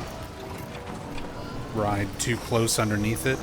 ride too close underneath it?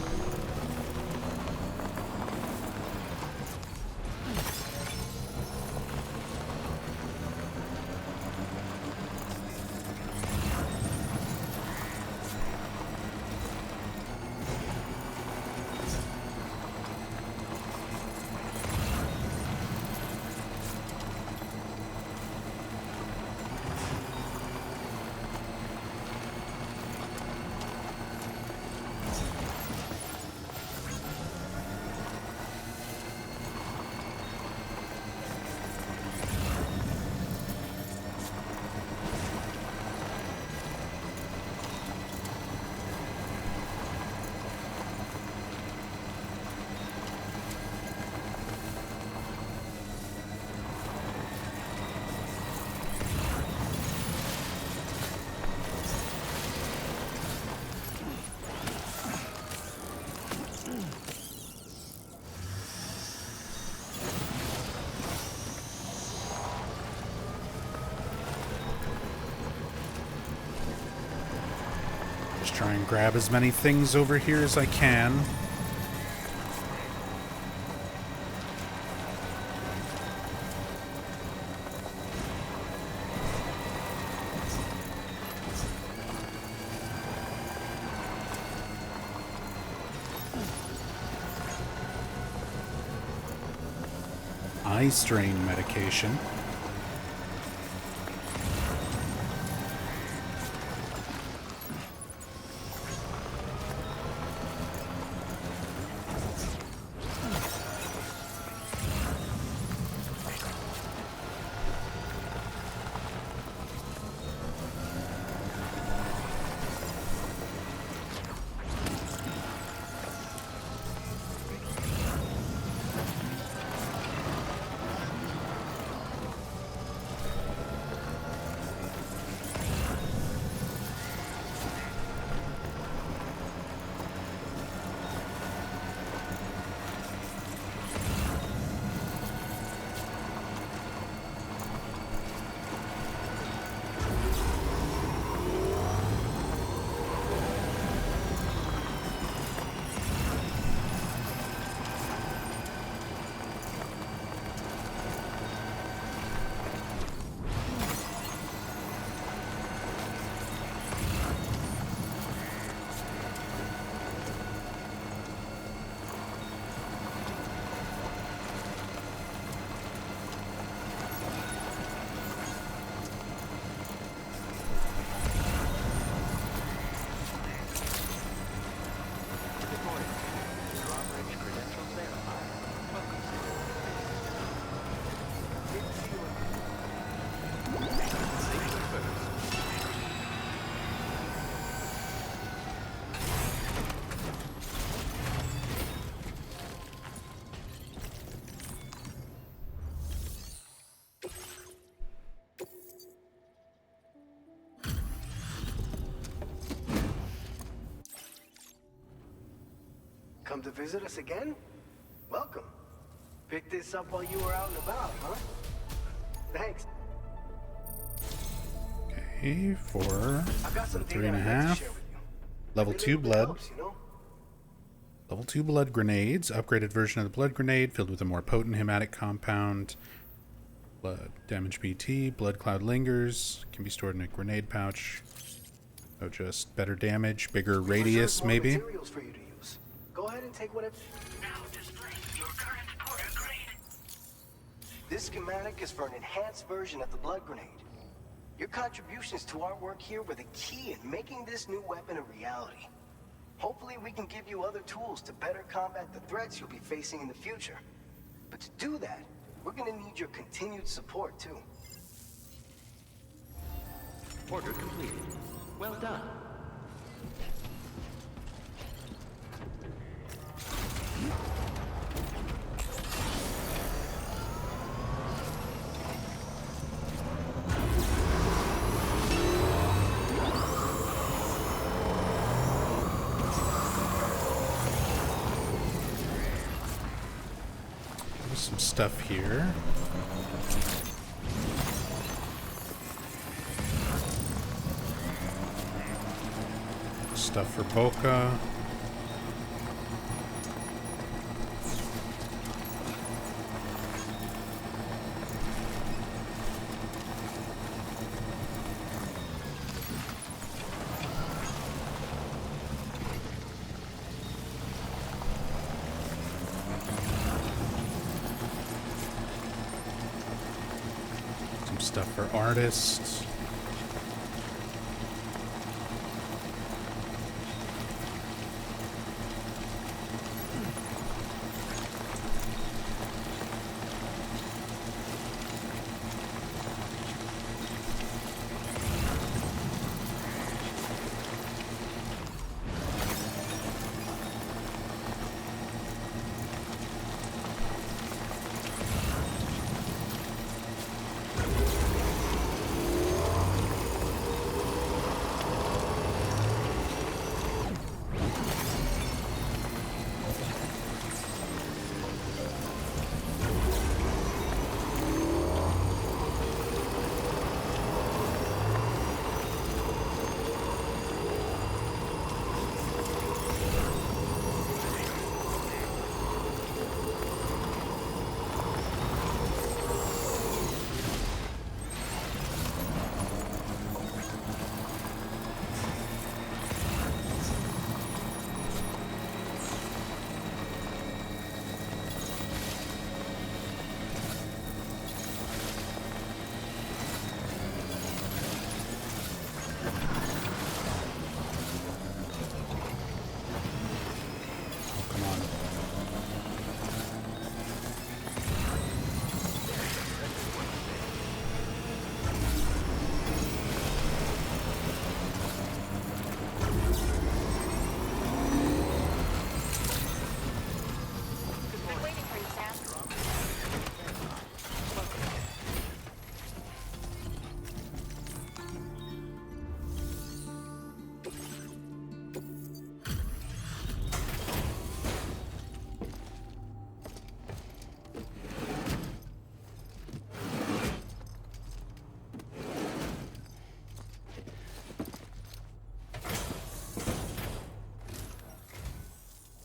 Just try and grab as many things over here as I can. Eye strain medication. Come to visit us again? Welcome. Picked this up while you were out and about, huh? Thanks. Okay, for I've got some 3.5. data I'd like to share with you. Level Every 2 little bit blood. helps, you know? Level 2 blood grenades. Upgraded version of the blood grenade filled with a more potent hematic compound. Blood damage BT. Blood cloud lingers. Can be stored in a grenade pouch. So just better damage, bigger radius, maybe. Materials for you to use. Go ahead and take whatever. Now display your current porter grade. This schematic is for an enhanced version of the blood grenade. Your contributions to our work here were the key in making this new weapon a reality. Hopefully we can give you other tools to better combat the threats you'll be facing in the future. But to do that, we're gonna need your continued support too. Order completed. Well done. There's some stuff here. Stuff for Boca. Some stuff for artists.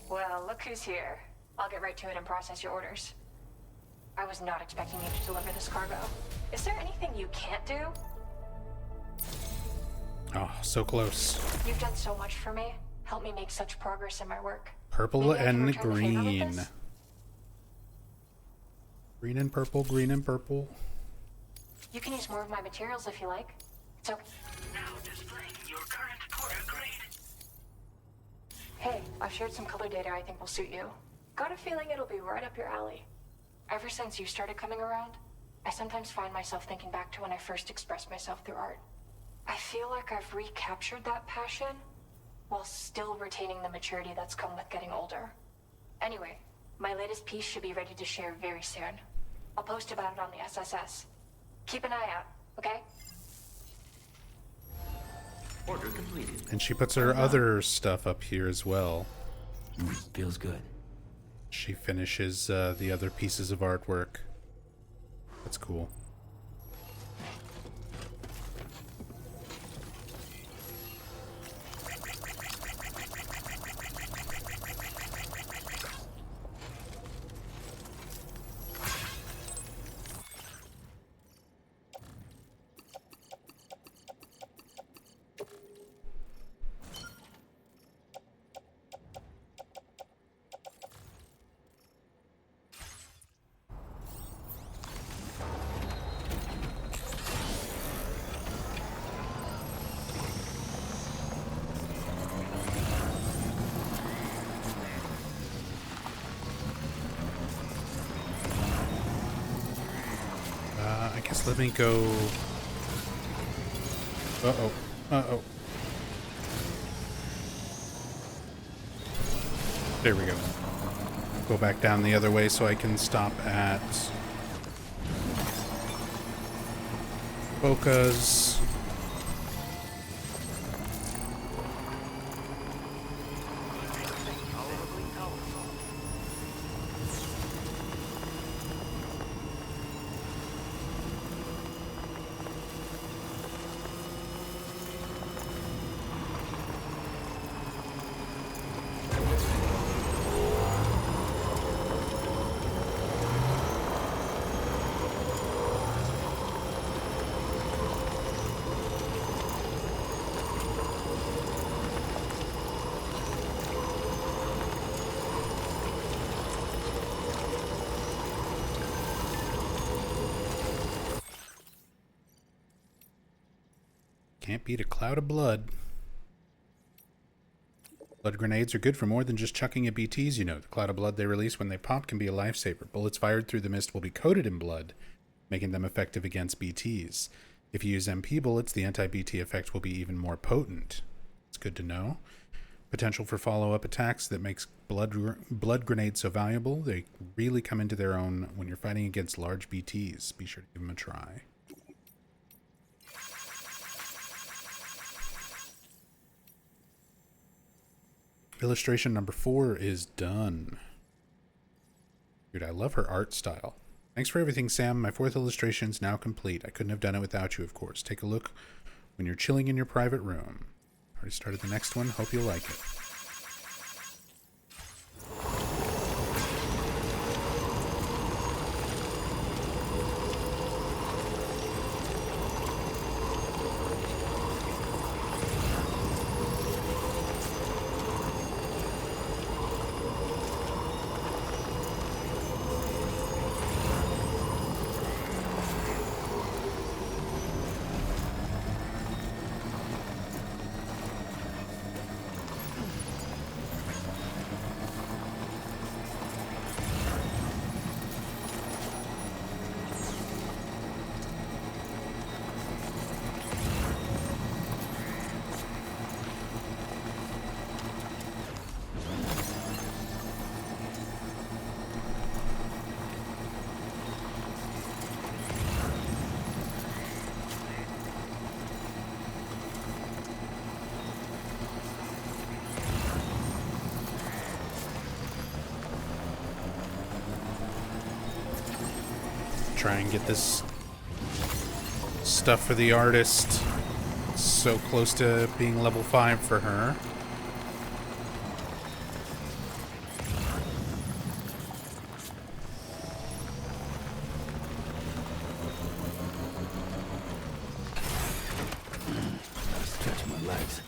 Well, look who's here. I'll get right to it and process your orders. I was not expecting you to deliver this cargo. Is there anything you can't do? Oh, so close. You've done so much for me. Help me make such progress in my work. Purple Maybe I can and return the favor with green. this? Green and purple, green and purple. You can use more of my materials if you like. It's okay. Now displaying your current porter grade. Hey, I've shared some color data I think will suit you. Got a feeling it'll be right up your alley. Ever since you started coming around, I sometimes find myself thinking back to when I first expressed myself through art. I feel like I've recaptured that passion while still retaining the maturity that's come with getting older. Anyway, my latest piece should be ready to share very soon. I'll post about it on the SSS. Keep an eye out, okay? Order completed. And she puts her other stuff up here as well. Feels good. She finishes the other pieces of artwork. That's cool. I guess let me go... Uh-oh. Uh-oh. There we go. Go back down the other way so I can stop at... Boca's. Can't beat a cloud of blood. Blood grenades are good for more than just chucking at BTs, you know. The cloud of blood they release when they pop can be a lifesaver. Bullets fired through the mist will be coated in blood, making them effective against BTs. If you use MP bullets, the anti-BT effect will be even more potent. It's good to know. Potential for follow-up attacks that makes blood grenades so valuable. They really come into their own when you're fighting against large BTs. Be sure to give them a try. Illustration number 4 is done. Dude, I love her art style. Thanks for everything, Sam. My 4th illustration is now complete. I couldn't have done it without you, of course. Take a look when you're chilling in your private room. Already started the next one. Hope you'll like it. Try and get this stuff for the artist so close to being level 5 for her. Catch my legs.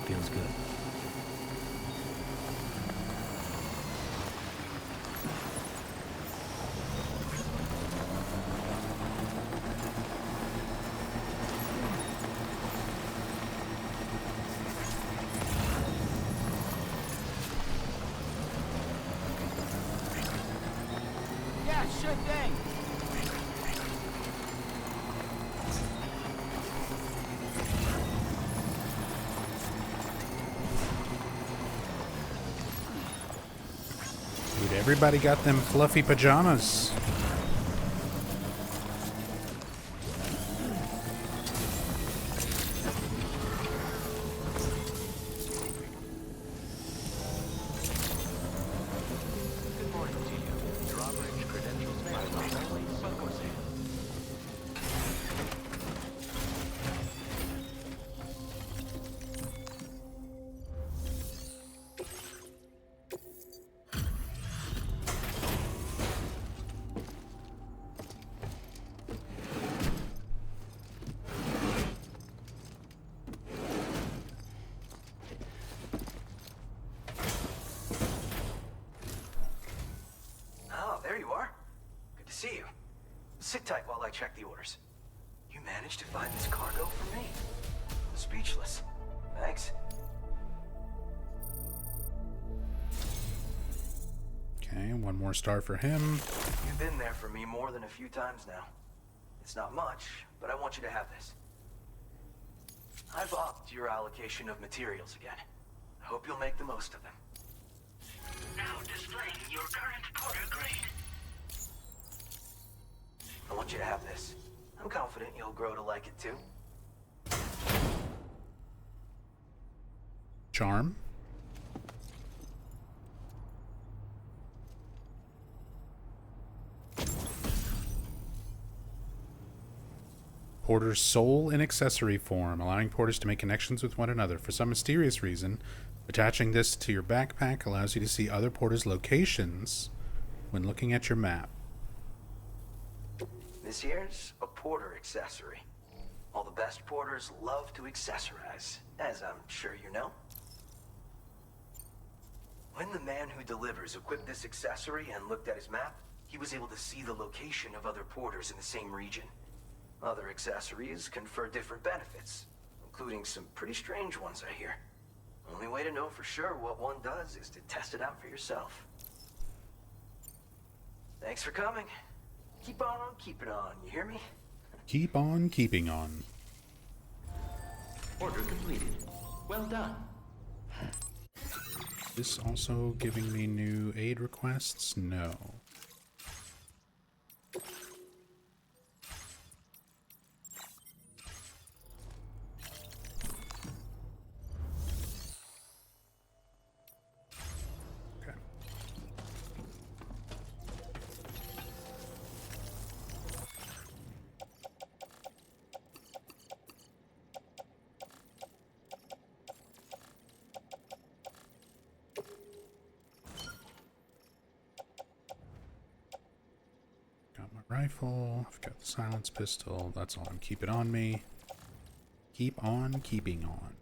Feels good. Yeah, sure thing. Dude, everybody got them fluffy pajamas. Good morning to you. Drawbridge credentials verified. Welcome, Sam. Oh, there you are. Good to see you. Sit tight while I check the orders. You managed to find this cargo for me? I'm speechless. Thanks. Okay, one more star for him. You've been there for me more than a few times now. It's not much, but I want you to have this. I've upped your allocation of materials again. I hope you'll make the most of them. Now displaying your current porter grade. I want you to have this. I'm confident you'll grow to like it too. Charm. Porter's soul in accessory form, allowing porters to make connections with one another. For some mysterious reason, attaching this to your backpack allows you to see other porters' locations when looking at your map. This here's a porter accessory. All the best porters love to accessorize, as I'm sure you know. When the man who delivers equipped this accessory and looked at his map, he was able to see the location of other porters in the same region. Other accessories confer different benefits, including some pretty strange ones, I hear. Only way to know for sure what one does is to test it out for yourself. Thanks for coming. Keep on keeping on, you hear me? Keep on keeping on. Order completed. Well done. This also giving me new aid requests? No. Rifle, I've got the silence pistol, that's all I'm keeping on me. Keep on keeping on.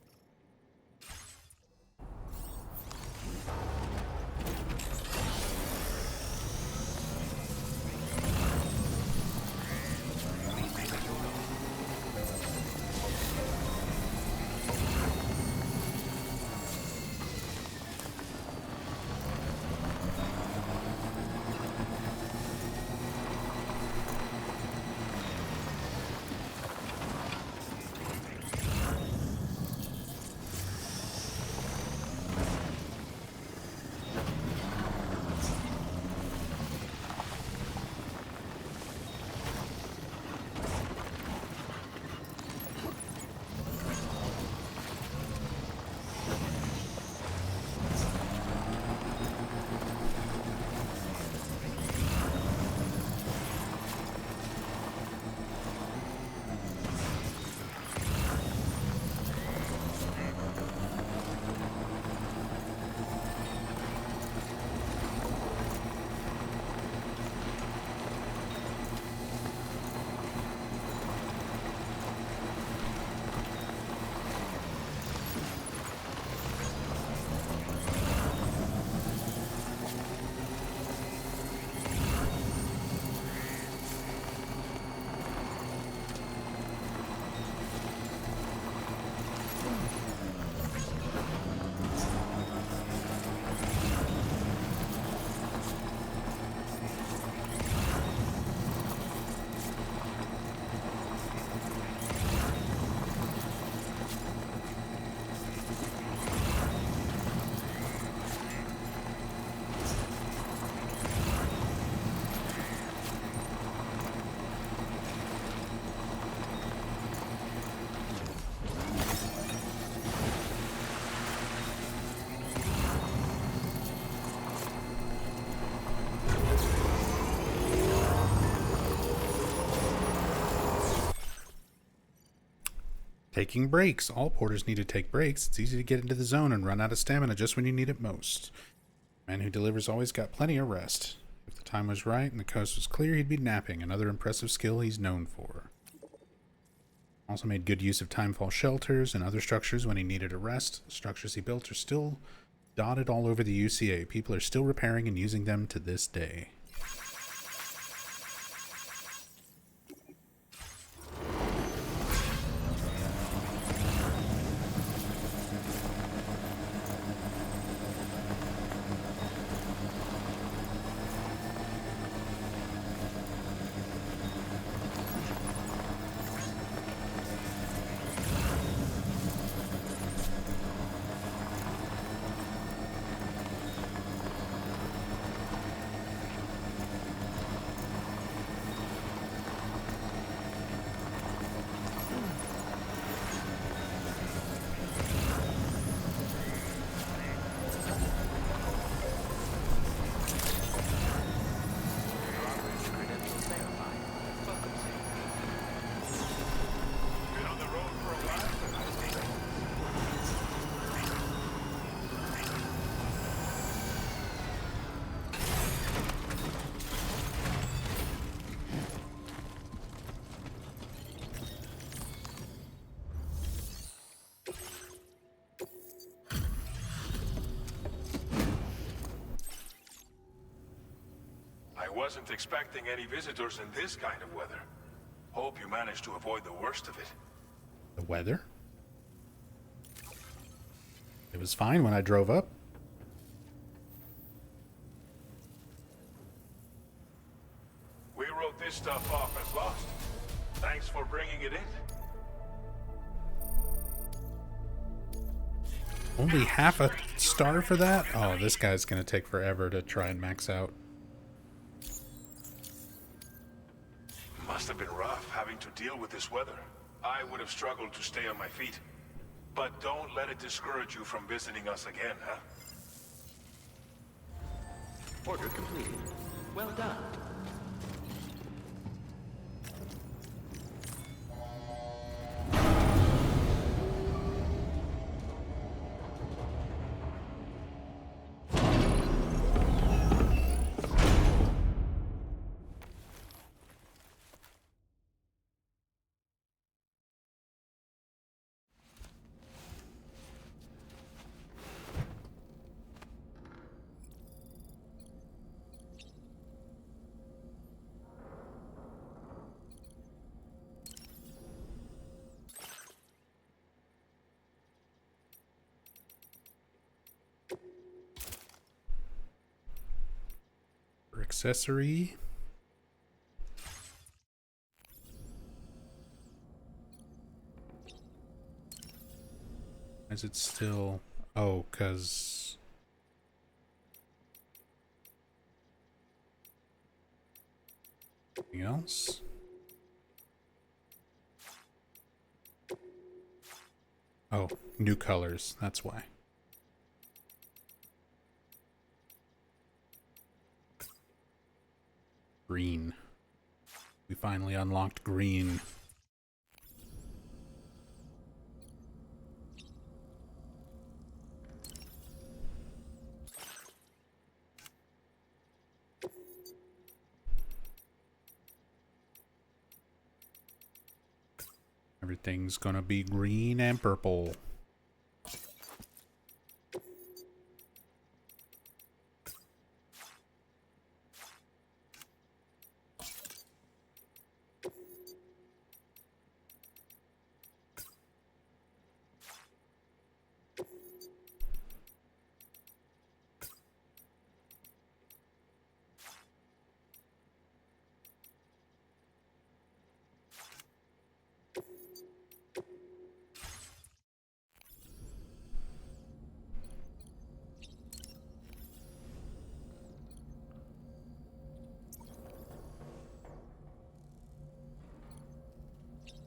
Taking breaks. All porters need to take breaks. It's easy to get into the zone and run out of stamina just when you need it most. The man who delivers always got plenty of rest. If the time was right and the coast was clear, he'd be napping, another impressive skill he's known for. Also made good use of timefall shelters and other structures when he needed a rest. The structures he built are still dotted all over the UCA. People are still repairing and using them to this day. Wasn't expecting any visitors in this kind of weather. Hope you managed to avoid the worst of it. The weather? It was fine when I drove up. We wrote this stuff off as lost. Thanks for bringing it in. Only half a star for that? Oh, this guy's gonna take forever to try and max out. Must have been rough having to deal with this weather. I would have struggled to stay on my feet. But don't let it discourage you from visiting us again, huh? Order completed. Well done. Accessory. Is it still... Oh, because... Anything else? Oh, new colors. That's why. Green. We finally unlocked green. Everything's gonna be green and purple.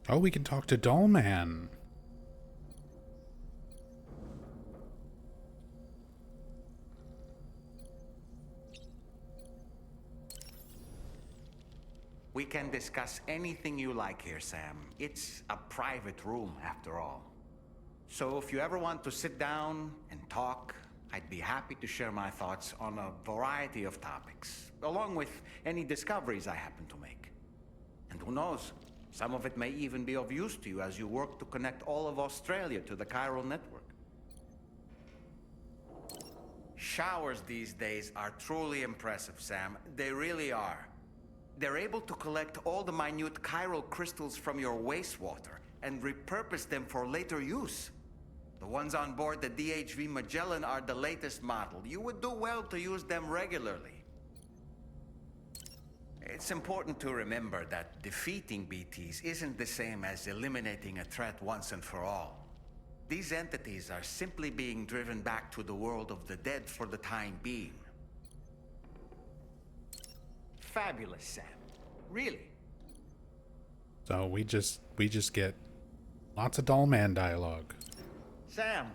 Oh, we can talk to Dollman. We can discuss anything you like here, Sam. It's a private room, after all. So if you ever want to sit down and talk, I'd be happy to share my thoughts on a variety of topics, along with any discoveries I happen to make. And who knows, some of it may even be of use to you as you work to connect all of Australia to the chiral network. Showers these days are truly impressive, Sam. They really are. They're able to collect all the minute chiral crystals from your wastewater and repurpose them for later use. The ones on board the DHV Magellan are the latest model. You would do well to use them regularly. It's important to remember that defeating BTs isn't the same as eliminating a threat once and for all. These entities are simply being driven back to the world of the dead for the time being. Fabulous, Sam. Really. So we just get lots of doll man dialogue. Sam,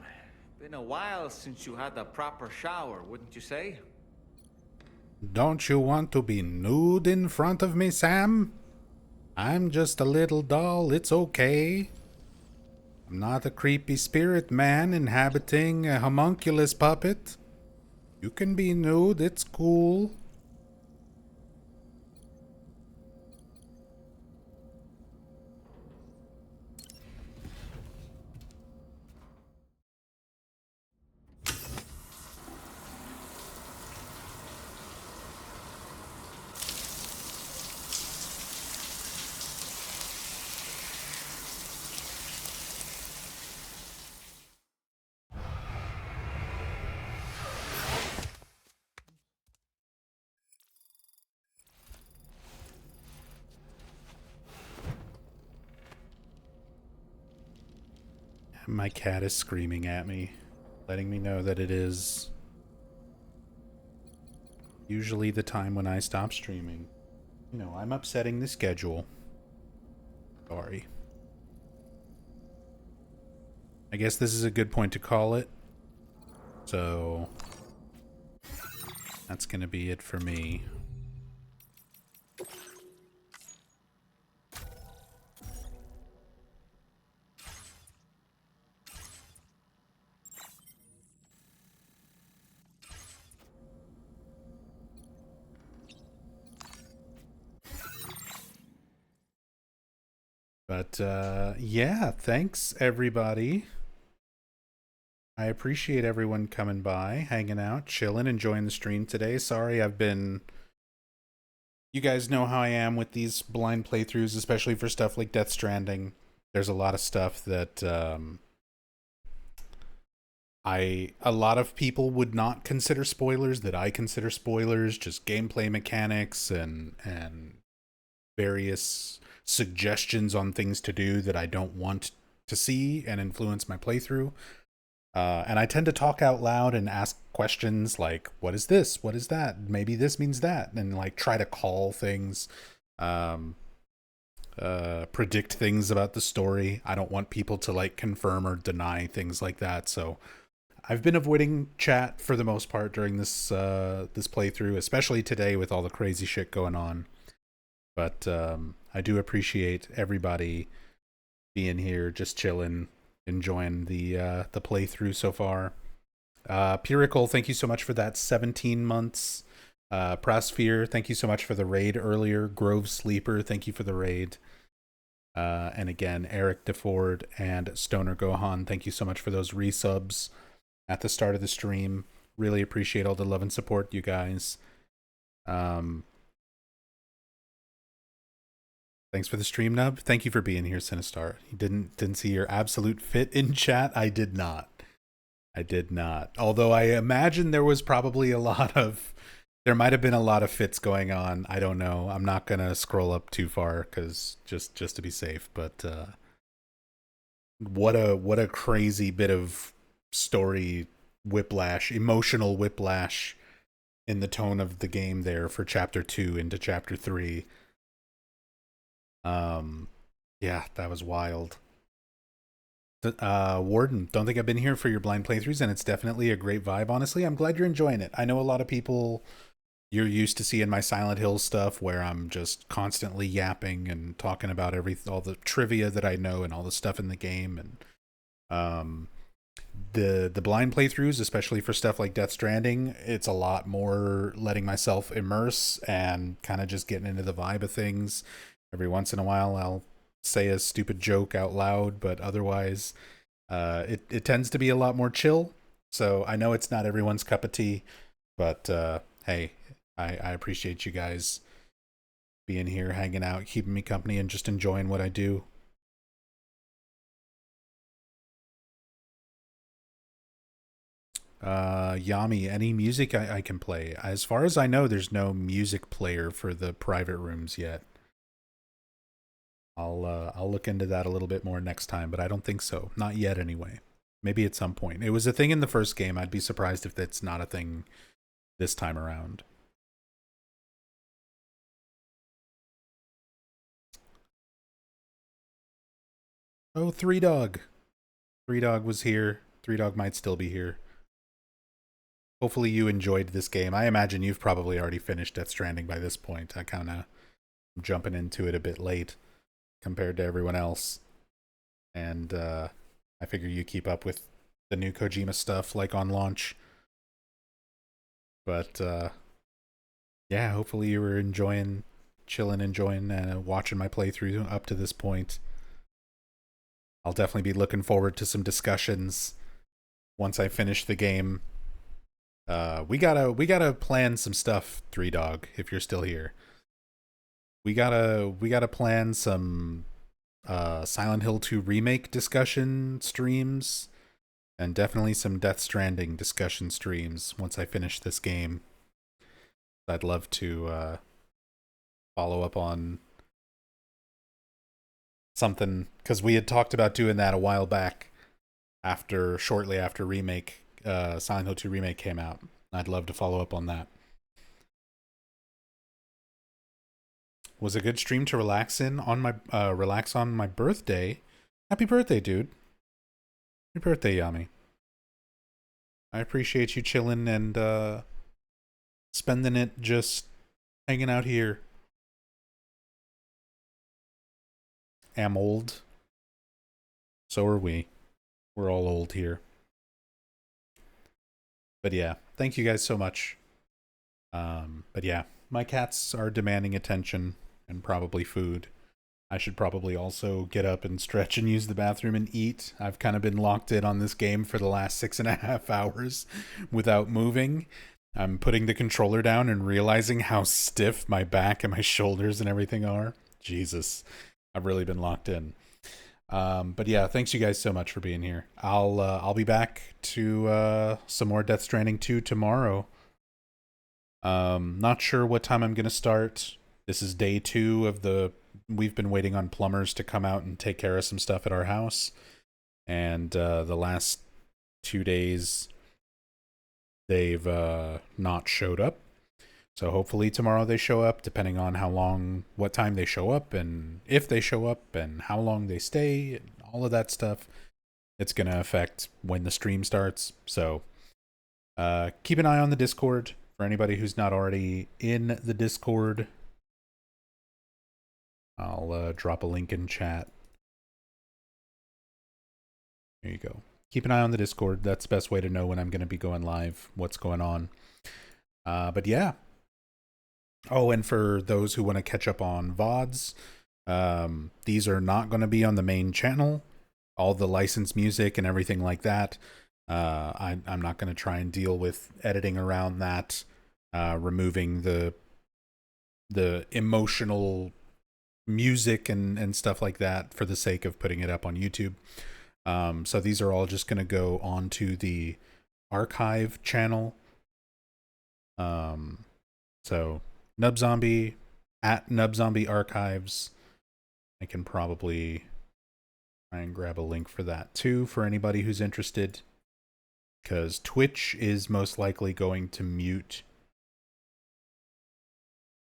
been a while since you had a proper shower, wouldn't you say? Don't you want to be nude in front of me, Sam? I'm just a little doll, it's okay. I'm not a creepy spirit man inhabiting a homunculus puppet. You can be nude, it's cool. My cat is screaming at me, letting me know that it is usually the time when I stop streaming. You know, I'm upsetting the schedule. Sorry. I guess this is a good point to call it. So that's gonna be it for me. But yeah, thanks everybody. I appreciate everyone coming by, hanging out, chilling, enjoying the stream today. Sorry I've been... You guys know how I am with these blind playthroughs, especially for stuff like Death Stranding. There's a lot of stuff that a lot of people would not consider spoilers that I consider spoilers, just gameplay mechanics and various suggestions on things to do that I don't want to see and influence my playthrough. And I tend to talk out loud and ask questions like, what is this? What is that? Maybe this means that. And like try to call things, predict things about the story. I don't want people to like confirm or deny things like that. So I've been avoiding chat for the most part during this this playthrough, especially today with all the crazy shit going on. But I do appreciate everybody being here, just chilling, enjoying the playthrough so far. Purical, thank you so much for that 17 months. Prasphere, thank you so much for the raid earlier. Grove Sleeper, thank you for the raid. And again, Eric DeFord and Stoner Gohan, thank you so much for those resubs at the start of the stream. Really appreciate all the love and support, you guys. Thanks for the stream, Nub. Thank you for being here, Sinistar. You didn't see your absolute fit in chat. I did not. Although I imagine there was probably there might have been a lot of fits going on. I don't know. I'm not gonna scroll up too far because just to be safe. But what a crazy bit of story whiplash, emotional whiplash in the tone of the game there for chapter 2 into chapter 3. Yeah, that was wild. Warden, don't think I've been here for your blind playthroughs, and it's definitely a great vibe. Honestly, I'm glad you're enjoying it. I know a lot of people you're used to seeing my Silent Hill stuff where I'm just constantly yapping and talking about all the trivia that I know and all the stuff in the game. And the blind playthroughs, especially for stuff like Death Stranding, it's a lot more letting myself immerse and kind of just getting into the vibe of things. Every once in a while I'll say a stupid joke out loud, but otherwise it tends to be a lot more chill. So I know it's not everyone's cup of tea, but hey, I appreciate you guys being here, hanging out, keeping me company, and just enjoying what I do. Yami, any music I can play? As far as I know, there's no music player for the private rooms yet. I'll look into that a little bit more next time, but I don't think so. Not yet, anyway. Maybe at some point. It was a thing in the first game. I'd be surprised if that's not a thing this time around. Oh, Three Dog. Three Dog was here. Three Dog might still be here. Hopefully you enjoyed this game. I imagine you've probably already finished Death Stranding by this point. I kind of jumping into it a bit late compared to everyone else. And I figure you keep up with the new Kojima stuff like on launch. But yeah, hopefully you were enjoying, watching my playthrough up to this point. I'll definitely be looking forward to some discussions once I finish the game. We gotta plan some stuff, Three Dog, if you're still here. We gotta plan some Silent Hill 2 remake discussion streams, and definitely some Death Stranding discussion streams once I finish this game. I'd love to follow up on something, because we had talked about doing that a while back shortly after Silent Hill 2 remake came out. I'd love to follow up on that. Was a good stream to relax on my birthday. Happy birthday, dude. Happy birthday, Yami. I appreciate you chilling and spending it just hanging out here. Am old. So are we. We're all old here. But yeah, thank you guys so much. But yeah, my cats are demanding attention and probably food. I should probably also get up and stretch and use the bathroom and eat. I've kind of been locked in on this game for the last 6.5 hours without moving. I'm putting the controller down and realizing how stiff my back and my shoulders and everything are. Jesus, I've really been locked in. But yeah, thanks you guys so much for being here. I'll be back to some more Death Stranding 2 tomorrow. Not sure what time I'm gonna start. This is day 2 of we've been waiting on plumbers to come out and take care of some stuff at our house. And the last 2 days they've not showed up. So hopefully tomorrow they show up, depending on what time they show up, and if they show up, and how long they stay, and all of that stuff. It's going to affect when the stream starts. So keep an eye on the Discord for anybody who's not already in the Discord. I'll drop a link in chat. There you go. Keep an eye on the Discord. That's the best way to know when I'm going to be going live, what's going on. But yeah. Oh, and for those who want to catch up on VODs, these are not going to be on the main channel. All the licensed music and everything like that. I'm not going to try and deal with editing around that, removing the emotional music and stuff like that for the sake of putting it up on YouTube. So these are all just going to go onto the archive channel. So Nubzombie at Nubzombie Archives. I can probably try and grab a link for that too for anybody who's interested, because Twitch is most likely going to mute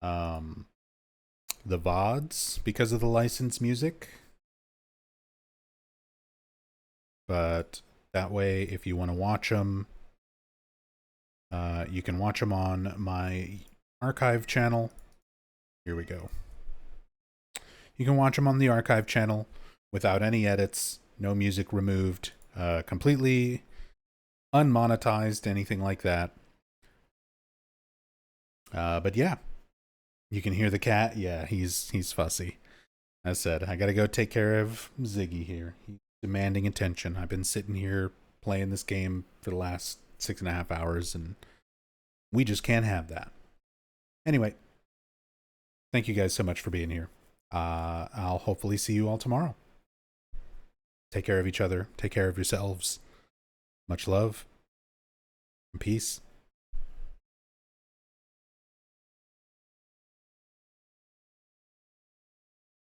the VODs because of the licensed music. But that way, if you want to watch them, you can watch them on my archive channel. Here we go. You can watch them on the archive channel without any edits, no music removed, completely unmonetized, anything like that. But yeah, you can hear the cat. Yeah, he's fussy. As said, I gotta go take care of Ziggy here. He's demanding attention. I've been sitting here playing this game for the last 6.5 hours, and we just can't have that. Anyway, thank you guys so much for being here. I'll hopefully see you all tomorrow. Take care of each other. Take care of yourselves. Much love and peace.